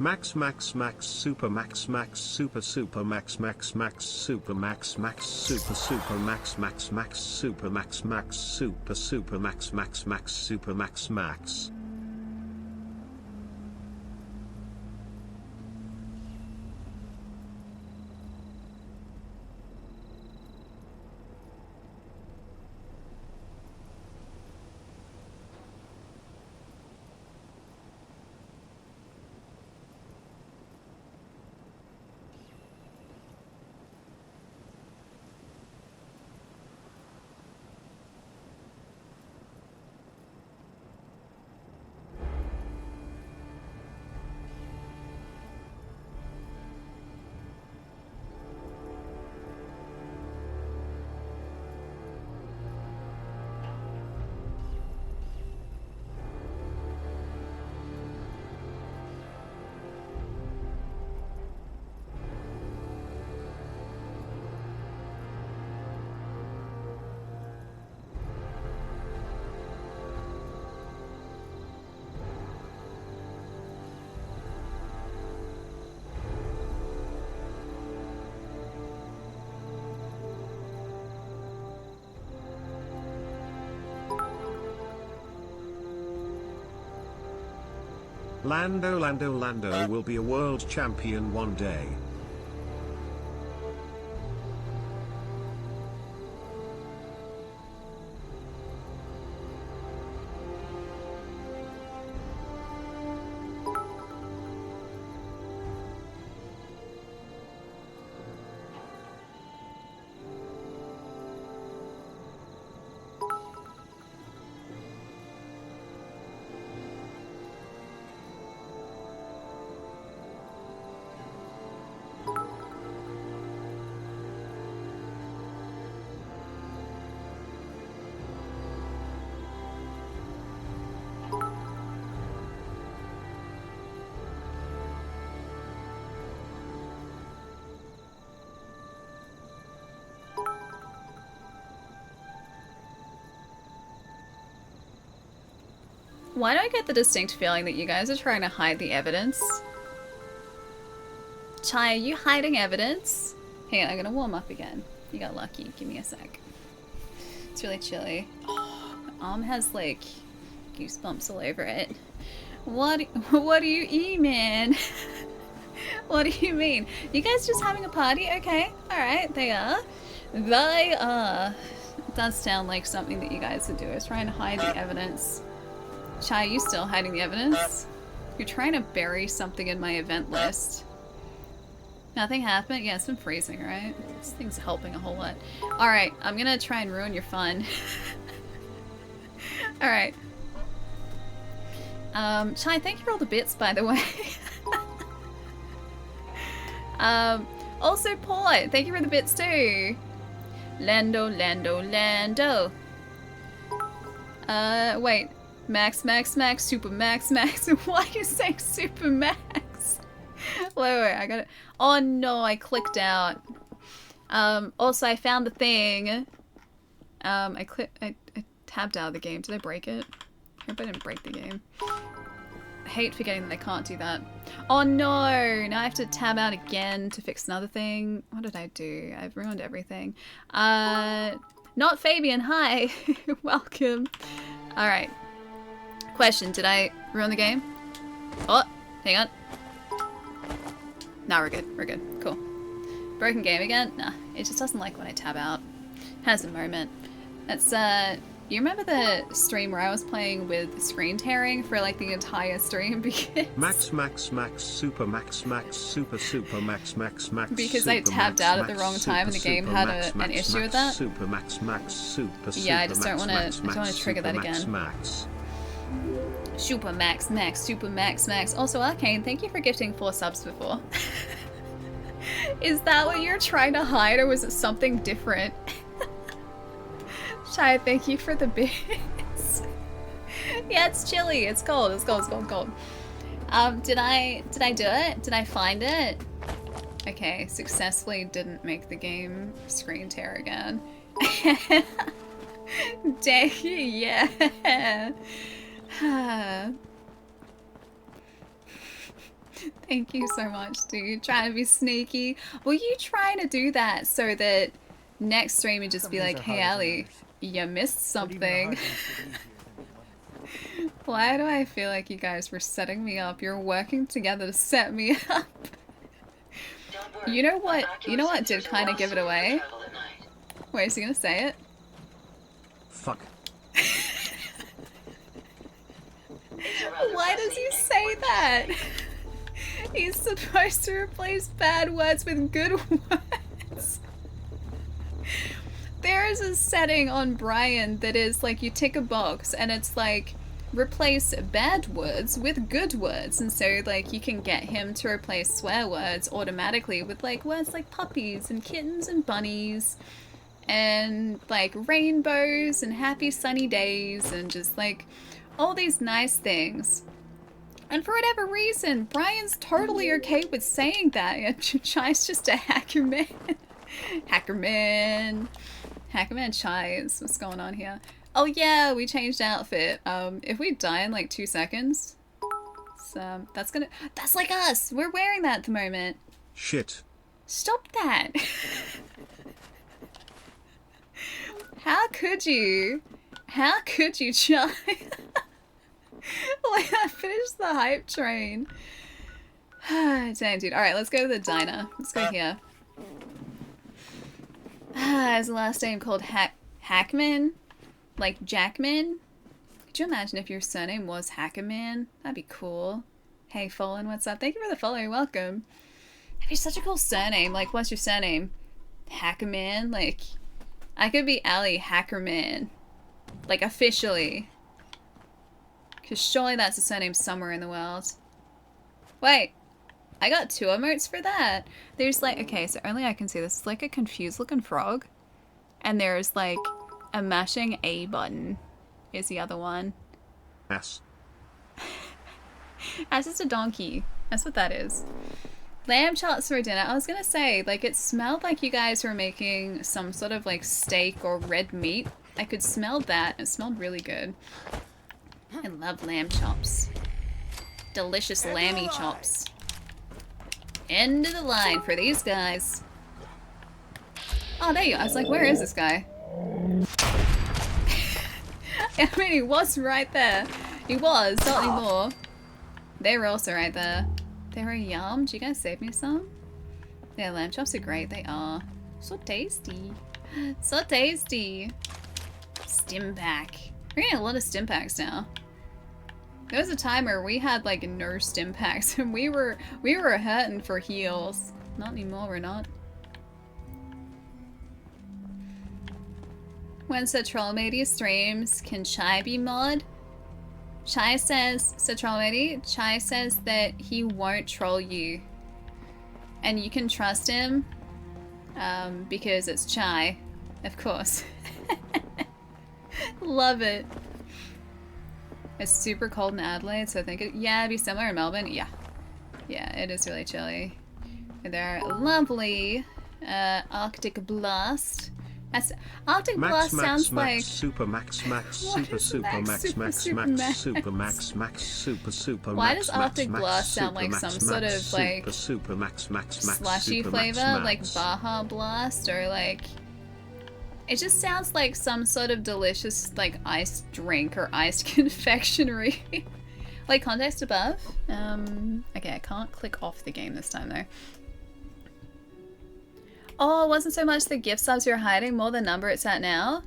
Max max max super max max super super max max max super max max super super max max max super max max super super max max max super max max. Lando will be a world champion one day. Why do I get the distinct feeling that you guys are trying to hide the evidence? Chai, are you hiding evidence? Hang on, I'm gonna warm up again. You got lucky. Give me a sec. It's really chilly. Oh, my arm has like goosebumps all over it. What do you eat, man? What do you mean? You guys just having a party? Okay, alright, they are. They are. It does sound like something that you guys would do, is trying to hide the evidence. Chai, are you still hiding the evidence? You're trying to bury something in my event list. Nothing happened? Yeah, it's been freezing, right? This thing's helping a whole lot. Alright, I'm gonna try and ruin your fun. Alright. Chai, thank you for all the bits, by the way. Also, Paul, thank you for the bits too. Lando. Wait. Max, super max. Why are you saying super max? Wait, I got it. Oh no, I clicked out. Also, I found the thing. I tabbed out of the game. Did I break it? I hope I didn't break the game. I hate forgetting that I can't do that. Oh no! Now I have to tab out again to fix another thing. What did I do? I've ruined everything. Not Fabian, hi! Welcome. Alright. Question, did I ruin the game? Oh, hang on. Nah, we're good, cool. Broken game again? Nah, it just doesn't like when I tab out. Has a moment. That's, you remember the stream where I was playing with screen tearing for like the entire stream because... Max super because I tabbed out at the wrong time and the game had an issue with that? Yeah, I just don't want to trigger that again. Super max. Also, Arcane, thank you for gifting 4 subs before. Is that what you're trying to hide, or was it something different? Shai, thank you for the bits. Yeah, it's chilly. It's cold. It's cold. Did I do it? Did I find it? Okay, successfully didn't make the game screen tear again. Dang, yeah. Thank you so much, dude. Trying to be sneaky. Were you trying to do that so that next stream you'd just be like, hey, Ali, you missed something? Why do I feel like you guys were setting me up? You're working together to set me up. You know what? You know what did kind of give it away? Wait, is he gonna say it? Fuck. Why does he say that? He's supposed to replace bad words with good words. There is a setting on Brian that is like you tick a box and it's like replace bad words with good words, and so like you can get him to replace swear words automatically with like words like puppies and kittens and bunnies and like rainbows and happy sunny days and just like all these nice things. And for whatever reason, Brian's totally okay with saying that. And Chai's just a hacker man. Hacker man Chais. What's going on here? Oh yeah, we changed outfit. If we die in like 2 seconds, so that's like us. We're wearing that at the moment. Shit. Stop that. How could you? How could you, Chai? Like, I finished the hype train. Dang, dude. Alright, let's go to the diner. Let's go here. Is the last name called Hackman? Like Jackman? Could you imagine if your surname was Hackerman? That'd be cool. Hey, Fallen, what's up? Thank you for the follow. Welcome. That'd be such a cool surname. Like, what's your surname? Hackerman? Like, I could be Ali Hackerman. Like, officially. Because surely that's a surname somewhere in the world. Wait. I got 2 emotes for that. There's like, okay, so only I can see this. It's like a confused looking frog. And there's like a mashing A button is the other one. Ass. Ass is a donkey. That's what that is. Lamb chops for dinner. I was gonna say, like, it smelled like you guys were making some sort of like steak or red meat. I could smell that. It smelled really good. I love lamb chops. Delicious lammy chops. End of the line for these guys. Oh, there you go. I was like, where is this guy? I mean, he was right there. He was, not anymore. They were also right there. They were yum. Do you guys save me some? Yeah, lamb chops are great. They are. So tasty. So tasty. Stim pack. We're getting a lot of stim packs now. There was a time where we had like no stim packs and we were hurting for heals. Not anymore, we're not. When Satrolmady streams, can Chai be mod? Chai says, Satrolmady, Chai says that he won't troll you. And you can trust him, because it's Chai, of course. Love it. It's super cold in Adelaide, so I think yeah, it'd be similar in Melbourne. Yeah. Yeah, it is really chilly. There are lovely Arctic blast. Arctic blast sounds like super max max super super max max max super max max super super. Why does Arctic blast sound like some sort of like super max max max slushy flavor, like Baja Blast, or like it just sounds like some sort of delicious like iced drink or iced confectionery. Like context above. Okay, I can't click off the game this time though. Oh, it wasn't so much the gift subs you're hiding, more the number it's at now.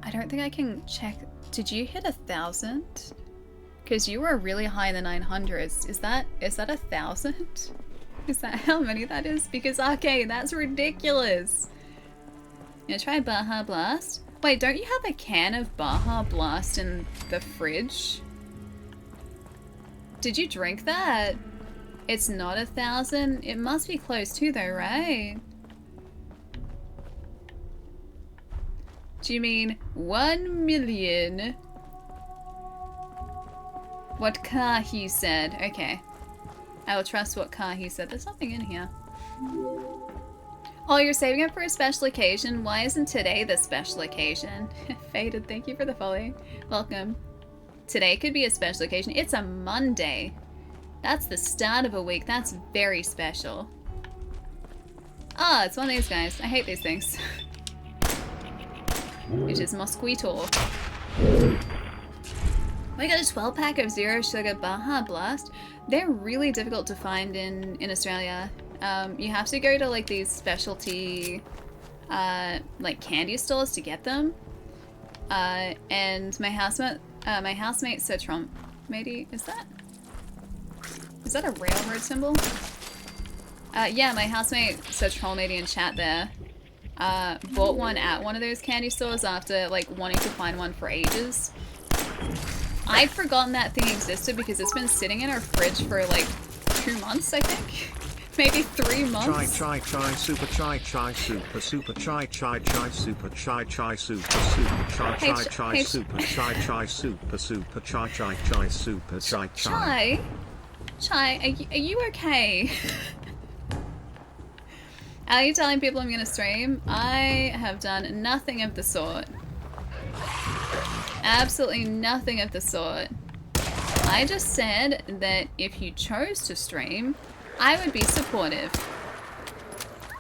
I don't think I can check. Did you hit 1,000? Because you were really high in the 900s. Is that 1,000? Is that how many that is? Because okay, that's ridiculous. You gonna try Baja Blast? Wait, don't you have a can of Baja Blast in the fridge? Did you drink that? It's not 1,000. It must be close to though, right? Do you mean 1 million? What Kahi said. Okay. I will trust what Kahi said. There's nothing in here. Oh, you're saving it for a special occasion? Why isn't today the special occasion? Faded, thank you for the follow. Welcome. Today could be a special occasion. It's a Monday. That's the start of a week. That's very special. Ah, it's one of these guys. I hate these things. It is Mosquito. We got a 12 pack of Zero Sugar Baja Blast. They're really difficult to find in Australia. You have to go to like these specialty like candy stores to get them. And my housemate Sir Trump, maybe, is that a railroad symbol? Yeah, my housemate Sir Trollmatey in chat there bought one at one of those candy stores after like wanting to find one for ages. I'd forgotten that thing existed because it's been sitting in our fridge for like 2 months, I think. Maybe 3 months. Chai super chai super super chai super chai super super chai super chai super super chai super chai. Chai, are you okay? Are you telling people I'm gonna stream? I have done nothing of the sort. Absolutely nothing of the sort. I just said that if you chose to stream, I would be supportive.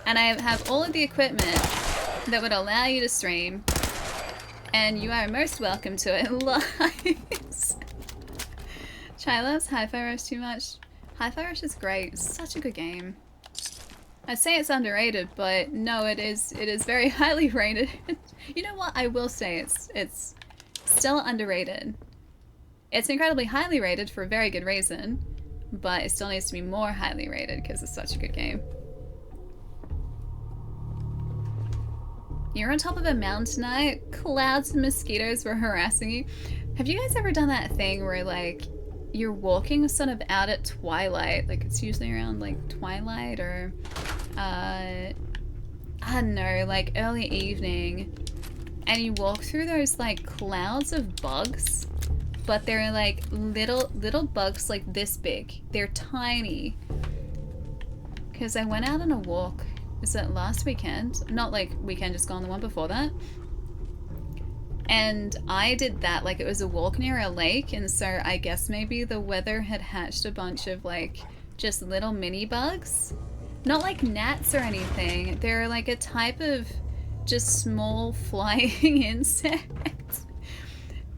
And I have all of the equipment that would allow you to stream. And you are most welcome to it. Lies. Chai loves Hi-Fi Rush too much. Hi-Fi Rush is great. It's such a good game. I'd say it's underrated, but no, it is very highly rated. You know what? I will say it's still underrated. It's incredibly highly rated for a very good reason, but it still needs to be more highly rated because it's such a good game. You're on top of a mountain tonight. Clouds and mosquitoes were harassing you. Have you guys ever done that thing where like you're walking sort of out at twilight, like it's usually around like twilight or I don't know, like early evening, and you walk through those like clouds of bugs, but they're like little bugs like this big. They're tiny. Because I went out on a walk, is that last weekend? Not like weekend just gone, the one before that. And I did that, like it was a walk near a lake, and so I guess maybe the weather had hatched a bunch of like just little mini bugs. Not like gnats or anything. They're like a type of just small flying insect.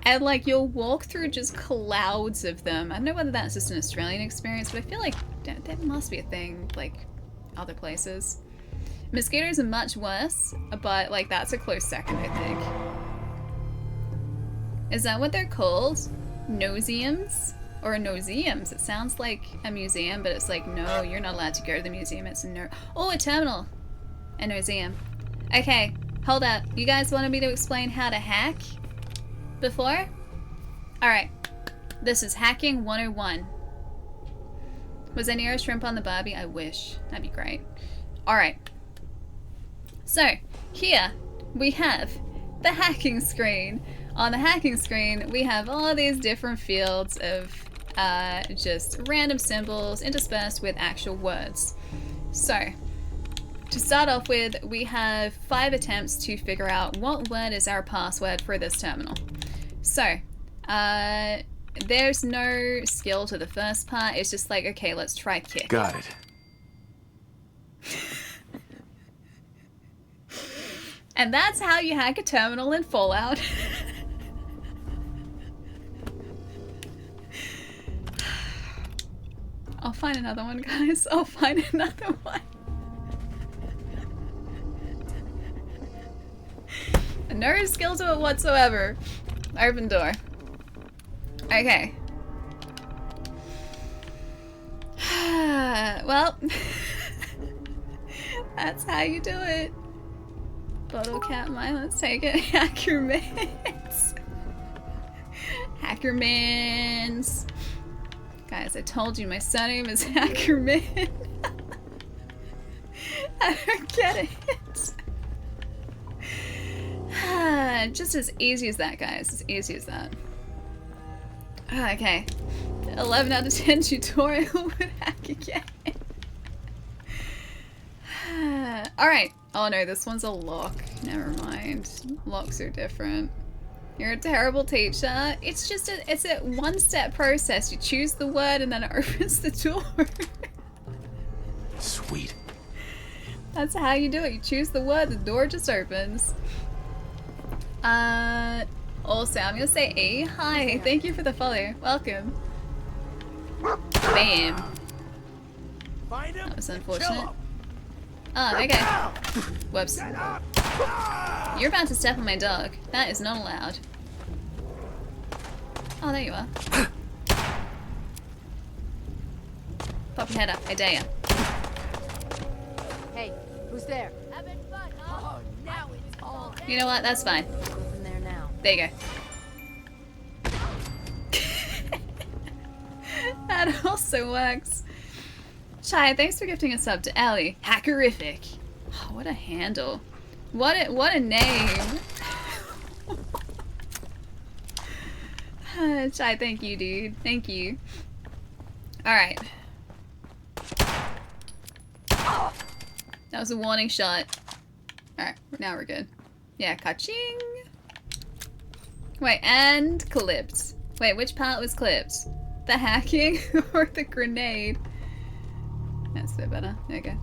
And like you'll walk through just clouds of them. I don't know whether that's just an Australian experience, but I feel like that must be a thing like other places. Mosquitoes are much worse, but like that's a close second, I think. Is that what they're called? Noseums? Or noseums. It sounds like a museum, but it's like, no, you're not allowed to go to the museum. It's a oh, a terminal. A noseum. Okay, hold up. You guys wanted me to explain how to hack before? Alright. This is Hacking 101. Was there near a shrimp on the Barbie? I wish. That'd be great. Alright. So, here we have the hacking screen. On the hacking screen, we have all these different fields of just random symbols interspersed with actual words. So, to start off with, we have 5 attempts to figure out what word is our password for this terminal. So, there's no skill to the first part. It's just like, okay, let's try kick. Got it. And that's how you hack a terminal in Fallout. I'll find another one, guys. I'll find another one. No skill to it whatsoever. Open door. Okay. Well, that's how you do it. Bottle cap mine, let's take it. Hackermans. Hackermans. Guys, I told you my surname is Hackerman. I don't get it. Just as easy as that, guys. As easy as that. Okay. 11 out of 10 tutorial with hack again. Alright. Oh no, this one's a lock. Never mind. Locks are different. You're a terrible teacher. It's just it's a one-step process. You choose the word and then it opens the door. Sweet. That's how you do it. You choose the word, the door just opens. Also, I'm gonna say E. Hi, thank you for the follow. Welcome. Bam. That was unfortunate. Oh, okay. Whoops. You're about to step on my dog. That is not allowed. Oh, there you are. Pop your head up, I dare ya. Hey, who's there? Having fun, huh? Oh, now it's on. You know what? That's fine. Open there now. There you go. That also works. Chai, thanks for gifting a sub to Ellie. Hackerific. Oh, what a handle. What a name. Chai, thank you, dude. Thank you. Alright. That was a warning shot. Alright, now we're good. Yeah, ka-ching! Wait, and clipped. Wait, which part was clipped? The hacking or the grenade? That's a bit better. There you go.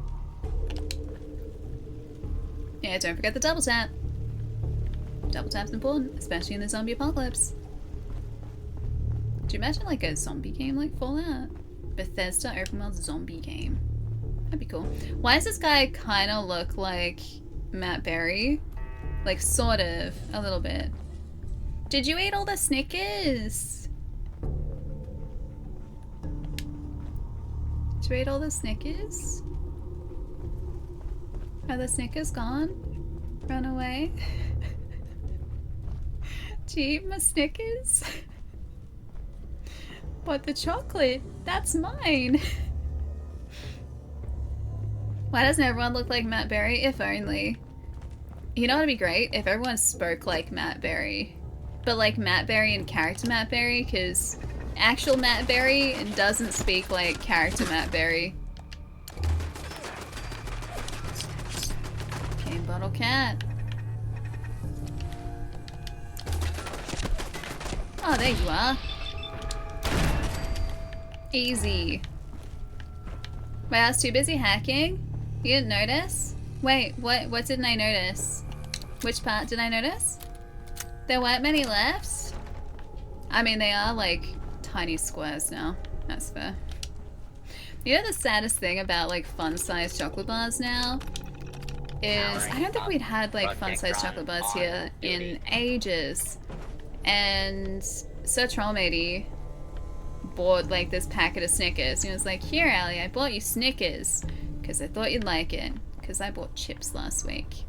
Yeah, don't forget the double tap. Double tap's important, especially in the zombie apocalypse. Do you imagine like a zombie game like Fallout? Bethesda open world zombie game. That'd be cool. Why does this guy kind of look like Matt Berry? Like, sort of. A little bit. Did you eat all the Snickers? Did you eat all the Snickers? Are the Snickers gone? Run away? Did you eat my Snickers? What, the chocolate? That's mine! Why doesn't everyone look like Matt Berry? If only. You know what would be great? If everyone spoke like Matt Berry. But like Matt Berry and character Matt Berry, because actual Matt Berry doesn't speak like character Matt Berry. Cane bottle cat. Oh, there you are. Easy. Wait, I was too busy hacking? You didn't notice? Wait, what didn't I notice? Which part did I notice? There weren't many left? I mean, they are like tiny squares now. That's fair. You know the saddest thing about like fun-sized chocolate bars now? Is I don't think we'd had like fun-sized chocolate bars here in ages. And Sir Trollmatey bought like this packet of Snickers. And he was like, here, Allie, I bought you Snickers. Because I thought you'd like it. Because I bought chips last week.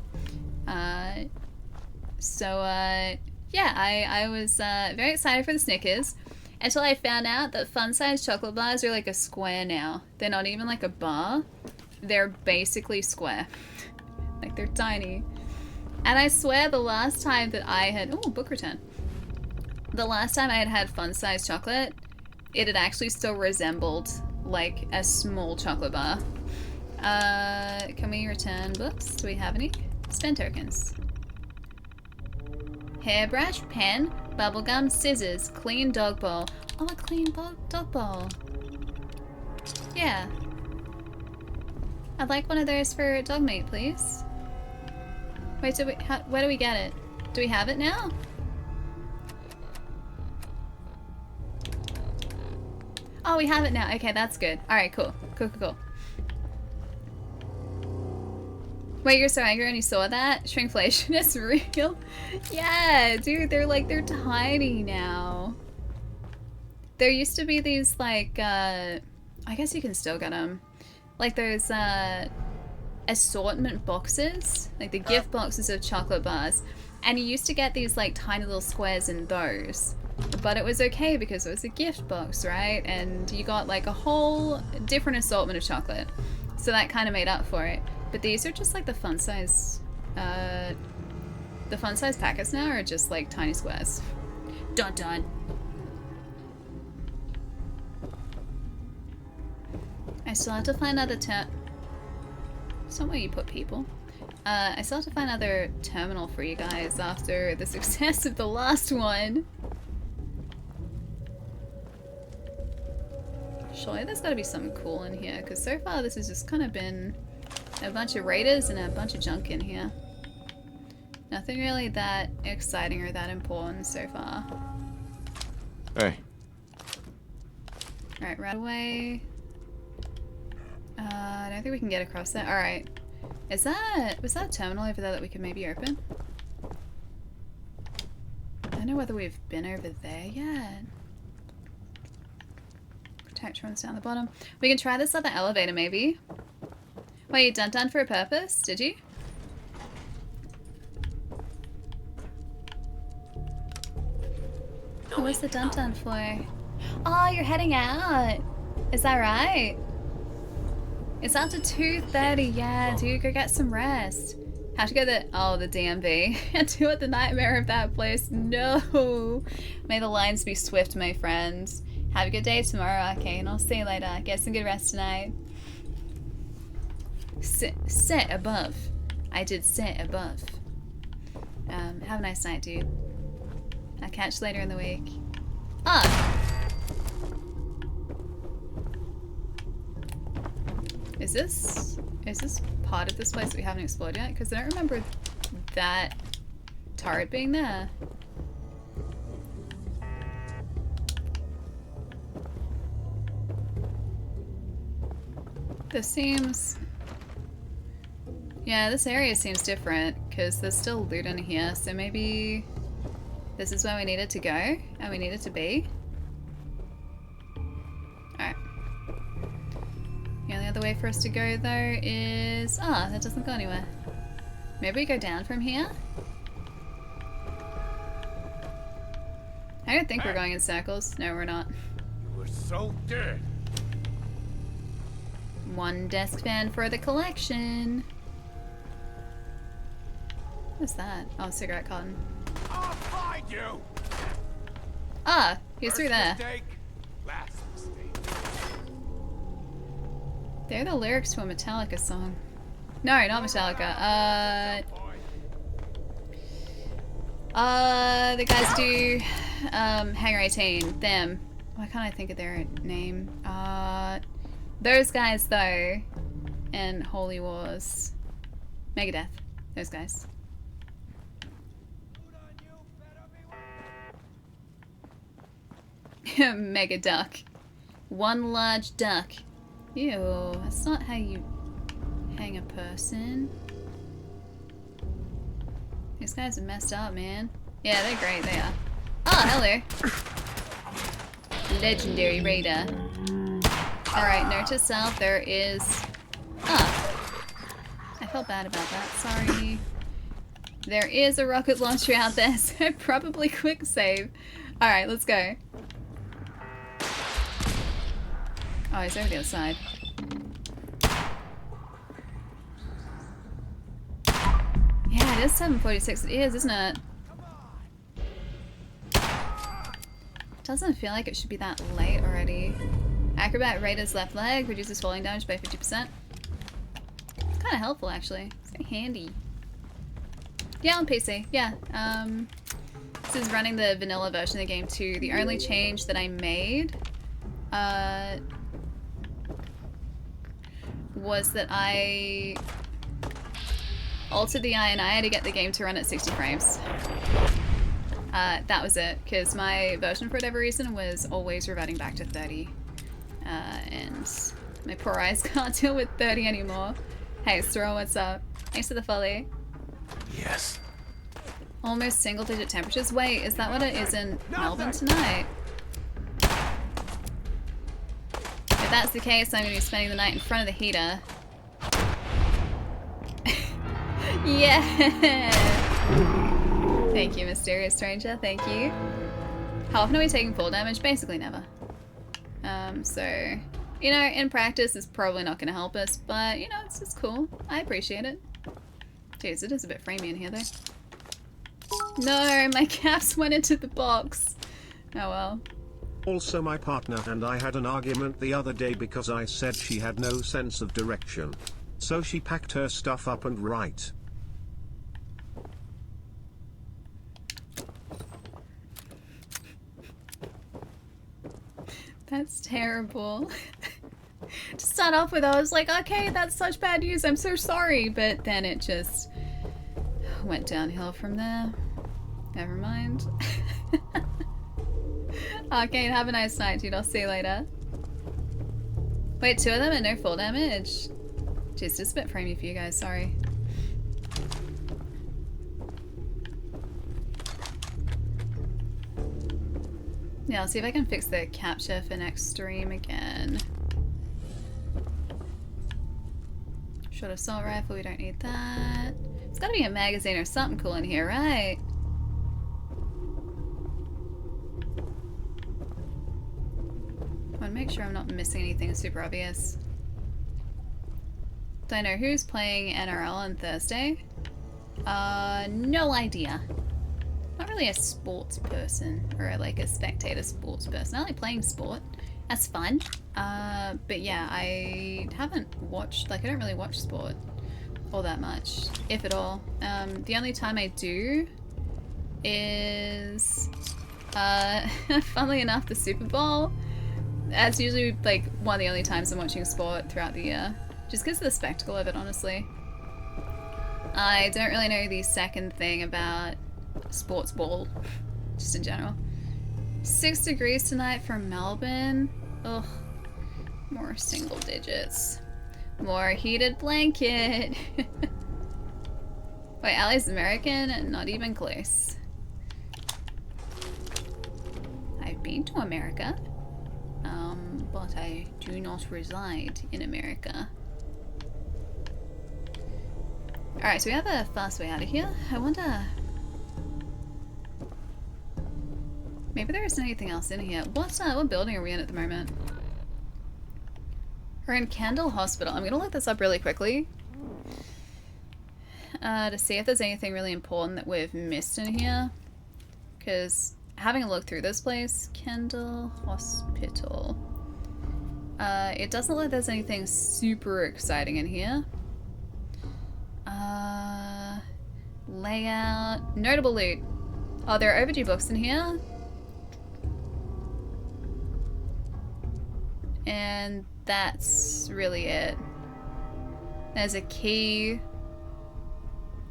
Yeah, I was very excited for the Snickers. Until I found out that fun-sized chocolate bars are like a square now. They're not even like a bar. They're basically square. Like, they're tiny. And I swear the last time that I had... Oh, book return. The last time I had had fun-sized chocolate, it had actually still resembled like a small chocolate bar. Can we return books? Do we have any? Spend tokens. Hairbrush, pen, bubblegum, scissors, clean dog bowl. Oh, a clean dog bowl. Yeah. I'd like one of those for dog meat, please. Wait, where do we get it? Do we have it now? Oh, we have it now. Okay, that's good. Alright, cool. Cool. Wait, you're so angry when you saw that? Shrinkflation is real? Yeah, dude, they're tiny now. There used to be these, like, I guess you can still get them. Like, those, assortment boxes. Like, the gift boxes of chocolate bars. And you used to get these, like, tiny little squares in those. But it was okay because it was a gift box, right? And you got, like, a whole different assortment of chocolate. So that kind of made up for it. But these are just like the fun size packets now are just like tiny squares. Dun dun. I still have to find other somewhere you put people. I still have to find another terminal for you guys after the success of the last one. Surely there's gotta be something cool in here, because so far this has just kind of been a bunch of raiders and a bunch of junk in here. Nothing really that exciting or that important so far. Hey. Alright, right away. I don't think we can get across there. Alright. Was that a terminal over there that we could maybe open? I don't know whether we've been over there yet. Protect runs down the bottom. We can try this other elevator maybe. Wait, you done for a purpose? Did you? What was the done for? Oh, you're heading out. Is that right? It's after 2:30. Yeah, dude, go get some rest. Have to go to the DMV. Deal with the nightmare of that place. No. May the lines be swift, my friends. Have a good day tomorrow, okay? And I'll see you later. Get some good rest tonight. Sit above. I did sit above. Have a nice night, dude. I'll catch you later in the week. Is this part of this place that we haven't explored yet? Because I don't remember that turret being there. This seems... Yeah, this area seems different because there's still loot in here, so maybe this is where we needed to go and we needed to be. Alright. The only other way for us to go though is... that doesn't go anywhere. Maybe we go down from here? I don't think we're going in circles. No, we're not. You were so dead. One desk fan for the collection. What's that? Oh, cigarette cotton. I'll find you. He's through there. Mistake, last mistake. They're the lyrics to a Metallica song. No, not Metallica. The guys do Hangar 18. Them. Why can't I think of their name? Those guys though, and Holy Wars, Megadeth. Those guys. Mega duck. One large duck. Ew, that's not how you hang a person. These guys are messed up, man. Yeah, they're great, they are. Oh, hello. Legendary Raider. Alright, note to self, there is... I felt bad about that, sorry. There is a rocket launcher out there, so probably quick save. Alright, let's go. Oh, he's over the other side. Yeah, it is 7:46. It is, isn't it? Doesn't feel like it should be that late already. Acrobat Raider's left leg reduces falling damage by 50%. It's kind of helpful, actually. It's kind of handy. Yeah, on PC. Yeah. This is running the vanilla version of the game too. The only change that I made was that I altered the INI to get the game to run at 60 frames. That was it, because my version for whatever reason was always reverting back to 30. And my poor eyes can't deal with 30 anymore. Hey, Stroll, what's up? Thanks for the follow. Yes. Almost single-digit temperatures. Wait, is that what it is in Melbourne tonight? If that's the case, I'm going to be spending the night in front of the heater. Yeah! Thank you, Mysterious Stranger. Thank you. How often are we taking full damage? Basically never. So, you know, in practice it's probably not going to help us, but, you know, it's just cool. I appreciate it. Jeez, it is a bit framey in here, though. No, my caps went into the box. Oh well. Also, my partner and I had an argument the other day because I said she had no sense of direction. So she packed her stuff up and right. That's terrible. To start off with, I was like, okay, that's such bad news, I'm so sorry, but then it just went downhill from there. Never mind. Arcane, have a nice night, dude. I'll see you later. Wait, 2 of them and no full damage? Jeez, just a bit framey for you guys, sorry. Yeah, I'll see if I can fix the capture for next stream again. Short assault rifle, we don't need that. There's gotta be a magazine or something cool in here, right? I want to make sure I'm not missing anything super obvious. Do I know who's playing NRL on Thursday? No idea. Not really a sports person, or like a spectator sports person. I like playing sport. That's fun. But yeah, I haven't watched, like I don't really watch sport all that much, if at all. The only time I do is, funnily enough, the Super Bowl. That's usually like one of the only times I'm watching sport throughout the year. Just because of the spectacle of it, honestly. I don't really know the second thing about sports ball, just in general. 6 degrees tonight for Melbourne. Ugh. More single digits. More heated blanket. Wait, Ali's American? Not even close. I've been to America. But I do not reside in America. Alright, so we have a fast way out of here. I wonder... Maybe there isn't anything else in here. What building are we in at the moment? We're in Kendall Hospital. I'm gonna look this up really quickly. To see if there's anything really important that we've missed in here. Because having a look through this place, Kendall Hospital. It doesn't look like there's anything super exciting in here. Layout. Notable loot. Oh, there are overdue books in here. And that's really it. There's a key.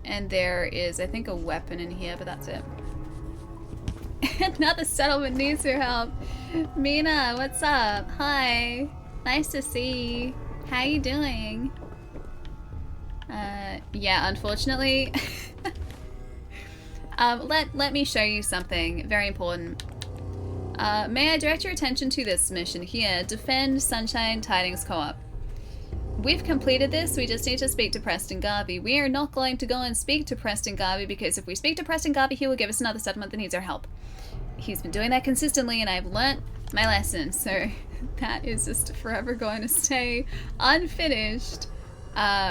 And there is, I think, a weapon in here, but that's it. Another settlement needs your help. Mina, what's up? Hi. Nice to see you. How you doing? Yeah, unfortunately. Let me show you something very important. May I direct your attention to this mission here. Defend Sunshine Tidings Co-op. We've completed this, we just need to speak to Preston Garvey. We are not going to go and speak to Preston Garvey because if we speak to Preston Garvey, he will give us another settlement that needs our help. He's been doing that consistently and I've learnt my lesson, so that is just forever going to stay unfinished.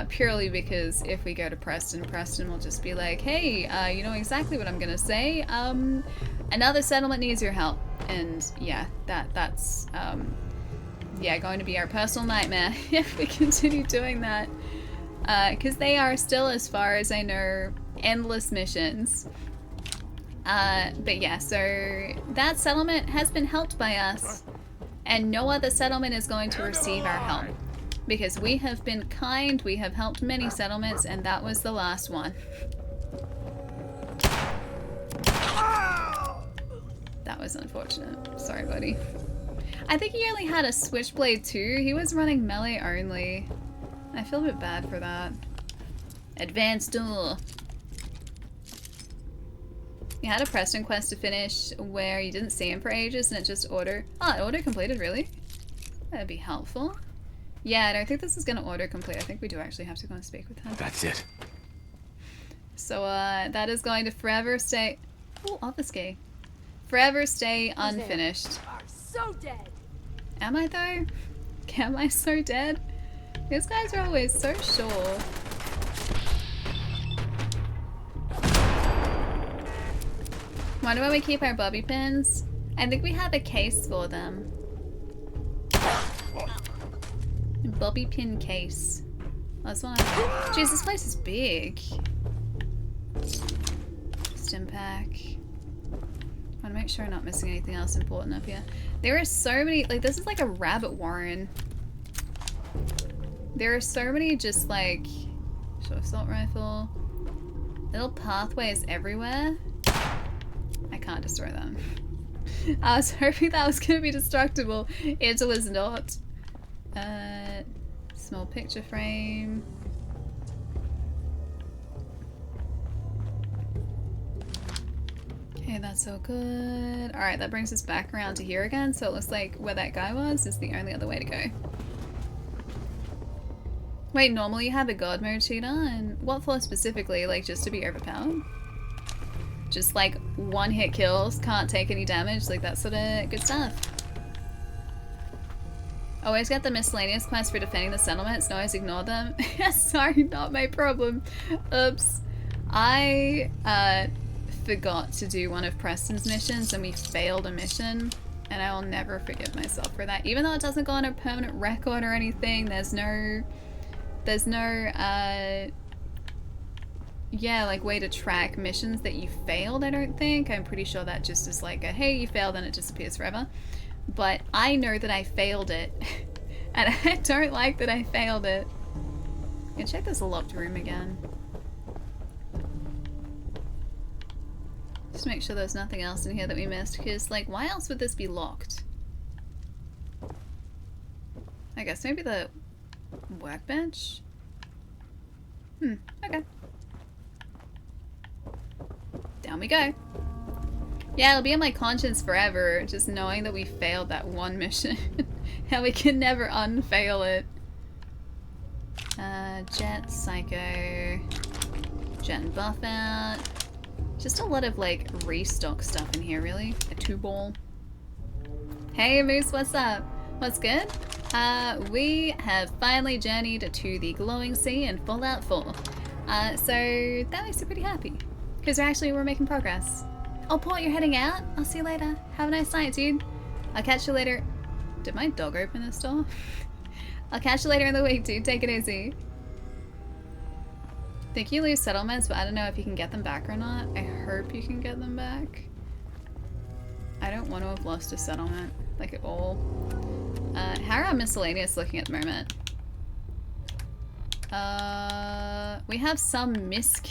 Purely because if we go to Preston, Preston will just be like, hey, you know exactly what I'm gonna say. Another settlement needs your help. And yeah, that's yeah, going to be our personal nightmare if we continue doing that. Because they are still, as far as I know, endless missions. But yeah, so that settlement has been helped by us, and no other settlement is going to receive our help. Because we have been kind, we have helped many settlements, and that was the last one. That was unfortunate. Sorry, buddy. I think he only had a switchblade too. He was running melee only. I feel a bit bad for that. Advanced door. You had a Preston quest to finish where you didn't see him for ages and it just auto... Oh, it auto completed, really? That'd be helpful. Yeah, I don't think this is gonna auto complete. I think we do actually have to go and speak with him. That's it. So, that is going to forever stay... Oh, obfuscate. Forever stay unfinished. So dead. Am I though? Am I so dead? These guys are always so sure. Wonder where we keep our bobby pins? I think we have a case for them. A bobby pin case. Oh, that's one. Jeez, this place is big. Stim pack. want to make sure I'm not missing anything else important up here. There are so many, like, this is like a rabbit warren. There are so many just like, short assault rifle, little pathways everywhere. I can't destroy them. I was hoping that was going to be destructible. It was not. Small picture frame. Okay, that's so good. Alright, that brings us back around to here again, so it looks like where that guy was is the only other way to go. Wait, normally you have a god mode cheater? And what for specifically? Like, just to be overpowered? Just like one hit kills, can't take any damage, like that sort of good stuff. Always got the miscellaneous quests for defending the settlements, no always ignore them. Sorry, not my problem. Oops. I forgot to do one of Preston's missions and we failed a mission, and I will never forgive myself for that. Even though it doesn't go on a permanent record or anything, there's no yeah, like way to track missions that you failed, I don't think. I'm pretty sure that just is like a, hey, you failed and it disappears forever. But I know that I failed it. And I don't like that I failed it. I'm gonna check this locked room again. Just make sure there's nothing else in here that we missed, because, like, why else would this be locked? I guess maybe the workbench? Okay. Down we go. Yeah, it'll be on my conscience forever, just knowing that we failed that one mission. And we can never unfail it. Jet, Psycho, Jet and Buff out. Just a lot of, like, restock stuff in here, really. A 2-ball. Hey, Moose, what's up? What's good? We have finally journeyed to the Glowing Sea in Fallout 4. So that makes me pretty happy. Because we're making progress. Oh, Port, you're heading out? I'll see you later. Have a nice night, dude. I'll catch you later. Did my dog open this door? I'll catch you later in the week, dude. Take it easy. Think you lose settlements, but I don't know if you can get them back or not. I hope you can get them back. I don't want to have lost a settlement, like, at all. How are our miscellaneous looking at the moment? We have some misc.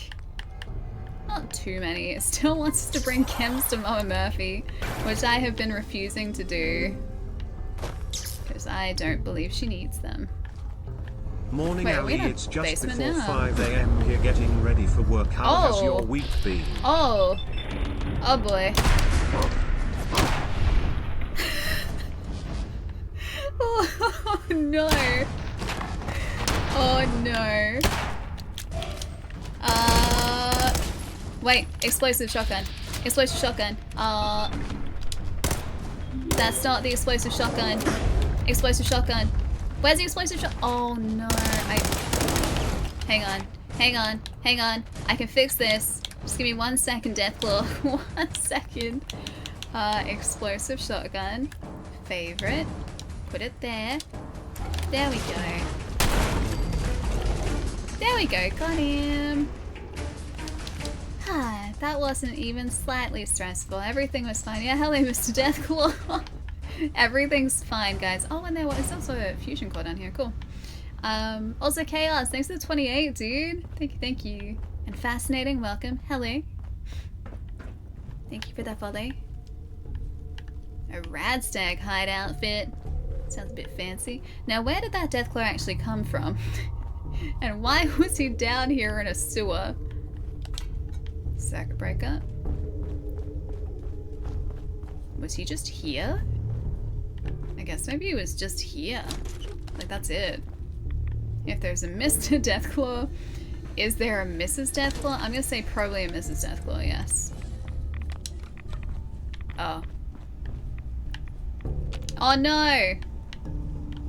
Not too many. It still wants us to bring chems to Mama Murphy, which I have been refusing to do. Because I don't believe she needs them. Morning, Wait, Ali. It's just before now. 5 AM here getting ready for work. How has your week been? Oh. Oh boy. Oh no. Oh no. Wait, explosive shotgun. Explosive shotgun. That's not the explosive shotgun. Explosive shotgun. Where's the explosive shot? Oh no. Hang on. Hang on. Hang on. I can fix this. Just give me 1 second, Deathclaw. 1 second. Explosive shotgun. Favorite. Put it there. There we go. There we go. Got him. That wasn't even slightly stressful. Everything was fine. Yeah, hello, Mr. Deathclaw. Everything's fine, guys. Oh, and there was also a fusion core down here. Cool. Also, Chaos, thanks for the 28, dude. Thank you, thank you. And Fascinating, welcome. Hello. Thank you for that follow. A Radstag hide outfit. Sounds a bit fancy. Now, where did that Deathclaw actually come from? And why was he down here in a sewer? Circuit breaker. Was he just here? I guess maybe he was just here. Like, that's it. If there's a Mr. Deathclaw, is there a Mrs. Deathclaw? I'm gonna say probably a Mrs. Deathclaw, yes. Oh. Oh no!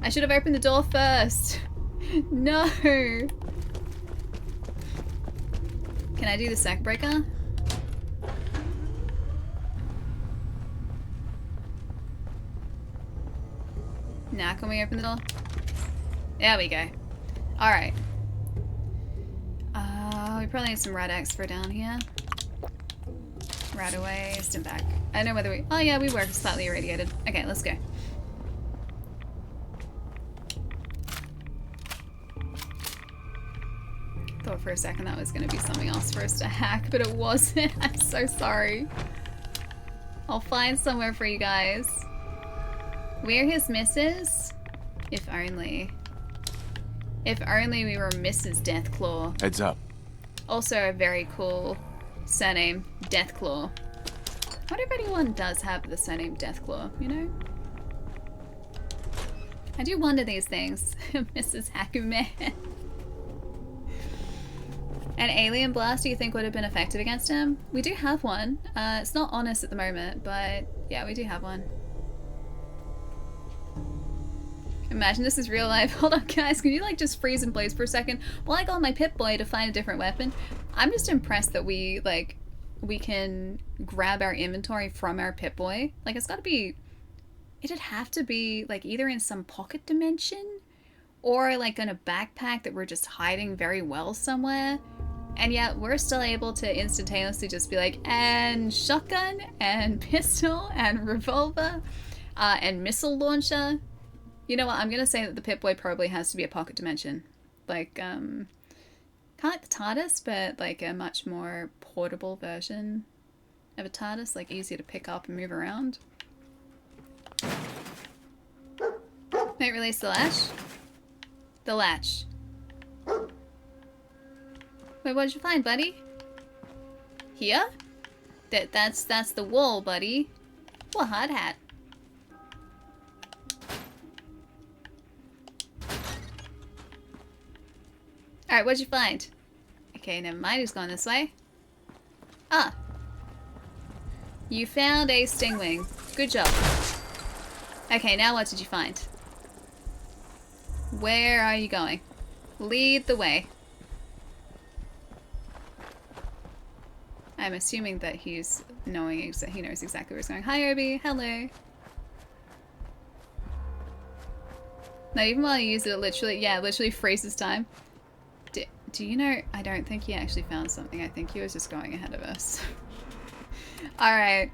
I should have opened the door first. No! Can I do the sack breaker? Now can we open the door? There we go. Alright. We probably need some red X for down here. Right away, stand back. I don't know whether we... Oh yeah, we were slightly irradiated. Okay, let's go. Thought for a second that was going to be something else for us to hack, but it wasn't. I'm so sorry. I'll find somewhere for you guys. We're his missus? If only. If only we were Mrs. Deathclaw. Heads up. Also a very cool surname, Deathclaw. What if anyone does have the surname Deathclaw, you know? I do wonder these things. Mrs. Hakuman. An alien blast do you think would have been effective against him? We do have one. It's not on us at the moment, but yeah, we do have one. Imagine this is real life. Hold on, guys. Can you like just freeze in place for a second while I go on my Pip-Boy to find a different weapon? I'm just impressed that we can grab our inventory from our Pip-Boy. Like, it's gotta be... It'd have to be like either in some pocket dimension or like in a backpack that we're just hiding very well somewhere. And yet we're still able to instantaneously just be like, and shotgun, and pistol, and revolver, and missile launcher. You know what, I'm gonna say that the Pip-Boy probably has to be a pocket dimension. Like, kind of like the TARDIS, but like a much more portable version of a TARDIS, like easier to pick up and move around. Might release the latch. The latch. Wait, what did you find, buddy? Here? That's the wall, buddy. What hard hat. Alright, what'd you find? Okay, never mind, he's going this way. Ah. You found a stingwing. Good job. Okay, now what did you find? Where are you going? Lead the way. I'm assuming that he knows exactly where he's going. Hi, Obi. Hello. No, even while you use it, literally freezes time. Do you know? I don't think he actually found something. I think he was just going ahead of us. Alright,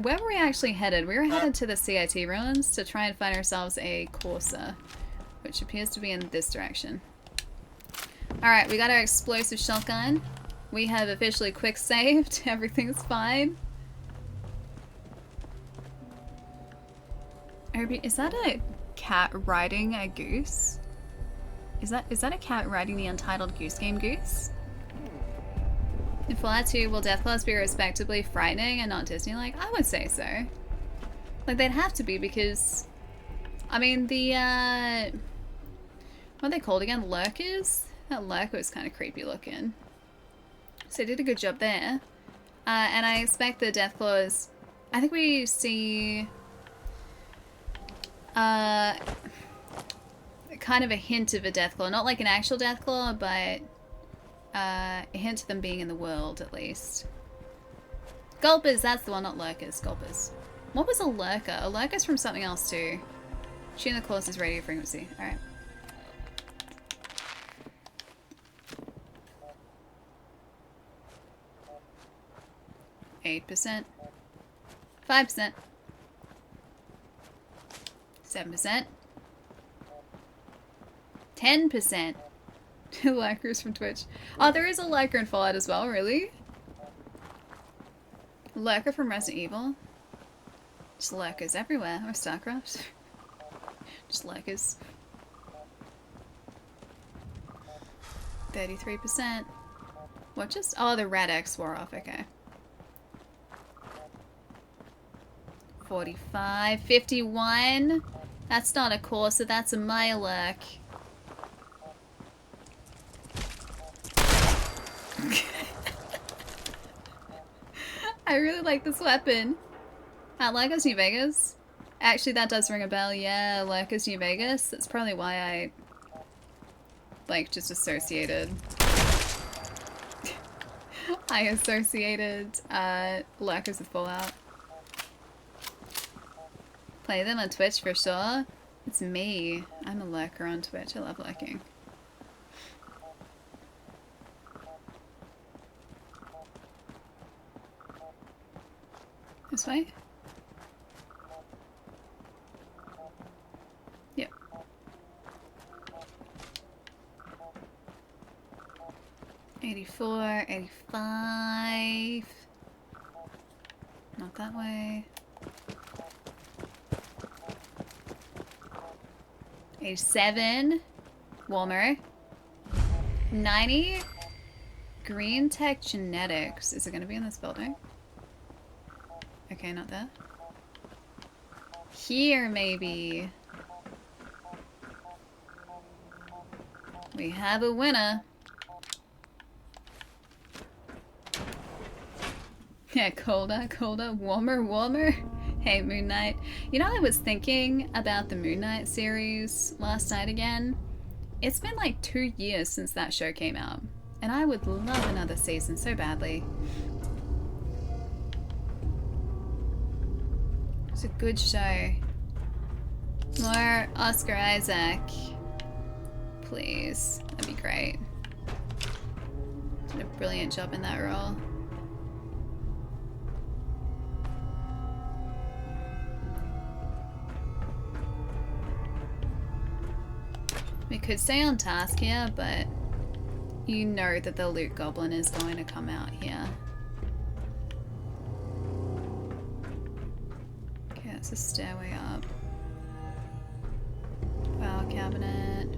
where were we actually headed? We were headed to the CIT ruins to try and find ourselves a Corsa, which appears to be in this direction. Alright, we got our explosive shotgun. We have officially quick saved. Everything's fine. Obi, is that a cat riding a goose? Is that a cat riding the Untitled Goose Game goose? In Fallout 2, will Deathclaws be respectably frightening and not Disney-like? I would say so. Like, they'd have to be because... I mean, the, what are they called again? Lurkers? That lurker was kind of creepy looking. So they did a good job there. And I expect the Deathclaws... I think we see... kind of a hint of a Deathclaw. Not like an actual Deathclaw, but... a hint of them being in the world, at least. Gulpers, that's the one, not lurkers. Gulpers. What was a lurker? A lurker's from something else too. Tune the closest radio frequency. Alright. %, 5%, 7%, 10%. Lurkers from Twitch. Oh, there is a lurker in Fallout as well, really? Lurker from Resident Evil? Just lurkers everywhere. Or StarCraft. Just lurkers. 33%. What just? Oh, the red X wore off, okay. 45, 51. That's not a Corsa, that's a Mirelurk. I really like this weapon. At Lurkers New Vegas? Actually, that does ring a bell, yeah, Lurkers New Vegas. That's probably why I, like, just associated... I associated, Lurkers with Fallout. Play them on Twitch for sure. It's me. I'm a lurker on Twitch. I love lurking. This way? Yep. $84, $85. Not that way. 87. Warmer. 90. Green Tech Genetics. Is it going to be in this building? Okay, not there. Here, maybe. We have a winner. Yeah, colder, colder, warmer, warmer. Hey, Moon Knight. You know, I was thinking about the Moon Knight series last night again. It's been like 2 years since that show came out. And I would love another season so badly. It's a good show. More Oscar Isaac. Please. That'd be great. Did a brilliant job in that role. We could stay on task here, but you know that the loot goblin is going to come out here. Okay, that's a stairway up. File cabinet.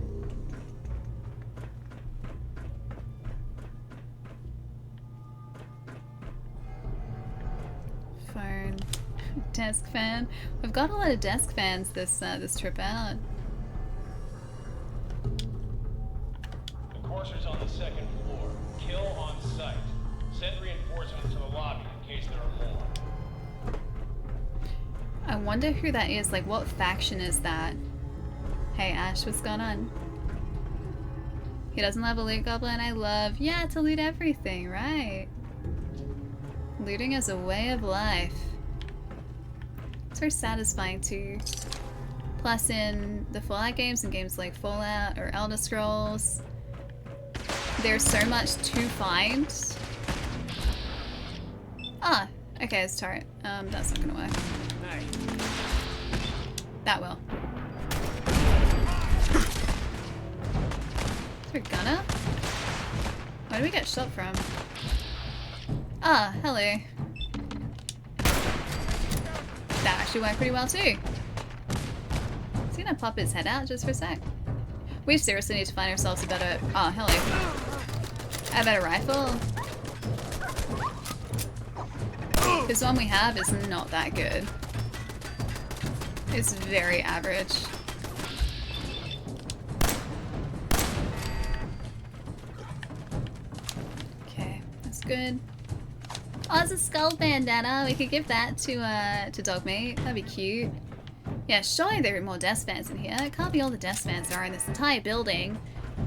Phone. Desk fan. We've got a lot of desk fans this this trip out. Enforcers on the second floor. Kill on sight. Send reinforcements to the lobby in case there are more. I wonder who that is. Like, what faction is that? Hey, Ash, what's going on? He doesn't love a loot goblin. I love, yeah, to loot everything, right? Looting is a way of life. It's very satisfying too. Plus, in the Fallout games and games like Fallout or Elder Scrolls, there's so much to find. Ah, okay, it's turret. That's not gonna work. That will. Is there a gunner? Where do we get shot from? Ah, hello. That actually worked pretty well too. Is he gonna pop his head out just for a sec? We seriously need to find ourselves a better... Oh, hello. A better rifle. This one we have is not that good. It's very average. Okay, that's good. Oh, it's a skull bandana. We could give that to Dogmeat. That'd be cute. Yeah, surely there are more desk fans in here. It can't be all the desk fans there are in this entire building.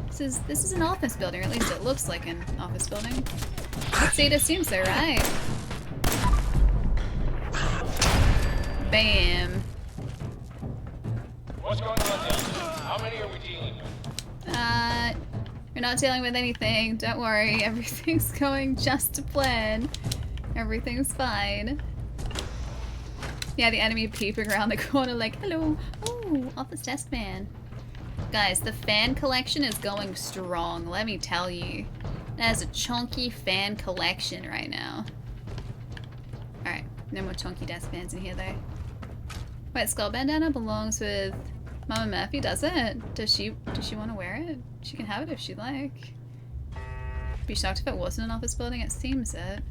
This is an office building, or at least it looks like an office building. See, it assumes so, right? Bam. What's going on down? How many are we dealing with? We're not dealing with anything. Don't worry. Everything's going just to plan. Everything's fine. Yeah, the enemy peeping around the corner like, hello. Ooh, office desk man. Guys, the fan collection is going strong, let me tell you. There's a chunky fan collection right now. Alright, no more chunky desk fans in here though. Wait, skull bandana belongs with Mama Murphy, does it? Does she want to wear it? She can have it if she'd like. Be shocked if it wasn't an office building, it seems it.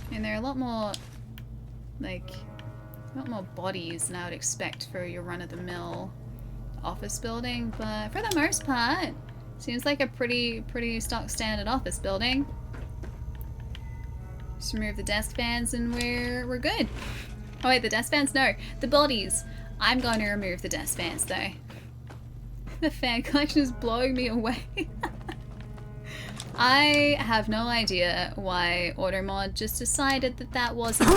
I mean, there are a lot more, like, a lot more bodies than I would expect for your run-of-the-mill office building, but for the most part, seems like a pretty stock standard office building. Just remove the desk fans and we're good. Oh wait, the desk fans? No, the bodies. I'm going to remove the desk fans though. The fan collection is blowing me away. I have no idea why Automod just decided that that wasn't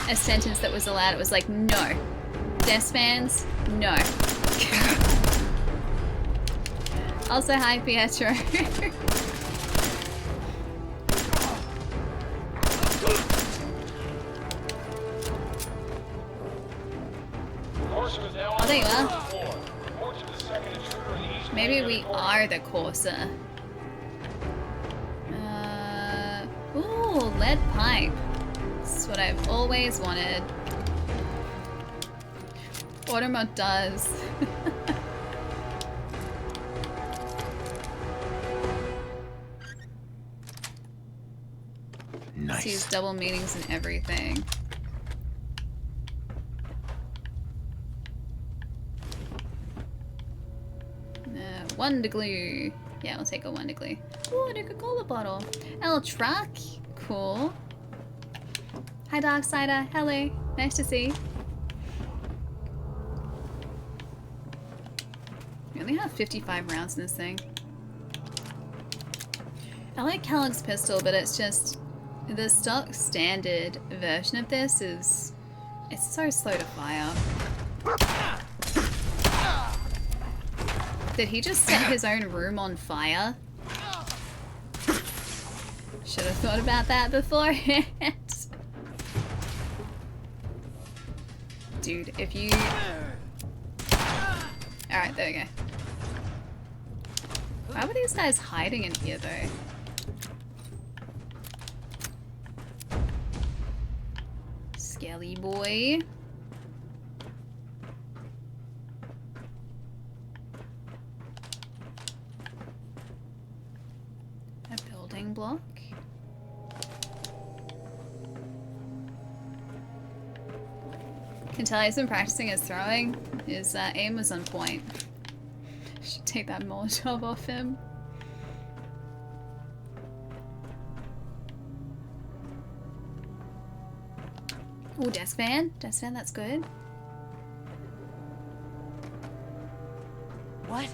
a sentence that was allowed. It was like, no. Desk fans, no. Also, hi Pietro. Oh, there you are. Maybe we are the Corsair. Ooh, lead pipe. That's what I've always wanted. Automod does. Nice. Let's use double meanings and everything. Wonder glue. Yeah, we'll take a wonder glue. Ooh, a Coca-Cola bottle. El truck. Cool. Hi, Darksider. Hello. Nice to see. We only have 55 rounds in this thing. I like Kellogg's pistol, but it's just the stock standard version of this is it's so slow to fire. Did he just set his own room on fire? Should have thought about that beforehand. Dude, if you... Alright, there we go. Why were these guys hiding in here, though? Skelly boy. A building block. Can tell he's been practicing his throwing. His aim was on point. Should take that Molotov off him. Oh, desk fan. Desk fan, that's good. What?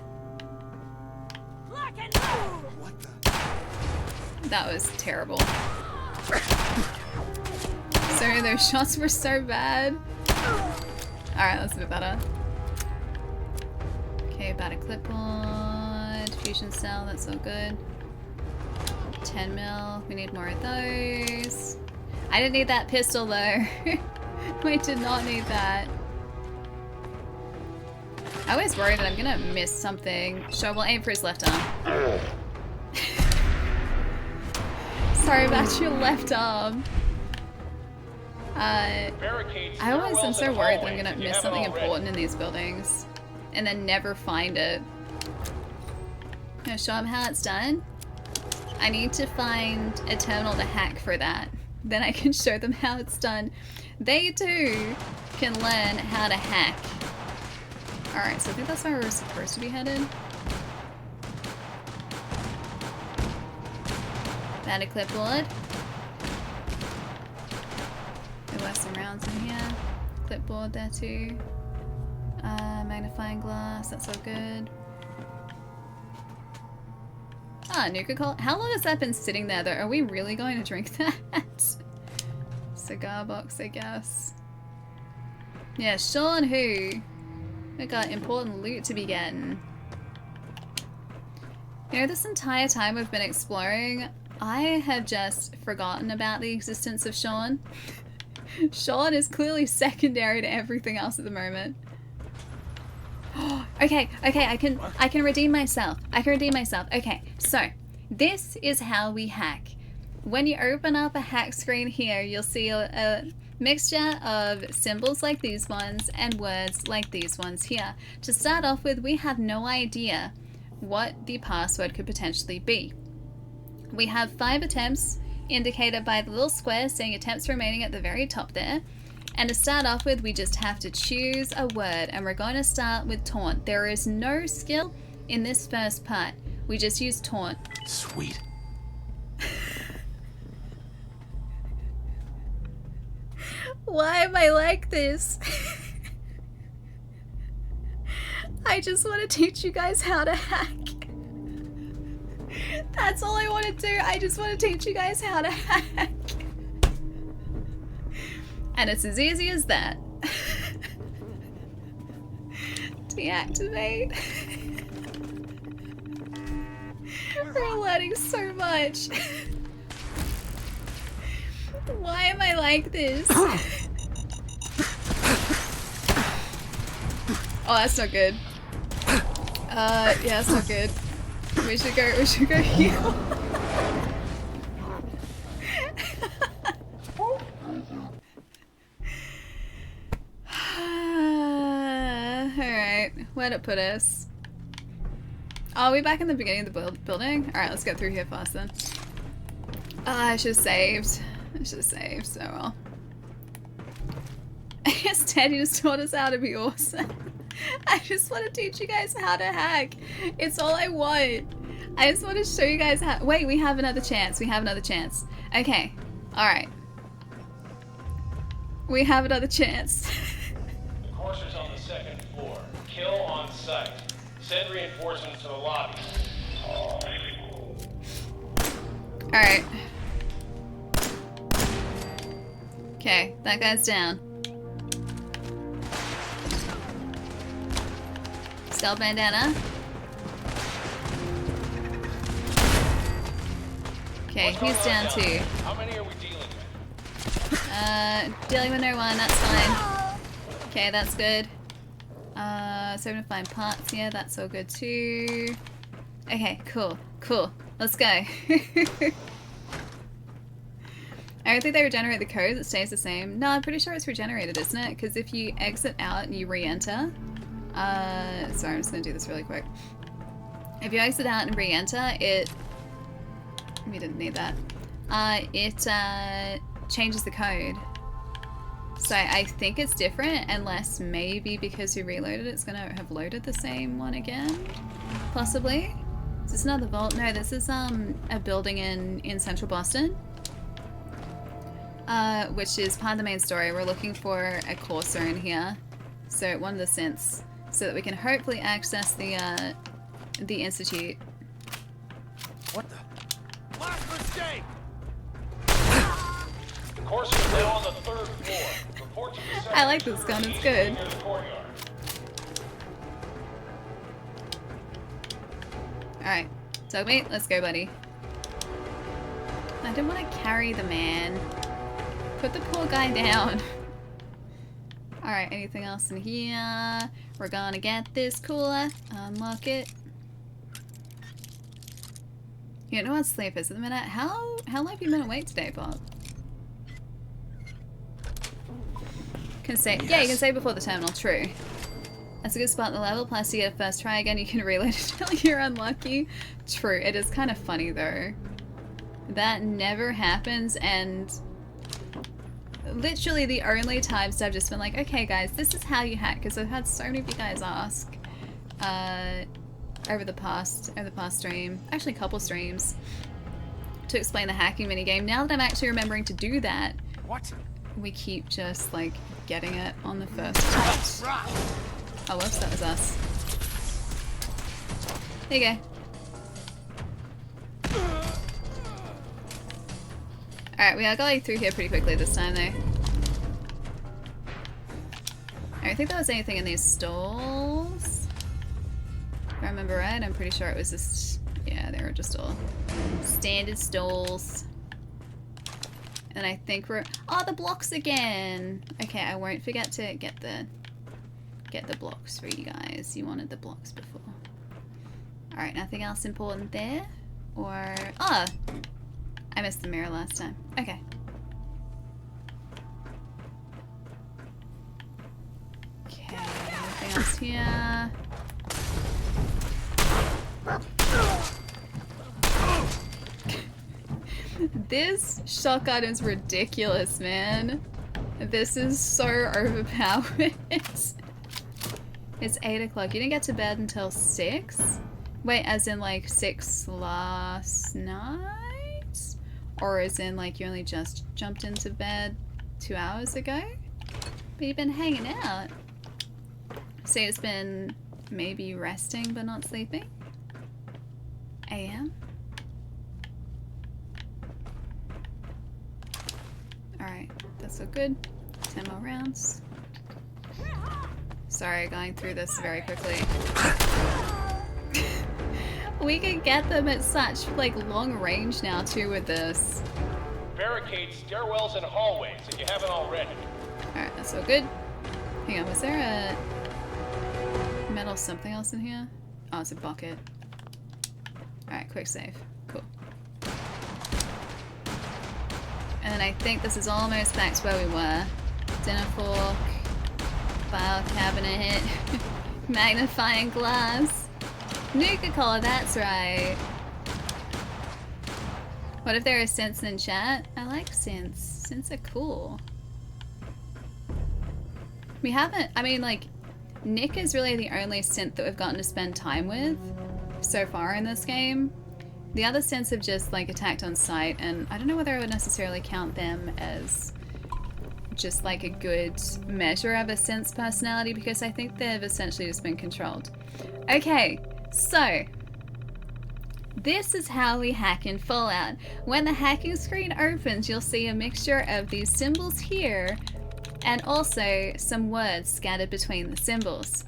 That was terrible. Sorry, those shots were so bad. Alright, that's a bit better. Okay, about a clipboard. Fusion cell, that's all good. 10 mil. We need more of those. I didn't need that pistol though. I did not need that. I always worry that I'm gonna miss something. Sure, we'll aim for his left arm. Sorry about your left arm. I always am so worried that I'm gonna miss something important in these buildings and then never find it. Gonna show them how it's done. I need to find a terminal to hack for that. Then I can show them how it's done. They too can learn how to hack. Alright, so I think that's where we're supposed to be headed. Found a clipboard. There were some rounds in here. Clipboard there too. Magnifying glass, that's all good. Ah, Nuka-Cola. How long has that been sitting there though? Are we really going to drink that? Cigar box, I guess. Yeah, Sean who? We got important loot to be getting. You know, this entire time we've been exploring, I have just forgotten about the existence of Sean. Sean is clearly secondary to everything else at the moment. Okay, I can redeem myself. Okay, so this is how we hack. When you open up a hack screen here, you'll see a mixture of symbols like these ones and words like these ones here. To start off with, we have no idea what the password could potentially be. We have 5 attempts indicated by the little square saying attempts remaining at the very top there. And to start off with, we just have to choose a word, and we're going to start with taunt. There is no skill in this first part. We just use taunt. Sweet. Why am I like this? I just want to teach you guys how to hack. That's all I want to do. I just want to teach you guys how to hack. And it's as easy as that. Deactivate. We're learning so much. Why am I like this? Oh, that's not good. Yeah, that's not good. We should go heal. Alright, where'd it put us? Oh, are we back in the beginning of the building? Alright, let's get through here fast then. I should have saved. I should have saved, so well. Instead, you just taught us how to be awesome. I just want to teach you guys how to hack. It's all I want. I just want to show you guys how. Wait, we have another chance. We have another chance. Okay. Alright. We have another chance. The courser's on the second floor. Kill on sight. Send reinforcements to the lobby. Alright. Okay, that guy's down. Stealth bandana. Okay, he's down too. How many are we dealing with? Dealing with no one, that's fine. Okay, that's good. So I'm gonna find parts here, that's all good too. Okay, cool, cool. Let's go. I don't think they regenerate the code, it stays the same. No, I'm pretty sure it's regenerated, isn't it? Because if you exit out and you re-enter, sorry, I'm just gonna do this really quick. If you exit out and re-enter, we didn't need that. It changes the code. So I think it's different, unless maybe because you reloaded it's gonna have loaded the same one again? Possibly? Is this another vault? No, this is a building in central Boston. Which is part of the main story. We're looking for a courser in here. So one of the synths. So that we can hopefully access the Institute. What the? Last mistake! The courser's now on the third floor. Report to the second. I like this gun, it's good. Near the courtyard. Alright, Dogmeat, let's go, buddy. I don't want to carry the man. Put the poor guy down. Alright, anything else in here? We're gonna get this cooler. Unlock it. You don't know what sleep is at the minute. How long have you been awake today, Bob? Can save. Yes. Yeah, you can save before the terminal, true. That's a good spot in the level, plus you get a first try again, you can reload it until you're unlucky. True, it is kind of funny though. That never happens, and literally the only times I've just been like, okay guys, this is how you hack, because I've had so many of you guys ask over the past stream, actually a couple streams, to explain the hacking minigame. Now that I'm actually remembering to do that, what? We keep just like getting it on the first attempt. Oh whoops, that was us. There you go. Alright, we are going through here pretty quickly this time though. I don't think there was anything in these stalls. If I remember right, I'm pretty sure it was just, yeah, they were just all standard stalls. And I think we're, oh, the blocks again! Okay, I won't forget to get the blocks for you guys. You wanted the blocks before. Alright, nothing else important there? Or, oh! I missed the mirror last time. Okay. Okay, anything else here? This shotgun is ridiculous, man. This is so overpowered. It's 8 o'clock. You didn't get to bed until 6? Wait, as in like 6 last night? Or as in like you only just jumped into bed 2 hours ago? But you've been hanging out. So it's been maybe resting but not sleeping? AM? Alright, that's so good. 10 more rounds. Sorry, going through this very quickly. We can get them at such like long range now too with this. Barricade stairwells and hallways if you haven't already. Alright, that's so good. Hang on, was there a... metal something else in here? Oh, it's a bucket. Alright, quick save. Cool. And then I think this is almost back to where we were. Dinner fork, file cabinet, magnifying glass, Nuka-Cola, that's right. What if there are synths in chat? I like synths. Synths are cool. We haven't, I mean, like, Nick is really the only synth that we've gotten to spend time with so far in this game. The other synths have just, like, attacked on sight, and I don't know whether I would necessarily count them as just, like, a good measure of a synth's personality, because I think they've essentially just been controlled. Okay, so this is how we hack in Fallout. When the hacking screen opens, you'll see a mixture of these symbols here and also some words scattered between the symbols.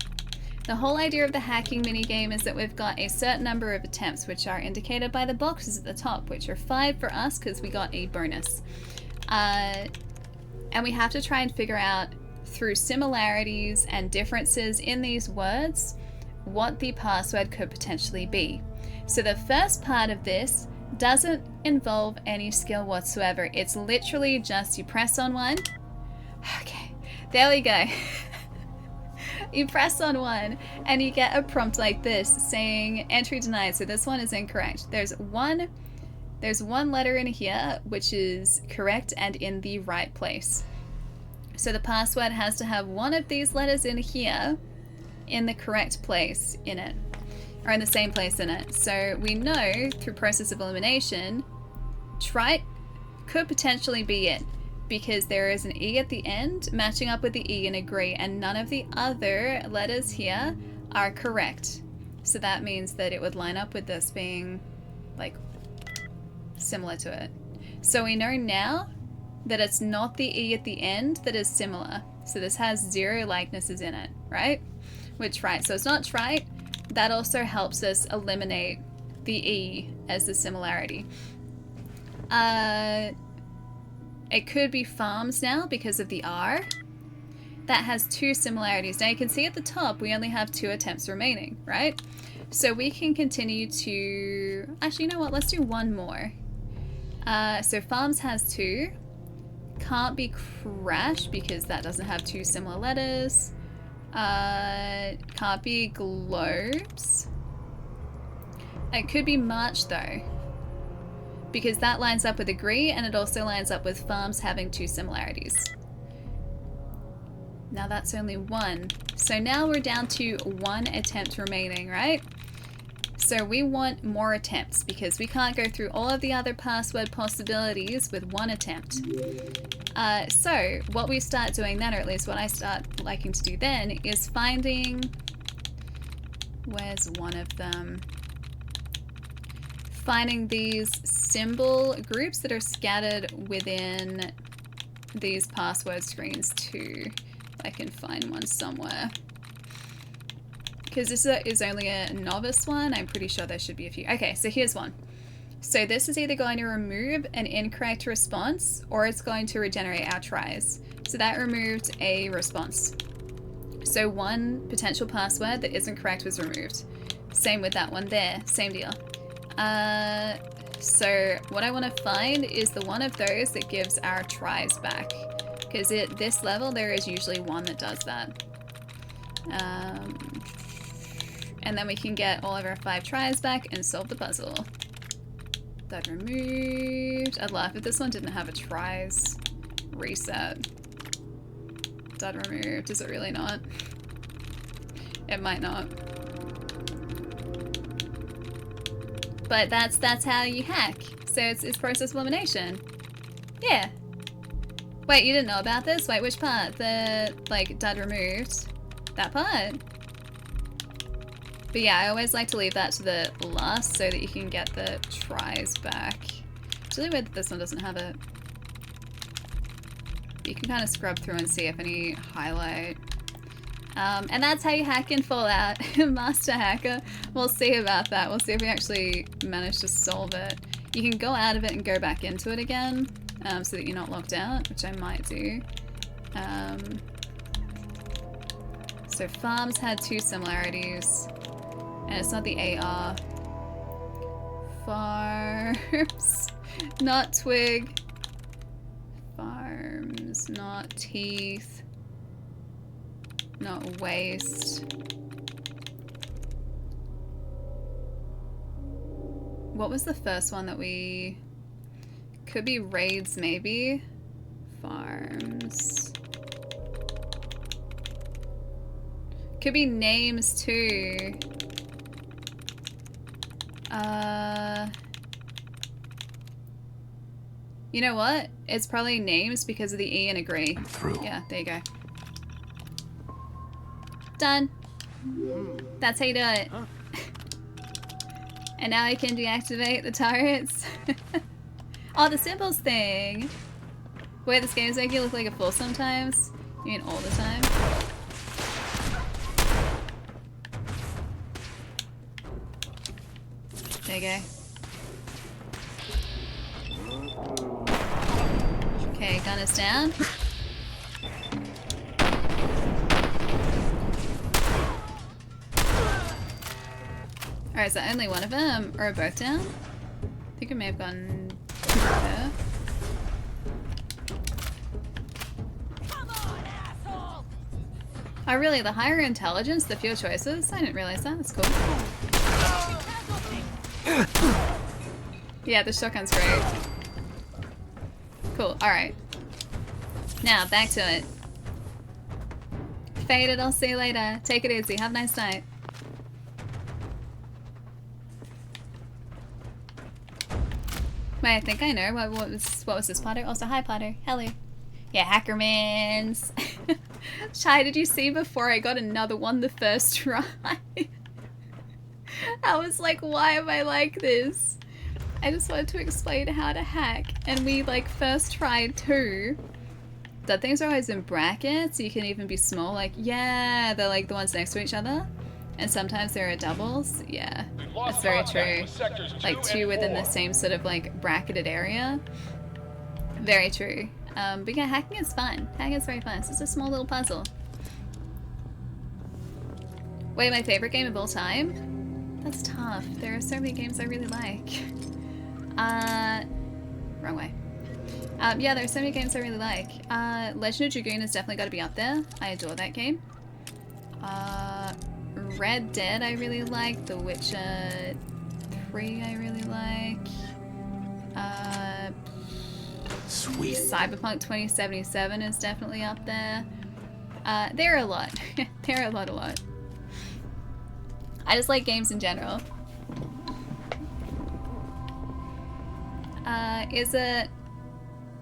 The whole idea of the hacking minigame is that we've got a certain number of attempts, which are indicated by the boxes at the top, which are 5 for us because we got a bonus. And we have to try and figure out through similarities and differences in these words what the password could potentially be. So the first part of this doesn't involve any skill whatsoever. It's literally just you press on one. Okay, there we go. You press on one and you get a prompt like this saying entry denied. So this one is incorrect. There's one letter in here which is correct and in the right place. So the password has to have one of these letters in here in the correct place in it, or in the same place in it. So we know through process of elimination, trite could potentially be it, because there is an E at the end matching up with the E in agree, and none of the other letters here are correct. So that means that it would line up with this being like similar to it. So we know now that it's not the E at the end that is similar. So this has 0 likenesses in it, right? With trite. So it's not trite. That also helps us eliminate the E as the similarity. It could be farms now because of the R. That has 2 similarities. Now you can see at the top we only have 2 attempts remaining, right? So we can continue to... Actually, you know what? Let's do one more. So farms has 2. Can't be crash because that doesn't have 2 similar letters. Can't be globes. It could be March though, because that lines up with agree and it also lines up with farms having 2 similarities. Now that's only 1. So now we're down to 1 attempt remaining, right? So we want more attempts because we can't go through all of the other password possibilities with 1 attempt. So what we start doing then, or at least what I start liking to do then, is finding... Where's one of them? Finding these symbol groups that are scattered within these password screens too. I can find one somewhere. Because this is only a novice one, I'm pretty sure there should be a few. Okay, so here's one. So this is either going to remove an incorrect response or it's going to regenerate our tries. So that removed a response. So one potential password that isn't correct was removed. Same with that one there, same deal. So what I want to find is the one of those that gives our tries back. Because at this level there is usually one that does that. And then we can get all of our 5 tries back and solve the puzzle. That removed. I'd laugh if this one didn't have a tries reset. That removed. Is it really not? It might not. But that's how you hack. So it's process elimination. Yeah. Wait, you didn't know about this? Wait, which part? The, like, dud removed. That part? But yeah, I always like to leave that to the last so that you can get the tries back. It's really weird that this one doesn't have it. You can kind of scrub through and see if any highlight. And that's how you hack in Fallout. Master Hacker. We'll see about that. We'll see if we actually manage to solve it. You can go out of it and go back into it again, so that you're not locked out, which I might do. So farms had 2 similarities. And it's not the AR. Farms. Not twig. Farms. Not teeth. Not waste. What was the first one that we... Could be raids, maybe? Farms. Could be names, too. You know what? It's probably names because of the E and agree. I'm through. Yeah, there you go. Done. That's how you do it. And now I can deactivate the turrets. Oh, the symbols thing. Wait, this game's making you look like a fool sometimes? You mean all the time? There you go. Okay, gun is down. Alright, is that only one of them? Or both down? I think it may have gone there. Oh really, the higher intelligence, the fewer choices? I didn't realize that, that's cool. Yeah, the shotgun's great. Cool, alright. Now, back to it. Faded, I'll see you later. Take it easy, have a nice night. Wait, I think I know. What was this, Plato? Also, hi, Plato. Hello. Yeah, Hackermans. Chai, did you see before I got another one the first try? I was like, why am I like this? I just wanted to explain how to hack. And we, like, first tried 2. The things are always in brackets, so you can even be small. Like, yeah, they're like the ones next to each other. And sometimes there are doubles. Yeah, that's very true. Like 2 within the same sort of like bracketed area. Very true. But yeah, hacking is fun. Hacking is very fun. It's just a small little puzzle. Wait, my favorite game of all time? That's tough. There are so many games I really like. Wrong way. Yeah, there are so many games I really like. Legend of Dragoon has definitely got to be up there. I adore that game. Red Dead I really like. The Witcher 3 I really like. Sweet. Cyberpunk 2077 is definitely up there. There are a lot. There are a lot. I just like games in general. Is it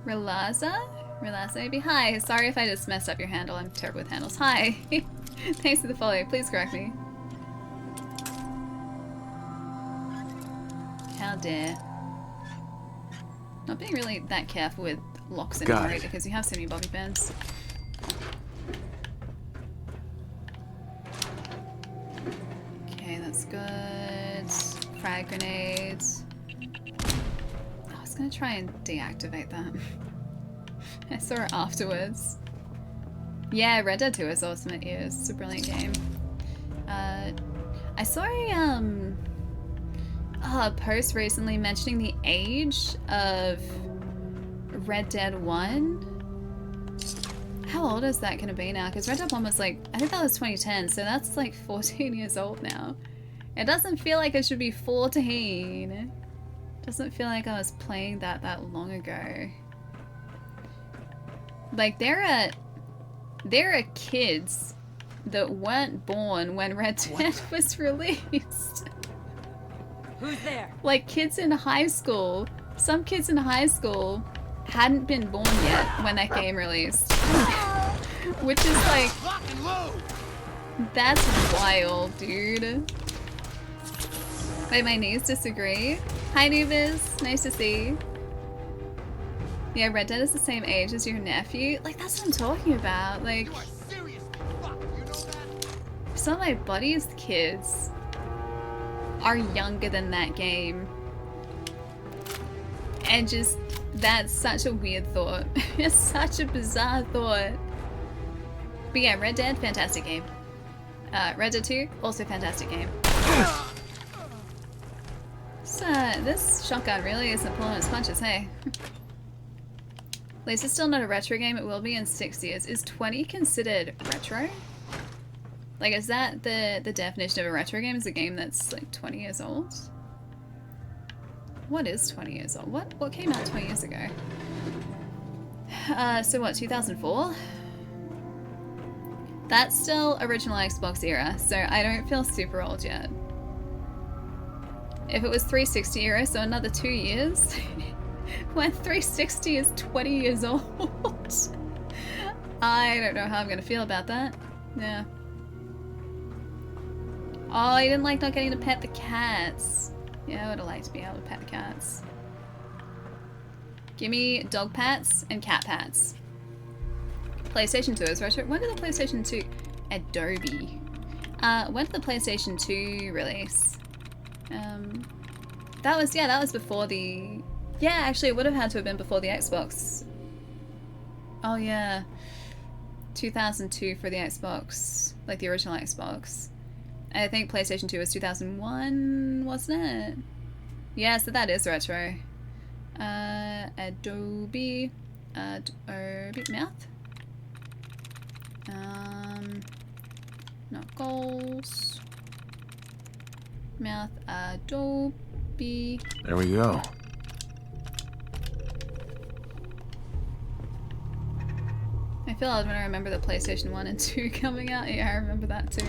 Relaza? Relaza maybe? Hi, sorry if I just messed up your handle. I'm terrible with handles. Hi. Thanks for the follow. Please correct me. How dare. Not being really that careful with locks anymore because you have so many bobby pins. Okay, that's good. Frag grenades. I was gonna try and deactivate that. I saw it afterwards. Yeah, Red Dead 2 is awesome. It is. It's a brilliant game. I saw a post recently mentioning the age of Red Dead 1. How old is that going to be now? Because Red Dead 1 was like, I think that was 2010, so that's like 14 years old now. It doesn't feel like it should be 14. It doesn't feel like I was playing that long ago. Like, there are kids that weren't born when Red Dead was released. Who's there? Like kids in high school. Some kids in high school hadn't been born yet when that game released. Which is like... That's wild, dude. Wait, my knees disagree? Hi, Nubis. Nice to see. Yeah, Red Dead is the same age as your nephew. Like, that's what I'm talking about. Like, some of my buddies' kids are younger than that game. And just, that's such a weird thought. It's such a bizarre thought. But yeah, Red Dead, fantastic game. Red Dead 2, also fantastic game. So, this shotgun really isn't pulling its punches, hey? At least it's still not a retro game, it will be in 6 years. Is 20 considered retro? Like, is that the definition of a retro game? Is a game that's like 20 years old? What is 20 years old? What came out 20 years ago? So what, 2004? That's still original Xbox era, so I don't feel super old yet. If it was 360 era, so another 2 years, when 360 is 20 years old, I don't know how I'm gonna feel about that. Yeah. Oh, you didn't like not getting to pet the cats. Yeah, I would have liked to be able to pet the cats. Give me dog pats and cat pats. PlayStation 2 is retro. When did the PlayStation 2? Adobe. When did the PlayStation 2 release? That was before the... Yeah, actually it would have had to have been before the Xbox. Oh yeah. 2002 for the Xbox. Like the original Xbox. I think PlayStation 2 was 2001, wasn't it? Yeah, so that is retro. Adobe Mouth. Not goals. Mouth Adobe. There we go. I feel odd when I remember the PlayStation 1 and 2 coming out. Yeah, I remember that too.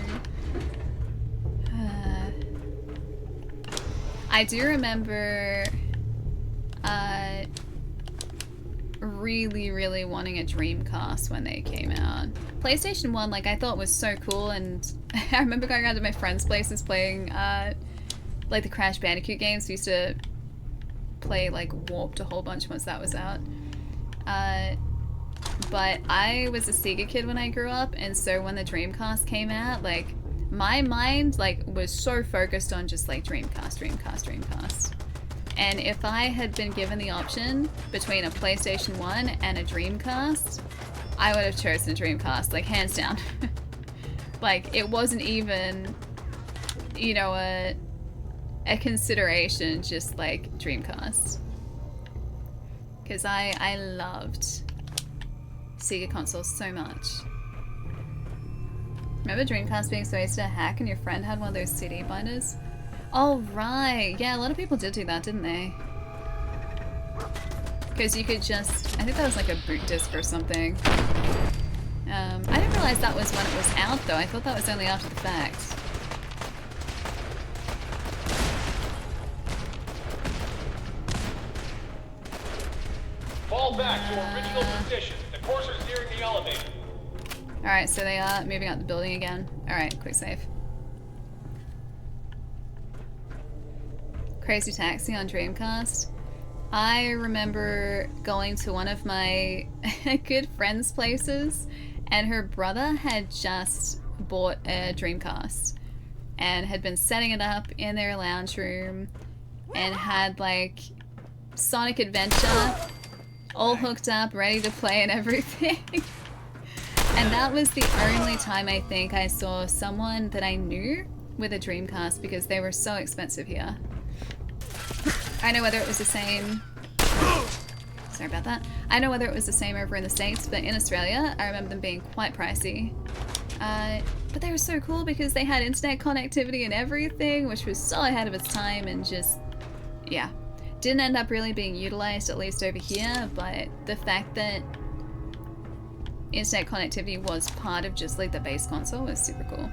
I do remember really wanting a Dreamcast when they came out. PlayStation 1, like, I thought was so cool, and I remember going around to my friends' places playing like the Crash Bandicoot games. We used to play like Warped a whole bunch once that was out. But I was a Sega kid when I grew up, and so when the Dreamcast came out, like, my mind like was so focused on just like Dreamcast. And if I had been given the option between a PlayStation 1 and a Dreamcast, I would have chosen a Dreamcast, like, hands down. Like, it wasn't even, you know, a consideration, just like Dreamcast. Because I loved Sega consoles so much. Remember Dreamcast being so easy to hack and your friend had one of those CD binders? Oh, right. Yeah, a lot of people did do that, didn't they? Because you could just... I think that was like a boot disc or something. I didn't realize that was when it was out, though. I thought that was only after the fact. Fall back to original position. The courser's nearing the elevator. Alright, so they are moving out the building again. Alright, quick save. Crazy Taxi on Dreamcast. I remember going to one of my good friend's places, and her brother had just bought a Dreamcast and had been setting it up in their lounge room and had like Sonic Adventure all hooked up, ready to play and everything. And that was the only time I think I saw someone that I knew with a Dreamcast, because they were so expensive here. I know whether it was the same... Sorry about that. I know whether it was the same over in the States, but in Australia, I remember them being quite pricey. But they were so cool because they had internet connectivity and everything, which was so ahead of its time, and just... yeah. Didn't end up really being utilized, at least over here, but the fact that internet connectivity was part of just like the base console was super cool.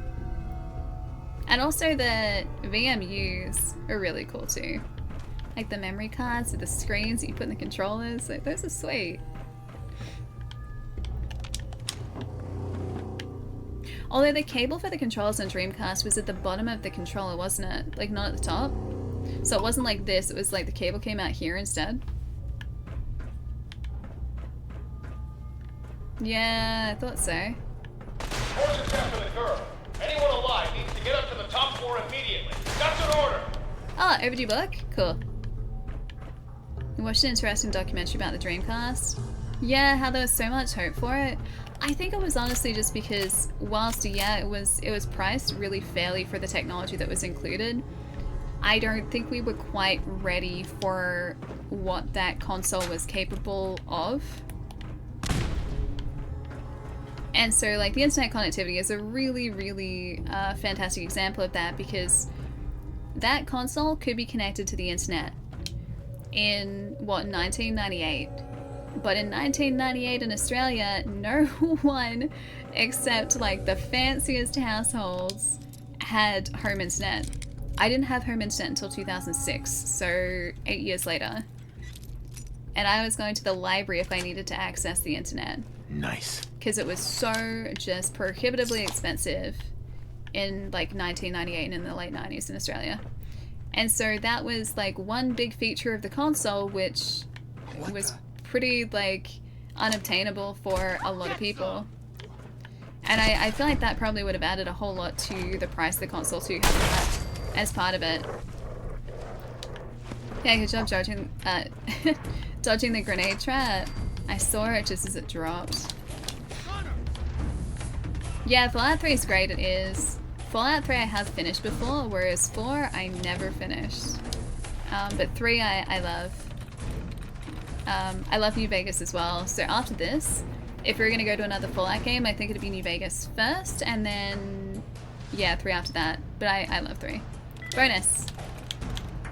And also the VMUs are really cool too. Like the memory cards with the screens that you put in the controllers, like those are sweet. Although the cable for the controllers on Dreamcast was at the bottom of the controller, wasn't it? Like not at the top. So it wasn't like this, it was like the cable came out here instead. Yeah, I thought so. Courser's after the girl. Anyone alive needs to get up to the top floor immediately. That's an order! Oh, overdue book? Cool. You watched an interesting documentary about the Dreamcast? Yeah, how there was so much hope for it. I think it was honestly just because whilst yeah it was priced really fairly for the technology that was included, I don't think we were quite ready for what that console was capable of. And so like the internet connectivity is a really fantastic example of that, because that console could be connected to the internet in what, 1998. But in 1998 in Australia, no one except like the fanciest households had home internet. I didn't have home internet until 2006, so 8 years later. And I was going to the library if I needed to access the internet. Nice. Because it was so just prohibitively expensive in like 1998 and in the late 90s in Australia. And so that was like one big feature of the console, which was pretty like unobtainable for a lot of people. And I feel like that probably would have added a whole lot to the price of the console too, having that as part of it. Yeah, good job dodging, dodging the grenade trap. I saw it just as it dropped. Yeah, Fallout 3 is great, it is. Fallout 3 I have finished before, whereas 4 I never finished. But 3 I love. I love New Vegas as well. So after this, if we're gonna go to another Fallout game, I think it'd be New Vegas first, and then yeah, 3 after that. But I love 3. Bonus.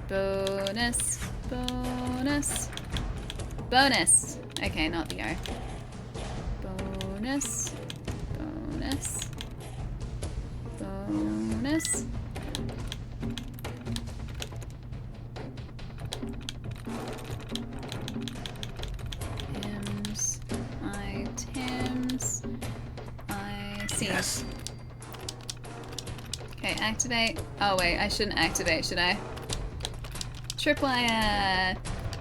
Bonus. Bonus. Bonus. Okay, not the O. Bonus. Bonus. Bonus. Items. I see. Yes. Okay, activate. Oh wait, I shouldn't activate, should I? Tripwire.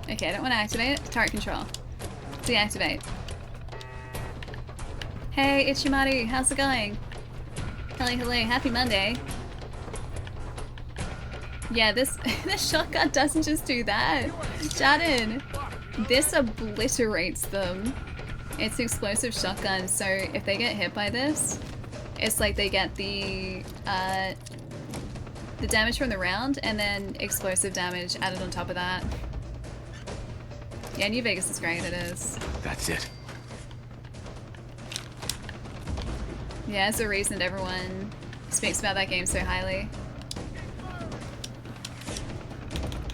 Okay, I don't want to activate it. Turret control. Deactivate. Hey, Ichimaru, how's it going? Hello, happy Monday. Yeah, this shotgun doesn't just do that. Jadin, this obliterates them. It's an explosive shotgun, so if they get hit by this, it's like they get the damage from the round and then explosive damage added on top of that. Yeah, New Vegas is great, it is. That's it. Yeah, it's the reason that everyone speaks about that game so highly.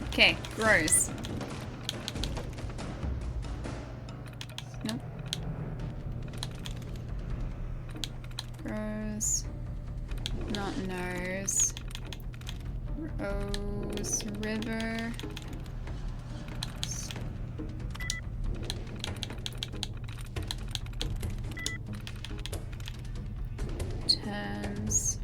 Okay, grows. Nope. Grows. Not nose. Rose River. Turns.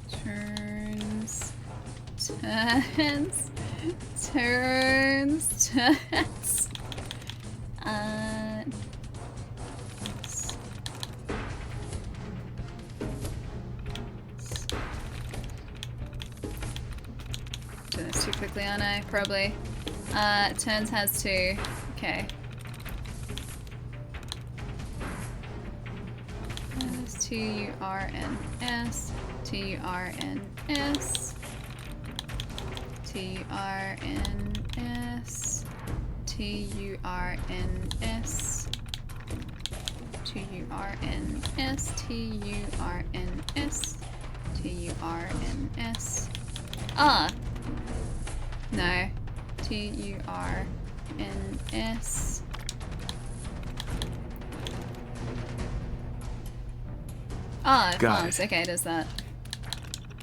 Turns. Turns. Turns. Turns. Doing this too quickly, aren't I? Probably. Turns has 2. Okay. Turns. Turns. Turns. Turns. Turns. Turns. Ah! No. Turns. Ah, it farms. Okay, it does that.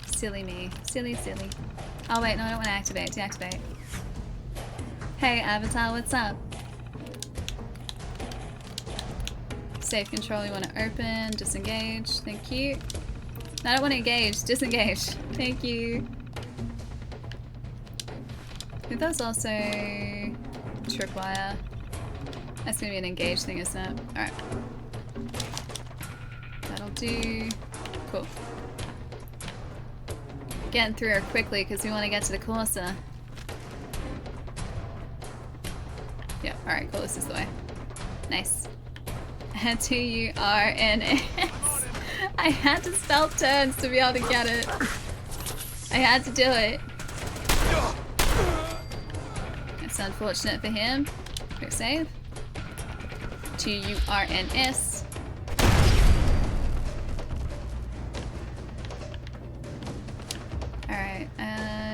Silly me. Silly. Oh wait, no, I don't want to activate. Deactivate. Hey, Avatar, what's up? Safe control, you want to open, disengage. Thank you. No, I don't want to engage. Disengage. Thank you. I think that's also tripwire. That's going to be an engage thing, isn't it? Alright. That'll do. Cool. Getting through her quickly because we want to get to the Corsa. Yep, alright, cool, this is the way. Nice. Turns. I had to spell turns to be able to get it. I had to do it. That's unfortunate for him. Quick save. Turns. Alright,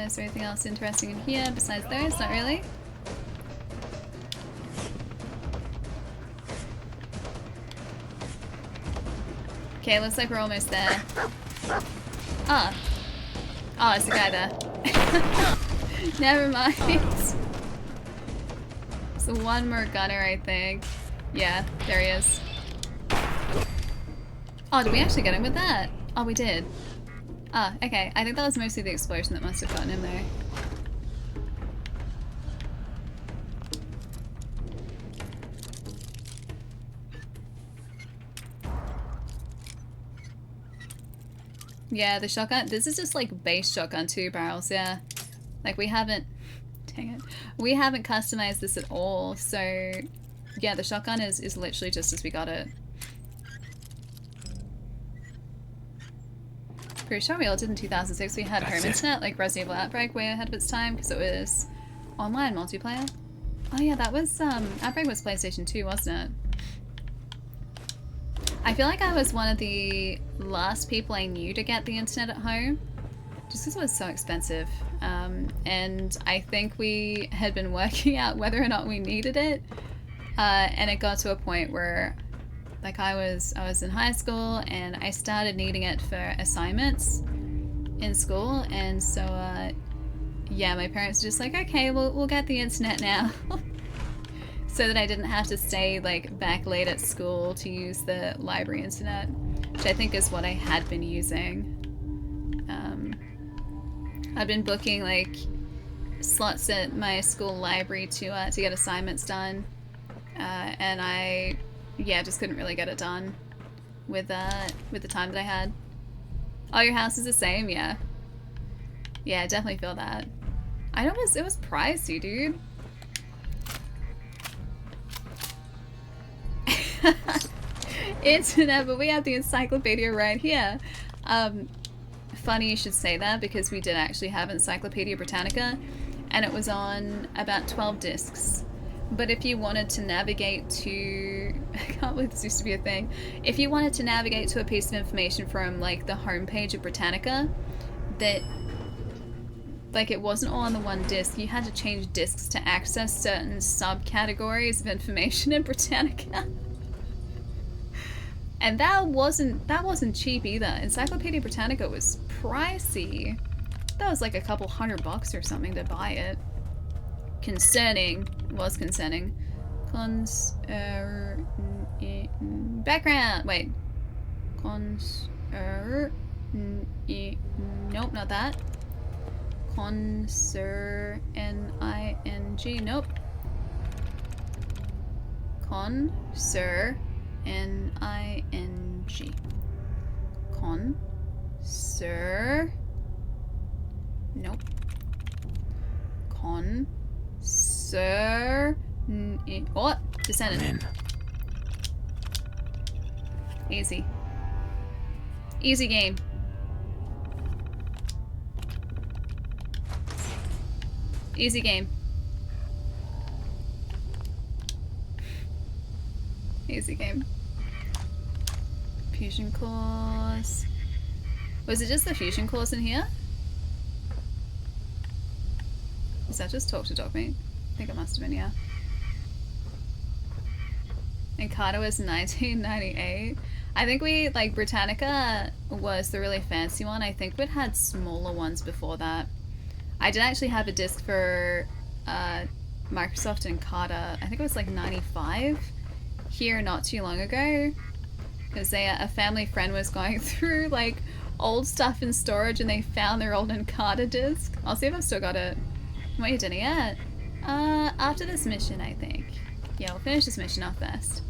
is there anything else interesting in here besides those? Not really. Okay, looks like we're almost there. Ah. Oh, it's the guy there. Never mind. So one more gunner, I think. Yeah, there he is. Oh, did we actually get him with that? Oh, we did. Ah, okay. I think that was mostly the explosion that must have gotten him there. Yeah, the shotgun. This is just like base shotgun 2 barrels, yeah. Like we haven't, dang it. We haven't customized this at all, so yeah, the shotgun is literally just as we got it. Pretty sure we all did in 2006. We had home internet, like Resident Evil Outbreak, way ahead of its time, because it was online multiplayer. Oh yeah, that was, Outbreak was PlayStation 2, wasn't it? I feel like I was one of the last people I knew to get the internet at home, just because it was so expensive. And I think we had been working out whether or not we needed it, and it got to a point where, like, I was in high school and I started needing it for assignments in school, and so yeah, my parents were just like, okay, we'll get the internet now. So that I didn't have to stay like back late at school to use the library internet, which I think is what I had been using. I've been booking like slots at my school library to get assignments done, and I just couldn't really get it done with the time that I had. Oh, your house is the same, yeah. Yeah, I definitely feel that. I know it was pricey, dude. Internet, but we have the encyclopedia right here. Funny you should say that, because we did actually have Encyclopedia Britannica, and it was on about 12 discs. But if you wanted to navigate to... I can't believe this used to be a thing. If you wanted to navigate to a piece of information from like the homepage of Britannica, that like it wasn't all on the one disc, you had to change discs to access certain subcategories of information in Britannica. And that wasn't cheap either. Encyclopedia Britannica was pricey. That was like a couple $100 or something to buy it. Concerning. Background. Wait. Nope, not that. N-I-N-G. Nope. N-I-N-G. Nope. What? Descendant. Easy. Easy game. Easy game. Easy game. Fusion cores. Was it just the fusion cores in here? Is that just talk to dogmeat? I think it must have been, yeah. And Carter was 1998. I think we, like, Britannica was the really fancy one. I think we'd had smaller ones before that. I did actually have a disc for Microsoft and Carter. I think it was like 95 here not too long ago. Because a family friend was going through, like, old stuff in storage and they found their old Encarta disc. I'll see if I've still got it. What are you doing yet? After this mission, I think. Yeah, we'll finish this mission off first.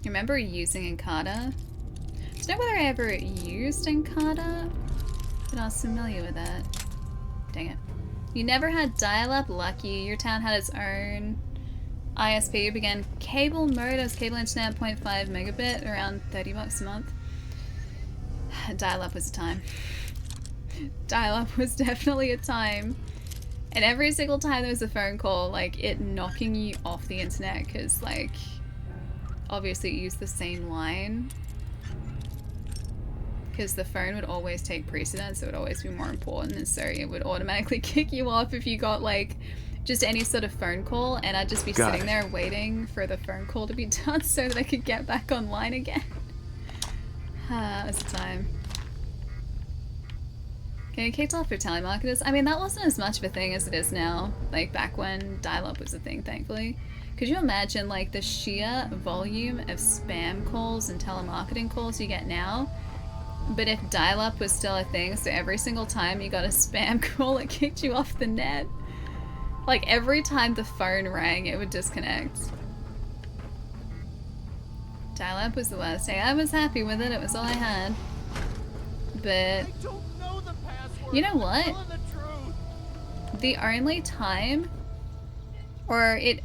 You remember using Encarta? don't know whether I ever used Encarta, but I was familiar with it. Dang it. You never had dial-up? Lucky. Your town had its own ISP. You began cable mode as cable internet 0.5 megabit, around $30 a month. Dial-up was a time. Dial-up was definitely a time. And every single time there was a phone call, like, it knocking you off the internet, because, like, obviously it used the same line. Because the phone would always take precedence, it would always be more important, and so it would automatically kick you off if you got, like, just any sort of phone call, and I'd just be sitting there waiting for the phone call to be done so that I could get back online again. It was a time. Getting kicked off for telemarketers? I mean, that wasn't as much of a thing as it is now, like back when dial-up was a thing, thankfully. Could you imagine, like, the sheer volume of spam calls and telemarketing calls you get now? But if dial-up was still a thing, so every single time you got a spam call, it kicked you off the net. Like, every time the phone rang, it would disconnect. Dial-up was the worst. Hey, I was happy with it. It was all I had. But you know what? The only time, or it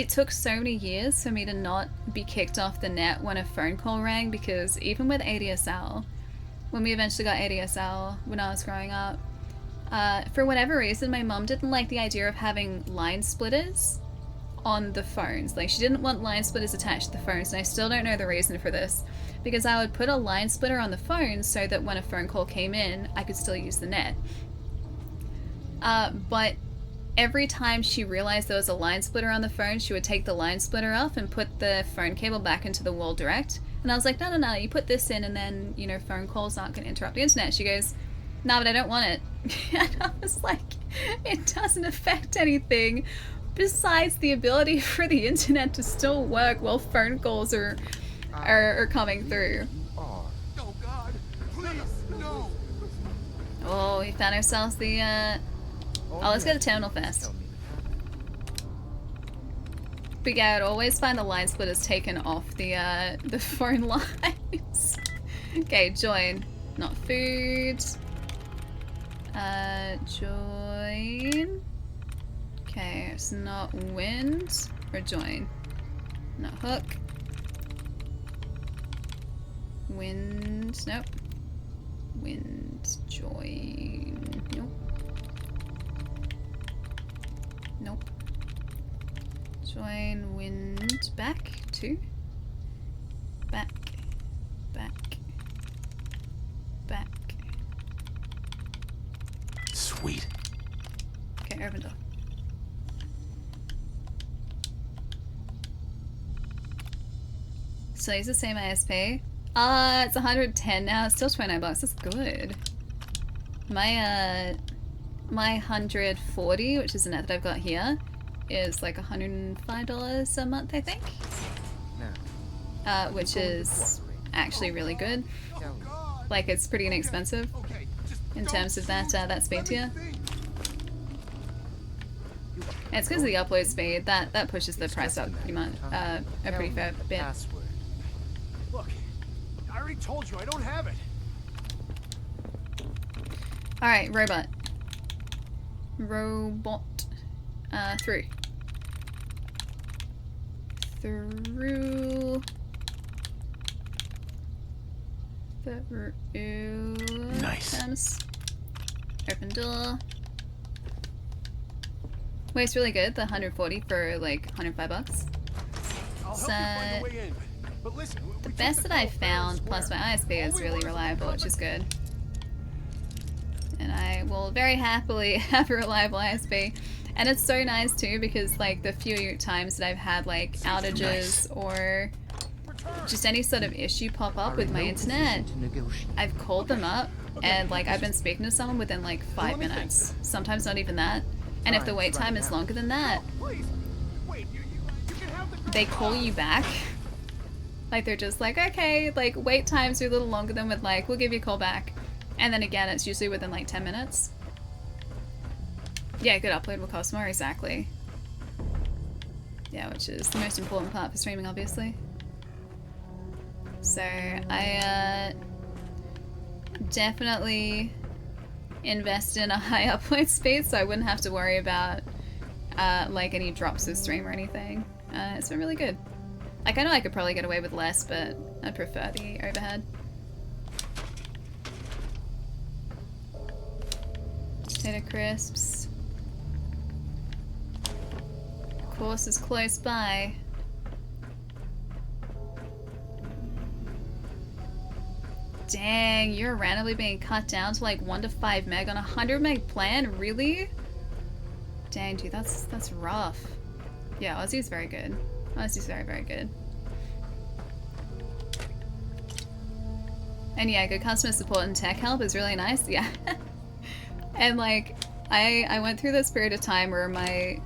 took so many years for me to not be kicked off the net when a phone call rang, because even with ADSL, when we eventually got ADSL when I was growing up, for whatever reason, my mom didn't like the idea of having line splitters on the phones. Like, she didn't want line splitters attached to the phones, and I still don't know the reason for this, because I would put a line splitter on the phone so that when a phone call came in, I could still use the net. But every time she realized there was a line splitter on the phone, she would take the line splitter off and put the phone cable back into the wall direct. And I was like, no, you put this in and then, you know, phone calls aren't going to interrupt the internet. She goes, no, but I don't want it. And I was like, it doesn't affect anything besides the ability for the internet to still work while phone calls are coming through. Oh God, please, no. Oh, we found ourselves the, let's go to Terminal first. But yeah, I'd always find the line splitters taken off the phone lines. Okay, join. Not food. Join. Okay, it's not wind. Or join. Not hook. Wind. Nope. Wind. Join. Nope. Nope. Join wind back 2. Back. Back. Back. Sweet. Okay, open door. So it's the same ISP. It's 110 now. It's still $29. That's good. My my 140, which is the net that I've got here, is like $105 a month, I think. Which is actually really good. Like, it's pretty inexpensive in terms of that speed tier. And it's because of the upload speed that pushes the price up pretty much, a pretty fair bit. Look, I already told you I don't have it. Alright, robot. Robot. Through. Through. Nice. Comes. Open door. Wait, it's really good. The 140 for like $105. So the best that I found, plus my ISP, is really reliable, which is good. And I will very happily have a reliable ISP. And it's so nice too, because like the few times that I've had like outages or just any sort of issue pop up with my internet, I've called them up and like I've been speaking to someone within like 5 minutes. Sometimes not even that. And if the wait time is longer than that, they call you back. Like, they're just like, okay, like wait times are a little longer than with like, we'll give you a call back. And then again, it's usually within like 10 minutes. Yeah, good upload will cost more, exactly. Yeah, which is the most important part for streaming, obviously. So I definitely invest in a high upload speed so I wouldn't have to worry about like any drops of stream or anything. It's been really good. Like, I know I could probably get away with less, but I'd prefer the overhead. Potato crisps. Course is close by. Dang, you're randomly being cut down to like 1 to 5 meg on a 100 meg plan? Really? Dang, dude, that's rough. Yeah, Aussie's very good. Aussie's very, very good. And yeah, good customer support and tech help is really nice, yeah. And like, I went through this period of time where my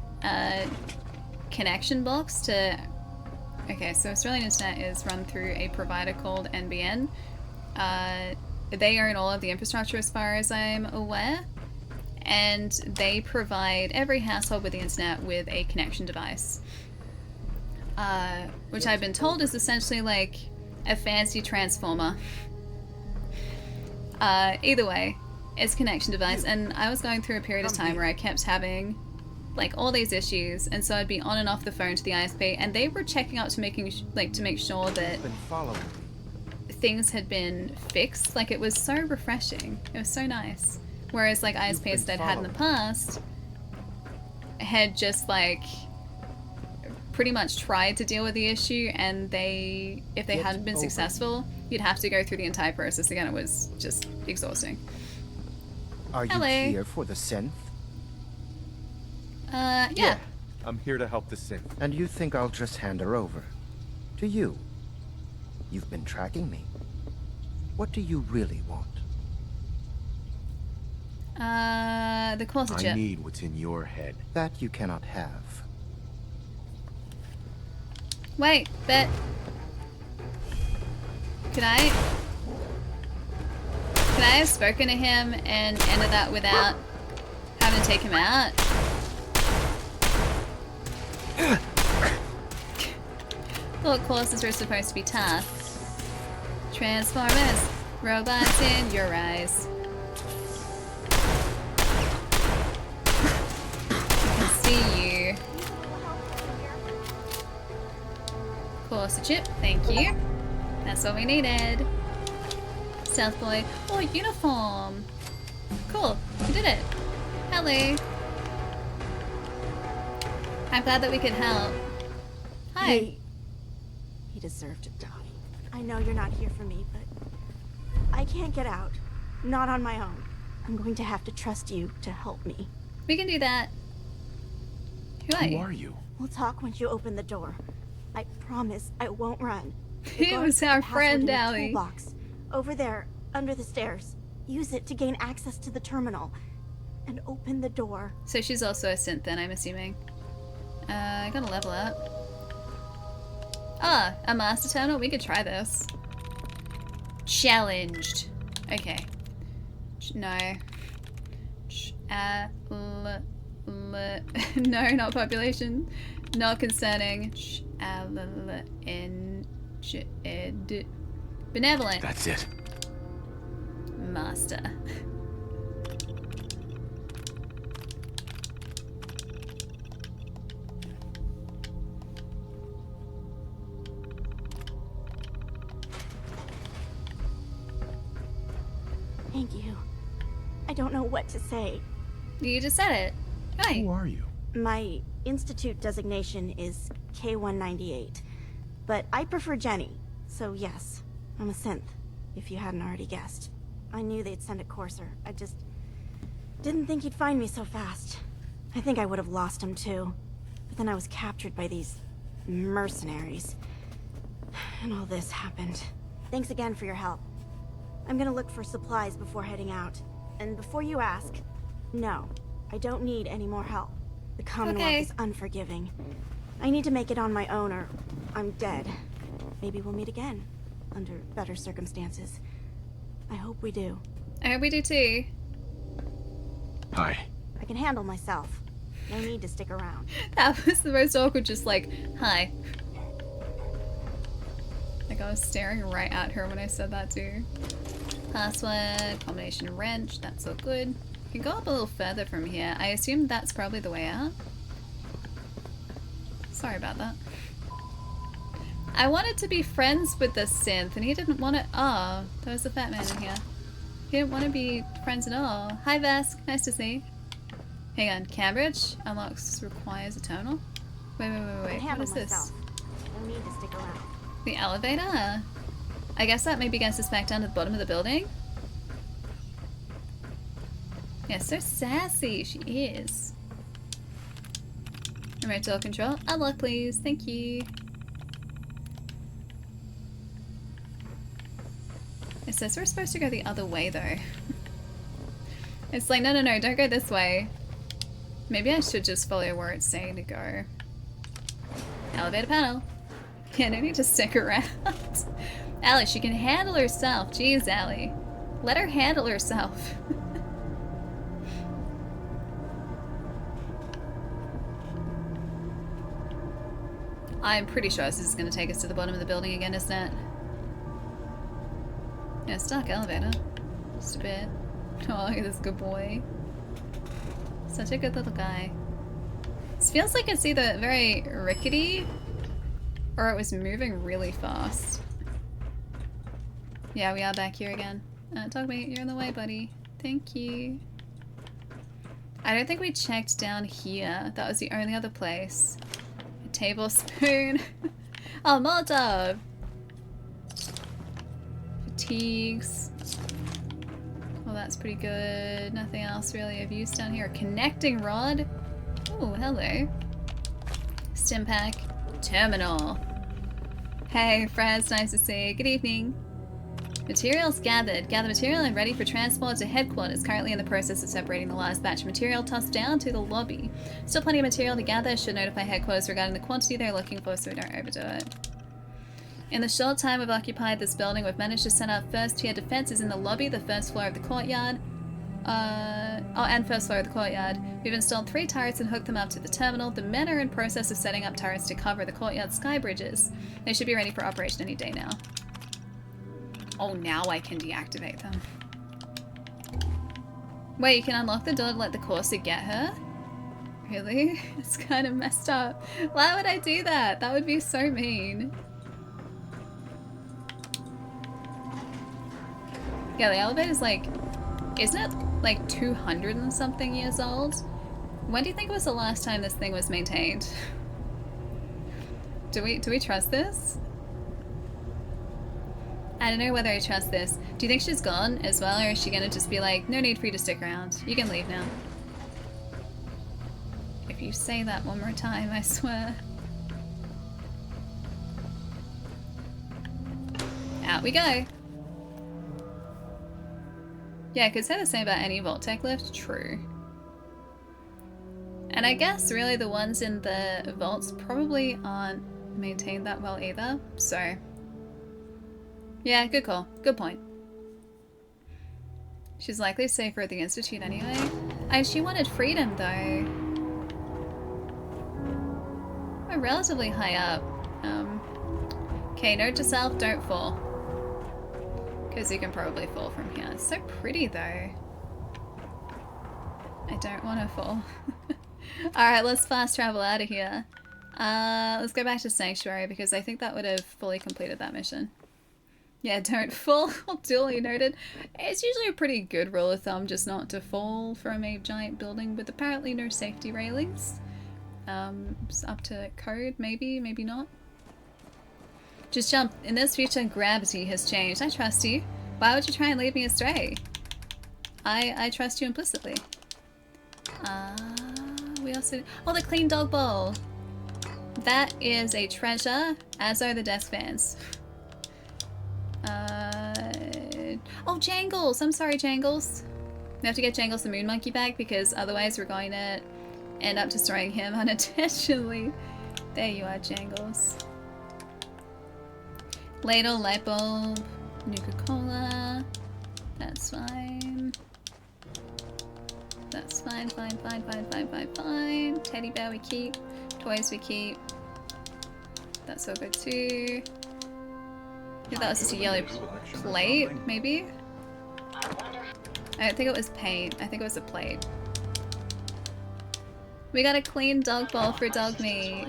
connection box to... Okay, so Australian Internet is run through a provider called NBN. They own all of the infrastructure as far as I'm aware. And they provide every household with the internet with a connection device. Which I've been told is essentially like a fancy transformer. Either way, it's a connection device, and I was going through a period of time where I kept having like all these issues, and so I'd be on and off the phone to the ISP, and they were checking out to make sure that things had been fixed. Like, it was so refreshing. It was so nice. Whereas like ISPs that I'd had in the past had just like pretty much tried to deal with the issue, and if they hadn't been successful, you'd have to go through the entire process again. It was just exhausting. Are you Hello. here for the synth? Yeah. I'm here to help the synth. And you think I'll just hand her over? To you? You've been tracking me. What do you really want? The quality chip. I need what's in your head. That you cannot have. Wait, but... Could I have spoken to him and ended that without having to take him out? Thought courses were supposed to be tough. Transformers, robots in your eyes. I can see you. Course chip, thank you. That's what we needed. Stealth boy. Oh, uniform. Cool, we did it. Hello. I'm glad that we could help. Hi. He deserved to die. I know you're not here for me, but I can't get out. Not on my own. I'm going to have to trust you to help me. We can do that. Who are you? We'll talk once you open the door. I promise I won't run. He was our friend, Allie. Toolbox. Over there, under the stairs. Use it to gain access to the terminal. And open the door. So she's also a synth then, I'm assuming. I gotta level up. Ah, a master terminal? We could try this. Challenged. Okay. No. No, not population. Not concerning. Benevolent. That's it. Master. Thank you. I don't know what to say. You just said it. Hi. Who are you? My institute designation is K-198, but I prefer Jenny, so yes, I'm a synth, if you hadn't already guessed. I knew they'd send a courser. I just didn't think he'd find me so fast. I think I would have lost him too, but then I was captured by these mercenaries. And all this happened. Thanks again for your help. I'm gonna look for supplies before heading out. And before you ask, no, I don't need any more help. The Commonwealth is unforgiving. I need to make it on my own or I'm dead. Maybe we'll meet again, under better circumstances. I hope we do. I hope we do too. Hi. I can handle myself. No need to stick around. That was the most awkward, just like, hi. Like I was staring right at her when I said that too. Password, combination wrench, that's all good. You can go up a little further from here. I assume that's probably the way out. Sorry about that. I wanted to be friends with the synth and he didn't want to. Oh, there was a fat man in here. He didn't want to be friends at all. Hi Vesk, nice to see you. Hang on, Cambridge unlocks requires a terminal. Wait. What is this? No need to stick around. The elevator? I guess that maybe gets us back down to the bottom of the building. Yeah, so sassy she is. Remote door control. Unlock please, thank you. It says we're supposed to go the other way though. It's like, no, don't go this way. Maybe I should just follow where it's saying to go. Elevator panel. Yeah, no need to stick around. Allie, she can handle herself. Jeez, Allie. Let her handle herself. I'm pretty sure this is going to take us to the bottom of the building again, isn't it? Yeah, it's a dark elevator. Just a bit. Oh, look at this good boy. Such a good little guy. This feels like it's either very rickety or it was moving really fast. Yeah, we are back here again. Dogmeat, you're in the way, buddy. Thank you. I don't think we checked down here. That was the only other place. A tablespoon. Oh, Molotov! Fatigues. Well, that's pretty good. Nothing else really of use down here. A connecting rod. Oh, hello. Stim pack. Terminal. Hey, Fraz, nice to see you. Good evening. Materials gathered. Gather material and ready for transport to headquarters. Currently in the process of separating the last batch of material tossed down to the lobby. Still plenty of material to gather. Should notify headquarters regarding the quantity they're looking for so we don't overdo it. In the short time we've occupied this building, we've managed to set up first-tier defenses in the lobby, the first floor of the courtyard. And first floor of the courtyard. We've installed 3 turrets and hooked them up to the terminal. The men are in process of setting up turrets to cover the courtyard sky bridges. They should be ready for operation any day now. Oh, now I can deactivate them. Wait, you can unlock the door to let the Corsair get her? Really? It's kind of messed up. Why would I do that? That would be so mean. Yeah, the elevator's like, isn't it like 200 and something years old? When do you think was the last time this thing was maintained? Do we trust this? I don't know whether I trust this. Do you think she's gone as well, or is she gonna just be like, no need for you to stick around. You can leave now. If you say that one more time, I swear. Out we go. Yeah, could say the same about any Vault-Tec lift. True. And I guess really the ones in the vaults probably aren't maintained that well either, so... Yeah, good call. Good point. She's likely safer at the Institute anyway. And she wanted freedom though. We're relatively high up. Okay, note to self, don't fall. Because you can probably fall from here. It's so pretty though. I don't want to fall. Alright, let's fast travel out of here. Let's go back to Sanctuary because I think that would have fully completed that mission. Yeah, don't fall. Duly noted. It's usually a pretty good rule of thumb just not to fall from a giant building with apparently no safety railings. It's up to code, maybe, maybe not. Just jump. In this future, gravity has changed. I trust you. Why would you try and lead me astray? I trust you implicitly. We also... Oh, the clean dog bowl! That is a treasure, as are the desk fans. Oh, Jangles! I'm sorry, Jangles. We have to get Jangles the Moon Monkey back because otherwise we're going to end up destroying him unintentionally. There you are, Jangles. Ladle, light bulb, Nuka-Cola. That's fine. That's fine, fine, fine, fine, fine, fine, fine. Teddy bear we keep. Toys we keep. That's all good too. I think that was just a yellow plate, maybe? I don't think it was paint. I think it was a plate. We got a clean dog bowl for dog meat.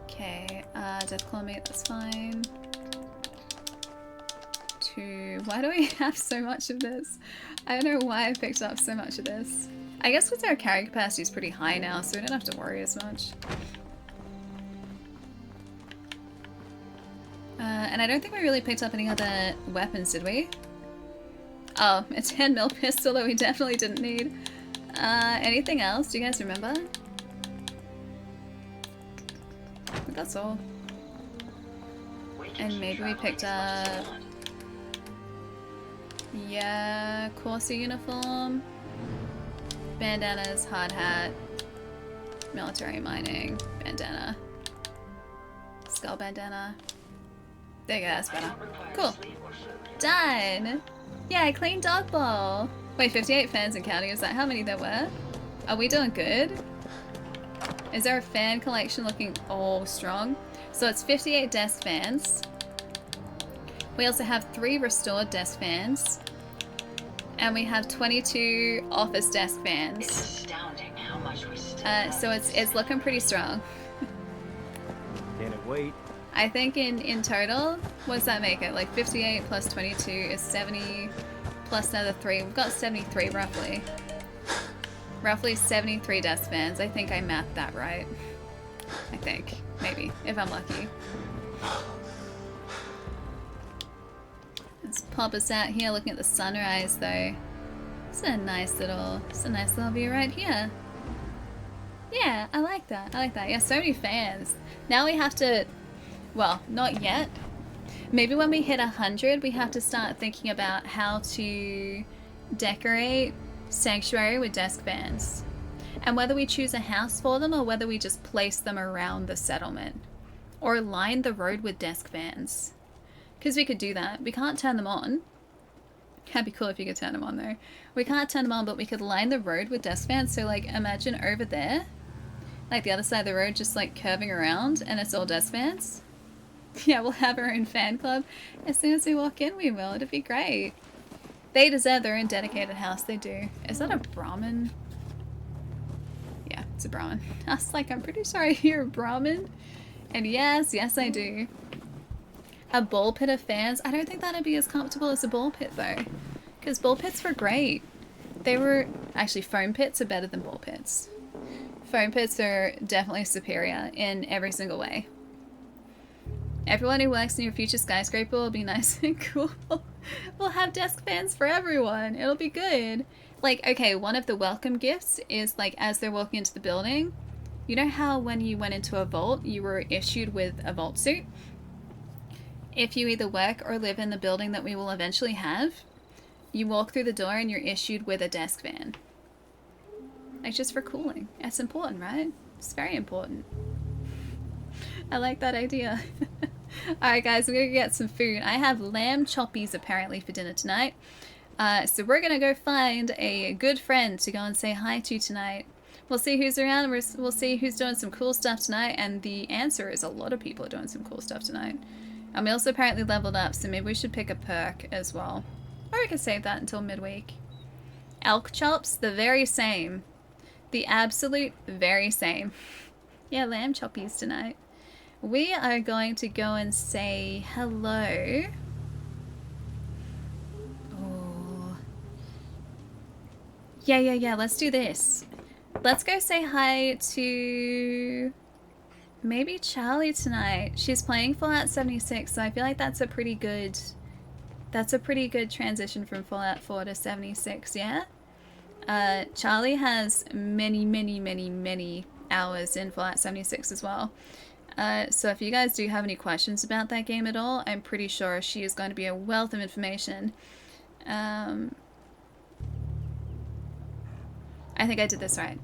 Okay, deathclaw meat, that's fine. 2. Why do we have so much of this? I don't know why I picked up so much of this. I guess because our carrying capacity is pretty high now, so we don't have to worry as much. And I don't think we really picked up any other weapons, did we? Oh, a 10mm pistol that we definitely didn't need. Anything else? Do you guys remember? I think that's all. And maybe we picked up... Yeah, Corsair uniform. Bandanas, hard hat. Military mining, bandana. Skull bandana. There you go, that's better. Cool. Done! Yeah, clean dog bowl. Wait, 58 fans and counting, is that how many there were? Are we doing good? Is our fan collection looking all strong? So it's 58 desk fans. We also have 3 restored desk fans. And we have 22 office desk fans. It's astounding how much we still So it's looking pretty strong. Can't wait. I think in total, what does that make it? Like 58 plus 22 is 70 plus another 3. We've got 73 roughly. Roughly 73 desk fans. I think I mathed that right. I think. Maybe. If I'm lucky. Let's pop us out here looking at the sunrise though. It's a nice little view right here. Yeah, I like that. I like that. Yeah, so many fans. Now we have to, well, not yet. Maybe when we hit 100, we have to start thinking about how to decorate Sanctuary with desk fans. And whether we choose a house for them or whether we just place them around the settlement. Or line the road with desk fans. Because we could do that. We can't turn them on. That'd be cool if you could turn them on though. We can't turn them on, but we could line the road with desk fans. So like imagine over there, like the other side of the road just like curving around and it's all desk fans. Yeah, we'll have our own fan club. As soon as we walk in, we will. It'd be great. They deserve their own dedicated house. They do. Is that a Brahmin? Yeah, it's a Brahmin. I was like, I'm pretty sure I hear a Brahmin. And yes, yes I do. A ball pit of fans? I don't think that'd be as comfortable as a ball pit though. Because ball pits were great. They were... Actually, foam pits are better than ball pits. Foam pits are definitely superior in every single way. Everyone who works in your future skyscraper will be nice and cool. We'll have desk fans for everyone. It'll be good. Like, okay, one of the welcome gifts is like as they're walking into the building, you know how when you went into a vault, you were issued with a vault suit? If you either work or live in the building that we will eventually have, you walk through the door and you're issued with a desk fan. Like just for cooling. That's important, right? It's very important. I like that idea. Alright guys, we're gonna get some food. I have lamb choppies apparently for dinner tonight. So we're gonna go find a good friend to go and say hi to tonight. We'll see who's around, we'll see who's doing some cool stuff tonight, and the answer is a lot of people are doing some cool stuff tonight. And we also apparently leveled up, so maybe we should pick a perk as well. Or we could save that until midweek. Elk chops, the very same. The absolute very same. Yeah, lamb choppies tonight. We are going to go and say hello. Oh. Yeah, let's do this. Let's go say hi to maybe Charlie tonight. She's playing Fallout 76, so I feel like that's a pretty good transition from Fallout 4 to 76, yeah? Charlie has many hours in Fallout 76 as well. So if you guys do have any questions about that game at all, I'm pretty sure she is going to be a wealth of information. I think I did this right.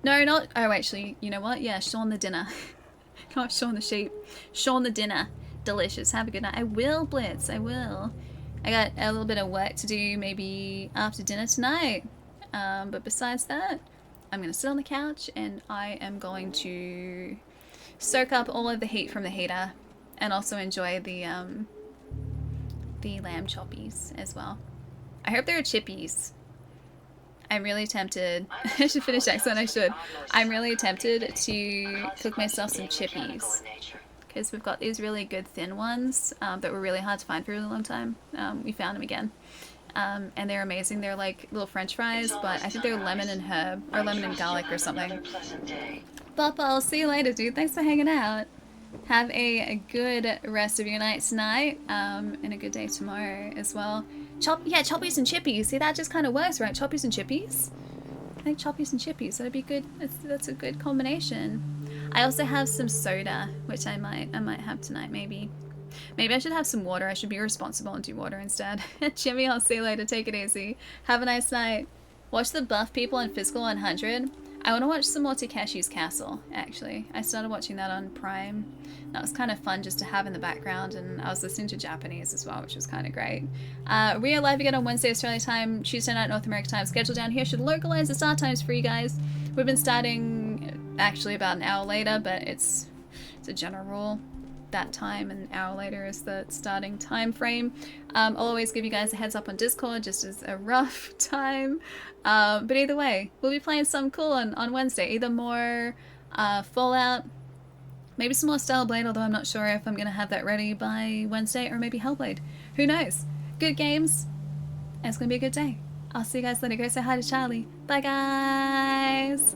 No, not... Oh, actually, you know what? Yeah, Shaun the dinner. Not Shaun the sheep. Shaun the dinner. Delicious. Have a good night. I will, Blitz. I will. I got a little bit of work to do maybe after dinner tonight. But besides that, I'm going to sit on the couch and I am going to soak up all of the heat from the heater and also enjoy the lamb choppies as well. I hope there are chippies. I'm really tempted. I should finish next one. I should. I'm really tempted to cook myself some chippies because we've got these really good thin ones that were really hard to find for a really long time. We found them again. And they're amazing. They're like little French fries, but I think they're lemon and herb or lemon and garlic or something. Papa, I'll see you later, dude. Thanks for hanging out. Have a good rest of your night tonight, and a good day tomorrow as well. Yeah, choppies and chippies. See, that just kind of works, right? Choppies and chippies. I think choppies and chippies. That'd be good. That's a good combination. I also have some soda, which I might have tonight. Maybe I should have some water. I should be responsible and do water instead. Jimmy, I'll see you later. Take it easy. Have a nice night. Watch the buff people in Fiscal 100. I want to watch some more Takeshi's Castle, actually. I started watching that on Prime. That was kind of fun just to have in the background, and I was listening to Japanese as well, which was kind of great. We are live again on Wednesday Australia time, Tuesday night North America time. Schedule down here should localize the start times for you guys. We've been starting actually about an hour later, but it's a general rule. That time, an hour later is the starting time frame. I'll always give you guys a heads up on Discord just as a rough time. But either way, we'll be playing something cool on Wednesday. Either more Fallout, maybe some more Stellar Blade, although I'm not sure if I'm going to have that ready by Wednesday, or maybe Hellblade. Who knows? Good games, and it's going to be a good day. I'll see you guys later. Go say hi to Charlie. Bye, guys.